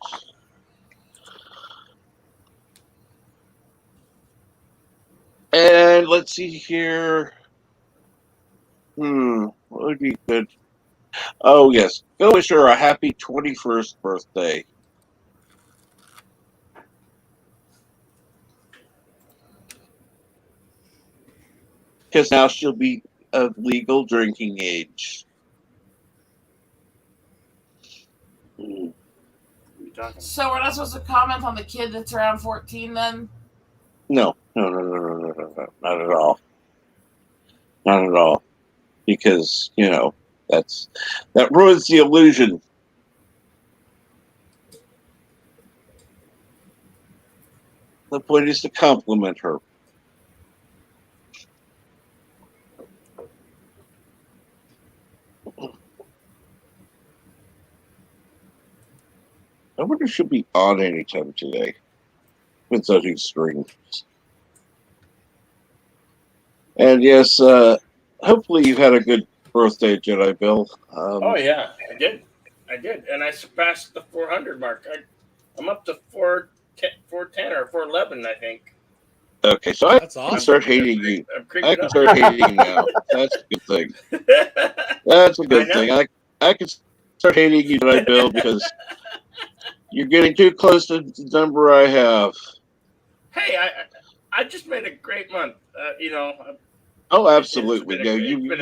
And let's see here. What would be good? Oh, yes. Go wish her a happy 21st birthday. Because now she'll be of legal drinking age. So we're not supposed to comment on the kid that's around 14 then? No, not at all. Not at all. Because, that ruins the illusion. The point is to compliment her. I wonder if she'll be on anytime today. Depends on who's streams. And yes, hopefully you had a good birthday, Jedi Bill. Oh yeah, I did, and I surpassed the 400 mark. I'm up to 410 or 411, I think. Okay, so I That's can awesome. start hating you. I'm creeping I can up. start hating you now. That's a good thing. That's a good thing. I can start hating you, Jedi Bill, because you're getting too close to the number I have. Hey, I just made a great month. Oh, absolutely. Yeah, you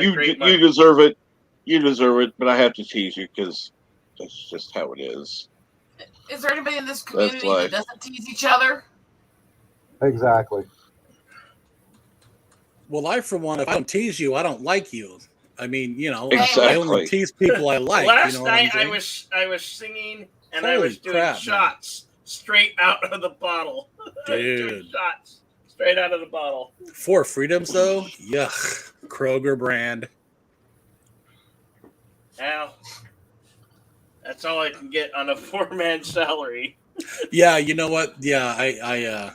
deserve it. You deserve it, but I have to tease you because that's just how it is. Is there anybody in this community life. that doesn't tease each other? Exactly. Well, I, for one, if I don't tease you, I don't like you. I mean, Exactly. I only tease people I like. Last you know what I'm night I saying? was singing and I Holy was doing crap, shots straight out of the bottle. Dude. Shots straight out of the bottle. 4 Freedoms, though? Yuck. Kroger brand. Now, that's all I can get on a 4-man salary. Yeah, you know what? Yeah, I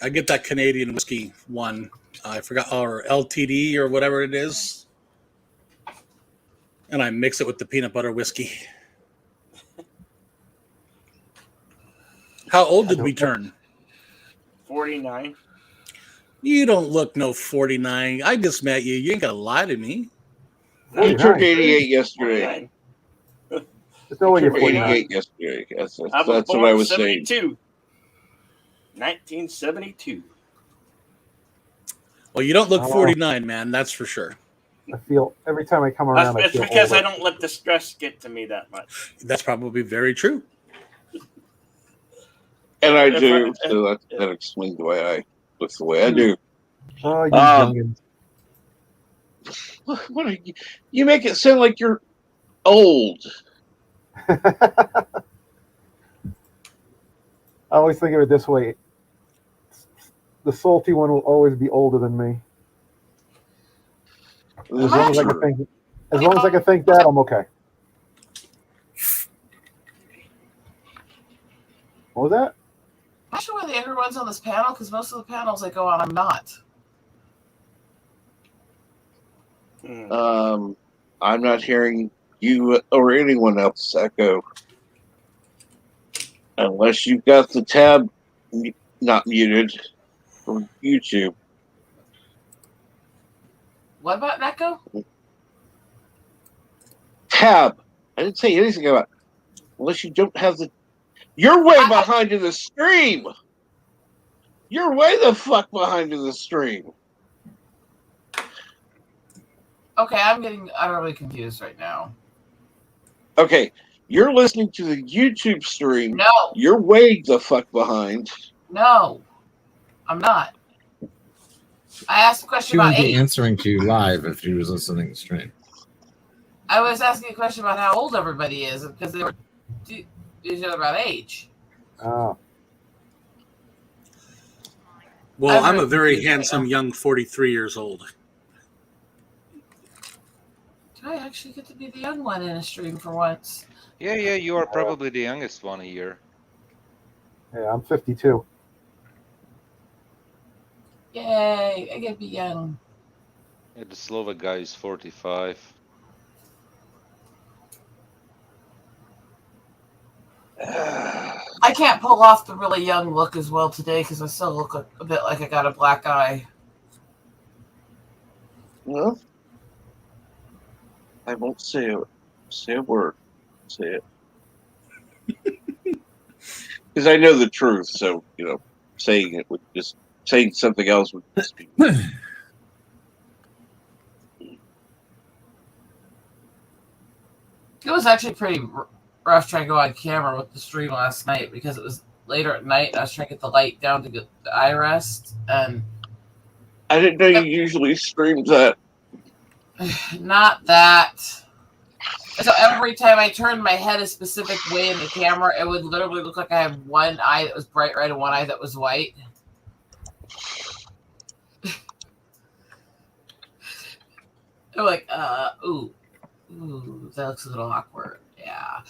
get that Canadian whiskey one. I forgot, or LTD or whatever it is. And I mix it with the peanut butter whiskey. How old did we turn? 49. You don't look no 49. I just met you. You ain't got to lie to me. You turned 88 yesterday. There's no way you're 88 yesterday. That's I was what born I was 72. saying. 1972. Well, you don't look 49, man. That's for sure. I feel every time I come around, I That's feel because older. I don't let the stress get to me that much. That's probably very true. And I do. So that explains why I look the way I do. Oh, you youngins. What are you make it sound like you're old. I always think of it this way. The salty one will always be older than me. As long as I can think that, I'm okay. What was that? I'm not sure why the younger one's on this panel, because most of the panels I go on, I'm not. I'm not hearing you or anyone else echo. Unless you've got the tab not muted from YouTube. What about echo? Tab. I didn't say anything about it. Unless you don't have the... You're way behind in the stream! You're way the fuck behind in the stream! Okay, I'm getting utterly confused right now. Okay, you're listening to the YouTube stream. No. You're way the fuck behind. No, I'm not. I asked a question She about would be age. answering to you live if she was listening to the stream. I was asking a question about how old everybody is, because they were each other about age. Oh. Well, I'm a very handsome young 43 years old. I actually get to be the young one in a stream for once. Yeah, you are probably the youngest one here. Yeah, I'm 52. Yay, I get to be young. Yeah, the Slovak guy is 45. I can't pull off the really young look as well today because I still look a bit like I got a black eye. Well, I won't say a word. Say it. Because I know the truth, so saying it would just saying something else would just be. It was actually pretty rough trying to go on camera with the stream last night because it was later at night. I was trying to get the light down to get the eye rest, and I didn't know you usually streamed that. not that. So every time I turned my head a specific way in the camera, it would literally look like I had one eye that was bright red and one eye that was white. I'm like, ooh, that looks a little awkward. Yeah.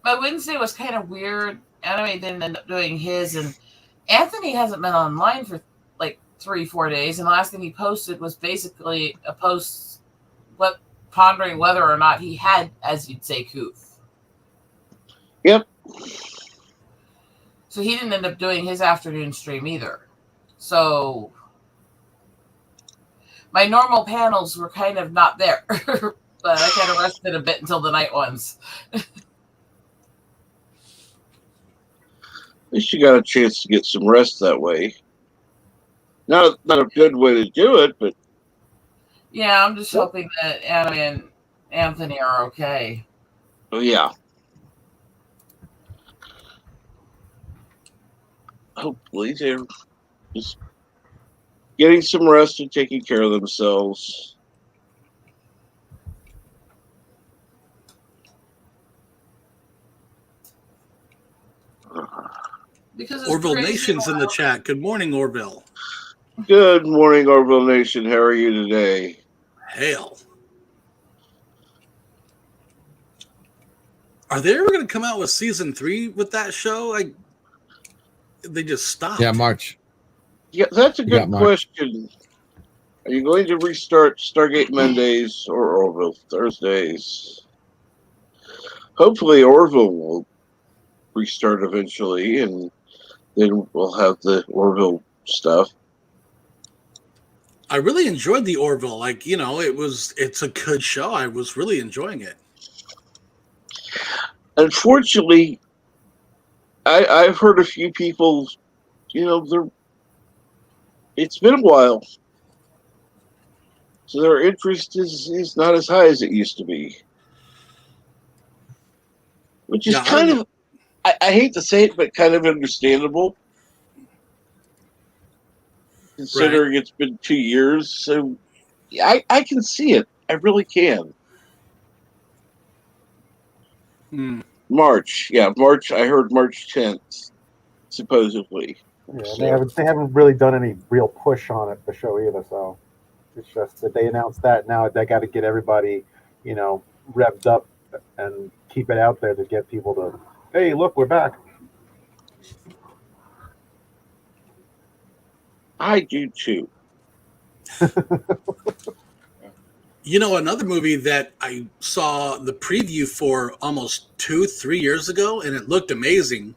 My Wednesday was kind of weird. Anime didn't end up doing his, and Anthony hasn't been online for like 3-4 days, and the last thing he posted was basically a post pondering whether or not he had, as you'd say, Kuth. Yep. So he didn't end up doing his afternoon stream either. So my normal panels were kind of not there, but I kind of rested a bit until the night ones. At least you got a chance to get some rest that way. Not a good way to do it, but yeah, I'm just hoping that Anna and Anthony are okay. Oh yeah. Hopefully they're just getting some rest and taking care of themselves. Because Orville Nation's in the chat. Good morning, Orville. Good morning, Orville Nation. How are you today? Hail. Are they ever going to come out with season 3 with that show? They just stopped. Yeah, March. Yeah, that's a good question. Are you going to restart Stargate Mondays or Orville Thursdays? Hopefully Orville will restart eventually, and then we'll have the Orville stuff. I really enjoyed the Orville. It's a good show. I was really enjoying it. Unfortunately, I've heard a few people, it's been a while, so their interest is not as high as it used to be. Which is kind of, I hate to say it, but kind of understandable. Considering it's been 2 years, so I can see it. I really can. March. I heard March 10th, supposedly. Yeah, they haven't really done any real push on it, the show either. So it's just that they announced that now they got to get everybody, revved up and keep it out there to get people to, hey, look, we're back. I do too. Another movie that I saw the preview for almost 2-3 years ago, and it looked amazing,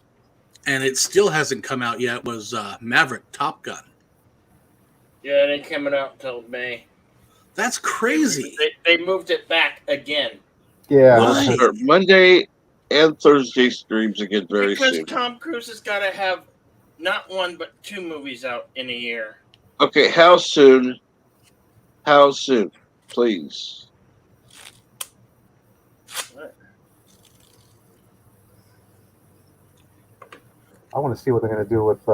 and it still hasn't come out yet, was Maverick Top Gun. Yeah, it ain't coming out until May. That's crazy. They moved it back again. Yeah. Monday and Thursday streams again very because soon. Tom Cruise has got to have not one but 2 movies out in a year. Okay, how soon? How soon? Please. I want to see what they're going to do with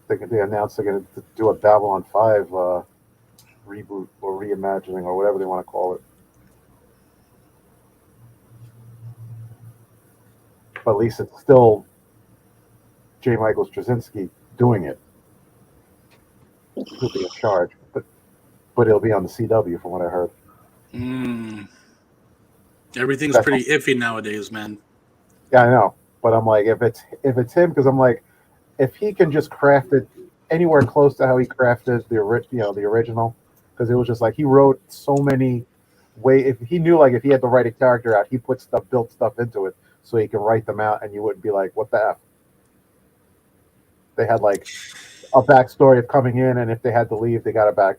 they announced they're going to do a Babylon 5 reboot or reimagining or whatever they want to call it. But at least it's still J. Michael Straczynski doing it. He'll be in charge, but it'll be on the CW, from what I heard. Everything's pretty iffy nowadays, man. Yeah, I know, but I'm like, if it's him, because I'm like, if he can just craft it anywhere close to how he crafted the original, because it was just like he wrote so many if he knew, like, if he had to write a character out, he built stuff into it so he can write them out, and you wouldn't be like, what the F? They had like a backstory of coming in, and if they had to leave, they got it back.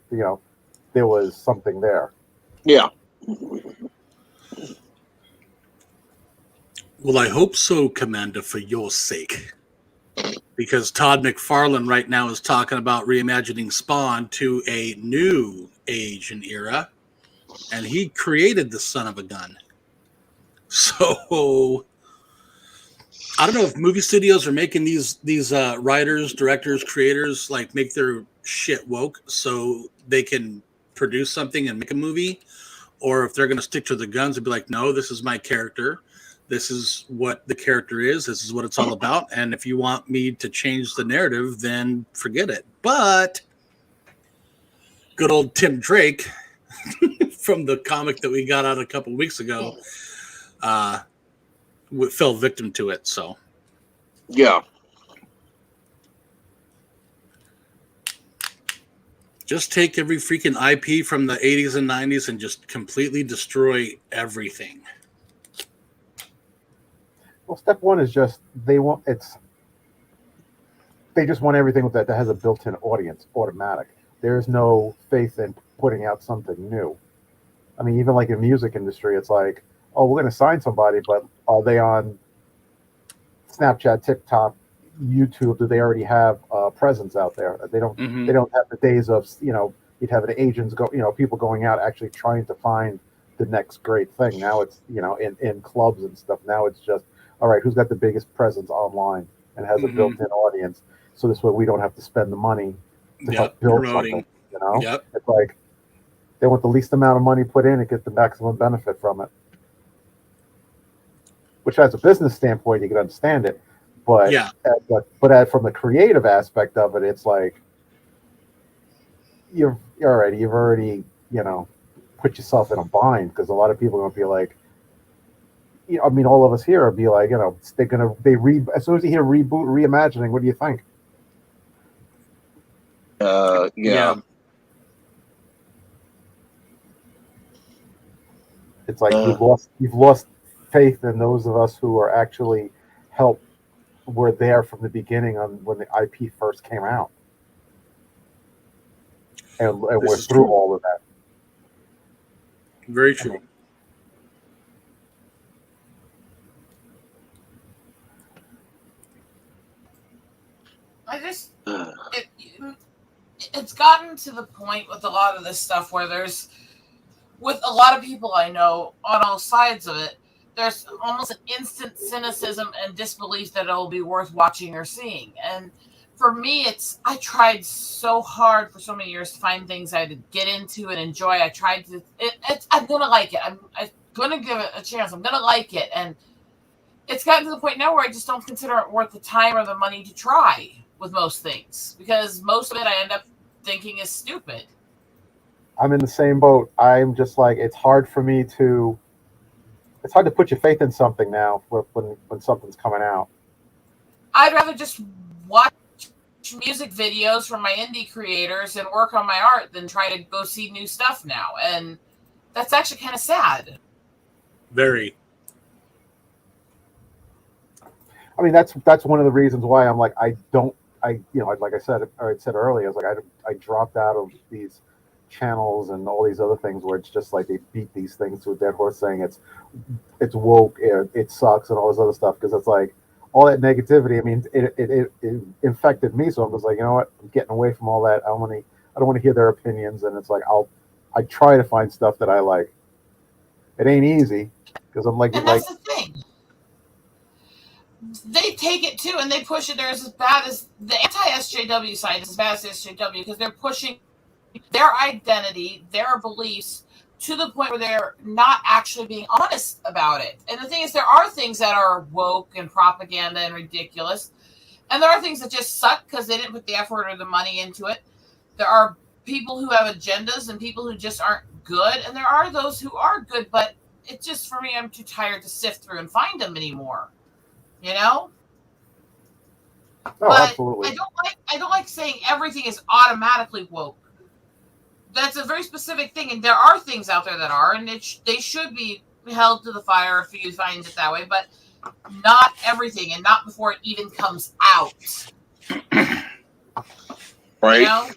There was something there. Yeah. Well, I hope so, Commander, for your sake. Because Todd McFarlane right now is talking about reimagining Spawn to a new age and era. And he created the son of a gun. So I don't know if movie studios are making these writers, directors, creators like make their shit woke so they can produce something and make a movie, or if they're going to stick to the guns and be like, no, this is my character. This is what the character is. This is what it's all about. And if you want me to change the narrative, then forget it. But good old Tim Drake from the comic that we got out a couple weeks ago fell victim to it. So, yeah. Just take every freaking IP from the 80s and 90s and just completely destroy everything. Well, step one is just they just want everything that has a built-in audience, automatic. There's no faith in putting out something new. I mean, even like in music industry, it's like, oh, we're going to sign somebody, but are they on Snapchat, TikTok, YouTube? Do they already have a presence out there? They don't. Mm-hmm. They don't have the days of you'd have the agents people going out actually trying to find the next great thing. Now it's in clubs and stuff. Now it's just, all right, who's got the biggest presence online and has a built-in audience? So this way we don't have to spend the money to help build something. It's like they want the least amount of money put in and get the maximum benefit from it. Which, as a business standpoint, you can understand it, but from the creative aspect of it, it's like you've already put yourself in a bind, because a lot of people are going to be like, I mean, all of us here will be like, as soon as you hear reboot, reimagining, what do you think? Yeah. It's like you've lost faith in those of us who are actually were there from the beginning on when the IP first came out, and we're through all of that. Very true. I just it's gotten to the point with a lot of this stuff where with a lot of people I know on all sides of it, there's almost an instant cynicism and disbelief that it'll be worth watching or seeing. And for me, I tried so hard for so many years to find things I had get into and enjoy. I tried to, I'm going to like it. I'm going to give it a chance. I'm going to like it. And it's gotten to the point now where I just don't consider it worth the time or the money to try with most things, because most of it I end up thinking is stupid. I'm in the same boat. I'm just like, it's hard to put your faith in something now when something's coming out. I'd rather just watch music videos from my indie creators and work on my art than try to go see new stuff now. And that's actually kind of sad. Very. I mean, that's one of the reasons why I'm like, like I said earlier, I was like, I dropped out of these channels and all these other things where it's just like they beat these things to a dead horse, saying it's woke, it sucks, and all this other stuff, because it's like all that negativity. I mean, it infected me, so I'm just like, you know what, I'm getting away from all that. I don't want to hear their opinions, and it's like I try to find stuff that I like. It ain't easy, because I'm like, and that's the thing. They take it too, and they push it. They're as bad as the anti-SJW side is as bad as the SJW, because they're pushing their identity, their beliefs, to the point where they're not actually being honest about it. And the thing is, there are things that are woke and propaganda and ridiculous, And there are things that just suck because they didn't put the effort or the money into it. There are people who have agendas and people who just aren't good. And there are those who are good, but it's just, for me, I'm too tired to sift through and find them anymore. You know? Oh, but absolutely. I don't like saying everything is automatically woke. That's a very specific thing, and there are things out there that are, and they should be held to the fire if you find it that way, but not everything, and not before it even comes out. Right? You know?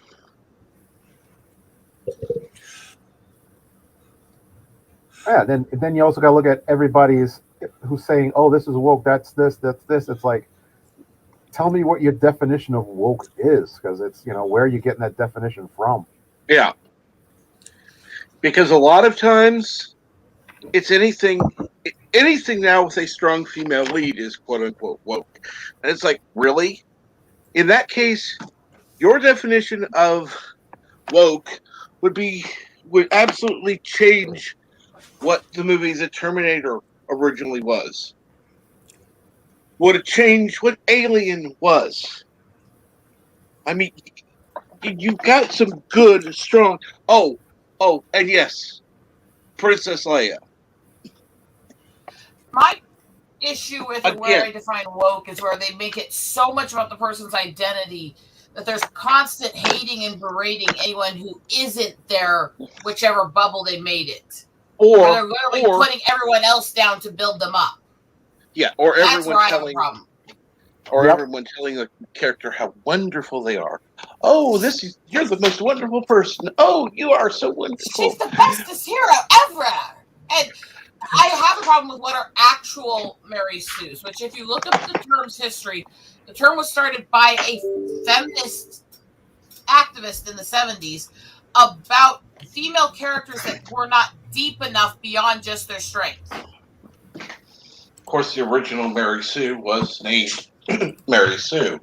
Yeah, then you also got to look at everybody's who's saying, "Oh, this is woke. That's this. That's this." It's like, tell me what your definition of woke is, because it's, you know, where are you getting that definition from? Yeah. Because a lot of times, it's anything now with a strong female lead is quote unquote woke, and it's like, really? In that case, your definition of woke would absolutely change what the movie The Terminator originally was. Would it change what Alien was? I mean, you've got some good, strong. Oh, and yes, Princess Leia. My issue with it, where Again. I define woke, is where they make it so much about the person's identity that there's constant hating and berating anyone who isn't their whichever bubble they made it. Or they're literally putting everyone else down to build them up. Yeah, or That's everyone where I have a telling problem. or everyone telling the character how wonderful they are. Oh, you're the most wonderful person. Oh, you are so wonderful. She's the bestest hero ever. And I have a problem with what are actual Mary Sues, which, if you look up the term's history, the term was started by a feminist activist in the 70s about female characters that were not deep enough beyond just their strength. Of course, the original Mary Sue was named Mary Sue.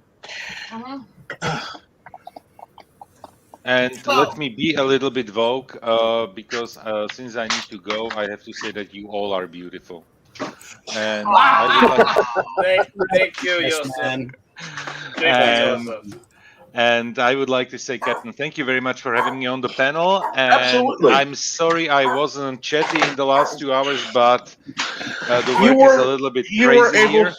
And let me be a little bit woke, because since I need to go, I have to say that you all are beautiful. And Thank you, Joseph. And I would like to say, Captain, thank you very much for having me on the panel. And Absolutely. I'm sorry I wasn't chatty in the last 2 hours, but the work is a little bit crazy here.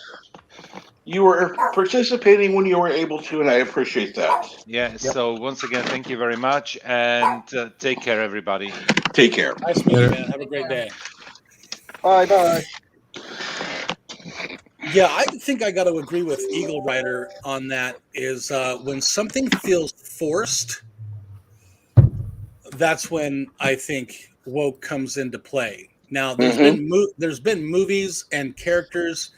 You were participating when you were able to, and I appreciate that. Yeah, so once again, thank you very much, and take care, everybody. Take care. Nice meeting you, man. Have a great day. Bye. Yeah, I think I got to agree with Eagle Rider on that. Is when something feels forced, that's when I think woke comes into play. Now, there's been movies and characters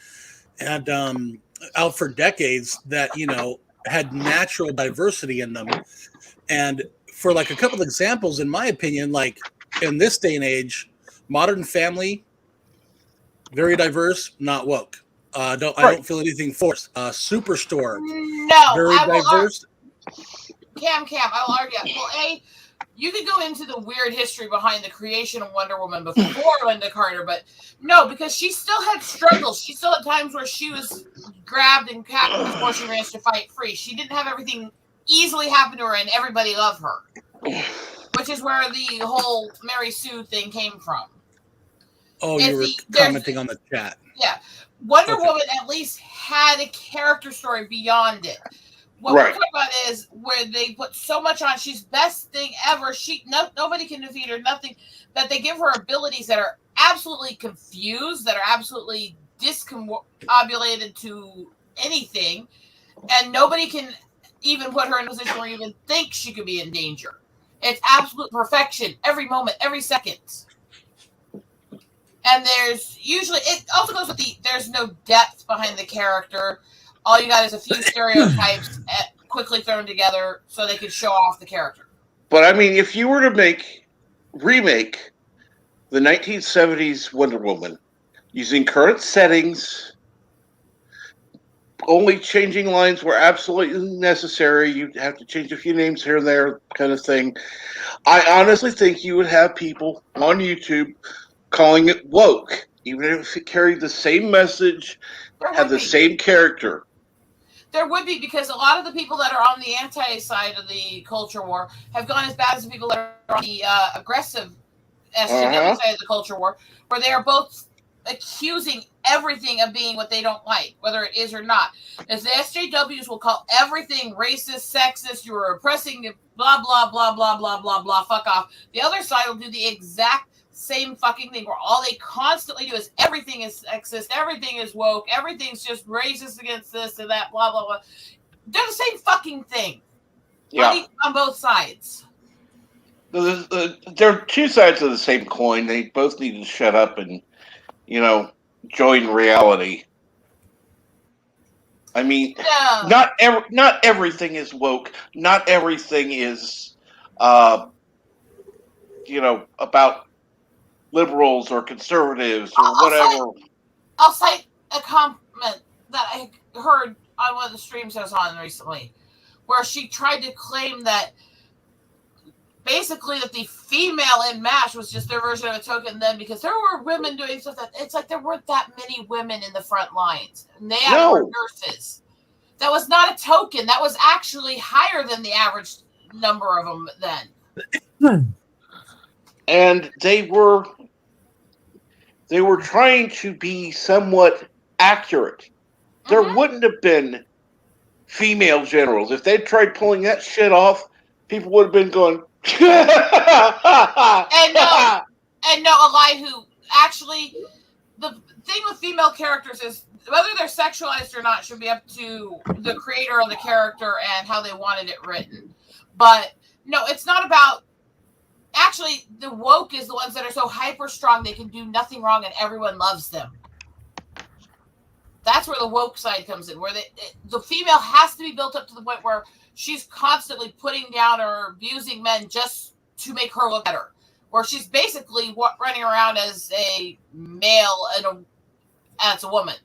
and out for decades that, you know, had natural diversity in them, and for like a couple of examples, in my opinion, like in this day and age, Modern Family, very diverse, not woke. I don't feel anything forced. Superstore, very diverse. Cam, I will argue. Well, you could go into the weird history behind the creation of Wonder Woman before Linda Carter, but no, because she still had struggles. She still had times where she was grabbed and captured before she managed to fight free. She didn't have everything easily happen to her and everybody loved her, which is where the whole Mary Sue thing came from. Oh, you were commenting on the chat. Yeah. Wonder Woman at least had a character story beyond it. What we're talking about is where they put so much on. She's best thing ever. Nobody can defeat her. Nothing. That they give her abilities that are absolutely confused, that are absolutely discombobulated to anything, and nobody can even put her in a position where you even think she could be in danger. It's absolute perfection every moment, every second. And there's usually, it also goes with there's no depth behind the character. All you got is a few stereotypes quickly thrown together so they can show off the character. But I mean, if you were to remake the 1970s Wonder Woman using current settings, only changing lines were absolutely necessary. You'd have to change a few names here and there, kind of thing. I honestly think you would have people on YouTube calling it woke, even if it carried the same message, had the same character. There would be, because a lot of the people that are on the anti side of the culture war have gone as bad as the people that are on the aggressive SJW side of the culture war, where they are both accusing everything of being what they don't like, whether it is or not. As the SJWs will call everything racist, sexist, you are oppressing, blah, blah, blah, blah, blah, blah, blah, fuck off. The other side will do the exact same fucking thing, where all they constantly do is everything is sexist, everything is woke, everything's just racist against this and that, blah, blah, blah. They're the same fucking thing. Yeah. On both sides. They're two sides of the same coin. They both need to shut up and, join reality. I mean, not everything is woke. Not everything is, about liberals or conservatives or whatever. I'll cite a comment that I heard on one of the streams I was on recently, where she tried to claim that basically that the female in MASH was just their version of a token then, because there were women doing stuff that it's like there weren't that many women in the front lines. And they were nurses. That was not a token. That was actually higher than the average number of them then. And they were trying to be somewhat accurate. There wouldn't have been female generals. If they'd tried pulling that shit off, people would have been going, and no, a lie who actually, the thing with female characters is whether they're sexualized or not should be up to the creator of the character and how they wanted it written. But no, it's not about, actually the woke is the ones that are so hyper strong they can do nothing wrong and everyone loves them. That's where the woke side comes in, where the female has to be built up to the point where she's constantly putting down or abusing men just to make her look better. Where she's basically running around as a male and as a woman.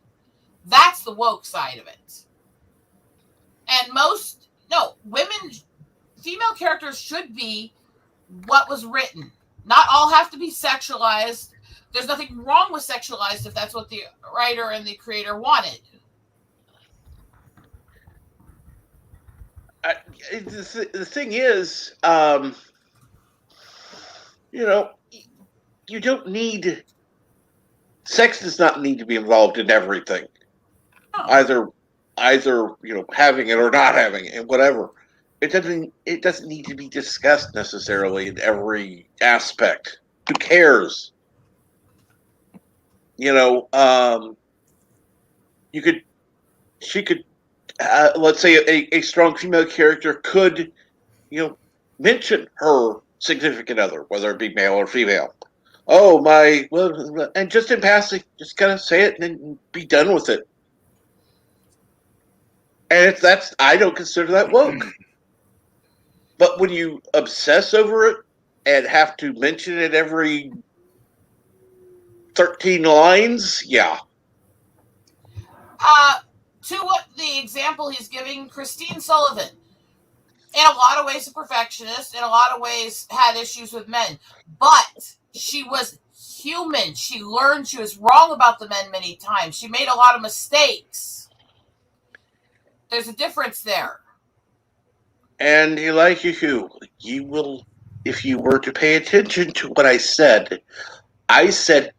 That's the woke side of it. And female characters should be what was written. Not all have to be sexualized. There's nothing wrong with sexualized if that's what the writer and the creator wanted. The thing is, you don't need, sex does not need to be involved in everything. Either having it or not having it, and whatever. It doesn't need to be discussed necessarily in every aspect. Who cares? She could, let's say a strong female character could, mention her significant other, whether it be male or female. Oh, and just in passing, just kind of say it and then be done with it. And I don't consider that woke. But when you obsess over it and have to mention it every 13 lines, yeah. To what the example he's giving, Christine Sullivan, in a lot of ways a perfectionist, in a lot of ways had issues with men, but she was human. She learned she was wrong about the men many times. She made a lot of mistakes. There's a difference there. And you will, if you were to pay attention to what I said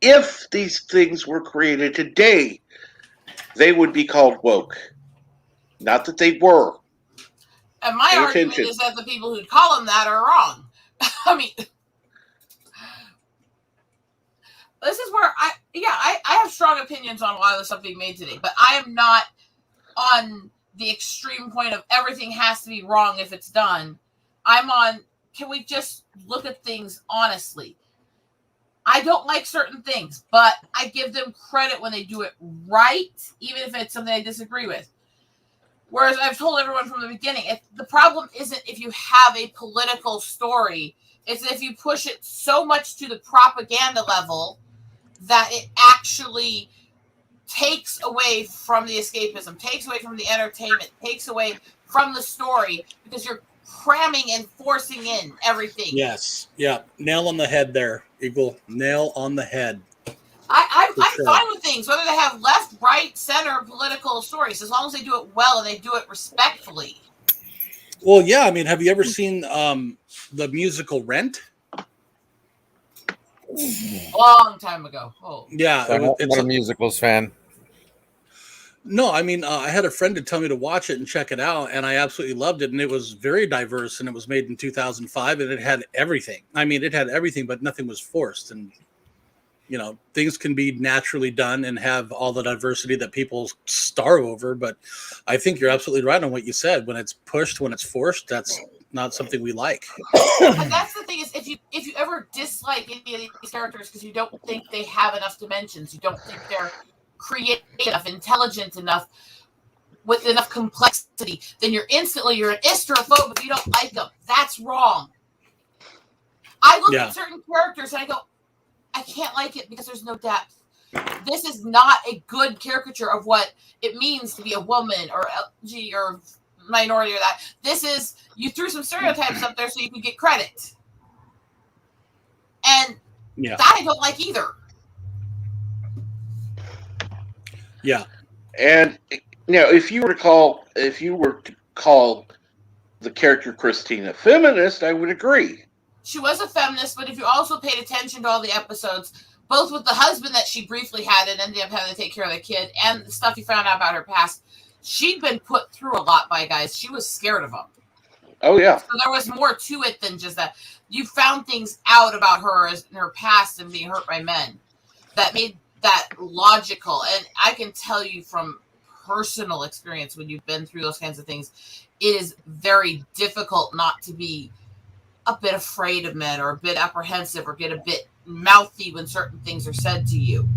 if these things were created today, they would be called woke. Not that they were. And my argument is that the people who call them that are wrong. I mean, this is where I have strong opinions on a lot of the stuff being made today, but I am not on the extreme point of everything has to be wrong if it's done. I'm on, can we just look at things honestly? I don't like certain things, but I give them credit when they do it right, even if it's something I disagree with. Whereas I've told everyone from the beginning, the problem isn't if you have a political story, it's if you push it so much to the propaganda level that it actually takes away from the escapism, takes away from the entertainment, takes away from the story, because you're cramming and forcing in everything. Yes. Yeah. Nail on the head there, Eagle. Nail on the head. I'm sure. fine with things, whether they have left, right, center political stories, as long as they do it well and they do it respectfully. Well, yeah. I mean, have you ever seen the musical Rent? Long time ago. Oh. Yeah, So I'm not a musicals fan. No, I mean, I had a friend to tell me to watch it and check it out, and I absolutely loved it. And it was very diverse, and it was made in 2005, and it had everything. I mean, it had everything, but nothing was forced. And things can be naturally done and have all the diversity that people starve over. But I think you're absolutely right on what you said. When it's pushed, when it's forced, that's not something we like. And that's the thing is, if you ever dislike any of these characters because you don't think they have enough dimensions, you don't think they're creative enough, intelligent enough, with enough complexity, then you're an istrophobe if you don't like them. That's wrong. I look at certain characters and I go, I can't like it because there's no depth. This is not a good caricature of what it means to be a woman or LG or minority or that. This is, you threw some stereotypes up there so you can get credit. And that I don't like either. Yeah. And if you were to call the character Christina feminist, I would agree. She was a feminist, but if you also paid attention to all the episodes, both with the husband that she briefly had and ended up having to take care of the kid, and the stuff you found out about her past, she'd been put through a lot by guys. She was scared of them. Oh, yeah. So there was more to it than just that. You found things out about her in her past and being hurt by men that made that logical. And I can tell you from personal experience, when you've been through those kinds of things, it is very difficult not to be a bit afraid of men or a bit apprehensive or get a bit mouthy when certain things are said to you,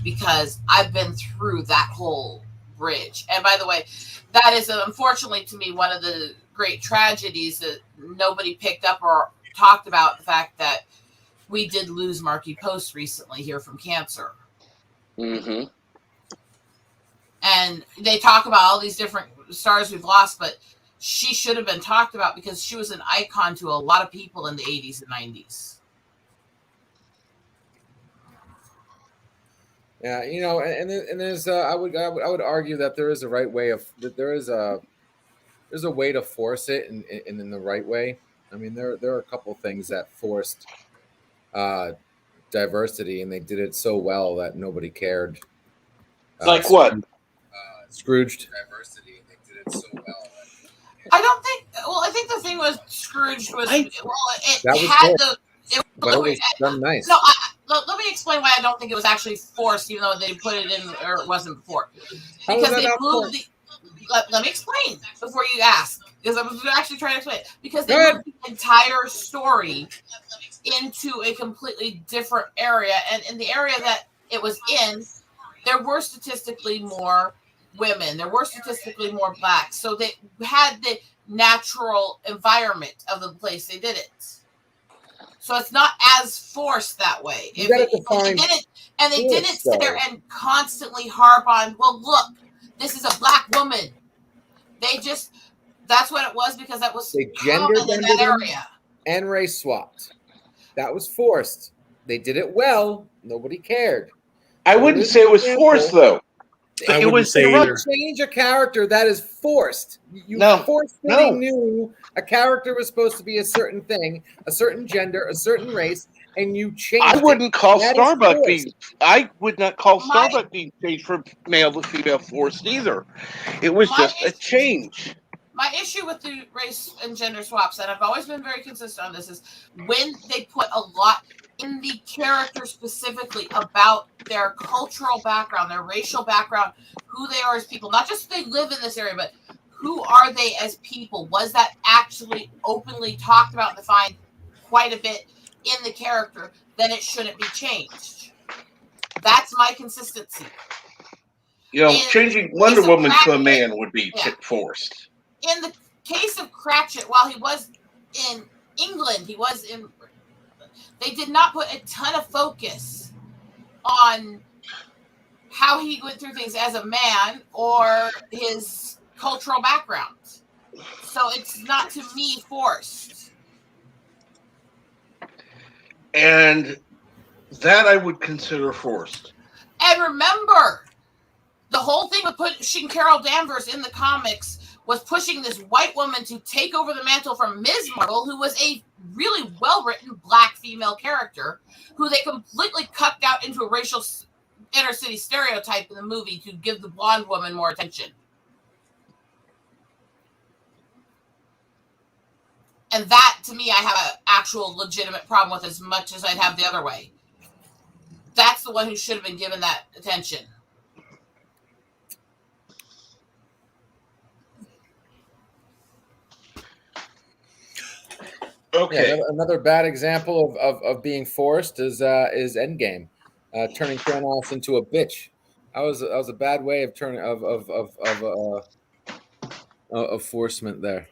because I've been through that whole bridge. And by the way, that is unfortunately to me one of the great tragedies that nobody picked up or talked about, the fact that we did lose Marky Post recently here from cancer. Mm-hmm. And they talk about all these different stars we've lost, but she should have been talked about because she was an icon to a lot of people in the 80s and 90s. Yeah, and there's I would argue that there is a right way of that there's a way to force it in the right way. I mean, there are a couple things that forced diversity, and they did it so well that nobody cared. Like what? Scrooged. Diversity, and they did it so well. I don't think. Well, I think the thing was Scrooge was. It was done nice. No, let me explain why I don't think it was actually forced, even though they put it in, or it wasn't before. Because they moved the. Let me explain before you ask, because I was actually trying to explain it. Because they moved the entire story into a completely different area, and in the area that it was in, there were statistically more women, there were statistically more blacks, so they had the natural environment of the place they did it. So it's not as forced that way. They didn't sit there and constantly harp on, well, look, this is a black woman. That's what it was, because that was common in that area. And race swapped. That was forced. They did it well. Nobody cared. I wouldn't say it was forced, though. It was change a character that is forced. You forcefully knew a character was supposed to be a certain thing, a certain gender, a certain race, and you changed it. I would not call Starbuck being changed from male to female forced either. It was just a change. My issue with the race and gender swaps, and I've always been very consistent on this, is when they put a lot in the character specifically about their cultural background, their racial background, who they are as people, not just they live in this area, but who are they as people? Was that actually openly talked about and defined quite a bit in the character? Then it shouldn't be changed. That's my consistency. Changing Wonder Woman to a man would be forced. In the case of Cratchit, while he was in England, they did not put a ton of focus on how he went through things as a man or his cultural background. So it's not, to me, forced. And That I would consider forced. And remember, the whole thing with pushing Carol Danvers in the comics was pushing this white woman to take over the mantle from Ms. Marvel, who was a really well-written black female character, who they completely cucked out into a racial inner city stereotype in the movie to give the blonde woman more attention. And that, to me, I have an actual legitimate problem with as much as I'd have the other way. That's the one who should have been given that attention. Okay. Yeah, another bad example of being forced is Endgame, turning Thanos into a bitch. That was a bad way of turning of forcement there.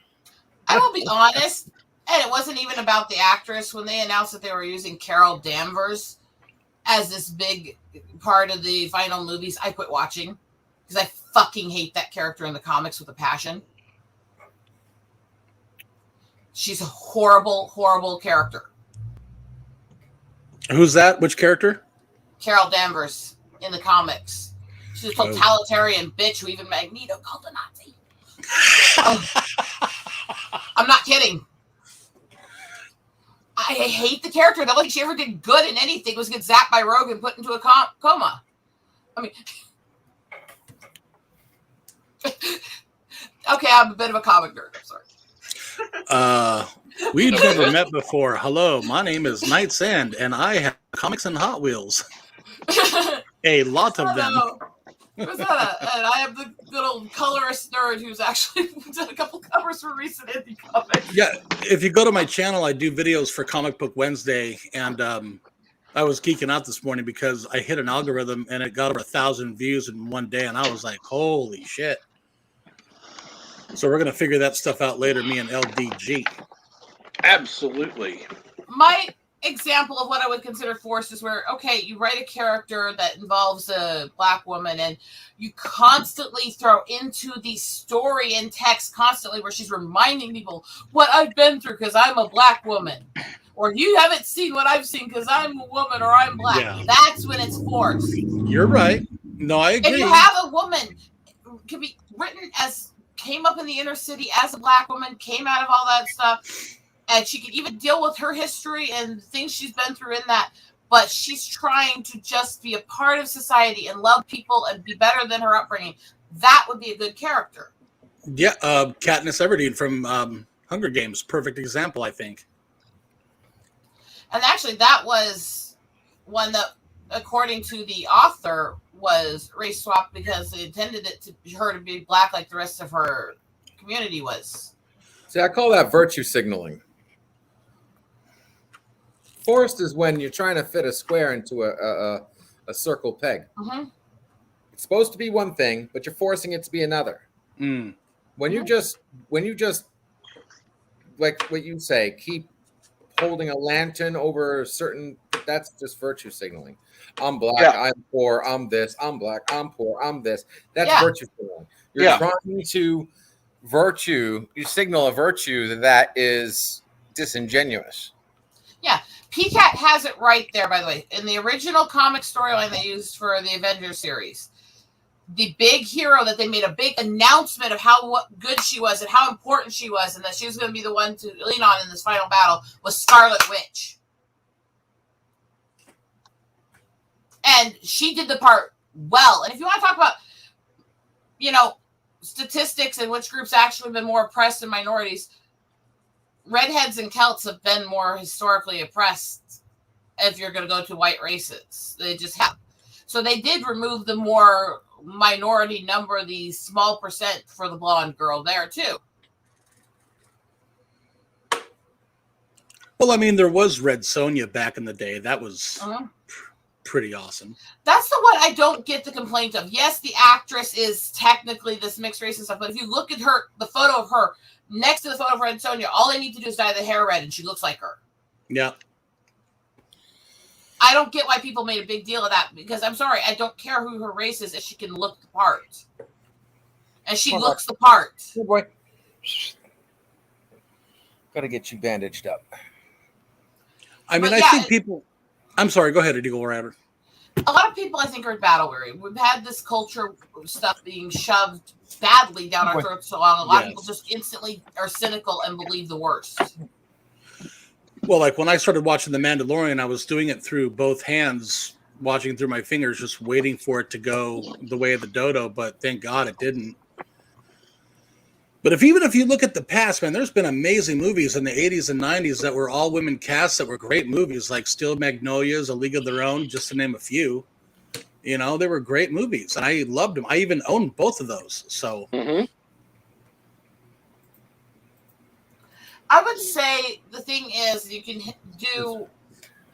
I will be honest, and it wasn't even about the actress. When they announced that they were using Carol Danvers as this big part of the final movies, I quit watching because I fucking hate that character in the comics with a passion. She's a horrible, horrible character. Who's that? Which character? Carol Danvers in the comics. She's a totalitarian bitch who even Magneto called a Nazi. I'm not kidding. I hate the character. The only thing she ever did good in anything was get zapped by Rogue and put into a coma. I mean, okay, I'm a bit of a comic nerd. I'm sorry. We've never met before. Hello, my name is Night's End, and I have comics and Hot Wheels. A lot of them. Who's that? And I am the good old colorist nerd who's actually done a couple covers for recent indie comics. Yeah, if you go to my channel, I do videos for Comic Book Wednesday, and I was geeking out this morning because I hit an algorithm and it got over 1,000 views in one day, and I was like, holy shit. So we're going to figure that stuff out later, me and LDG. Absolutely. My example of what I would consider forced is where, okay, you write a character that involves a black woman and you constantly throw into the story and text constantly where she's reminding people what I've been through because I'm a black woman. Or you haven't seen what I've seen because I'm a woman or I'm black. Yeah. That's when it's forced. You're right. No, I agree. If you have a woman, can be written as, came up in the inner city as a black woman, came out of all that stuff, and she could even deal with her history and things she's been through in that, but she's trying to just be a part of society and love people and be better than her upbringing. That would be a good character. Yeah, Katniss Everdeen from Hunger Games, perfect example, I think. And actually, that was one that, according to the author, was race swapped because they intended it to her to be black like the rest of her community was. See, I call that virtue signaling. Forced is when you're trying to fit a square into a circle peg. Mm-hmm. It's supposed to be one thing, but you're forcing it to be another. Mm. When you just like what you say, keep holding a lantern over certain, that's just virtue signaling. I'm black, yeah. I'm poor, I'm this, I'm black, I'm poor, I'm this. That's virtue signaling. You're trying to you signal a virtue that is disingenuous. Yeah. PCAT has it right there, by the way. In the original comic storyline they used for the Avengers series, the big hero that they made a big announcement of how good she was and how important she was and that she was going to be the one to lean on in this final battle was Scarlet Witch. And she did the part well. And if you want to talk about, statistics and which groups actually been more oppressed than minorities, redheads and Celts have been more historically oppressed if you're going to go to white races. They just have. So they did remove the more minority number, the small percent for the blonde girl there too. Well, I mean, there was Red Sonja back in the day. That was pretty awesome. That's the one I don't get the complaint of. Yes, the actress is technically this mixed race and stuff, but if you look at her, the photo of her, next to the photo of Red Sonja, all they need to do is dye the hair red and she looks like her. Yeah. I don't get why people made a big deal of that because I'm sorry, I don't care who her race is if she can look the part. And she looks the part. Good boy. Gotta get you bandaged up. I mean, I think people I'm sorry. Go ahead, Eagle Rabbit. A lot of people, I think, are battle weary. We've had this culture stuff being shoved badly down our throats so long. A lot of people just instantly are cynical and believe the worst. Well, like when I started watching The Mandalorian, I was doing it through both hands, watching through my fingers, just waiting for it to go the way of the dodo. But thank God it didn't. But even if you look at the past, man, there's been amazing movies in the 80s and 90s that were all women casts that were great movies, like Steel Magnolias, A League of Their Own, just to name a few. You know, they were great movies, and I loved them. I even owned both of those. So, I would say the thing is you can do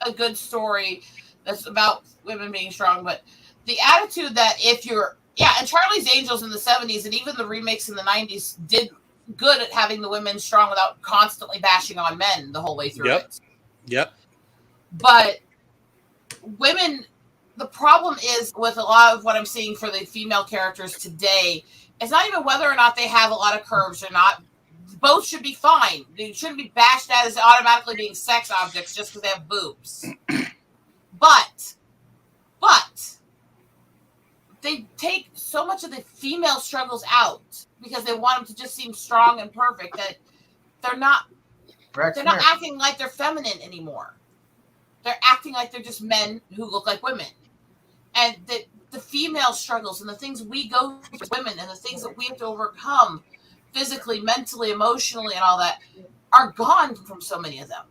a good story that's about women being strong, but the attitude that if you're and Charlie's Angels in the 70s and even the remakes in the 90s did good at having the women strong without constantly bashing on men the whole way through it. Yep. But women, the problem is with a lot of what I'm seeing for the female characters today, it's not even whether or not they have a lot of curves or not. Both should be fine. They shouldn't be bashed as automatically being sex objects just because they have boobs. But they take so much of the female struggles out because they want them to just seem strong and perfect that they're not acting like they're feminine anymore. They're acting like they're just men who look like women. And the female struggles and the things we go through as women and the things that we have to overcome physically, mentally, emotionally, and all that are gone from so many of them.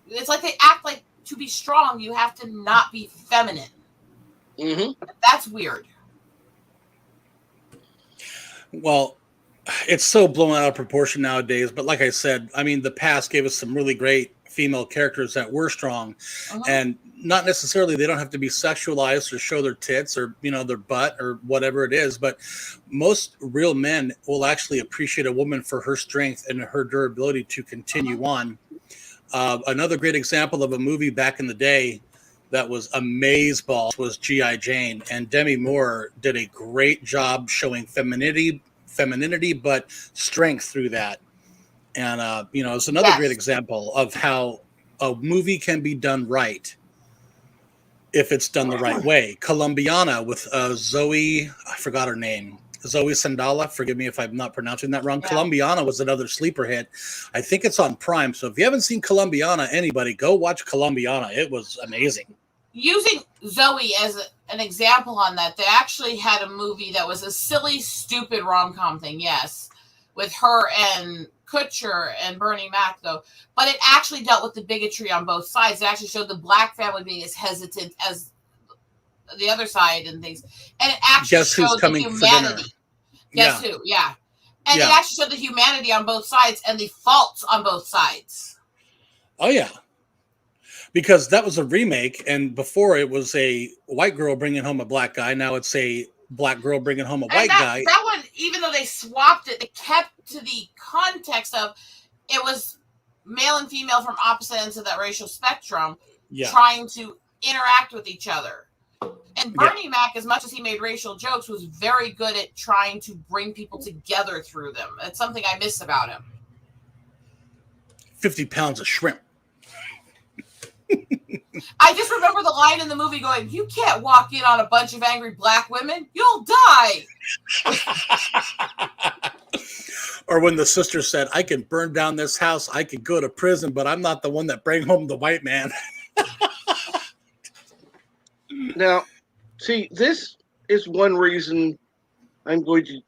It's like they act like to be strong, you have to not be feminine. That's weird. Well, it's so blown out of proportion nowadays. But like I said, I mean, the past gave us some really great female characters that were strong, and not necessarily they don't have to be sexualized or show their tits or their butt or whatever it is. But most real men will actually appreciate a woman for her strength and her durability to continue on. Another great example of a movie back in the day that was amazeballs was G.I. Jane, and Demi Moore did a great job showing femininity, but strength through that. And it's another great example of how a movie can be done right if it's done the right way. Colombiana with Zoe, I forgot her name, Zoe Sandala. Forgive me if I'm not pronouncing that wrong. Colombiana was another sleeper hit. I think it's on Prime. So if you haven't seen Colombiana, anybody, go watch Colombiana. It was amazing. Using Zoe as an example on that, they actually had a movie that was a silly, stupid rom-com thing, yes, with her and Kutcher and Bernie Mac, though. But it actually dealt with the bigotry on both sides. It actually showed the black family being as hesitant as the other side and things. And it actually showed the humanity. Guess who? Yeah. And it actually showed the humanity on both sides and the faults on both sides. Oh, yeah. Because that was a remake, and before it was a white girl bringing home a black guy. Now it's a black girl bringing home a white guy. That one, even though they swapped it, they kept to the context of it was male and female from opposite ends of that racial spectrum trying to interact with each other. And Bernie Mac, as much as he made racial jokes, was very good at trying to bring people together through them. It's something I miss about him. 50 pounds of shrimp. I just remember the line in the movie going, "You can't walk in on a bunch of angry black women. You'll die." Or when the sister said, "I can burn down this house. I could go to prison, but I'm not the one that bring home the white man." Now, see, this is one reason I'm going to.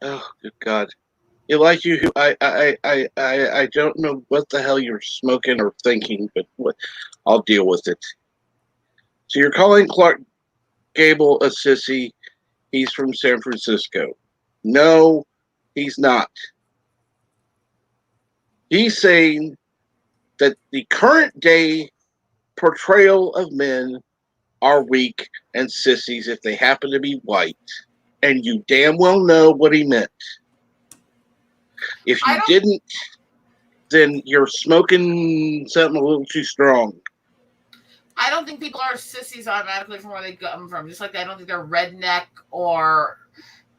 Oh, good God! Like you, I don't know what the hell you're smoking or thinking, but I'll deal with it. So you're calling Clark Gable a sissy? He's from San Francisco. No, he's not. He's saying that the current day portrayal of men are weak and sissies if they happen to be white. And you damn well know what he meant. If you didn't, then you're smoking something a little too strong. I don't think people are sissies automatically from where they come from. Just like I don't think they're redneck or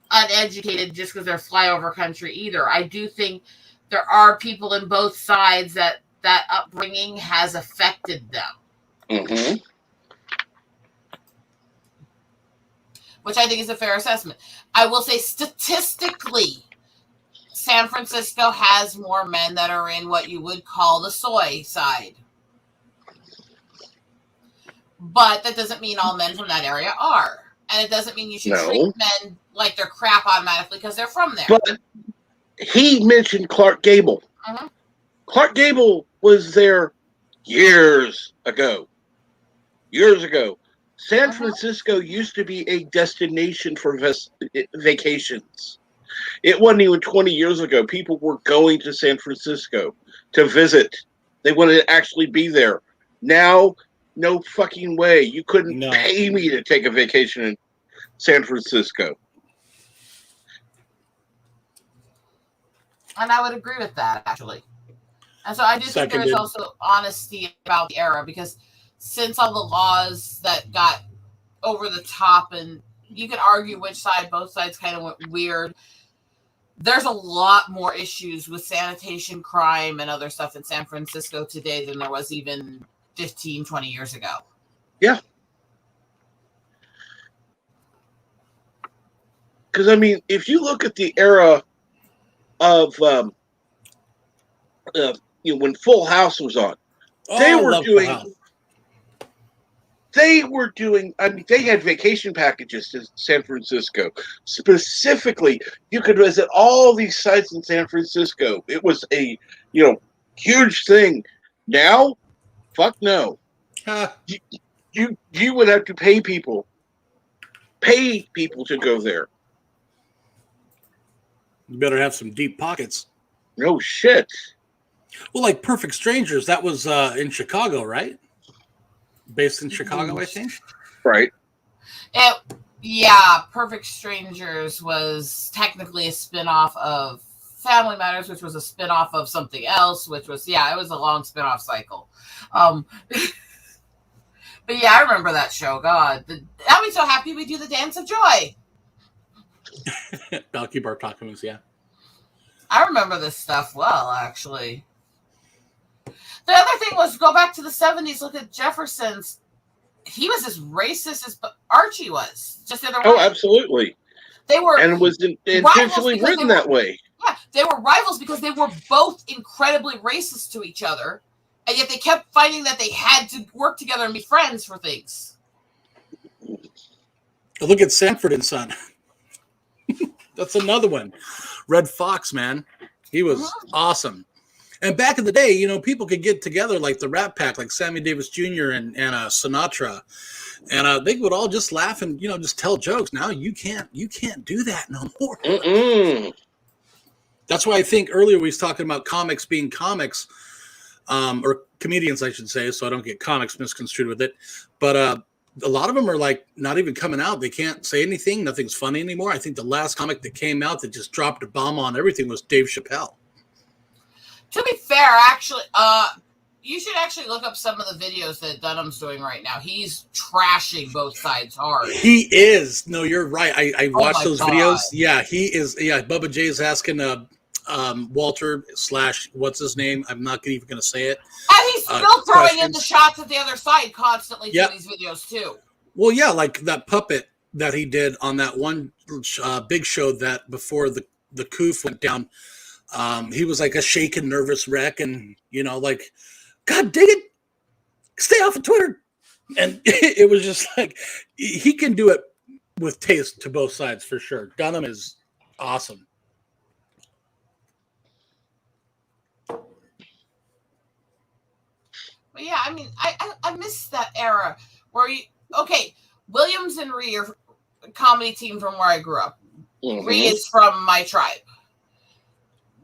uneducated just because they're flyover country either. I do think there are people in both sides that that upbringing has affected them. Mm-hmm. Which I think is a fair assessment. I will say statistically, San Francisco has more men that are in what you would call the soy side. But that doesn't mean all men from that area are. And it doesn't mean you should treat men like they're crap automatically because they're from there. But he mentioned Clark Gable. Mm-hmm. Clark Gable was there years ago. San Francisco used to be a destination for vacations. It wasn't even 20 years ago. People were going to San Francisco to visit. They wanted to actually be there. Now, no fucking way. You couldn't pay me to take a vacation in San Francisco. And I would agree with that, actually. And so I do think there is also honesty about the era, because since all the laws that got over the top, and you can argue which side, both sides kind of went weird, there's a lot more issues with sanitation, crime, and other stuff in San Francisco today than there was even 15, 20 years ago. Yeah. Because, I mean, if you look at the era of, when Full House was on, they had vacation packages to San Francisco. Specifically, you could visit all these sites in San Francisco. It was a, huge thing. Now, fuck no. You would have to pay people to go there. You better have some deep pockets. No shit. Well, like Perfect Strangers, that was in Chicago, right? Based in Chicago, I think. Right. Perfect Strangers was technically a spin-off of Family Matters, which was a spin-off of something else, which was, it was a long spin-off cycle. But I remember that show. God, I'll be so happy we do the Dance of Joy. I'll keep our documents, yeah. I remember this stuff well, actually. The other thing was, go back to the 70s, look at Jefferson's. He was as racist as Archie was. Just the other way. Oh, absolutely. They were, and it was intentionally written that way. Yeah, they were rivals because they were both incredibly racist to each other, and yet they kept finding that they had to work together and be friends for things. Look at Sanford and Son. That's another one. Red Fox, man. He was awesome. And back in the day, people could get together like the Rat Pack, like Sammy Davis Jr. and Sinatra. And they would all just laugh and, just tell jokes. Now you can't do that no more. Mm-mm. That's why I think earlier we was talking about comics being comics, or comedians, I should say, so I don't get comics misconstrued with it. But a lot of them are like not even coming out. They can't say anything. Nothing's funny anymore. I think the last comic that came out that just dropped a bomb on everything was Dave Chappelle. To be fair, actually, you should actually look up some of the videos that Dunham's doing right now. He's trashing both sides hard. He is. No, you're right. I watched those videos. Yeah, he is. Yeah, Bubba Jay's asking Walter / what's his name? I'm not even going to say it. And he's still throwing in the shots at the other side constantly through these videos too. Well, yeah, like that puppet that he did on that one big show that before the coof went down. He was like a shaken, nervous wreck, and like, God dang it, stay off of Twitter. And it was just like, he can do it with taste to both sides for sure. Dunham is awesome. But yeah, I mean, I miss that era where Williams and Ree are a comedy team from where I grew up. Mm-hmm. Ree is from my tribe.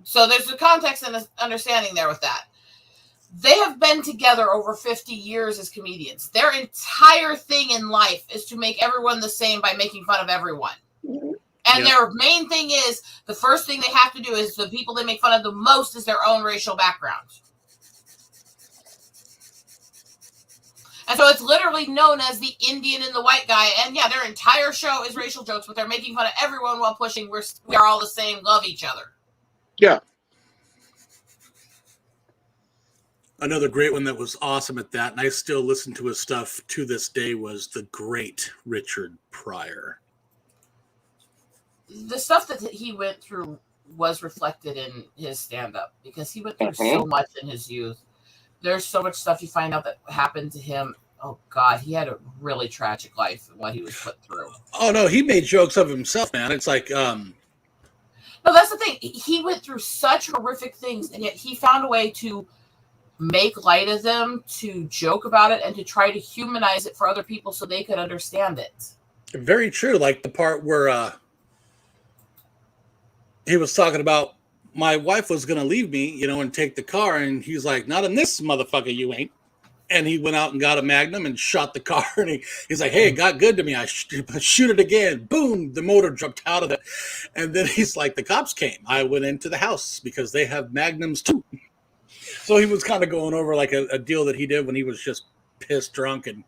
So there's a context and an understanding there with that. They have been together over 50 years as comedians. Their entire thing in life is to make everyone the same by making fun of everyone. And their main thing is, the first thing they have to do is the people they make fun of the most is their own racial background. And so it's literally known as the Indian and the white guy. And yeah, their entire show is racial jokes, but they're making fun of everyone while pushing we are all the same, love each other. Yeah. Another great one that was awesome at that, and I still listen to his stuff to this day, was the great Richard Pryor. The stuff that he went through was reflected in his stand-up because he went through so much in his youth. There's so much stuff you find out that happened to him. Oh God, he had a really tragic life and what he was put through. Oh no, he made jokes of himself, man. It's like, no, that's the thing. He went through such horrific things, and yet he found a way to make light of them, to joke about it, and to try to humanize it for other people so they could understand it. very true. Like the part where he was talking about my wife was going to leave me, you know, and take the car. And he's like, not in this motherfucker, you ain't. And he went out and got a Magnum and shot the car. And he's like, hey, it got good to me. I shoot it again. Boom, the motor jumped out of it. And then he's like, the cops came. I went into the house because they have Magnums too. So he was kind of going over like a deal that he did when he was just pissed drunk and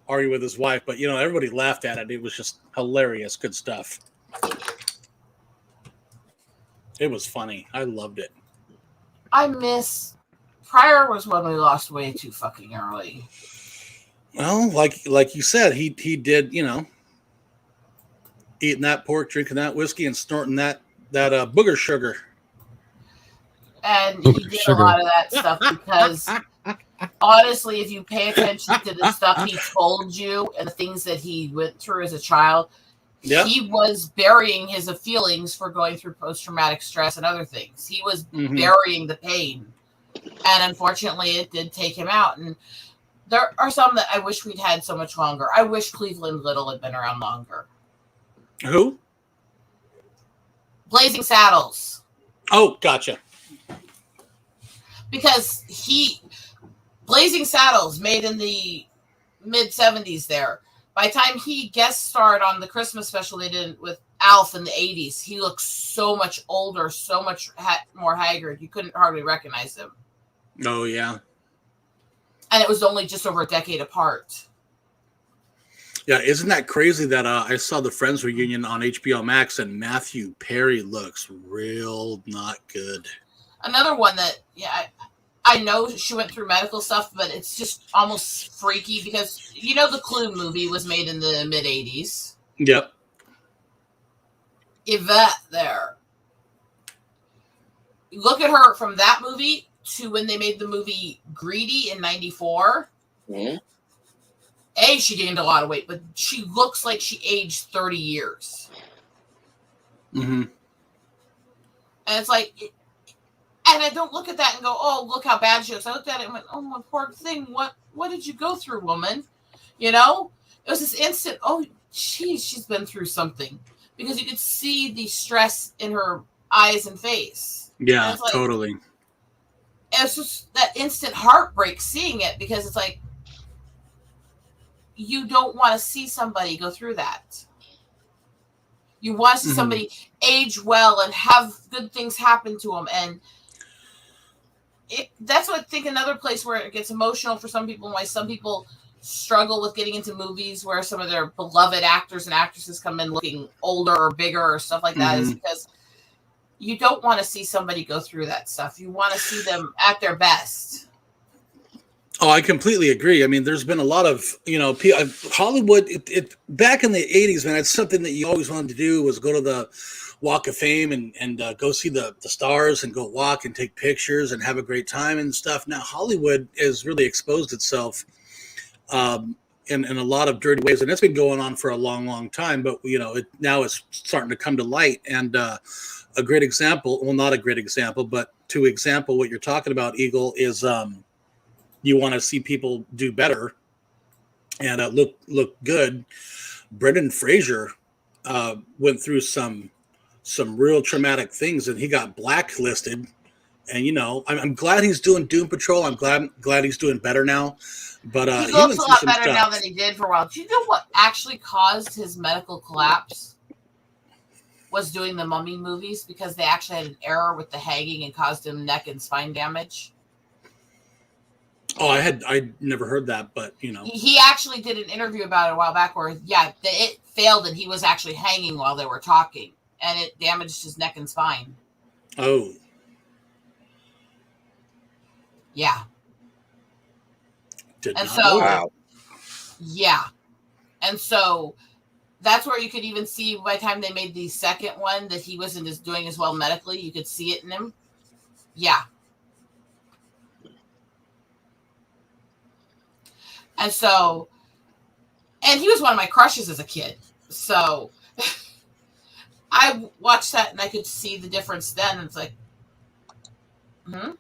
arguing with his wife. But, you know, everybody laughed at it. It was just hilarious. Good stuff. It was funny. I loved it. I miss Pryor was one we lost way too fucking early. Well, like you said, he did, you know, eating that pork, drinking that whiskey, and snorting that booger sugar. And he did a lot of that stuff because honestly, if you pay attention to the stuff he told you and the things that he went through as a child, he was burying his feelings for going through post-traumatic stress and other things. He was burying the pain. And unfortunately, it did take him out. And there are some that I wish we'd had so much longer. I wish Cleveland Little had been around longer. Who? Blazing Saddles. Oh, gotcha. Because Blazing Saddles, made in the mid-70s there. By the time he guest starred on the Christmas special they did with Alf in the 80s, he looked so much older, so much more haggard. You couldn't hardly recognize him. Oh, yeah. And it was only just over a decade apart. Yeah, isn't that crazy that I saw the Friends reunion on HBO Max and Matthew Perry looks real not good. Another one that, I know she went through medical stuff, but it's just almost freaky because, you know, the Clue movie was made in the mid-80s. Yep. Yvette there. Look at her from that movie to when they made the movie Greedy in 94. Mm-hmm. She gained a lot of weight, but she looks like she aged 30 years. Mm-hmm. And it's like, and I don't look at that and go, oh, look how bad she looks. I looked at it and went, oh, my poor thing. What did you go through, woman? You know? It was this instant, oh, geez, she's been through something. Because you could see the stress in her eyes and face. Yeah, and like, totally. It's just that instant heartbreak seeing it because it's like, you don't want to see somebody go through that. You want to see somebody age well and have good things happen to them. And that's what I think another place where it gets emotional for some people and why some people struggle with getting into movies where some of their beloved actors and actresses come in looking older or bigger or stuff like that is because you don't want to see somebody go through that stuff. You want to see them at their best. Oh, I completely agree. I mean, there's been a lot of, you know, Hollywood, it back in the 80s, man, it's something that you always wanted to do was go to the Walk of Fame and go see the stars and go walk and take pictures and have a great time and stuff. Now, Hollywood has really exposed itself in a lot of dirty ways, and it's been going on for a long, long time, but, you know, now it's starting to come to light. And a great example, well, not a great example, but to example what you're talking about, Eagle, is you want to see people do better and look good. Brendan Fraser went through some real traumatic things, and he got blacklisted. And you know, I'm glad he's doing Doom Patrol. I'm glad he's doing better now. But he looks a lot better now than he did for a while. Do you know what actually caused his medical collapse? Was doing the Mummy movies because they actually had an error with the hanging and caused him neck and spine damage. Oh, I never heard that, but you know, he actually did an interview about it a while back where it failed and he was actually hanging while they were talking and it damaged his neck and spine. Oh, Yeah. Did And not so, know that. yeah. And so that's where you could even see by the time they made the second one that he wasn't as doing as well medically. You could see it in him. Yeah. And so, and he was one of my crushes as a kid. So I watched that and I could see the difference then. And it's like, And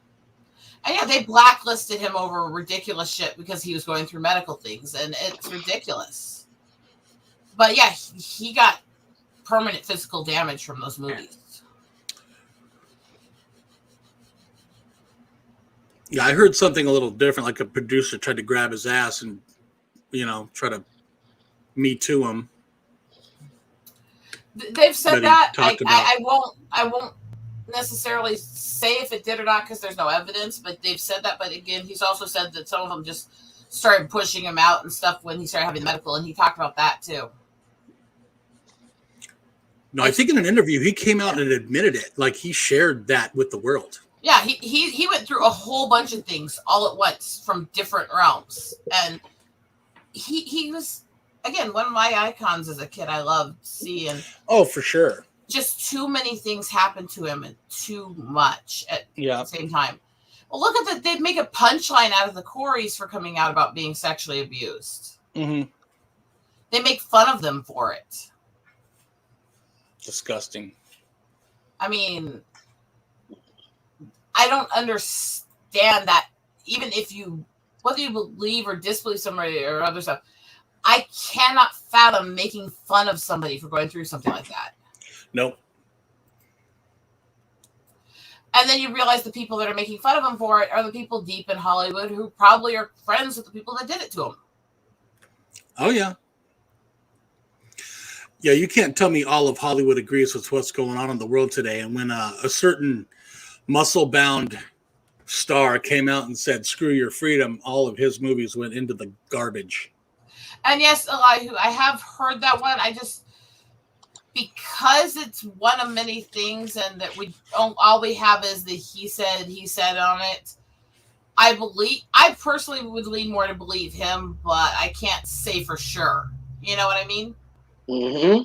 yeah, they blacklisted him over ridiculous shit because he was going through medical things, and it's ridiculous. But yeah, he got permanent physical damage from those movies. Yeah, I heard something a little different, like a producer tried to grab his ass and, try to Me Too him. They've said that that. he talked about. I won't necessarily say if it did or not because there's no evidence, but they've said that. But again, he's also said that some of them just started pushing him out and stuff when he started having medical, and he talked about that too. No, I think in an interview he came out and admitted it. Like he shared that with the world. Yeah, he went through a whole bunch of things all at once from different realms, and he was again one of my icons as a kid. I loved seeing. Oh, for sure. Just too many things happened to him and too much at the same time. Well, look at that. They'd make a punchline out of the Coreys for coming out about being sexually abused. Mm-hmm. They make fun of them for it. Disgusting. I mean, I don't understand that. Even if whether you believe or disbelieve somebody or other stuff, I cannot fathom making fun of somebody for going through something like that. Nope. And then you realize the people that are making fun of him for it are the people deep in Hollywood who probably are friends with the people that did it to him. Oh, yeah. Yeah, you can't tell me all of Hollywood agrees with what's going on in the world today. And when a certain muscle-bound star came out and said, screw your freedom, all of his movies went into the garbage. And yes, Elihu, I have heard that one. I just, because it's one of many things and that all we have is the he said on it. I personally would lean more to believe him, but I can't say for sure. You know what I mean? Mm-hmm.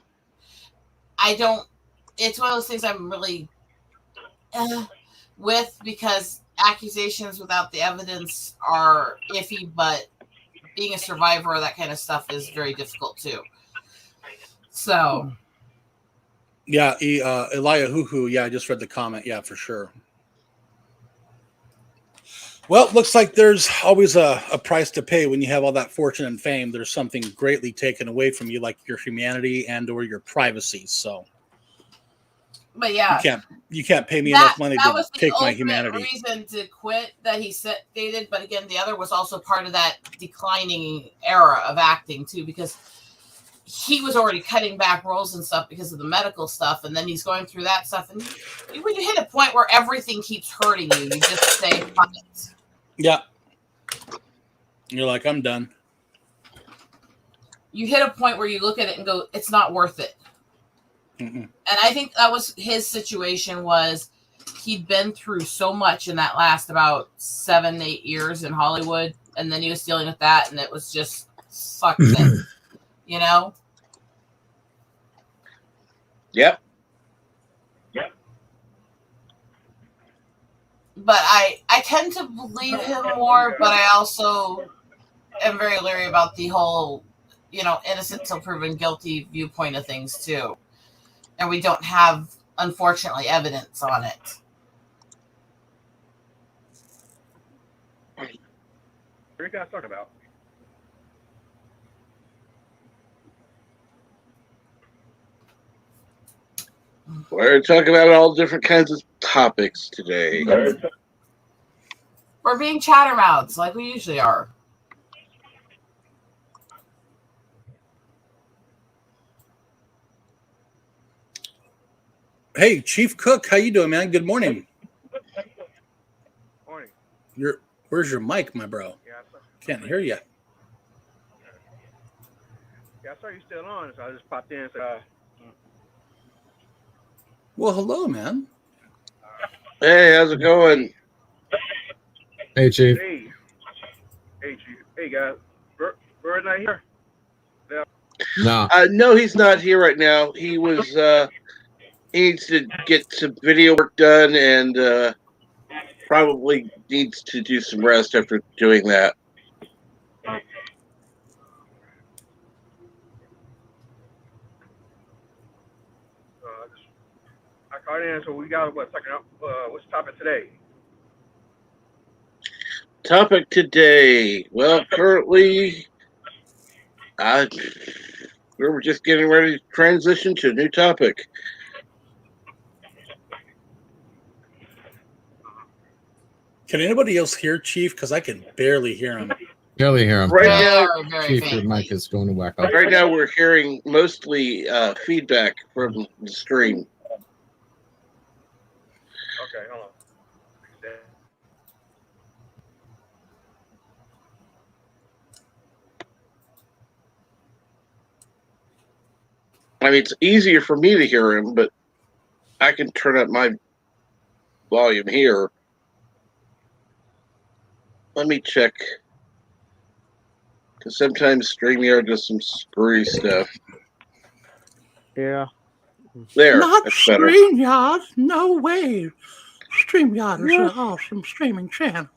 It's one of those things I'm really with because accusations without the evidence are iffy, but being a survivor of that kind of stuff is very difficult too. So. Yeah, Eliahu, yeah, I just read the comment. Yeah, for sure. Well, it looks like there's always a price to pay when you have all that fortune and fame. There's something greatly taken away from you, like your humanity and or your privacy. So, but yeah, you can't pay me enough money to take my humanity. Reason to quit that he stated, but again, the other was also part of that declining era of acting too, because he was already cutting back roles and stuff because of the medical stuff, and then he's going through that stuff. And when you hit a point where everything keeps hurting you, you just say, "Fuck it." Yeah. You're like, I'm done. You hit a point where you look at it and go, "It's not worth it." Mm-mm. And I think that was his situation. Was he'd been through so much in that last about 7-8 years in Hollywood, and then he was dealing with that, and it was just fuck it. You know? Yep. But I tend to believe him more, but I also am very leery about the whole, innocent until proven guilty viewpoint of things too. And we don't have, unfortunately, evidence on it. What are you guys talking about? We're talking about all different kinds of topics today. We're being chattermouths like we usually are. Hey, Chief Cook, how you doing, man? Good morning. Morning. Where's your mic, my bro? Yeah, Can't hear you. Yeah, I saw you still on, so I just popped in and said, Well, hello, man. Hey, how's it going? Hey, Chief. Hey, Chief. Hey, guys. Bird not here? Yeah. No. No, he's not here right now. He was. He needs to get some video work done, and probably needs to do some rest after doing that. I called in, so we got what's the topic today? Topic today. Well, currently, we were just getting ready to transition to a new topic. Can anybody else hear Chief? Because I can barely hear him. Barely hear him. Right now, Chief, your mic is going to whack up. right now we're hearing mostly feedback from the stream. Okay, hold on. I mean, it's easier for me to hear him, but I can turn up my volume here. Let me check. Because sometimes StreamYard does some screwy stuff. Yeah. There, Not that's better. StreamYard. No way. StreamYard is an awesome streaming channel.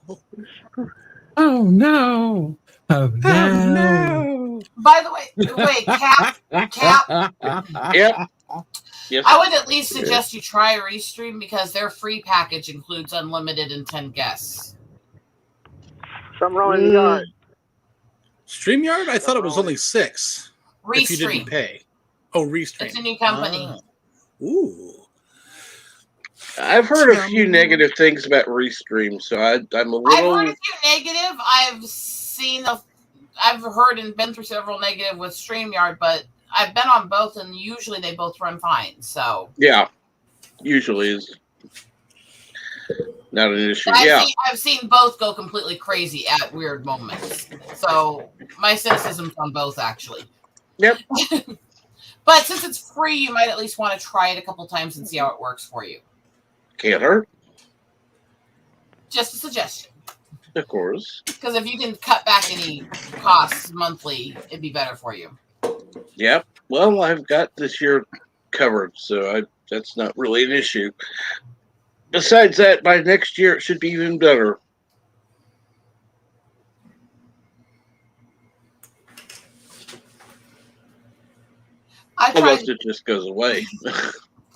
Oh, no. Oh, no. By the way, wait, Cap. Yep. Yes. I would at least suggest you try Restream because their free package includes unlimited and 10 guests. Something wrong in the yard. StreamYard? I thought it was only 6. If you didn't Restream. pay. Oh, Restream. It's a new company. Ooh. I've heard a few negative things about Restream, so I'm a little. I've heard a few negative. I've heard and been through several negative with StreamYard, but I've been on both, and usually they both run fine. So Yeah, usually is not an issue. But Yeah. I've seen both go completely crazy at weird moments. So my cynicism's on both, actually. Yep. But since it's free, you might at least want to try it a couple times and see how it works for you. Can't hurt. Just a suggestion. Of course. Because if you can cut back any costs monthly, it'd be better for you. Yep. Well, I've got this year covered, so that's not really an issue. Besides that, by next year it should be even better. Unless it just goes away.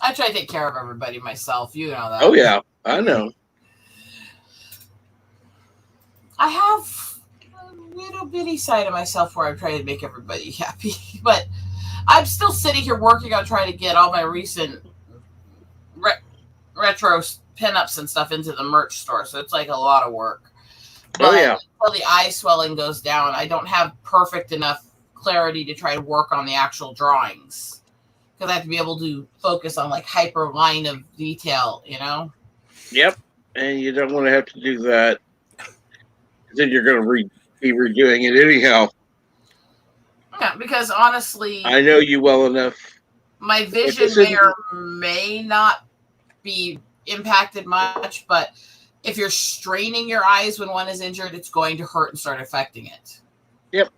I try to take care of everybody myself. You know that. Oh, yeah. I know. I have a little bitty side of myself where I try to make everybody happy. But I'm still sitting here working on trying to get all my recent retro pinups and stuff into the merch store. So it's like a lot of work. But until the eye swelling goes down, I don't have perfect enough clarity to try to work on the actual drawings. Because I have to be able to focus on like hyper line of detail, you know? Yep. And you don't want to have to do that. Then you're going to be redoing it anyhow. Yeah, because honestly, I know you well enough. My vision may or may not be impacted much, but if you're straining your eyes when one is injured, it's going to hurt and start affecting it. Yep.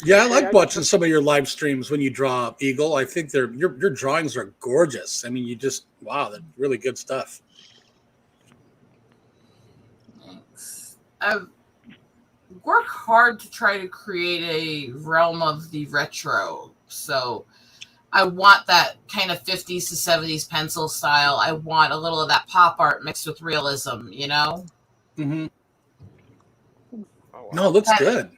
Yeah, I like watching some of your live streams when you draw Eagle. I think your drawings are gorgeous. I mean, wow, they're really good stuff. Thanks. I've worked hard to try to create a realm of the retro. So I want that kind of 50s to 70s pencil style. I want a little of that pop art mixed with realism, you know? Mm-hmm. No, it looks good.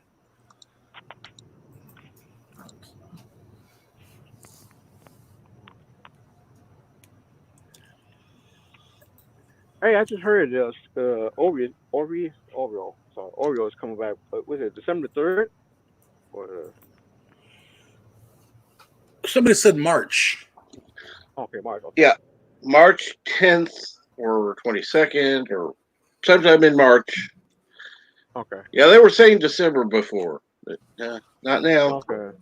Hey, I just heard this. Oreo is coming back. Was it December 3rd? Somebody said March. Okay, March. Okay. Yeah, March 10th or 22nd or sometime in March. Okay. Yeah, they were saying December before, but not now. Okay.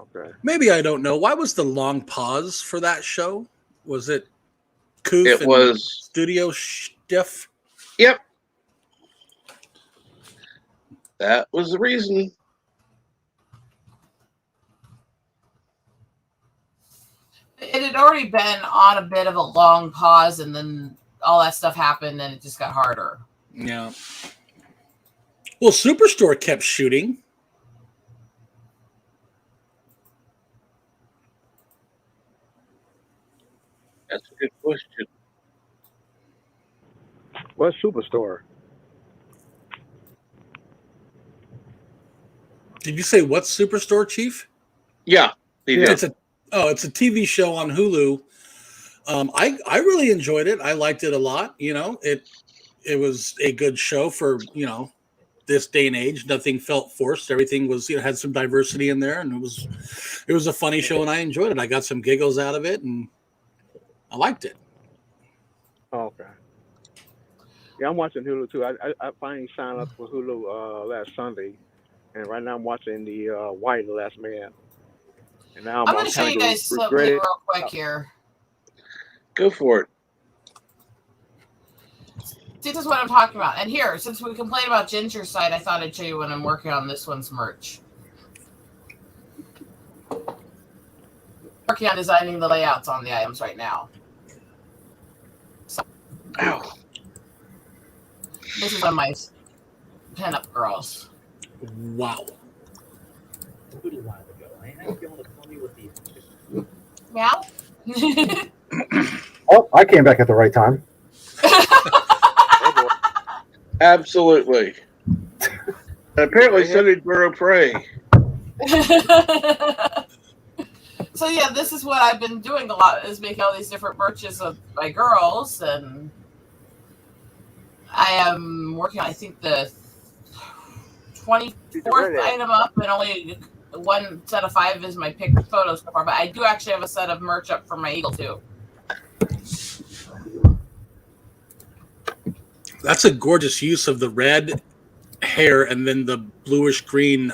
Okay. Maybe I don't know. Why was the long pause for that show? Was it Koof It and was. studio stiff? Yep. That was the reason. It had already been on a bit of a long pause, and then all that stuff happened, and it just got harder. Yeah. Well, Superstore kept shooting. That's a good question. What Superstore? Did you say what Superstore, Chief? Yeah, he did. It's a TV show on Hulu. I really enjoyed it. I liked it a lot. You know, it was a good show for, you know, this day and age. Nothing felt forced. Everything was, you know, had some diversity in there, and it was a funny show, and I enjoyed it. I got some giggles out of it, and I liked it. Okay. Yeah, I'm watching Hulu too. I finally signed up for Hulu last Sunday, and right now I'm watching the White The Last Man. And now I'm going to show kind you of guys something regret it. real quick here. Go for it. This is what I'm talking about. And here, since we complained about Ginger's site, I thought I'd show you when I'm working on this one's merch. Working on designing the layouts on the items right now. So, this is one of my pinup girls. Wow. Meow? Oh, I came back at the right time. Absolutely. Apparently, so did Burrow Prey. So yeah, this is what I've been doing a lot, is making all these different merches of my girls, and I am working on, I think, the 24th item up, and only one set of 5 is my picked photos so far, but I do actually have a set of merch up for my eagle too. That's a gorgeous use of the red hair and then the bluish green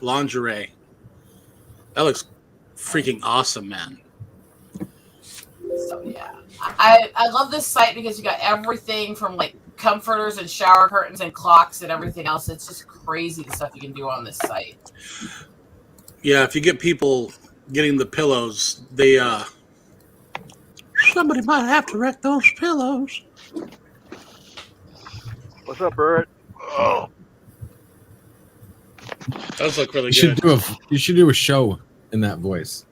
lingerie. That looks freaking awesome, man. So yeah, I love this site because you got everything from like comforters and shower curtains and clocks and everything else. It's just crazy the stuff you can do on this site. Yeah, if you get people getting the pillows, they Somebody might have to wreck those pillows. What's up, Bird? Oh. Those look really You good. should do a show in that voice.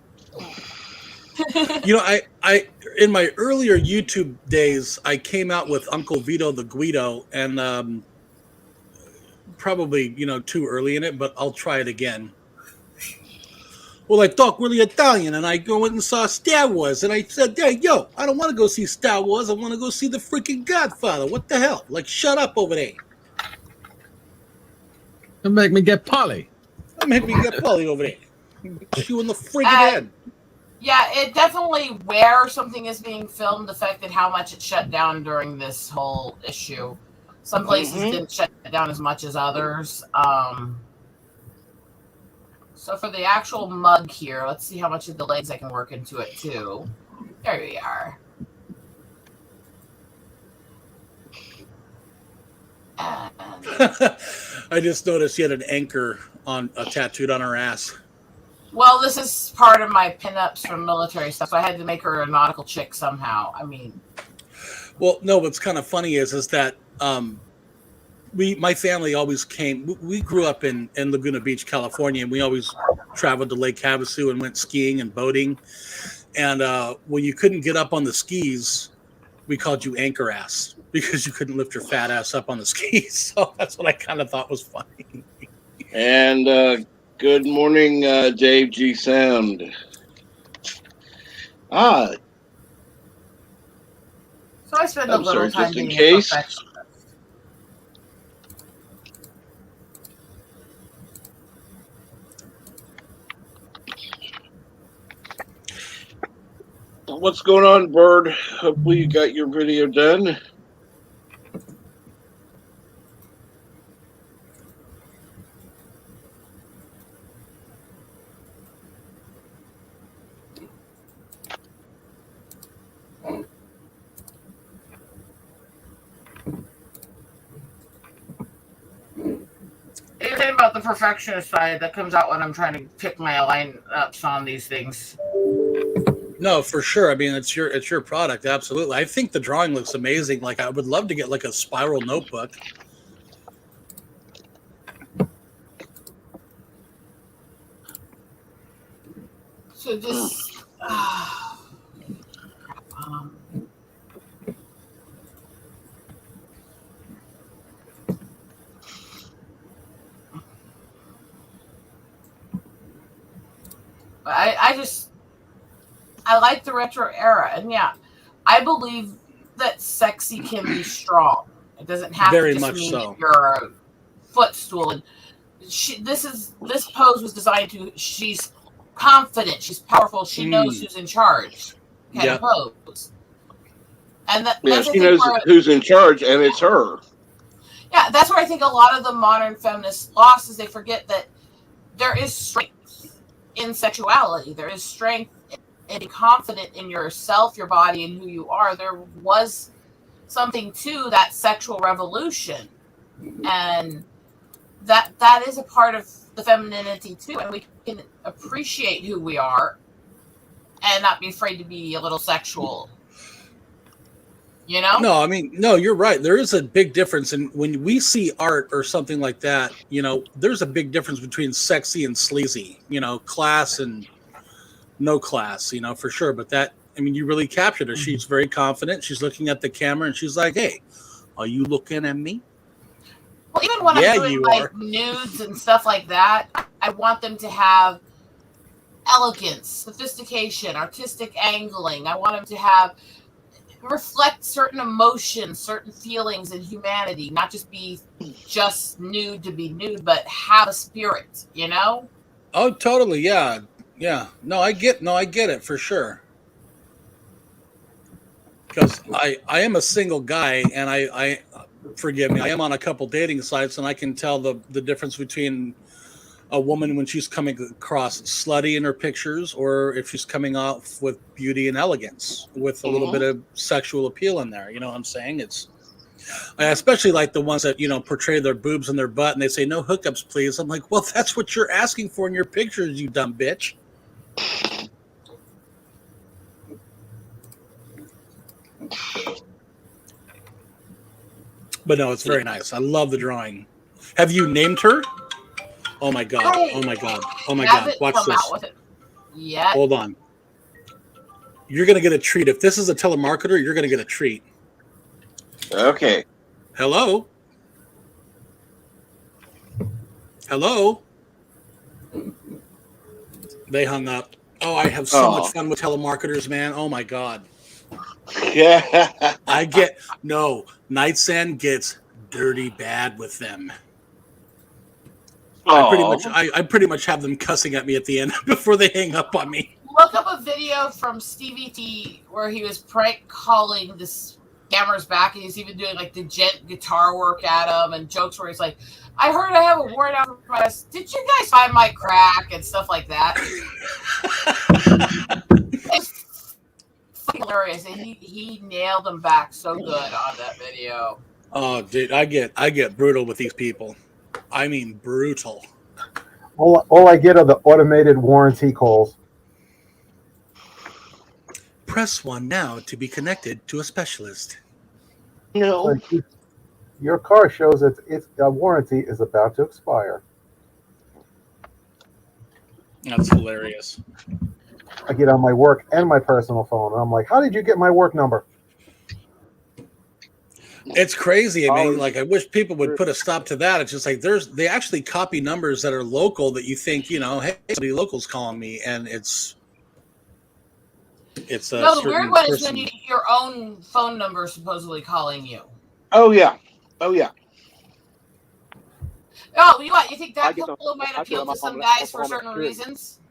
You know, I in my earlier YouTube days, I came out with Uncle Vito the Guido, and probably, you know, too early in it, but I'll try it again. Well, I talk really Italian, and I go in and saw Star Wars, and I said, "Hey, yo, I don't want to go see Star Wars. I want to go see the freaking Godfather. What the hell? Like, shut up over there. Don't make me get Polly. Don't make me get Polly over there. You in the freaking head." Yeah, it definitely, where something is being filmed, affected how much it shut down during this whole issue. Some places didn't shut it down as much as others. So for the actual mug here, let's see how much of the legs I can work into it too. There we are. I just noticed you had an anchor tattooed on her ass. Well, this is part of my pinups from military stuff, so I had to make her a nautical chick somehow. I mean, well, no, what's kind of funny is that my family always came. We grew up in Laguna Beach, California, and we always traveled to Lake Havasu and went skiing and boating. And when you couldn't get up on the skis, we called you anchor ass because you couldn't lift your fat ass up on the skis. So that's what I kind of thought was funny. And good morning, Dave G. Sound. so I spend a little time just in being case. a perfectionist. What's going on, Bird? Hopefully you got your video done. saying about the perfectionist side that comes out when I'm trying to pick my lineups on these things. No, for sure. I mean, it's your product. Absolutely. I think the drawing looks amazing. Like, I would love to get like a spiral notebook. So this. I like the retro era, and yeah, I believe that sexy can be strong. It doesn't have Very to just much mean so. that you're a footstool. And this pose was designed to. She's confident. She's powerful. She knows who's in charge. Kind of pose. And that's she knows who's in charge, and it's her. Yeah, that's where I think a lot of the modern feminists lost is they forget that there is strength in sexuality. There is strength in being confident in yourself, your body, and who you are. There was something to that sexual revolution, and that is a part of the femininity too. And we can appreciate who we are and not be afraid to be a little sexual. You know? No, I mean, no, you're right. There is a big difference. And when we see art or something like that, there's a big difference between sexy and sleazy, class and no class, for sure. But you really captured her. She's very confident. She's looking at the camera and she's like, hey, are you looking at me? Well, even when I'm doing like nudes and stuff like that, I want them to have elegance, sophistication, artistic angling. I want them to reflect certain emotions, certain feelings, and humanity, not just be just nude to be nude, but have a spirit, Oh, totally. Yeah. Yeah. No, I get it for sure. Because I am a single guy, and I forgive me, I am on a couple dating sites, and I can tell the difference between a woman when she's coming across slutty in her pictures, or if she's coming off with beauty and elegance with a little bit of sexual appeal in there. You know what I'm saying? I especially like the ones that, portray their boobs and their butt and they say no hookups, please. I'm like, well, that's what you're asking for in your pictures, you dumb bitch. But no, it's very nice. I love the drawing. Have you named her? Oh my God. Oh my God. Oh my God. Watch this. Yeah. Hold on. You're going to get a treat. If this is a telemarketer, you're going to get a treat. Okay. Hello? Hello? They hung up. Oh, I have so much fun with telemarketers, man. Oh my God. Yeah. Nightsend gets dirty bad with them. I pretty much have them cussing at me at the end before they hang up on me. Look up a video from Stevie T where he was prank calling this scammers back, and he's even doing like the gent guitar work at him and jokes where he's like, I heard I have a warrant out for my. Did you guys find my crack and stuff like that? It's hilarious, and he nailed them back so good on that video. Oh, dude, I get brutal with these people. I mean, brutal. All I get are the automated warranty calls. Press 1 now to be connected to a specialist. No. Like, your car shows that its warranty is about to expire. That's hilarious. I get on my work and my personal phone, and I'm like, how did you get my work number? It's crazy. I mean, like, I wish people would put a stop to that. It's just like they actually copy numbers that are local that you think, hey, somebody local's calling me, and it's no, the weird one is when you get your own phone number supposedly calling you. Oh yeah. Oh yeah. Oh, you think that couple might appeal to some guys for certain reasons?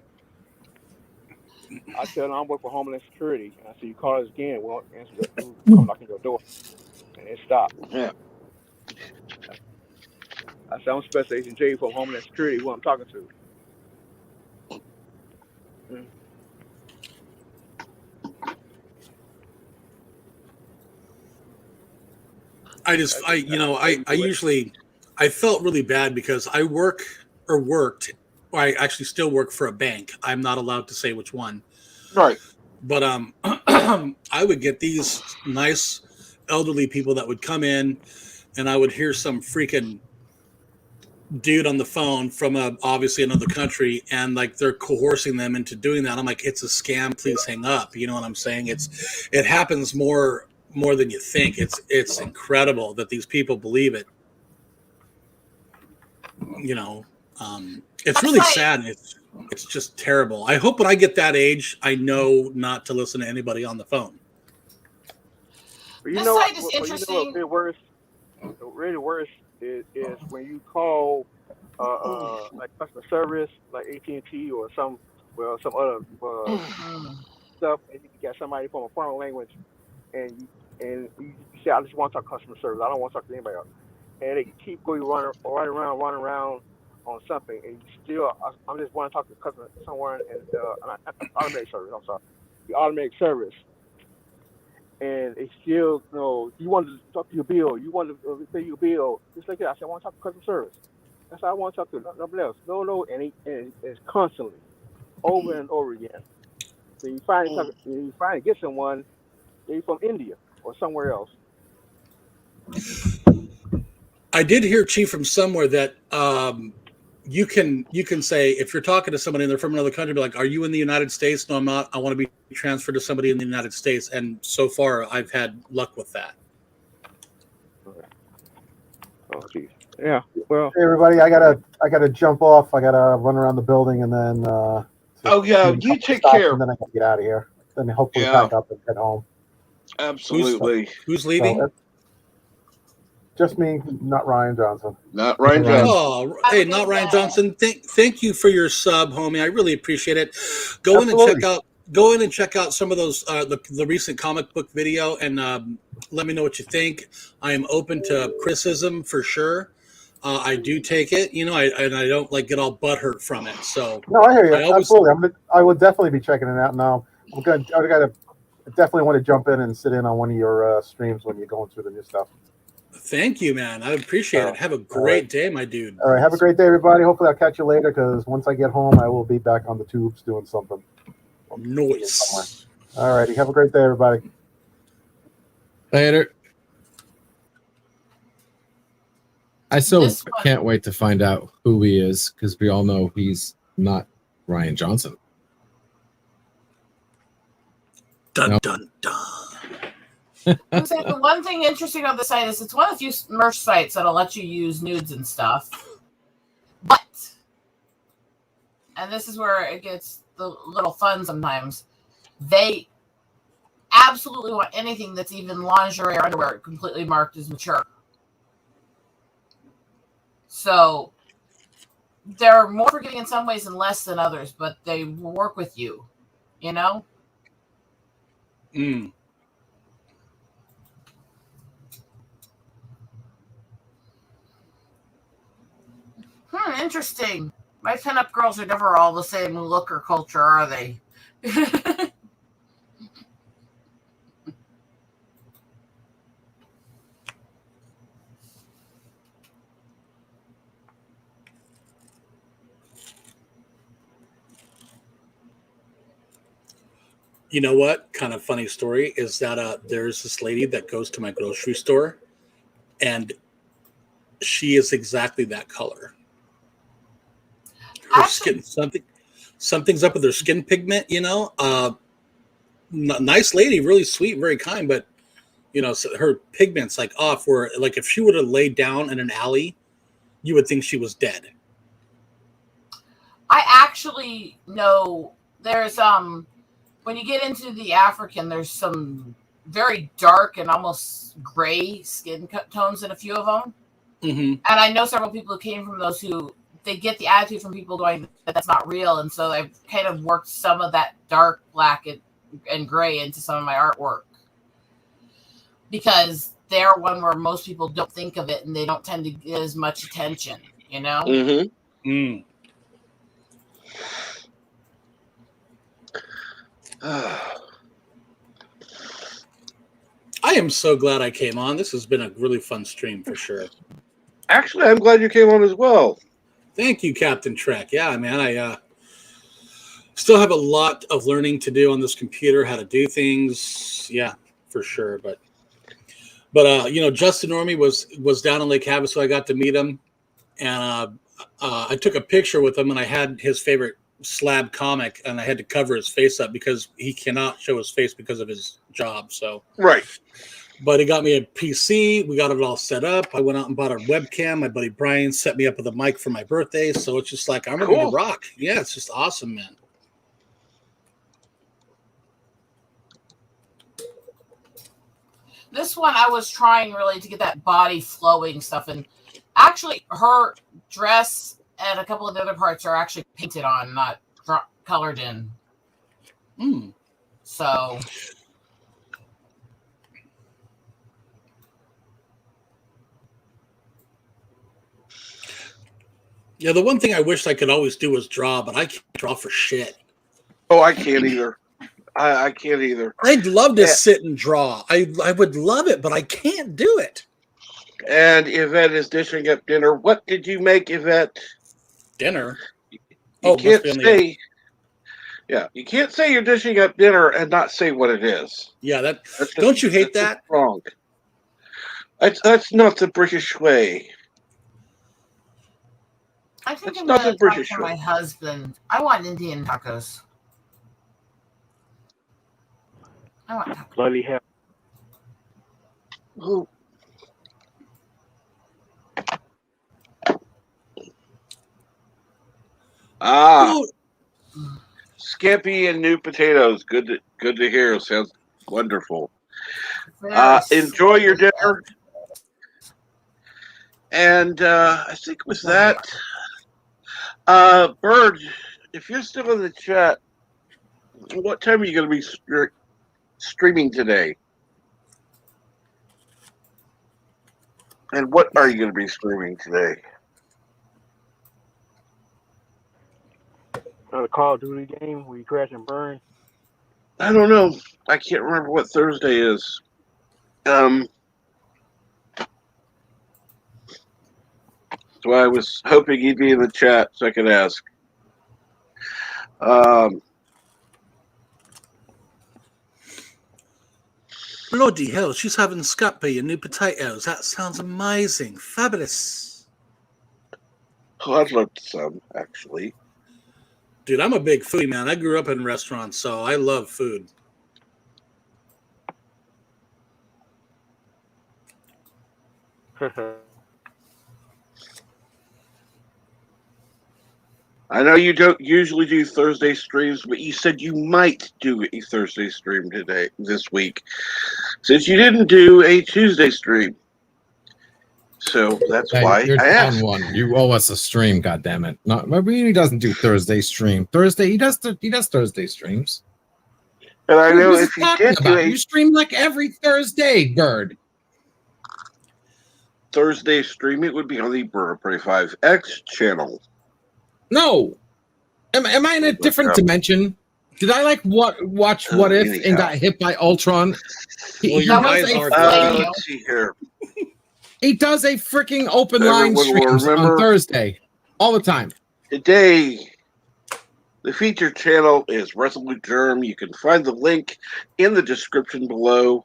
I tell them I work for Homeland Security, and I say you call us again, we won't answer come knocking your door, and it stopped. Yeah. I say I'm Special Agent J from Homeland Security, who I'm talking to. I usually I felt really bad because I worked, or I actually still work for a bank. I'm not allowed to say which one. Right. But I would get these nice elderly people that would come in, and I would hear some freaking dude on the phone from obviously another country, and like they're coercing them into doing that. I'm like, it's a scam. Please hang up. You know what I'm saying? It happens more than you think. It's incredible that these people believe it. You know, it's really sad. And it's just terrible. I hope when I get that age, I know not to listen to anybody on the phone. But you This know, site is you know interesting. what's really worse is when you call like customer service, like AT&T or some other stuff, and you get somebody from a foreign language, and you say, I just want to talk customer service. I don't want to talk to anybody else. And they keep going running around on something, and you still, I'm just want to talk to customer somewhere in automatic service. I'm sorry, the automatic service. And they still, you want to talk to your bill, you want to pay your bill, just like that. I said, I want to talk to customer service. That's how I want to talk to nobody else. No, and it's constantly, over and over again. Then you finally get someone, maybe from India or somewhere else. I did hear, Chief, from somewhere that you can say, if you're talking to somebody and they're from another country, be like, are you in the United States? No, I'm not. I want to be transferred to somebody in the United States. And so far, I've had luck with that. Oh, geez. Yeah. Well, hey everybody, I gotta jump off. I gotta run around the building and then. You take care. And then I gotta get out of here. Then hopefully Yeah. pack up and head home. Absolutely. Who's leaving? So, just me, not Ryan Johnson. Not Ryan Johnson. Oh, hey, not Ryan Johnson. Thank you for your sub, homie. I really appreciate it. Go in and check out some of those the recent comic book video, and let me know what you think. I am open to criticism for sure. I do take it, and I don't like get all butthurt from it. So no, I hear you. Absolutely, I would definitely be checking it out now. I definitely want to jump in and sit in on one of your streams when you're going through the new stuff. Thank you, man. I appreciate it. Have a great day, my dude. All right, have a great day, everybody. Hopefully, I'll catch you later because once I get home, I will be back on the tubes doing something. Nice. All righty, have a great day, everybody. Later. I still can't wait to find out who he is because we all know he's not Ryan Johnson. Dun, dun, dun. The one thing interesting on the site is it's one of the few merch sites that'll let you use nudes and stuff. But, and this is where it gets the little fun sometimes, they absolutely want anything that's even lingerie or underwear completely marked as mature. So they're more forgiving in some ways and less than others, but they will work with you, Mm. Interesting. My pinup girls are never all the same look or culture, are they? You know what? Kind of funny story is that there's this lady that goes to my grocery store, and she is exactly that color. Her skin, something's up with her skin pigment. Nice lady, really sweet, very kind, but so her pigment's like off. Where like if she would have laid down in an alley, you would think she was dead. I actually know there's when you get into the African, there's some very dark and almost gray skin tones in a few of them. Mm-hmm. And I know several people who came from those who they get the attitude from people going that that's not real. And so I've kind of worked some of that dark black and gray into some of my artwork because they're one where most people don't think of it and they don't tend to get as much attention, Mm-hmm. Mm. I am so glad I came on. This has been a really fun stream for sure. Actually, I'm glad you came on as well. Thank you, Captain Trek. Yeah, man, I still have a lot of learning to do on this computer, how to do things. Yeah, for sure. But Justin Normie was down in Lake Havasu. I got to meet him, and I took a picture with him, and I had his favorite slab comic, and I had to cover his face up because he cannot show his face because of his job. So right. But he got me a PC. We got it all set up. I went out and bought a webcam. My buddy Brian set me up with a mic for my birthday. So it's just like I'm ready to rock. Yeah, it's just awesome, man. This one, I was trying really to get that body flowing stuff. And actually, her dress and a couple of the other parts are actually painted on, not colored in. So... Yeah, the one thing I wished I could always do was draw, but I can't draw for shit. Oh, I can't either. I can't either. I'd love to sit and draw. I would love it, but I can't do it. And Yvette is dishing up dinner. What did you make, Yvette? Dinner? You can't say... Yeah, you can't say you're dishing up dinner and not say what it is. Yeah, that's just, don't you hate that? Wrong. That's not the British way. I think I'm going to talk to my husband. I want Indian tacos. I want tacos. Bloody hell. Ooh. Scampi and new potatoes. Good to hear. Sounds wonderful. Enjoy your dinner. And I think with that, Bird, if you're still in the chat, what time are you going to be streaming today? And what are you going to be streaming today? The Call of Duty game where you crash and burn. I don't know. I can't remember what Thursday is. So I was hoping he'd be in the chat so I could ask. Bloody hell, she's having scampi and new potatoes. That sounds amazing. Fabulous. Oh, I'd love some, actually. Dude, I'm a big foodie, man. I grew up in restaurants, so I love food. I know you don't usually do Thursday streams, but you said you might do a Thursday stream this week, since you didn't do a Tuesday stream. So that's why you're I asked. On one. You owe us a stream, goddammit. Not he doesn't do Thursday stream. He does Thursday streams. And I know if you did do you stream like every Thursday, Bird. Thursday stream, it would be on the Burner Prey 5X channel. No. Am I in a different dimension? Did I watch What If and got hit by Ultron? Let's see here. He does a freaking open line streams on Thursday all the time. Today, the featured channel is Resolute Germ. You can find the link in the description below.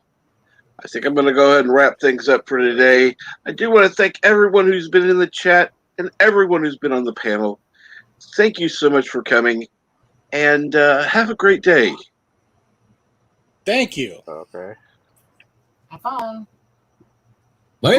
I think I'm going to go ahead and wrap things up for today. I do want to thank everyone who's been in the chat and everyone who's been on the panel. Thank you so much for coming, and have a great day. Thank you. Okay. Have fun.